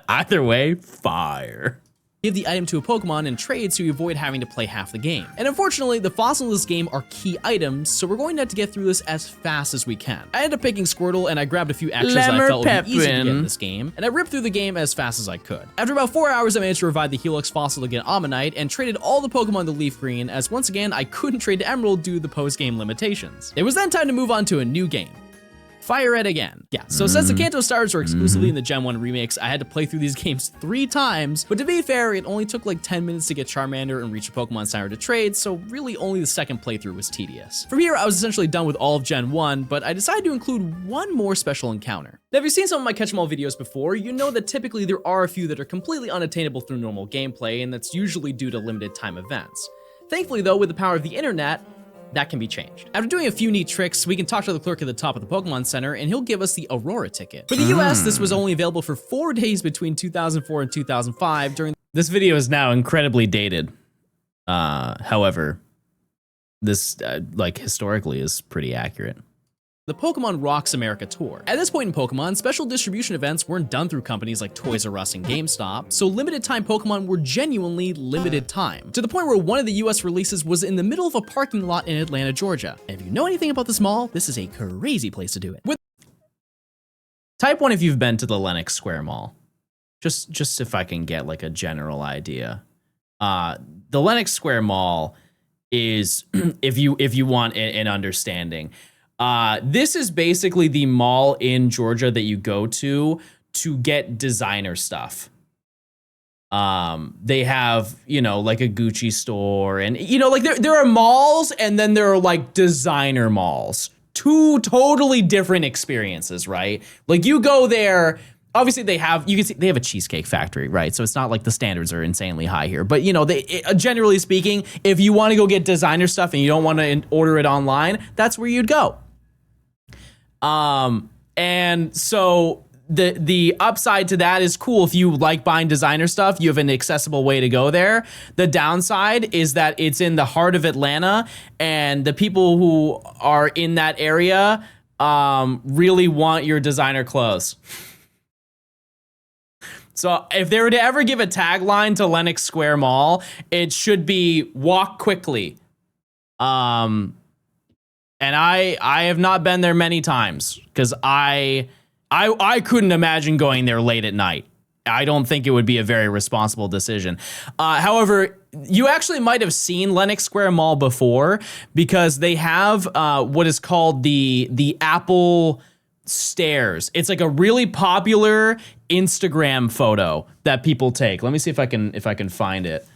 Either way, fire. give the item to a Pokemon and trade so you avoid having to play half the game. And unfortunately, the fossils in this game are key items, so we're going to have to get through this as fast as we can. I ended up picking Squirtle, and I grabbed a few extras that I felt would be easy to get in this game, and I ripped through the game as fast as I could. After about 4 hours, I managed to revive the Helix fossil to get Ammonite, and traded all the Pokemon to Leaf Green, as once again, I couldn't trade to Emerald due to the post-game limitations. It was then time to move on to a new game. Fire Red again. Yeah, so since the Kanto stars are exclusively in the Gen 1 remakes, I had to play through these games 3 times, but to be fair, it only took like 10 minutes to get Charmander and reach a Pokemon Center to trade, so really only the second playthrough was tedious. From here, I was essentially done with all of Gen 1, but I decided to include one more special encounter. Now, if you've seen some of my Catch 'em All videos before, you know that typically there are a few that are completely unattainable through normal gameplay, and that's usually due to limited time events. Thankfully though, with the power of the internet, that can be changed. After doing a few neat tricks, we can talk to the clerk at the top of the Pokemon Center, and he'll give us the Aurora ticket. For the US, this was only available for 4 days between 2004 and 2005 during... This video is now incredibly dated. However, this, like, historically is pretty accurate. The Pokemon Rocks America tour. At this point in Pokemon, special distribution events weren't done through companies like Toys R Us and GameStop, so limited time Pokemon were genuinely limited time, to the point where one of the US releases was in the middle of a parking lot in Atlanta, Georgia. And if you know anything about this mall, this is a crazy place to do it. Type 1 if you've been to the Lenox Square Mall. Just if I can get like a general idea. The Lenox Square Mall is, if you want an understanding, this is basically the mall in Georgia that you go to get designer stuff. They have, you know, like a Gucci store, and, you know, like there are malls, and then there are like designer malls. 2 totally different experiences, right? Like you go there, obviously you can see they have a cheesecake factory, right? So it's not like the standards are insanely high here, but you know, generally speaking, if you want to go get designer stuff and you don't want to order it online, that's where you'd go. And so the upside to that is cool. If you like buying designer stuff, you have an accessible way to go there. The downside is that it's in the heart of Atlanta, and the people who are in that area, really want your designer clothes. So if they were to ever give a tagline to Lenox Square Mall, it should be walk quickly. And I have not been there many times because I couldn't imagine going there late at night. I don't think it would be a very responsible decision. However, you actually might have seen Lenox Square Mall before, because they have what is called the Apple stairs. It's like a really popular Instagram photo that people take. Let me see if I can find it.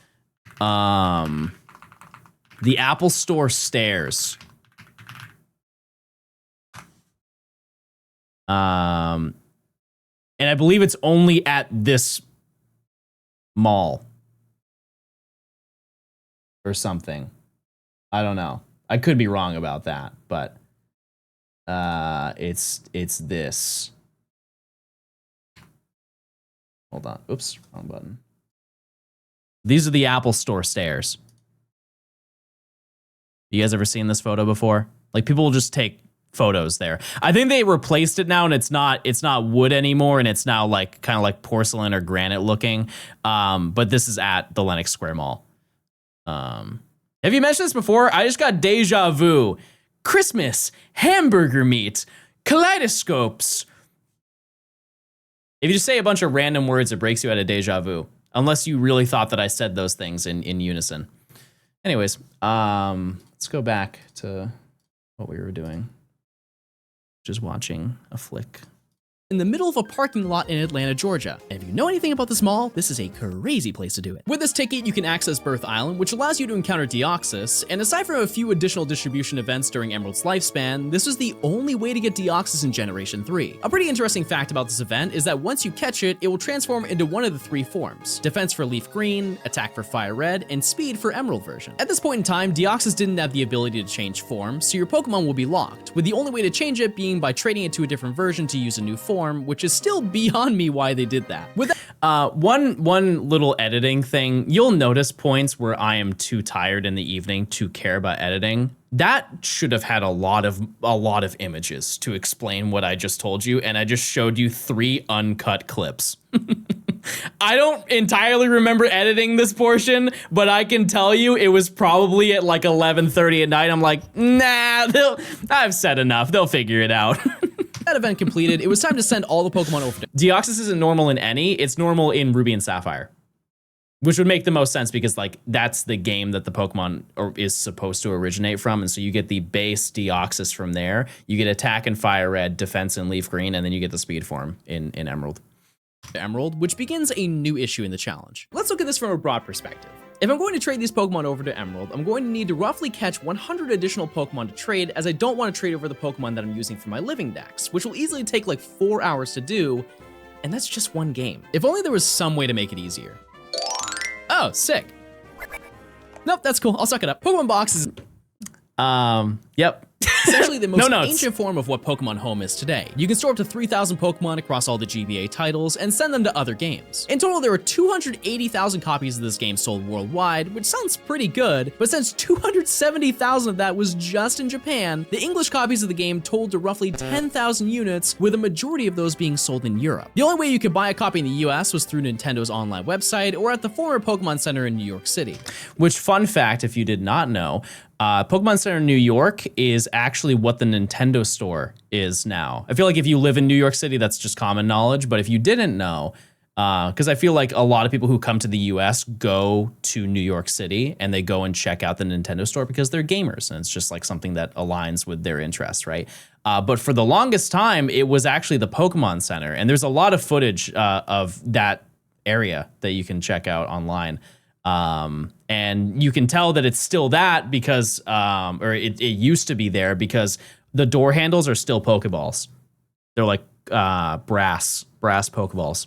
The Apple Store stairs. And I believe it's only at this mall or something. I don't know. I could be wrong about that, but it's this. Hold on. Oops, wrong button. These are the Apple Store stairs. You guys ever seen this photo before? Like, people will just take photos there. I think they replaced it now, and it's not wood anymore, and it's now like kind of like porcelain or granite looking. But this is at the Lenox Square Mall. Have you mentioned this before? I just got deja vu. Christmas, hamburger meat, kaleidoscopes. If you just say a bunch of random words, it breaks you out of deja vu. Unless you really thought that I said those things in unison. Anyways, let's go back to what we were doing. Just watching a flick. In the middle of a parking lot in Atlanta, Georgia. And if you know anything about this mall, this is a crazy place to do it. With this ticket, you can access Birth Island, which allows you to encounter Deoxys, and aside from a few additional distribution events during Emerald's lifespan, this was the only way to get Deoxys in Generation 3. A pretty interesting fact about this event is that once you catch it, it will transform into one of the 3 forms: Defense for Leaf Green, Attack for Fire Red, and Speed for Emerald version. At this point in time, Deoxys didn't have the ability to change form, so your Pokemon will be locked, with the only way to change it being by trading it to a different version to use a new form, which is still beyond me why they did that. With that, One little editing thing. You'll notice points where I am too tired in the evening to care about editing. That should have had a lot of images to explain what I just told you, and I just showed you 3 uncut clips. I don't entirely remember editing this portion, but I can tell you it was probably at like 11:30 at night. I'm like, nah, I've said enough. They'll figure it out. That event completed, it was time to send all the Pokemon over to Deoxys isn't normal in any, it's normal in Ruby and Sapphire. Which would make the most sense because like that's the game that the Pokemon is supposed to originate from. And so you get the base Deoxys from there. You get Attack and Fire Red, Defense and Leaf Green, and then you get the Speed form in Emerald. Emerald, which begins a new issue in the challenge. Let's look at this from a broad perspective. If I'm going to trade these Pokemon over to Emerald, I'm going to need to roughly catch 100 additional Pokemon to trade, as I don't want to trade over the Pokemon that I'm using for my living dex, which will easily take like 4 hours to do, and that's just one game. If only there was some way to make it easier. Oh, sick. Nope, that's cool. I'll suck it up. Pokemon Box is Yep. essentially the most No notes. ancient form of what Pokemon Home is today. You can store up to 3,000 Pokemon across all the GBA titles and send them to other games. In total, there are 280,000 copies of this game sold worldwide, which sounds pretty good, but since 270,000 of that was just in Japan, the English copies of the game totaled to roughly 10,000 units, with a majority of those being sold in Europe. The only way you could buy a copy in the US was through Nintendo's online website or at the former Pokemon Center in New York City. Which, fun fact, if you did not know, Pokemon Center New York is actually what the Nintendo store is now. I feel like if you live in New York City, that's just common knowledge. But if you didn't know, because I feel like a lot of people who come to the US go to New York City and they go and check out the Nintendo store because they're gamers. And it's just like something that aligns with their interests, right? But for the longest time, it was actually the Pokemon Center. And there's a lot of footage of that area that you can check out online. And you can tell that it's still that because, or it used to be there because the door handles are still Pokeballs. They're like brass Pokeballs.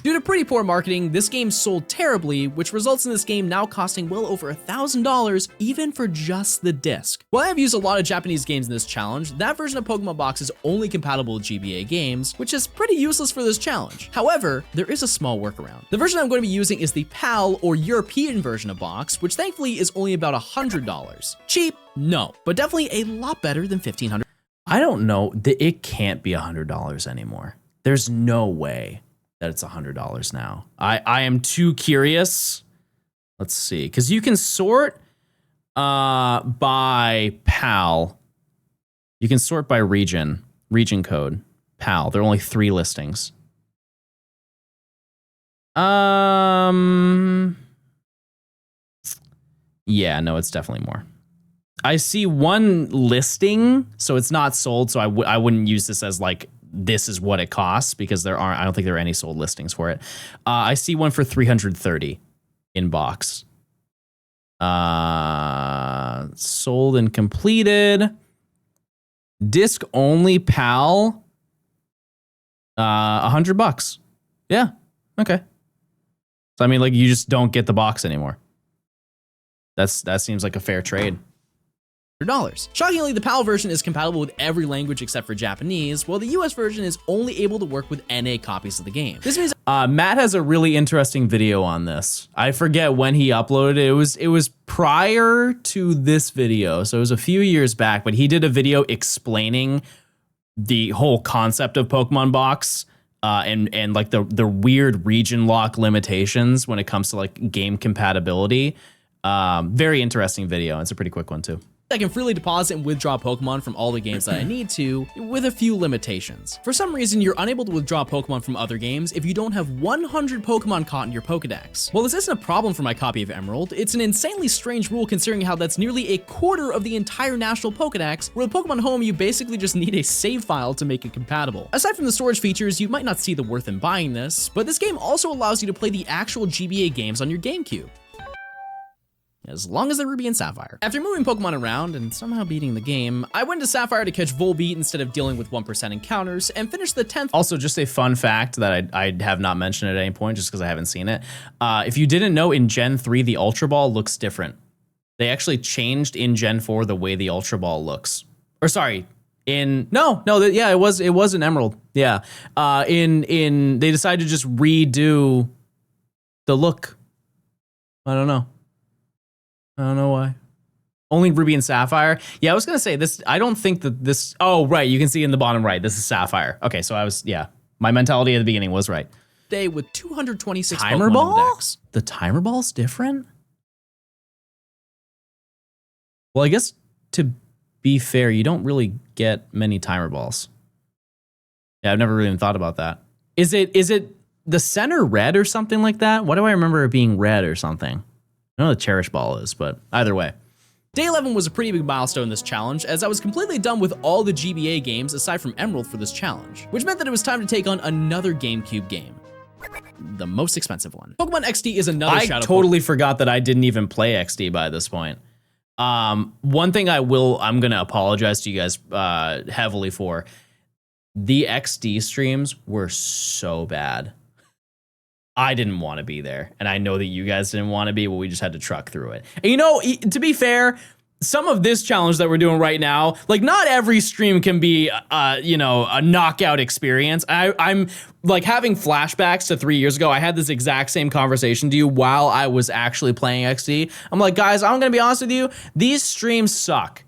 Due to pretty poor marketing, this game sold terribly, which results in this game now costing well over $1,000 even for just the disc. While I've used a lot of Japanese games in this challenge, that version of Pokemon Box is only compatible with GBA games, which is pretty useless for this challenge. However, there is a small workaround. The version I'm going to be using is the PAL or European version of Box, which thankfully is only about $100. Cheap? No, but definitely a lot better than $1,500. I don't know. It can't be $100 anymore. There's no way that it's $100 now. I am too curious. Let's see, because you can sort by PAL. You can sort by region code. PAL. There are only 3 listings. Yeah, no, it's definitely more. I see 1 listing, so it's not sold. So I wouldn't use this as like, this is what it costs, because I don't think there are any sold listings for it. I see one for $330 in box. Sold and completed. Disc only PAL. $100. Yeah. Okay. So I mean, like, you just don't get the box anymore. That seems like a fair trade. Shockingly, the PAL version is compatible with every language except for Japanese, while the US version is only able to work with NA copies of the game. This means Matt has a really interesting video on this. I forget when he uploaded it. It was prior to this video, so it was a few years back, but he did a video explaining the whole concept of Pokemon Box and like the weird region lock limitations when it comes to like game compatibility. Very interesting video. It's a pretty quick one too. I can freely deposit and withdraw Pokemon from all the games that I need to, with a few limitations. For some reason, you're unable to withdraw Pokemon from other games if you don't have 100 Pokemon caught in your Pokedex. While this isn't a problem for my copy of Emerald, it's an insanely strange rule considering how that's nearly a quarter of the entire national Pokedex, where with Pokemon Home, you basically just need a save file to make it compatible. Aside from the storage features, you might not see the worth in buying this, but this game also allows you to play the actual GBA games on your GameCube. As long as they're Ruby and Sapphire. After moving Pokemon around and somehow beating the game, I went to Sapphire to catch Volbeat instead of dealing with 1% encounters and finished the 10th. Also, just a fun fact that I have not mentioned at any point just because I haven't seen it. If you didn't know, in Gen 3, the Ultra Ball looks different. They actually changed in Gen 4 the way the Ultra Ball looks. Or sorry, it was an Emerald. Yeah. They decided to just redo the look. I don't know why. Only Ruby and Sapphire. Yeah, I was gonna say this. I don't think that this. Oh, right. You can see in the bottom right. This is Sapphire. Okay, so my mentality at the beginning was right. Day with 226 Timer Pokemon ball? in the decks. The timer ball's different? Well, I guess to be fair, you don't really get many timer balls. Yeah, I've never really even thought about that. Is it the center red or something like that? Why do I remember it being red or something? I know the Cherish Ball is, but either way. Day 11 was a pretty big milestone in this challenge, as I was completely done with all the GBA games aside from Emerald for this challenge, which meant that it was time to take on another GameCube game. The most expensive one. Pokemon XD is another I Shadow totally forgot that I didn't even play XD by this point. One thing I'm gonna apologize to you guys heavily for. The XD streams were so bad. I didn't want to be there, and I know that you guys didn't want to be, but we just had to truck through it. And you know, to be fair, some of this challenge that we're doing right now, like not every stream can be, a knockout experience. I'm like having flashbacks to 3 years ago. I had this exact same conversation to you while I was actually playing XD. I'm like, guys, I'm gonna be honest with you. These streams suck.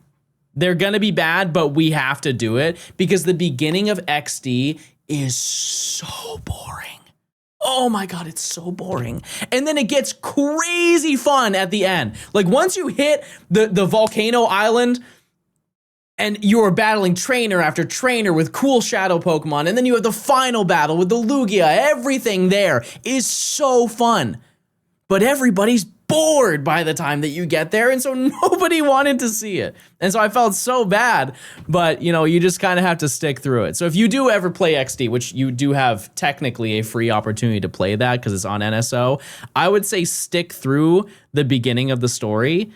They're gonna be bad, but we have to do it because the beginning of XD is so boring. Oh my God, it's so boring. And then it gets crazy fun at the end. Like once you hit the volcano island and you're battling trainer after trainer with cool shadow Pokemon, and then you have the final battle with the Lugia, everything there is so fun. But everybody's bored by the time that you get there, and so nobody wanted to see it. And so I felt so bad, but you just kind of have to stick through it. So if you do ever play XD, which you do have technically a free opportunity to play that because it's on NSO, I would say stick through the beginning of the story,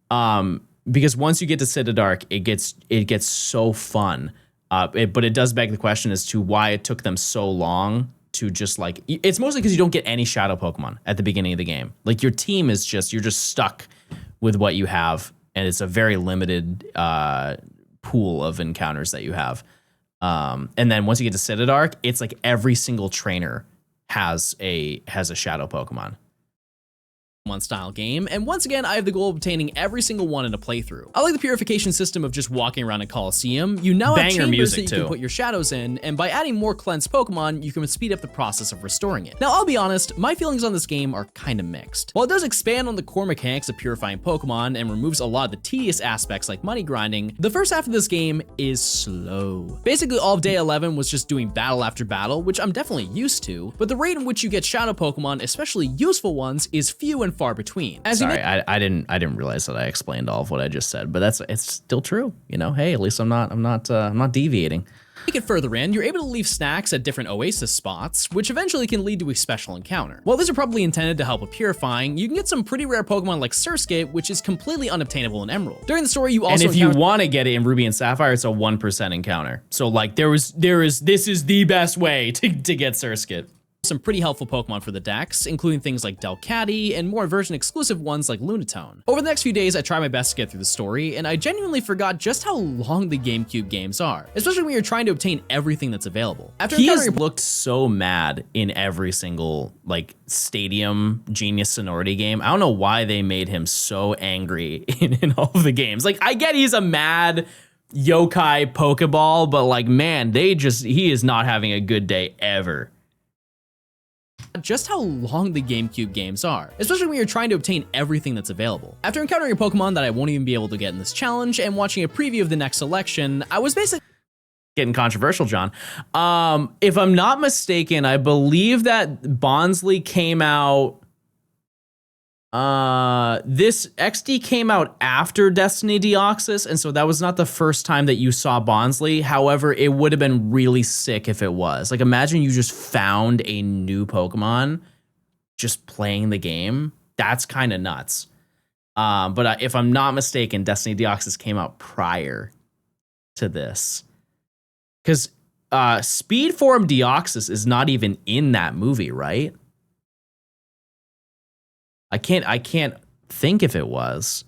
because once you get to Citadark, it gets so fun. But it does beg the question as to why it took them so long to just like, it's mostly because you don't get any shadow Pokemon at the beginning of the game. Like your team is you're just stuck with what you have, and it's a very limited pool of encounters that you have. And then once you get to Citadark, it's like every single trainer has a shadow Pokemon. Style game, and once again I have the goal of obtaining every single one in a playthrough. I like the purification system of just walking around a Coliseum. You now have chambers that you can put your shadows in, and by adding more cleansed Pokemon, you can speed up the process of restoring it. Now I'll be honest, my feelings on this game are kind of mixed. While it does expand on the core mechanics of purifying Pokemon and removes a lot of the tedious aspects like money grinding, the first half of this game is slow. Basically all of day 11 was just doing battle after battle, which I'm definitely used to, but the rate in which you get shadow Pokemon, especially useful ones, is few and far between. Sorry, I didn't realize that I explained all of what I just said, but it's still true. Hey, at least I'm not deviating. Take it further in, you're able to leave snacks at different oasis spots, which eventually can lead to a special encounter. While these are probably intended to help with purifying, you can get some pretty rare Pokemon like Surskit, which is completely unobtainable in Emerald. During the story, you also and if you want to get it in Ruby and Sapphire, it's a 1% encounter. So like this is the best way to get Surskit. Some pretty helpful Pokemon for the decks, including things like Delcatty and more version exclusive ones like Lunatone. Over the next few days, I tried my best to get through the story, and I genuinely forgot just how long the GameCube games are, especially when you're trying to obtain everything that's available. He has looked so mad in every single like Stadium Genius Sonority game. I don't know why they made him so angry in all of the games. Like I get he's a mad yokai Pokeball, but like man, he is not having a good day ever. Just how long the GameCube games are, especially when you're trying to obtain everything that's available. After encountering a Pokemon that I won't even be able to get in this challenge and watching a preview of the next selection, I was basically getting controversial, John. If I'm not mistaken, I believe that Bonsly came out. This XD came out after Destiny Deoxys, and so that was not the first time that you saw Bonsly. However, it would have been really sick if it was. Like, imagine you just found a new Pokemon just playing the game. That's kind of nuts. But if I'm not mistaken, Destiny Deoxys came out prior to this. Because Speed Form Deoxys is not even in that movie, right? I can't think if it was.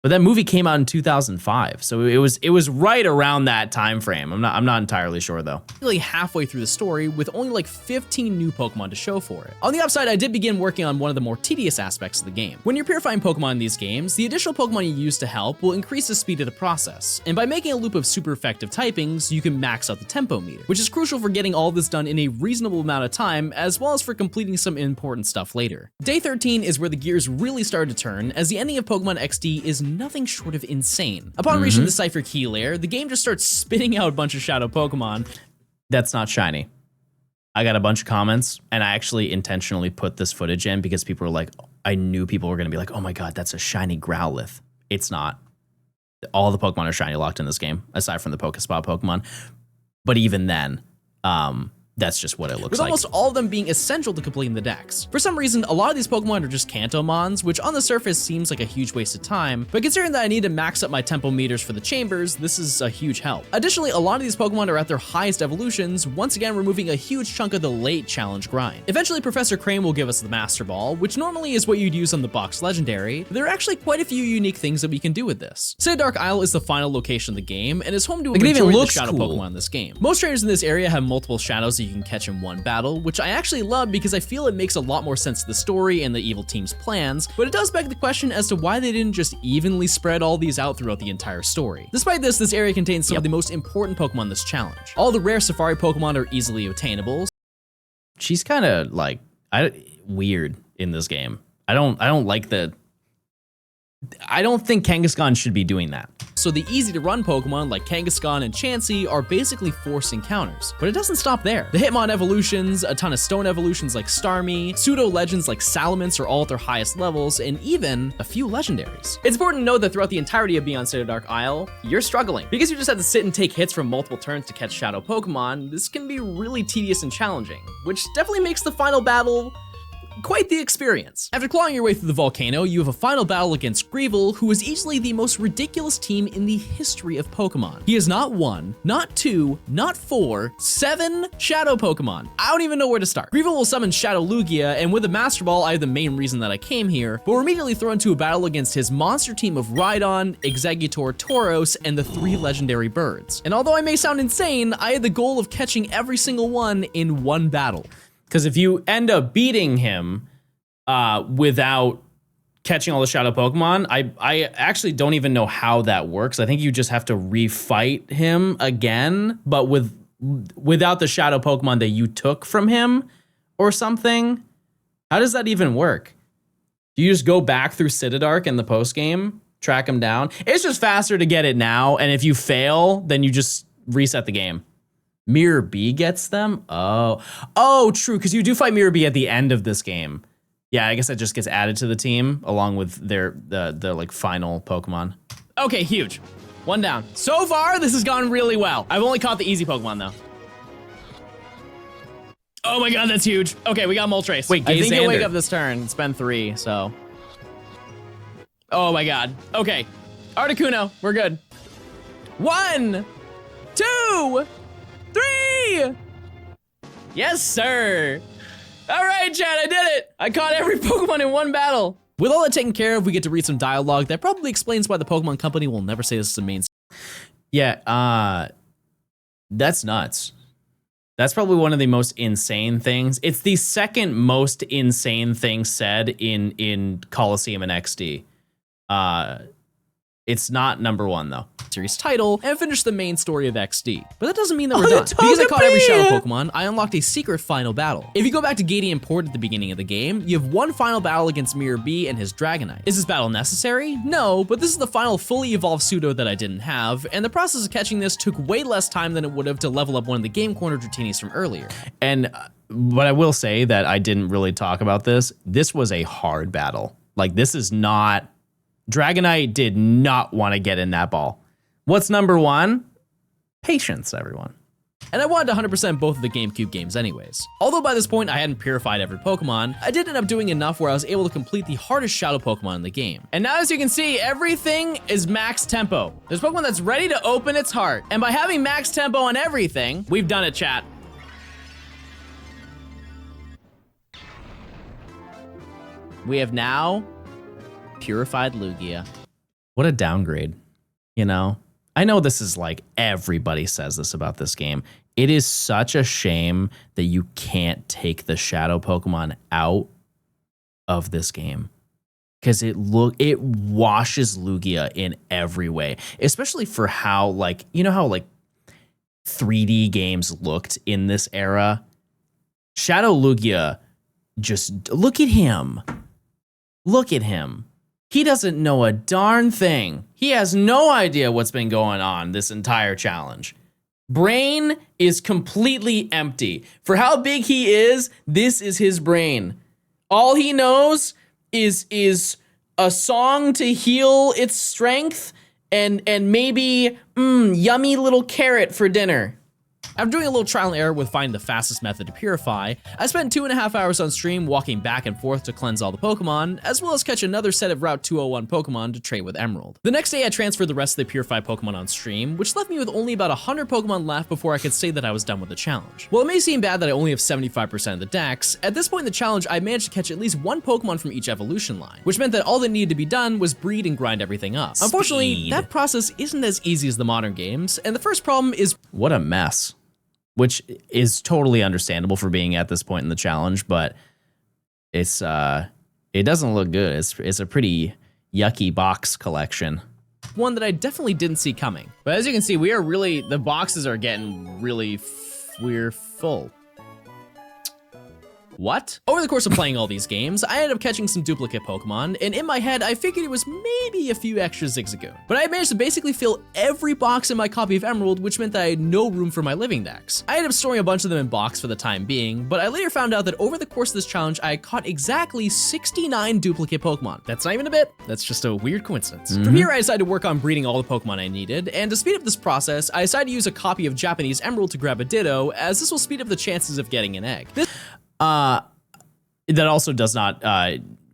But that movie came out in 2005, so it was right around that time frame. I'm not entirely sure though. Nearly halfway through the story with only like 15 new Pokemon to show for it. On the upside, I did begin working on one of the more tedious aspects of the game. When you're purifying Pokemon in these games, the additional Pokemon you use to help will increase the speed of the process. And by making a loop of super effective typings, you can max out the tempo meter, which is crucial for getting all this done in a reasonable amount of time, as well as for completing some important stuff later. Day 13 is where the gears really start to turn, as the ending of Pokemon XD is nothing short of insane. Upon reaching the Cypher Key layer, the game just starts spitting out a bunch of Shadow Pokemon. That's not shiny. I got a bunch of comments, and I actually intentionally put this footage in because people were like, I knew people were going to be like, oh my god, that's a shiny Growlithe. It's not. All the Pokemon are shiny locked in this game, aside from the Pokespot Pokemon. But even then, that's just what it looks with like. Almost all of them being essential to completing the decks. For some reason, a lot of these Pokemon are just Kantomons, which on the surface seems like a huge waste of time, but considering that I need to max up my tempo meters for the chambers, this is a huge help. Additionally, a lot of these Pokemon are at their highest evolutions, once again removing a huge chunk of the late challenge grind. Eventually, Professor Crane will give us the Master Ball, which normally is what you'd use on the box legendary, but there are actually quite a few unique things that we can do with this. Dark Isle is the final location of the game, and is home to a majority of the Shadow Pokemon in this game. Most trainers in this area have multiple Shadows that you can catch in one battle, which I actually love because I feel it makes a lot more sense to the story and the evil team's plans, but it does beg the question as to why they didn't just evenly spread all these out throughout the entire story. Despite this, this area contains some of the most important Pokemon in this challenge. All the rare Safari Pokemon are easily obtainable. She's kind of like weird in this game. I don't like I don't think Kangaskhan should be doing that. So the easy to run Pokemon like Kangaskhan and Chansey are basically forced encounters, but it doesn't stop there. The Hitmon evolutions, a ton of stone evolutions like Starmie, pseudo legends like Salamence are all at their highest levels, and even a few legendaries. It's important to note that throughout the entirety of Beyond State of Dark Isle, you're struggling. Because you just have to sit and take hits from multiple turns to catch Shadow Pokemon, this can be really tedious and challenging, which definitely makes the final battle quite the experience. After clawing your way through the volcano, you have a final battle against Greevil, who is easily the most ridiculous team in the history of Pokemon. He has not 1, not 2, not 4, 7 Shadow Pokemon. I don't even know where to start. Greevil will summon Shadow Lugia, and with the Master Ball, I have the main reason that I came here, but we're immediately thrown into a battle against his monster team of Rhydon, Exeggutor, Tauros, and the 3 legendary birds. And although I may sound insane, I had the goal of catching every single one in one battle. Because if you end up beating him without catching all the Shadow Pokemon, I actually don't even know how that works. I think you just have to refight him again, but without the Shadow Pokemon that you took from him or something. How does that even work? Do you just go back through Citadark in the post game, track him down? It's just faster to get it now, and if you fail, then you just reset the game. Mirror B gets them? Oh, true, because you do fight Mirror B at the end of this game. Yeah, I guess that just gets added to the team along with the like final Pokemon. Okay, huge. 1 down. So far, this has gone really well. I've only caught the easy Pokemon though. Oh my god, that's huge. Okay, we got Moltres. Wait, I think Gazander. you'll wake up this turn. It's been 3, so. Oh my god. Okay. Articuno, we're good. 1, 2, 3! Yes, sir. All right, Chad, I did it. I caught every Pokemon in one battle. With all that taken care of, we get to read some dialogue that probably explains why the Pokemon Company will never say this is a main. Yeah, that's nuts. That's probably one of the most insane things. It's the second most insane thing said in Coliseum and XD. It's not number 1 though. Series title and finish the main story of XD. But that doesn't mean that we're done. Because I caught every Shadow Pokemon, I unlocked a secret final battle. If you go back to Gadian Port at the beginning of the game, you have one final battle against Mirror B and his Dragonite. Is this battle necessary? No, but this is the final fully evolved pseudo that I didn't have, and the process of catching this took way less time than it would have to level up one of the game corner Dratini's from earlier. And but I will say that I didn't really talk about this. This was a hard battle. Like, this is not... Dragonite did not want to get in that ball. What's number 1? Patience, everyone. And I wanted to 100% both of the GameCube games anyways. Although by this point I hadn't purified every Pokemon, I did end up doing enough where I was able to complete the hardest Shadow Pokemon in the game. And now as you can see, everything is max tempo. There's Pokemon that's ready to open its heart. And by having max tempo on everything, we've done it, chat. We have now purified Lugia. What a downgrade, you know? I know this is like everybody says this about this game. It is such a shame that you can't take the shadow Pokemon out of this game. Because it washes Lugia in every way, especially for how, like, you know how like 3D games looked in this era? Shadow Lugia, just look at him. Look at him. He doesn't know a darn thing. He has no idea what's been going on this entire challenge. Brain is completely empty. For how big he is, this is his brain. All he knows is a song to heal its strength and maybe yummy little carrot for dinner. After doing a little trial and error with finding the fastest method to purify, I spent 2.5 hours on stream walking back and forth to cleanse all the Pokemon, as well as catch another set of Route 201 Pokemon to trade with Emerald. The next day I transferred the rest of the purified Pokemon on stream, which left me with only about 100 Pokemon left before I could say that I was done with the challenge. While it may seem bad that I only have 75% of the dex, at this point in the challenge I managed to catch at least one Pokemon from each evolution line, which meant that all that needed to be done was breed and grind everything up. Unfortunately, that process isn't as easy as the modern games, and the first problem is what a mess. Which is totally understandable for being at this point in the challenge, but it's it doesn't look good. It's a pretty yucky box collection. One that I definitely didn't see coming. But as you can see, the boxes are getting really, we're full. What? Over the course of playing all these games, I ended up catching some duplicate Pokemon, and in my head, I figured it was maybe a few extra Zigzagoon. But I managed to basically fill every box in my copy of Emerald, which meant that I had no room for my living dex. I ended up storing a bunch of them in box for the time being, but I later found out that over the course of this challenge, I caught exactly 69 duplicate Pokemon. That's not even a bit, that's just a weird coincidence. From here, I decided to work on breeding all the Pokemon I needed, and to speed up this process, I decided to use a copy of Japanese Emerald to grab a Ditto, as this will speed up the chances of getting an egg. That also does not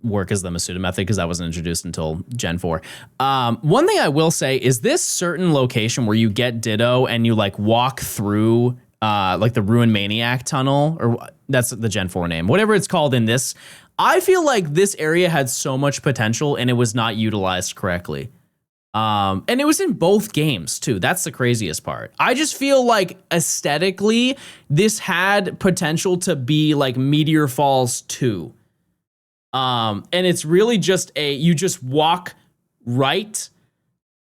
work as the Masuda method because that wasn't introduced until Gen 4. One thing I will say is this certain location where you get Ditto and you like walk through like the Ruin Maniac tunnel, or that's the Gen 4 name, whatever it's called in this. I feel like this area had so much potential and it was not utilized correctly. And it was in both games too. That's the craziest part. I just feel like aesthetically, this had potential to be like Meteor Falls 2. And it's really just you just walk right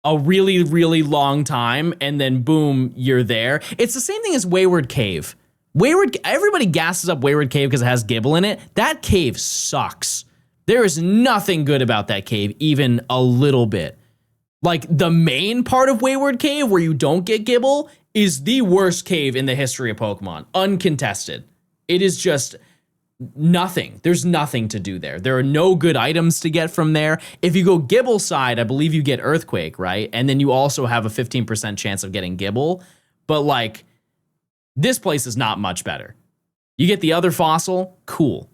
a really, really long time and then boom, you're there. It's the same thing as Wayward Cave. Everybody gasses up Wayward Cave because it has Gibble in it. That cave sucks. There is nothing good about that cave, even a little bit. Like, the main part of Wayward Cave, where you don't get Gibble, is the worst cave in the history of Pokemon. Uncontested. It is just nothing. There's nothing to do there. There are no good items to get from there. If you go Gibble side, I believe you get Earthquake, right? And then you also have a 15% chance of getting Gibble. But, like, this place is not much better. You get the other fossil, cool.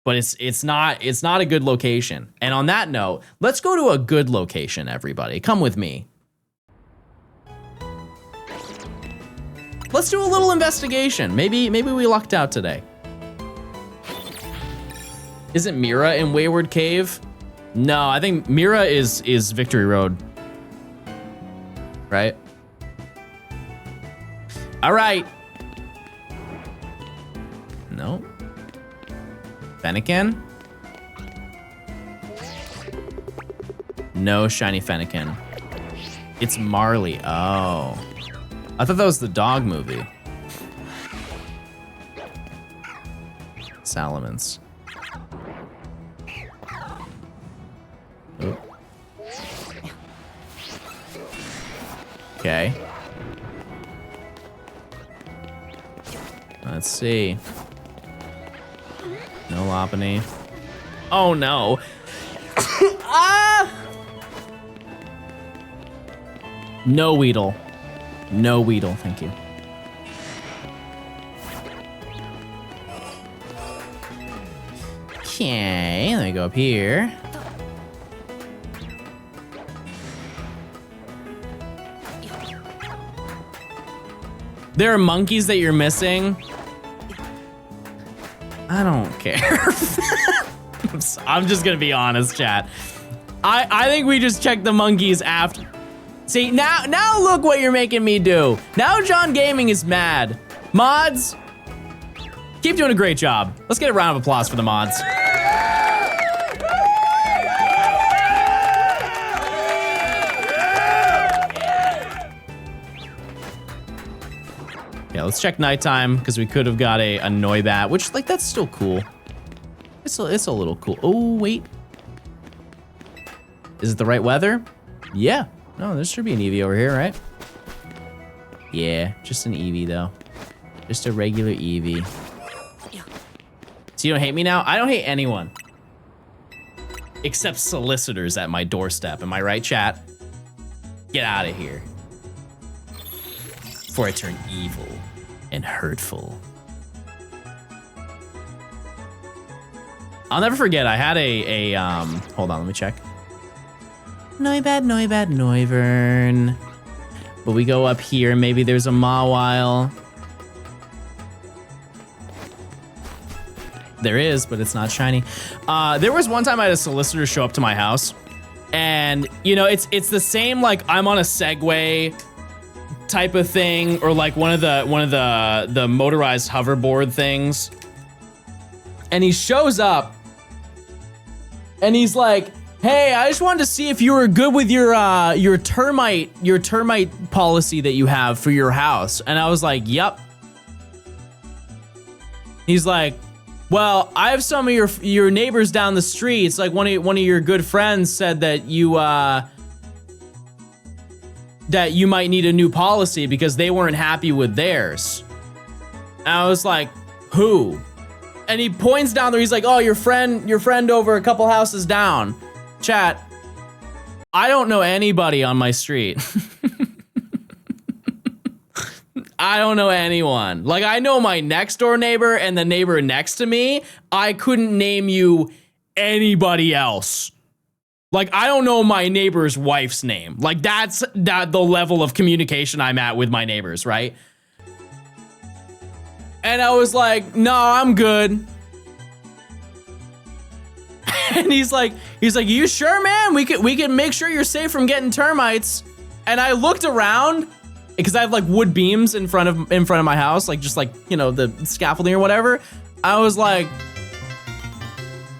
But it's not a good location. And on that note, let's go to a good location, everybody. Come with me. Let's do a little investigation. Maybe we lucked out today. Isn't Mira in Wayward Cave? No, I think Mira is Victory Road. Right? All right. No. Fennekin? No shiny Fennekin. It's Marley. Oh. I thought that was the dog movie. Salamence. Oop. Okay. Let's see. No Lopunny. Oh no. Ah! No Weedle. No Weedle, thank you. Okay, let me go up here. There are monkeys that you're missing. I don't care. I'm just gonna be honest, chat. I think we just check the monkeys after. See, now look what you're making me do. Now John Gaming is mad. Mods, keep doing a great job. Let's get a round of applause for the mods. Yeah, let's check nighttime, because we could have got a Noibat, which, like, that's still cool. It's a little cool. Oh, wait. Is it the right weather? Yeah. No, there should be an Eevee over here, right? Yeah, just an Eevee, though. Just a regular Eevee. So you don't hate me now? I don't hate anyone. Except solicitors at my doorstep. Am I right, chat? Get out of here. Before I turn evil and hurtful. I'll never forget, I had hold on, let me check. Noibat, Noivern. But we go up here, maybe there's a Mawile. There is, but it's not shiny. There was one time I had a solicitor show up to my house, and you know, it's the same, like I'm on a Segway type of thing, or like one of the motorized hoverboard things. And he shows up and he's like, "Hey, I just wanted to see if you were good with your termite policy that you have for your house." And I was like, "Yep." He's like, "Well, I have some of your neighbors down the street. It's like one of your good friends said that you might need a new policy because they weren't happy with theirs." And I was like, "Who?" And he points down there. He's like, "Oh, your friend over a couple houses down." Chat, I don't know anybody on my street. I don't know anyone. Like, I know my next door neighbor and the neighbor next to me. I couldn't name you anybody else. Like, I don't know my neighbor's wife's name. Like, that's the level of communication I'm at with my neighbors, right? And I was like, "No, I'm good." And he's like, "You sure, man? We can make sure you're safe from getting termites." And I looked around because I have like wood beams in front of my house, like just like, you know, the scaffolding or whatever. I was like,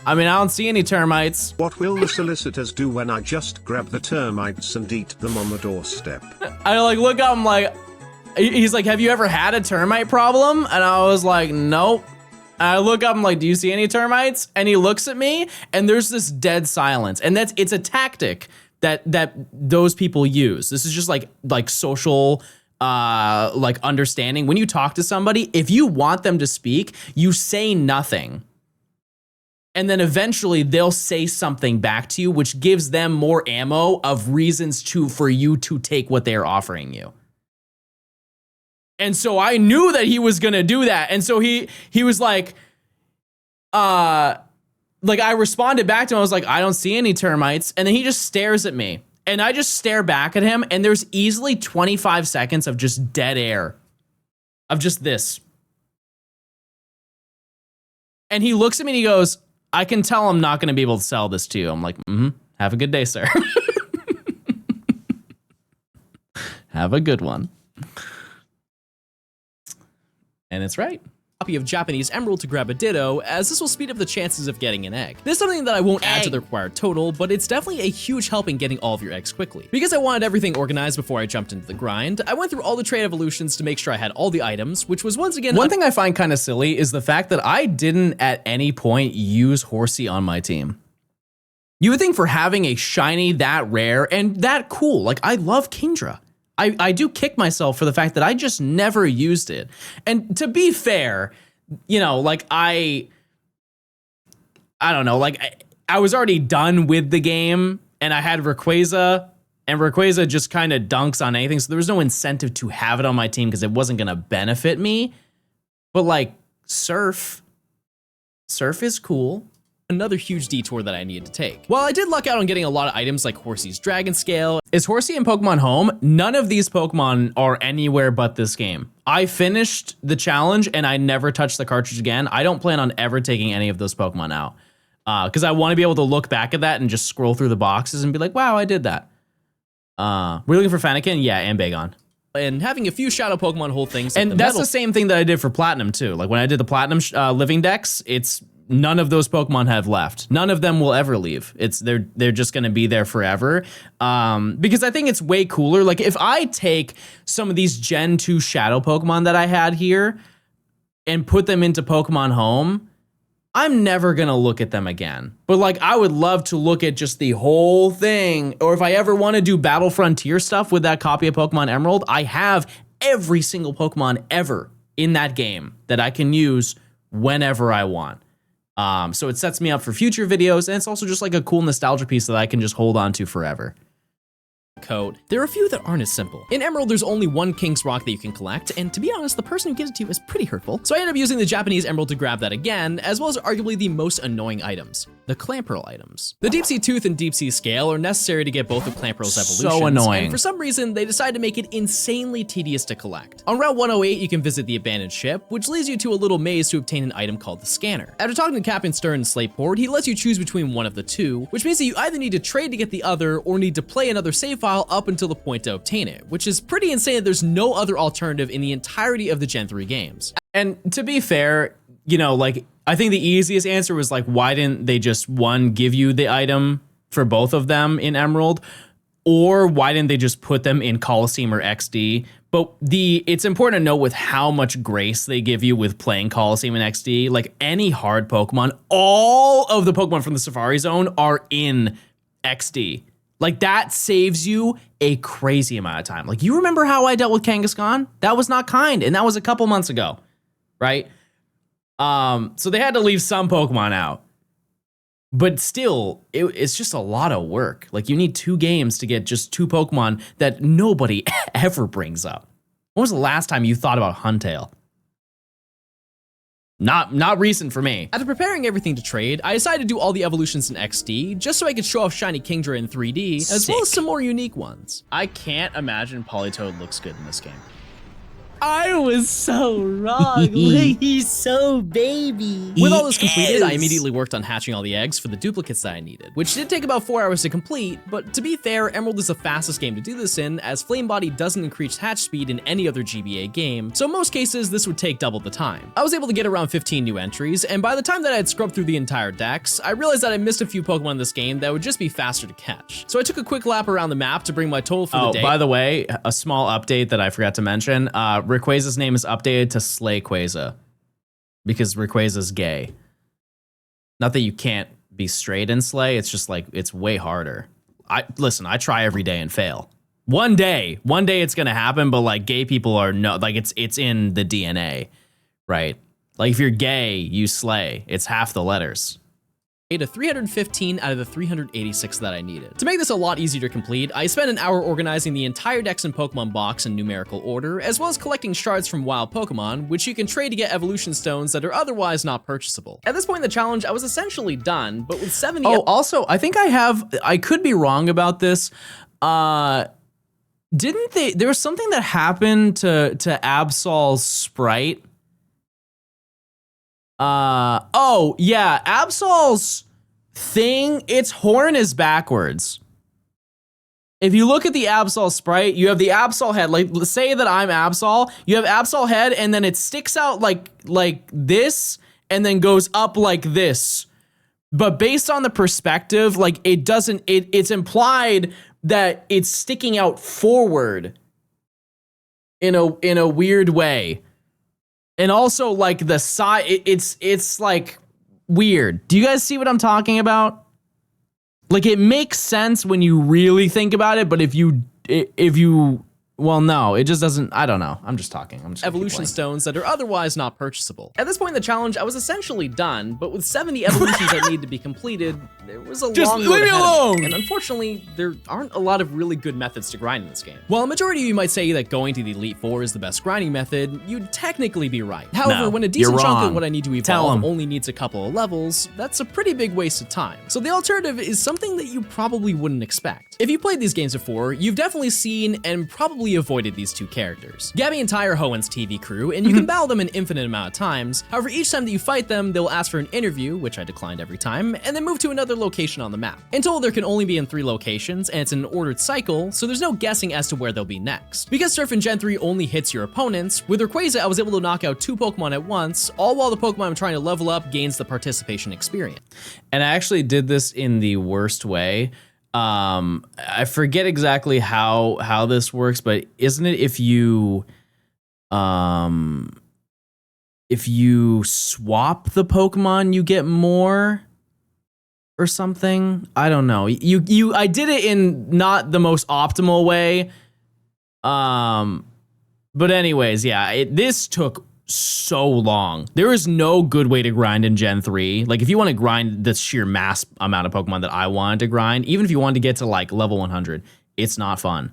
I mean, I don't see any termites. What will the solicitors do when I just grab the termites and eat them on the doorstep? I like look up, I'm like, he's like, "Have you ever had a termite problem?" And I was like, "Nope." And I look up, I'm like, "Do you see any termites?" And he looks at me and there's this dead silence. And it's a tactic that those people use. This is just like social like understanding. When you talk to somebody, if you want them to speak, you say nothing. And then eventually they'll say something back to you, which gives them more ammo of reasons for you to take what they're offering you. And so I knew that he was gonna do that. And so he was like I responded back to him. I was like, "I don't see any termites." And then he just stares at me. And I just stare back at him. And there's easily 25 seconds of just dead air. Of just this. And he looks at me and he goes, "I can tell I'm not gonna be able to sell this to you." I'm like, "Have a good day, sir." Have a good one. And it's right. Copy of Japanese Emerald to grab a Ditto, as this will speed up the chances of getting an egg. This is something that I won't add to the required total, but it's definitely a huge help in getting all of your eggs quickly. Because I wanted everything organized before I jumped into the grind, I went through all the trade evolutions to make sure I had all the items, which was once again— One thing I find kind of silly is the fact that I didn't at any point use Horsey on my team. You would think for having a shiny that rare and that cool, like I love Kingdra. I do kick myself for the fact that I just never used it. And to be fair, you know, like I don't know, like I was already done with the game and I had Rayquaza, and Rayquaza just kind of dunks on anything. So there was no incentive to have it on my team because it wasn't going to benefit me. But like Surf is cool. Another huge detour that I needed to take. While I did luck out on getting a lot of items like Horsey's Dragon Scale— Is Horsey in Pokemon Home? None of these Pokemon are anywhere but this game. I finished the challenge and I never touched the cartridge again. I don't plan on ever taking any of those Pokemon out. Because I want to be able to look back at that and just scroll through the boxes and be like, wow, I did that. We're looking for Fennekin? Yeah, and Bagon. And having a few shadow Pokemon hold things. And that's the same thing that I did for Platinum too. Like when I did the Platinum living decks, it's none of those Pokemon have left. None of them will ever leave. They're just gonna be there forever. Because I think it's way cooler. Like if I take some of these Gen 2 shadow Pokemon that I had here and put them into Pokemon Home, I'm never gonna look at them again. But like I would love to look at just the whole thing. Or if I ever want to do Battle Frontier stuff with that copy of Pokemon Emerald, I have every single Pokemon ever in that game that I can use whenever I want. So it sets me up for future videos, and it's also just like a cool nostalgia piece that I can just hold on to forever. Coat. There are a few that aren't as simple. In Emerald, there's only one King's Rock that you can collect, and to be honest, the person who gives it to you is pretty hurtful. So I ended up using the Japanese Emerald to grab that again, as well as arguably the most annoying items, the Clamperl items. The Deep Sea Tooth and Deep Sea Scale are necessary to get both of Clamperl's evolutions. So annoying. And for some reason, they decided to make it insanely tedious to collect. On Route 108, you can visit the abandoned ship, which leads you to a little maze to obtain an item called the Scanner. After talking to Captain Stern and Slateport, he lets you choose between one of the two, which means that you either need to trade to get the other, or need to play another save file up until the point to obtain it, which is pretty insane that there's no other alternative in the entirety of the Gen 3 games. And to be fair, you know, like I think the easiest answer was like, why didn't they just give you the item for both of them in Emerald? Or why didn't they just put them in Coliseum or XD? But it's important to note with how much grace they give you with playing Coliseum and XD, like any hard Pokemon, all of the Pokemon from the Safari Zone are in XD. Like that saves you a crazy amount of time. Like you remember how I dealt with Kangaskhan? That was not kind, and that was a couple months ago, right? So they had to leave some Pokemon out. But still, it's just a lot of work. Like you need 2 games to get just 2 Pokemon that nobody ever brings up. When was the last time you thought about Huntail? Not recent for me. After preparing everything to trade, I decided to do all the evolutions in XD, just so I could show off Shiny Kingdra in 3D, as well as some more unique ones. I can't imagine Politoed looks good in this game. I was so wrong. He's so baby. With all this completed, I immediately worked on hatching all the eggs for the duplicates that I needed, which did take about 4 hours to complete, but to be fair, Emerald is the fastest game to do this in, as Flame Body doesn't increase hatch speed in any other GBA game, so in most cases, this would take double the time. I was able to get around 15 new entries, and by the time that I had scrubbed through the entire dex, I realized that I missed a few Pokemon in this game that would just be faster to catch. So I took a quick lap around the map to bring my total for the day. Oh, by the way, a small update that I forgot to mention, Rayquaza's name is updated to Slayquaza because Rayquaza's gay. Not that you can't be straight and slay, it's just like it's way harder. I try every day and fail. One day it's gonna happen, but like gay people are it's in the DNA, right? Like if you're gay, you slay. It's half the letters. To 315 out of the 386 that I needed. To make this a lot easier to complete, I spent an hour organizing the entire Dex and Pokemon box in numerical order, as well as collecting shards from wild Pokemon, which you can trade to get evolution stones that are otherwise not purchasable. At this point in the challenge, I was essentially done, but with 70... Oh, also, I think I could be wrong about this. Didn't they... There was something that happened to Absol's sprite. Oh, yeah, Absol's thing, its horn is backwards. If you look at the Absol sprite, you have the Absol head. Like, say that I'm Absol, you have Absol head, and then it sticks out like this, and then goes up like this. But based on the perspective, like, it doesn't, it's implied that it's sticking out forward in a weird way. And also, like, the side, it's like weird. Do you guys see what I'm talking about? Like, it makes sense when you really think about it, but if you, well, no, it just doesn't. I don't know. I'm just talking. Evolution stones that are otherwise not purchasable. At this point in the challenge, I was essentially done, but with 70 evolutions that need to be completed, there was a long road ahead of me. And unfortunately, there aren't a lot of really good methods to grind in this game. While a majority of you might say that going to the Elite Four is the best grinding method, you'd technically be right. However, when a decent chunk of what I need to evolve only needs a couple of levels, that's a pretty big waste of time. So the alternative is something that you probably wouldn't expect. If you played these games before, you've definitely seen and probably simply avoided these two characters. Gabby and Ty are Hoenn's TV crew, and you can battle them an infinite amount of times. However, each time that you fight them, they'll ask for an interview, which I declined every time, and then move to another location on the map. In total, there can only be in 3 locations, and it's an ordered cycle, so there's no guessing as to where they'll be next. Because Surf in Gen 3 only hits your opponents, with Rayquaza I was able to knock out 2 Pokemon at once, all while the Pokemon I'm trying to level up gains the participation experience. And I actually did this in the worst way. I forget exactly how this works, but isn't it if you swap the Pokemon, you get more or something? I don't know. I did it in not the most optimal way. But anyways, yeah, this took so long. There is no good way to grind in Gen 3. Like, if you want to grind the sheer mass amount of Pokemon that I wanted to grind, even if you wanted to get to like level 100, it's not fun.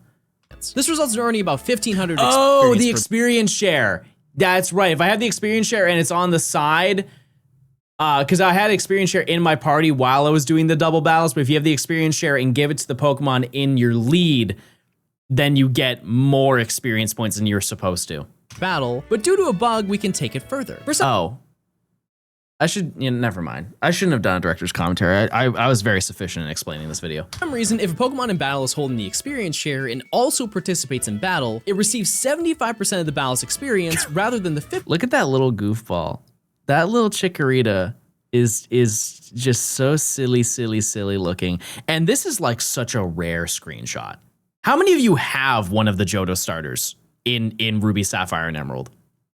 This results in earning about 1,500 experience. Oh, the experience share. That's right. If I have the experience share and it's on the side, because I had experience share in my party while I was doing the double battles, but if you have the experience share and give it to the Pokemon in your lead, then you get more experience points than you're supposed to. Battle, but due to a bug, we can take it further. I should, never mind. I shouldn't have done a director's commentary. I was very sufficient in explaining this video. For some reason, if a Pokemon in battle is holding the experience share and also participates in battle, it receives 75% of the battle's experience rather than the 50%. Look at that little goofball. That little Chikorita is just so silly looking. And this is like such a rare screenshot. How many of you have one of the Johto starters in Ruby, Sapphire, and Emerald?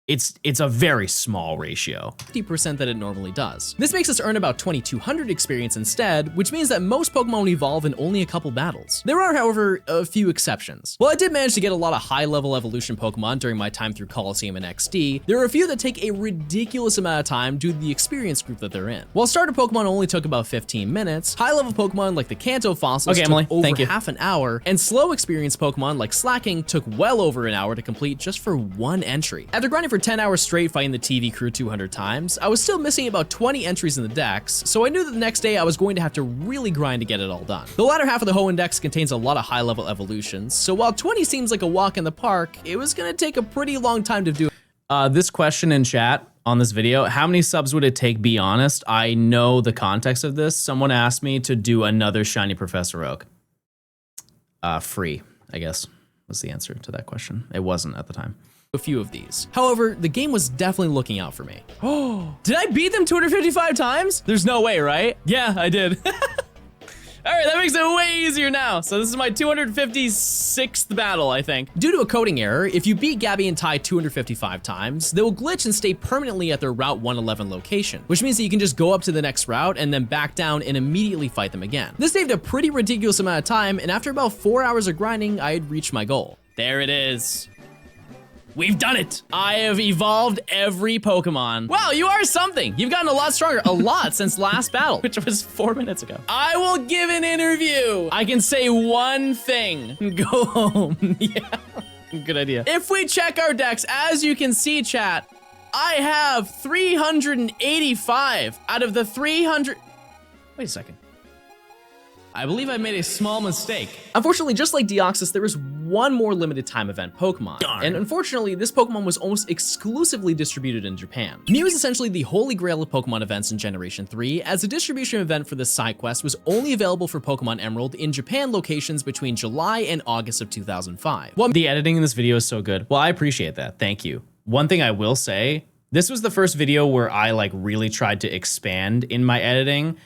It's a very small ratio. 50% that it normally does. This makes us earn about 2,200 experience instead, which means that most Pokemon evolve in only a couple battles. There are, however, a few exceptions. While I did manage to get a lot of high-level evolution Pokemon during my time through Colosseum and XD, there are a few that take a ridiculous amount of time due to the experience group that they're in. While starter Pokemon only took about 15 minutes, high-level Pokemon like the Kanto fossils took over half an hour, and slow experience Pokemon like Slacking took well over an hour to complete just for one entry. After grinding for 10 hours straight fighting the TV crew 200 times, I was still missing about 20 entries in the dex, so I knew that the next day I was going to have to really grind to get it all done. The latter half of the Hoenn dex contains a lot of high-level evolutions, so while 20 seems like a walk in the park, it was gonna take a pretty long time to do. This question in chat on this video, how many subs would it take? Be honest, I know the context of this. Someone asked me to do another Shiny Professor Oak. Free, I guess, was the answer to that question. It wasn't at the time. A few of these. However, the game was definitely looking out for me. Oh, did I beat them 255 times? There's no way, right? Yeah, I did. All right, that makes it way easier now. So this is my 256th battle, I think. Due to a coding error, if you beat Gabby and Ty 255 times, they will glitch and stay permanently at their Route 111 location, which means that you can just go up to the next route and then back down and immediately fight them again. This saved a pretty ridiculous amount of time, and after about 4 hours of grinding, I had reached my goal. There it is. We've done it! I have evolved every Pokemon. Wow, you are something! You've gotten a lot stronger, a lot since last battle, which was 4 minutes ago. I will give an interview! I can say one thing. Go home. Yeah, good idea. If we check our decks, as you can see, chat, I have 385 out of the 300... Wait a second. I believe I made a small mistake. Unfortunately, just like Deoxys, there is one more limited time event Pokemon. Darn. And unfortunately, this Pokemon was almost exclusively distributed in Japan. Mew is essentially the holy grail of Pokemon events in Generation 3, as the distribution event for this side quest was only available for Pokemon Emerald in Japan locations between July and August of 2005. Well, the editing in this video is so good. Well, I appreciate that. Thank you. One thing I will say, this was the first video where I like really tried to expand in my editing.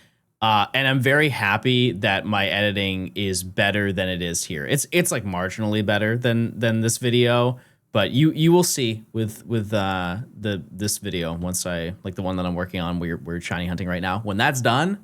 And I'm very happy that my editing is better than it is here. It's like marginally better than this video, but you will see with this video once I like the one that I'm working on. We're shiny hunting right now. When that's done,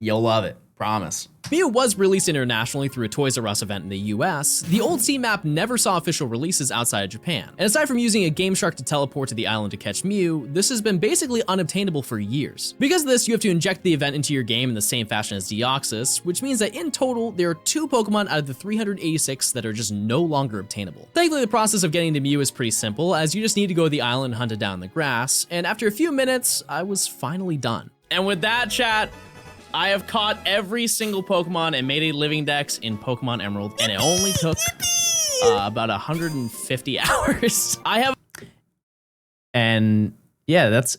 you'll love it. Promise. Mew was released internationally through a Toys R Us event in the US. The old sea map never saw official releases outside of Japan. And aside from using a Game Shark to teleport to the island to catch Mew, this has been basically unobtainable for years. Because of this, you have to inject the event into your game in the same fashion as Deoxys, which means that in total, there are 2 Pokemon out of the 386 that are just no longer obtainable. Thankfully, the process of getting to Mew is pretty simple, as you just need to go to the island and hunt it down in the grass, and after a few minutes, I was finally done. And with that, chat, I have caught every single Pokemon and made a living dex in Pokemon Emerald, and it only took about 150 hours. I have, and yeah, that's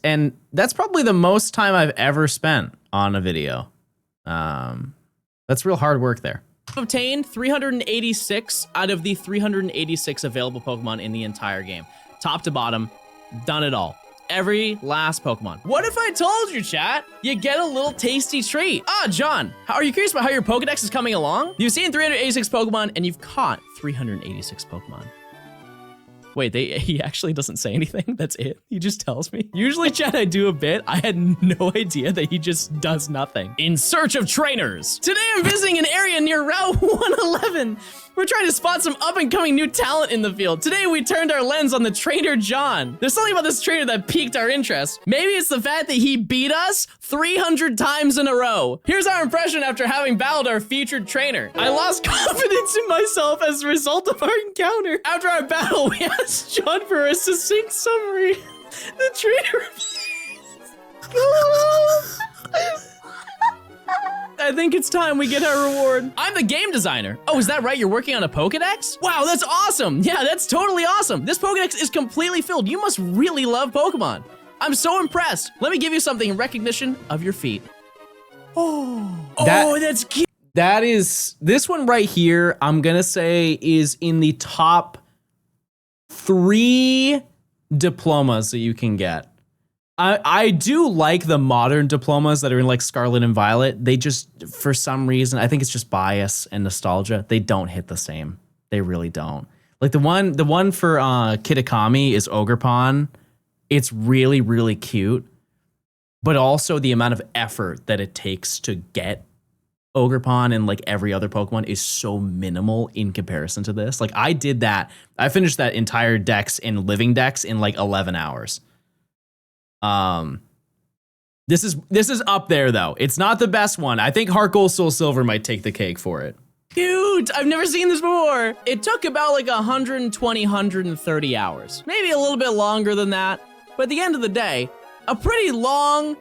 probably the most time I've ever spent on a video. That's real hard work there. Obtained 386 out of the 386 available Pokemon in the entire game. Top to bottom, done it all. Every last Pokemon. What if I told you, chat? You get a little tasty treat. Ah, John, are you curious about how your Pokedex is coming along? You've seen 386 Pokemon and you've caught 386 Pokemon. Wait, he actually doesn't say anything. That's it. He just tells me. Usually, chat, I do a bit. I had no idea that he just does nothing. In search of trainers. Today, I'm visiting an area near Route 111. We're trying to spot some up-and-coming new talent in the field. Today, we turned our lens on the trainer, John. There's something about this trainer that piqued our interest. Maybe it's the fact that he beat us 300 times in a row. Here's our impression after having battled our featured trainer. I lost confidence in myself as a result of our encounter. After our battle, we asked John for a succinct summary. The trainer... I think it's time we get our reward. I'm the game designer. Oh, is that right? You're working on a Pokedex? Wow, that's awesome. Yeah, that's totally awesome. This Pokedex is completely filled. You must really love Pokemon. I'm so impressed. Let me give you something in recognition of your feat. Oh, that's cute. That is, this one right here, I'm gonna say is in the top 3 diplomas that you can get. I do like the modern diplomas that are in like Scarlet and Violet. They just, for some reason, I think it's just bias and nostalgia. They don't hit the same. They really don't. Like the one for Kitakami is Ogerpon. It's really, really cute. But also the amount of effort that it takes to get Ogerpon and like every other Pokemon is so minimal in comparison to this. Like I did that. I finished that entire dex in Living Dex in like 11 hours. This is up there though. It's not the best one. I think Heart Gold Soul Silver might take the cake for it. Cute! I've never seen this before. It took about like 120, 130 hours. Maybe a little bit longer than that. But at the end of the day, a pretty long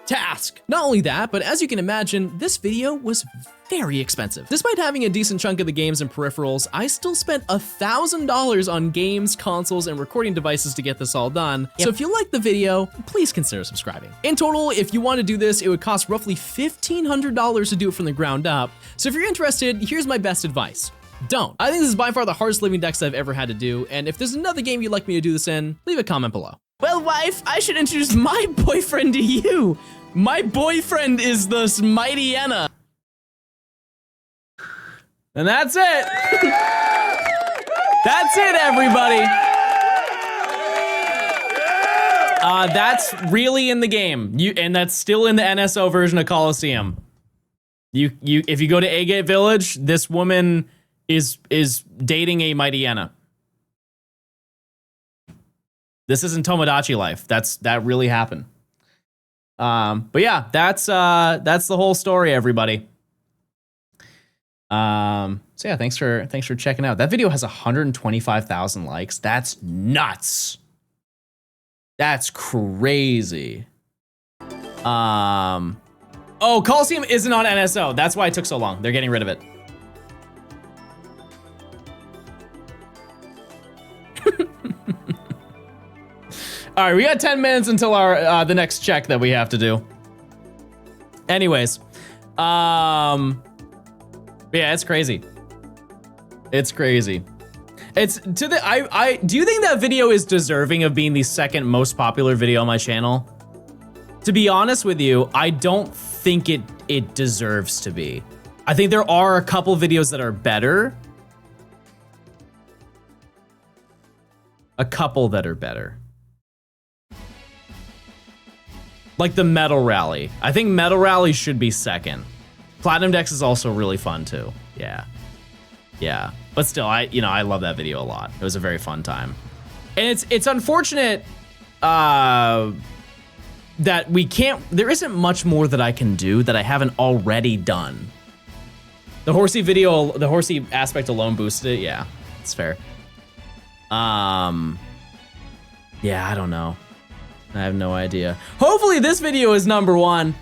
task. Not only that, but as you can imagine, this video was very expensive. Despite having a decent chunk of the games and peripherals, I still spent $1,000 on games, consoles, and recording devices to get this all done. So if you liked the video, please consider subscribing. In total, if you want to do this, it would cost roughly $1,500 to do it from the ground up. So if you're interested, here's my best advice. Don't. I think this is by far the hardest living dex I've ever had to do, and if there's another game you'd like me to do this in, leave a comment below. Well, wife, I should introduce my boyfriend to you. My boyfriend is the Mightyena. And that's it. That's it, everybody. That's really in the game. And that's still in the NSO version of Coliseum. If you go to Agate Village, this woman is dating a Mightyena. This isn't Tomodachi Life. That really happened. But yeah, that's the whole story, everybody. So yeah, thanks for checking out. That video has 125,000 likes. That's nuts. That's crazy. Oh, Coliseum isn't on NSO. That's why it took so long. They're getting rid of it. All right, we got 10 minutes until our the next check that we have to do. Anyways, yeah, it's crazy. It's crazy. It's to the I do you think that video is deserving of being the second most popular video on my channel? To be honest with you, I don't think it deserves to be. I think there are a couple videos that are better. A couple that are better. Like the Metal Rally. I think Metal Rally should be second. Platinum Dex is also really fun too. Yeah. Yeah. But still, I love that video a lot. It was a very fun time. And it's unfortunate that there isn't much more that I can do that I haven't already done. The horsey video, the horsey aspect alone boosted it. Yeah, it's fair. Yeah, I don't know. I have no idea. Hopefully this video is #1.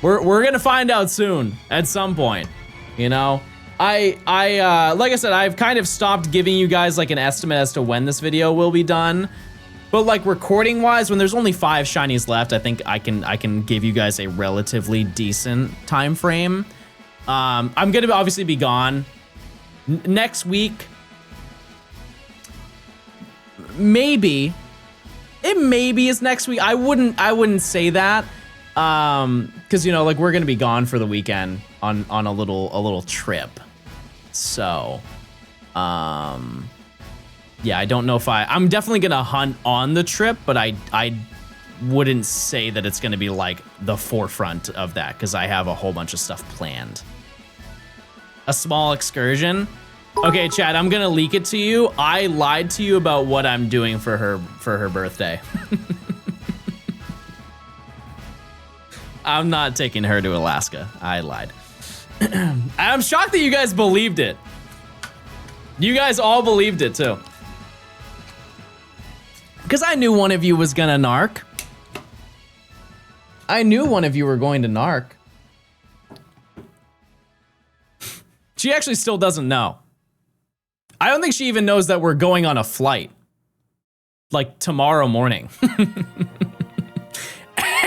We're gonna find out soon at some point, you know? Like I said, I've kind of stopped giving you guys like an estimate as to when this video will be done. But like recording wise, when there's only 5 shinies left, I think I can give you guys a relatively decent time frame. I'm gonna obviously be gone next week. Maybe it maybe is next week. I wouldn't say that, because you know, like we're gonna be gone for the weekend on a little trip. So, yeah, I don't know if I'm definitely gonna hunt on the trip, but I wouldn't say that it's gonna be like the forefront of that because I have a whole bunch of stuff planned. A small excursion. Okay, Chad, I'm gonna leak it to you. I lied to you about what I'm doing for her birthday. I'm not taking her to Alaska. I lied. I'm shocked that you guys believed it. You guys all believed it too. Because I knew one of you was gonna narc. I knew one of you were going to narc. She actually still doesn't know. I don't think she even knows that we're going on a flight. Like tomorrow morning.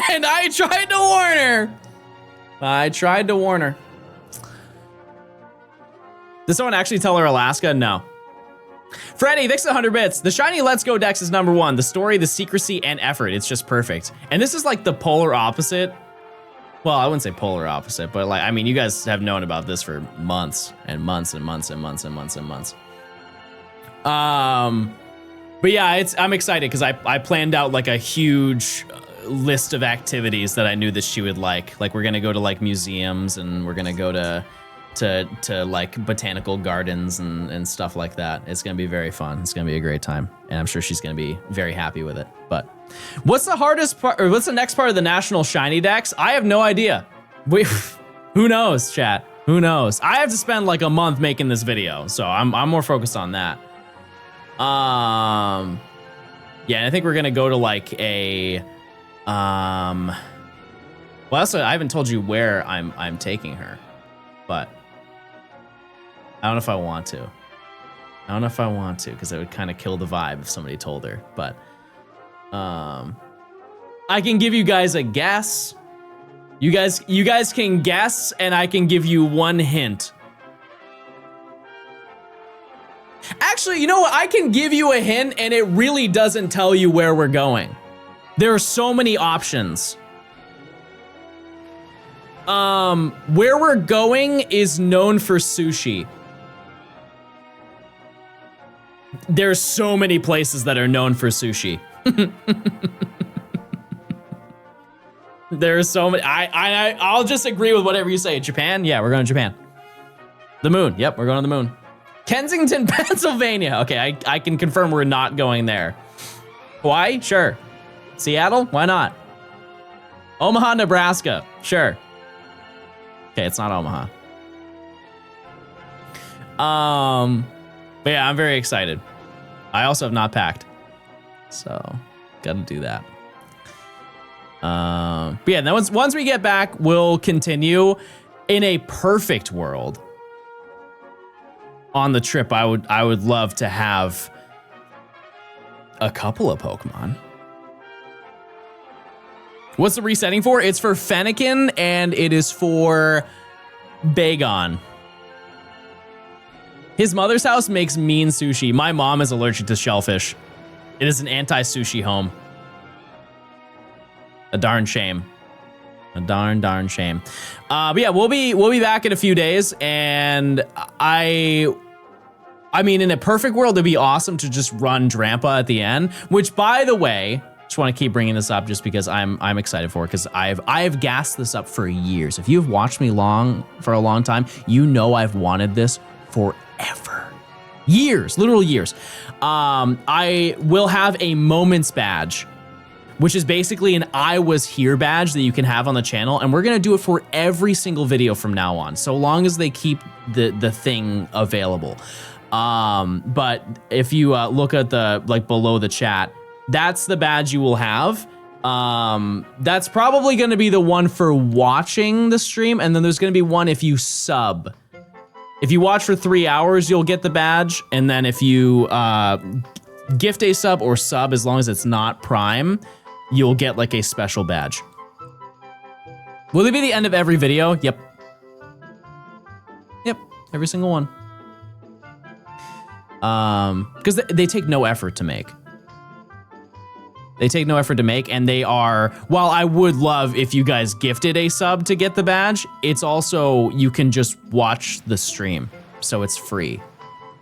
And I tried to warn her. I tried to warn her. Did someone actually tell her Alaska? No. Freddy, thanks for the 100 bits. The shiny Let's Go Dex is #1. The story, the secrecy, and effort. It's just perfect. And this is like the polar opposite. Well, I wouldn't say polar opposite, but like, I mean, you guys have known about this for months and months and months and months and months and months. But yeah, I'm excited because I planned out like a huge list of activities that I knew that she would like. Like we're gonna go to like museums and we're gonna go to like botanical gardens and stuff like that. It's gonna be very fun. It's gonna be a great time, and I'm sure she's gonna be very happy with it. But what's the hardest part, or what's the next part of the national shiny dex? I have no idea. Who knows, chat? Who knows? I have to spend like a month making this video, so I'm more focused on that. Yeah, and I think we're gonna go to like a well, also I haven't told you where I'm taking her, but I don't know if I want to. I don't know if I want to, because it would kind of kill the vibe if somebody told her. But I can give you guys a guess. You guys can guess, and I can give you one hint. Actually, you know what? I can give you a hint, and it really doesn't tell you where we're going. There are so many options. Where we're going is known for sushi. There's so many places that are known for sushi. There's so many. I'll just agree with whatever you say. Japan? Yeah, we're going to Japan. The moon. Yep, we're going to the moon. Kensington, Pennsylvania. Okay, I can confirm we're not going there. Hawaii? Sure. Seattle? Why not? Omaha, Nebraska? Sure. Okay, it's not Omaha. But yeah, I'm very excited. I also have not packed, so gotta do that. But yeah, then once we get back, we'll continue. In a perfect world, on the trip, I would love to have a couple of Pokemon. What's the resetting for? It's for Fennekin, and it is for Bagon. His mother's house makes mean sushi. My mom is allergic to shellfish. It is an anti-sushi home. A darn shame. A darn shame. But yeah, we'll be back in a few days, and I mean, in a perfect world, it'd be awesome to just run Drampa at the end. Which, by the way, just want to keep bringing this up just because I'm excited for it, because I've gassed this up for years. If you've watched me for a long time, you know I've wanted this forever. Years, literal years. I will have a moments badge, which is basically an I was here badge that you can have on the channel, and we're gonna do it for every single video from now on, so long as they keep the thing available. But if you look at the below the chat, that's the badge you will have. That's probably going to be the one for watching the stream, and then there's going to be one if you sub. If you watch for 3 hours, you'll get the badge, and then if you gift a sub or sub, as long as it's not Prime, you'll get like a special badge. Will it be the end of every video? Yep. Yep, every single one. Because they take no effort to make. They take no effort to make, and they are, while I would love if you guys gifted a sub to get the badge, it's also, you can just watch the stream, so it's free.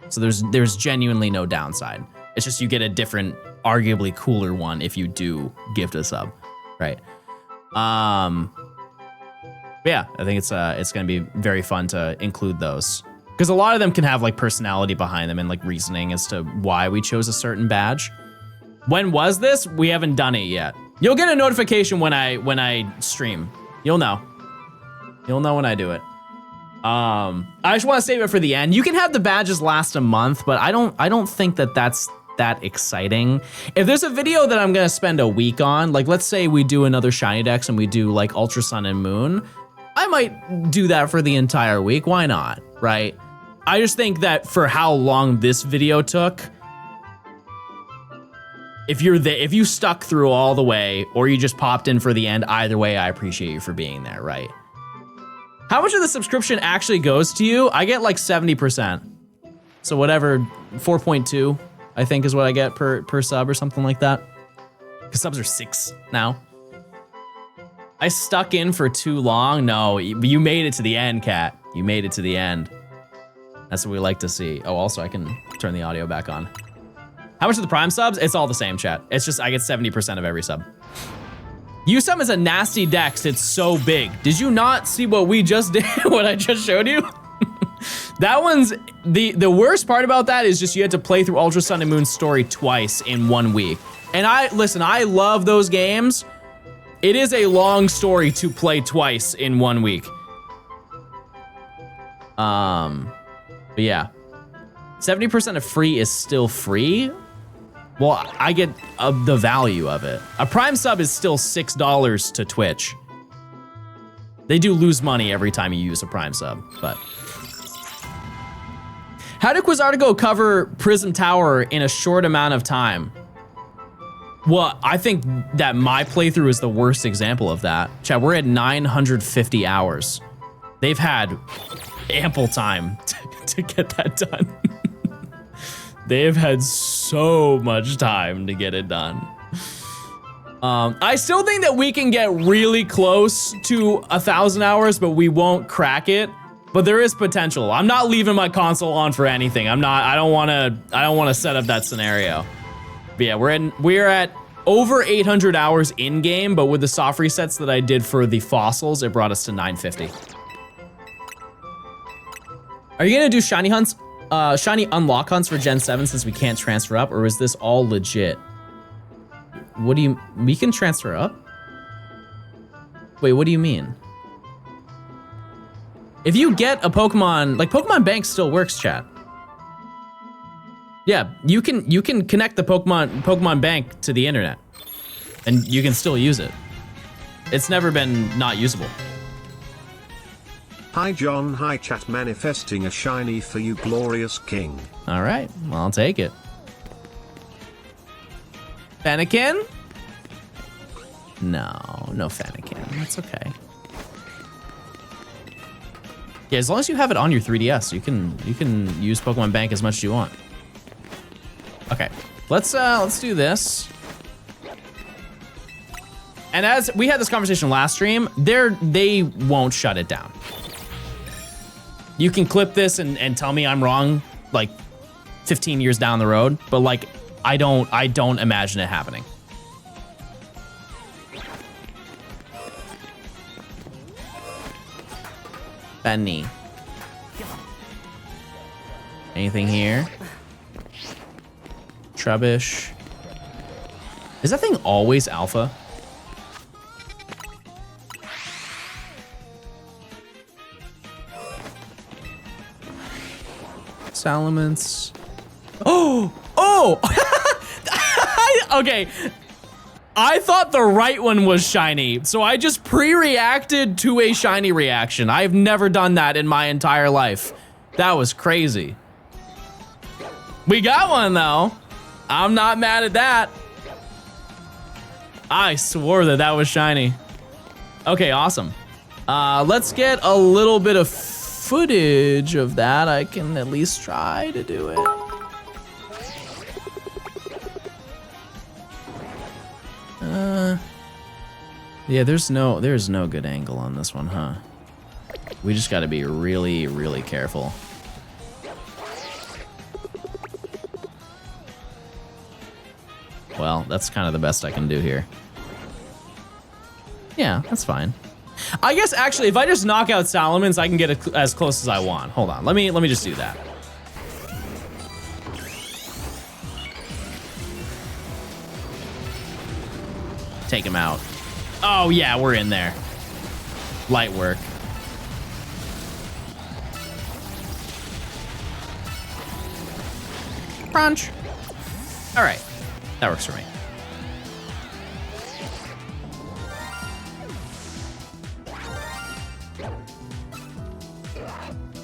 So there's genuinely no downside. It's just you get a different, arguably cooler one if you do gift a sub, right? Yeah, I think it's gonna be very fun to include those. Because a lot of them can have like personality behind them and like reasoning as to why we chose a certain badge. When was this? We haven't done it yet. You'll get a notification when I stream. You'll know. You'll know when I do it. I just want to save it for the end. You can have the badges last a month, but I don't think that that's that exciting. If there's a video that I'm gonna spend a week on, like let's say we do another Shiny Dex and we do like Ultra Sun and Moon, I might do that for the entire week. Why not, right? I just think that for how long this video took, if you stuck through all the way or you just popped in for the end, either way, I appreciate you for being there, right? How much of the subscription actually goes to you? I get like 70%. So whatever, 4.2, I think is what I get per sub or something like that. Because subs are 6 now. I stuck in for too long. No, you made it to the end, Kat. You made it to the end. That's what we like to see. Oh, also I can turn the audio back on. How much of the Prime subs? It's all the same, chat. It's just I get 70% of every sub. USum is a nasty dex. It's so big. Did you not see what we just did? What I just showed you? That one's the worst part about that is just you had to play through Ultra Sun and Moon story twice in 1 week. And I love those games. It is a long story to play twice in 1 week. But yeah, 70% of free is still free. Well, I get the value of it. A Prime sub is still $6 to Twitch. They do lose money every time you use a Prime sub, but. How did Quizartigo cover Prism Tower in a short amount of time? Well, I think that my playthrough is the worst example of that. Chat, we're at 950 hours. They've had ample time to get that done. They have had so much time to get it done. I still think that we can get really close to 1,000 hours, but we won't crack it. But there is potential. I'm not leaving my console on for anything. I don't want to set up that scenario. But yeah, we're at over 800 hours in game, but with the soft resets that I did for the fossils, it brought us to 950. Are you gonna do shiny hunts? Shiny unlock hunts for Gen 7 since we can't transfer up, or is this all legit? What do you, we can transfer up? Wait, what do you mean? If you get a Pokemon, like Pokemon Bank still works, chat. Yeah, you can connect the Pokemon Bank to the internet and you can still use it. It's never been not usable. Hi John, hi chat, manifesting a shiny for you, glorious king. All right, well, I'll take it. Fennekin? No Fennekin, that's okay. Yeah, as long as you have it on your 3DS, you can use Pokemon Bank as much as you want. Okay, let's do this. And as we had this conversation last stream, they won't shut it down. You can clip this and tell me I'm wrong, like 15 years down the road, but like I don't imagine it happening. Benny. Anything here? Trubbish. Is that thing always alpha? Salamence. Oh! Okay. I thought the right one was shiny, so I just pre-reacted to a shiny reaction. I've never done that in my entire life. That was crazy. We got one though. I'm not mad at that. I swore that that was shiny. Okay, awesome. Let's get a little bit of footage of that. I can at least try to do it. Yeah, there's no good angle on this one, huh? We just gotta be really, really careful. Well, that's kind of the best I can do here. Yeah, that's fine. I guess actually, if I just knock out Salamence, I can get as close as I want. Hold on, let me just do that. Take him out. Oh yeah, we're in there. Light work. Crunch. All right, that works for me.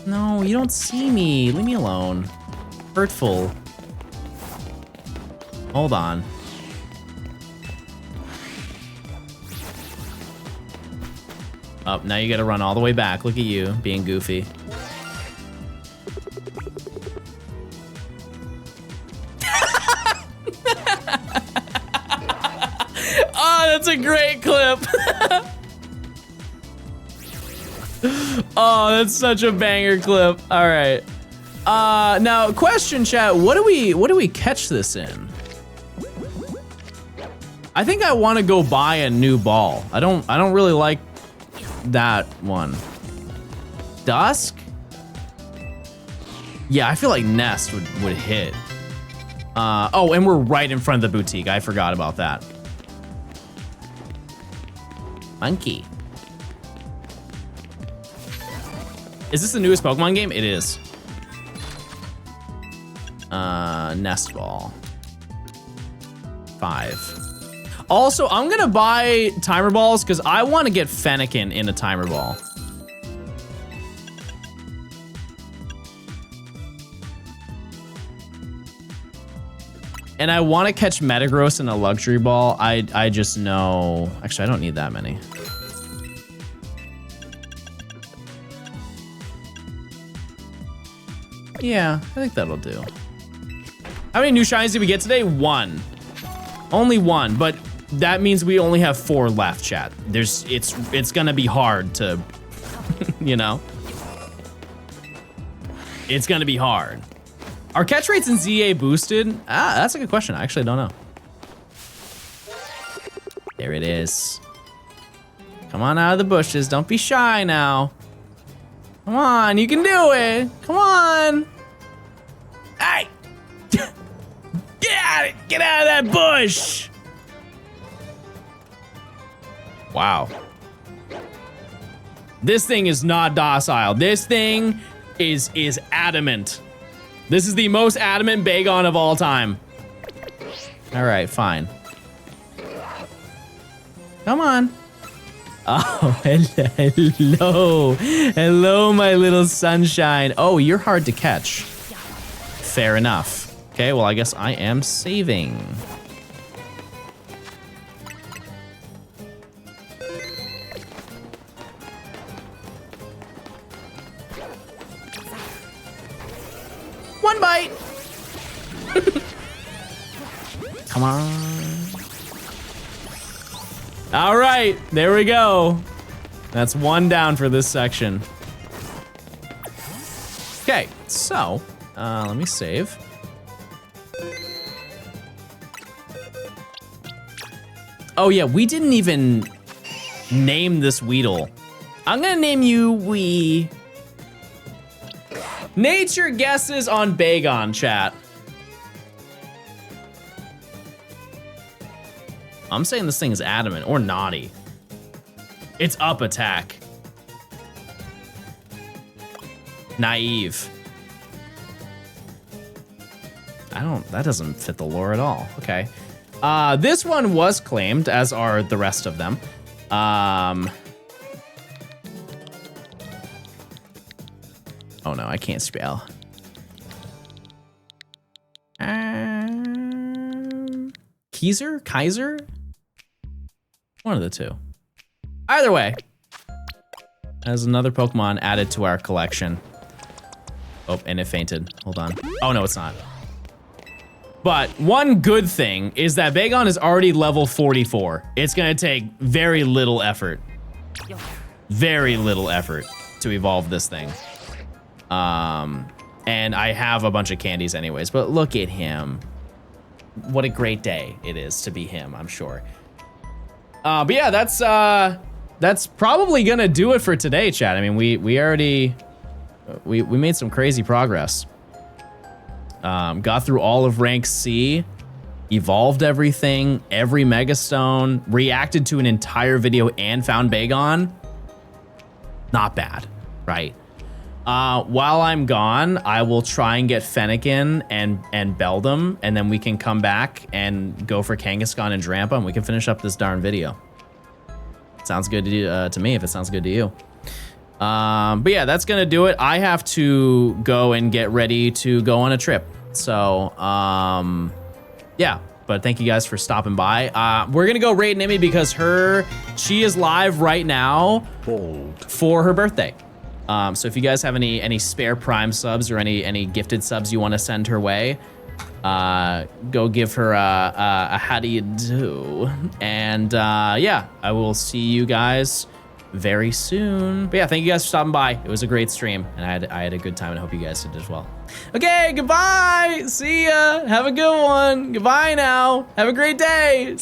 No, you don't see me. Leave me alone. Hurtful. Hold on. Oh, now you gotta run all the way back. Look at you, being goofy. Oh, that's a great clip. Oh, that's such a banger clip. All right. Now, question, chat. What do we catch this in? I think I want to go buy a new ball. I don't really like that one. Dusk? Yeah, I feel like Nest would hit. Oh, and we're right in front of the boutique. I forgot about that. Monkey. Is this the newest Pokemon game? It is. Nest Ball. 5. Also, I'm gonna buy timer balls because I want to get Fennekin in a timer ball. And I want to catch Metagross in a luxury ball. I just know. Actually, I don't need that many. Yeah, I think that'll do. How many new shinies did we get today? 1. Only 1, but that means we only have 4 left, chat. It's gonna be hard to, you know? It's gonna be hard. Are catch rates in ZA boosted? Ah, that's a good question. I actually don't know. There it is. Come on out of the bushes. Don't be shy now. Come on, you can do it. Come on. Hey! Get out of that bush! Wow. This thing is not docile. This thing is adamant. This is the most adamant Bagon of all time. All right, fine. Come on. Oh, hello. Hello, my little sunshine. Oh, you're hard to catch. Fair enough. Okay, well, I guess I am saving. One bite. Come on. All right, there we go. That's 1 down for this section. Okay, so let me save. Oh yeah, we didn't even name this Weedle. I'm gonna name you Wee. Nature guesses on Bagon, chat. I'm saying this thing is adamant or naughty. It's up attack. Naive. That doesn't fit the lore at all. Okay. This one was claimed, as are the rest of them. Oh no, I can't spell. Kaiser? One of the two. Either way, as another Pokemon added to our collection. Oh, and it fainted. Hold on. Oh no, it's not. But one good thing is that Bagon is already level 44. It's gonna take very little effort. Very little effort to evolve this thing. And I have a bunch of candies anyways, but look at him. What a great day it is to be him, I'm sure. But yeah, that's probably gonna do it for today, chat. I mean, we already, we made some crazy progress. Got through all of rank C, evolved everything, every Megastone, reacted to an entire video and found Bagon. Not bad, right? While I'm gone, I will try and get Fennekin and Beldum, and then we can come back and go for Kangaskhan and Drampa, and we can finish up this darn video. Sounds good to me, if it sounds good to you. But yeah, that's gonna do it. I have to go and get ready to go on a trip. So, yeah. But thank you guys for stopping by. We're gonna go raid Nimi because she is live right now for her birthday. So if you guys have any spare Prime subs or any gifted subs you want to send her way, go give her a how do you do. And yeah, I will see you guys very soon. But yeah, thank you guys for stopping by. It was a great stream, and I had a good time, and I hope you guys did as well. Okay, goodbye. See ya. Have a good one. Goodbye now. Have a great day.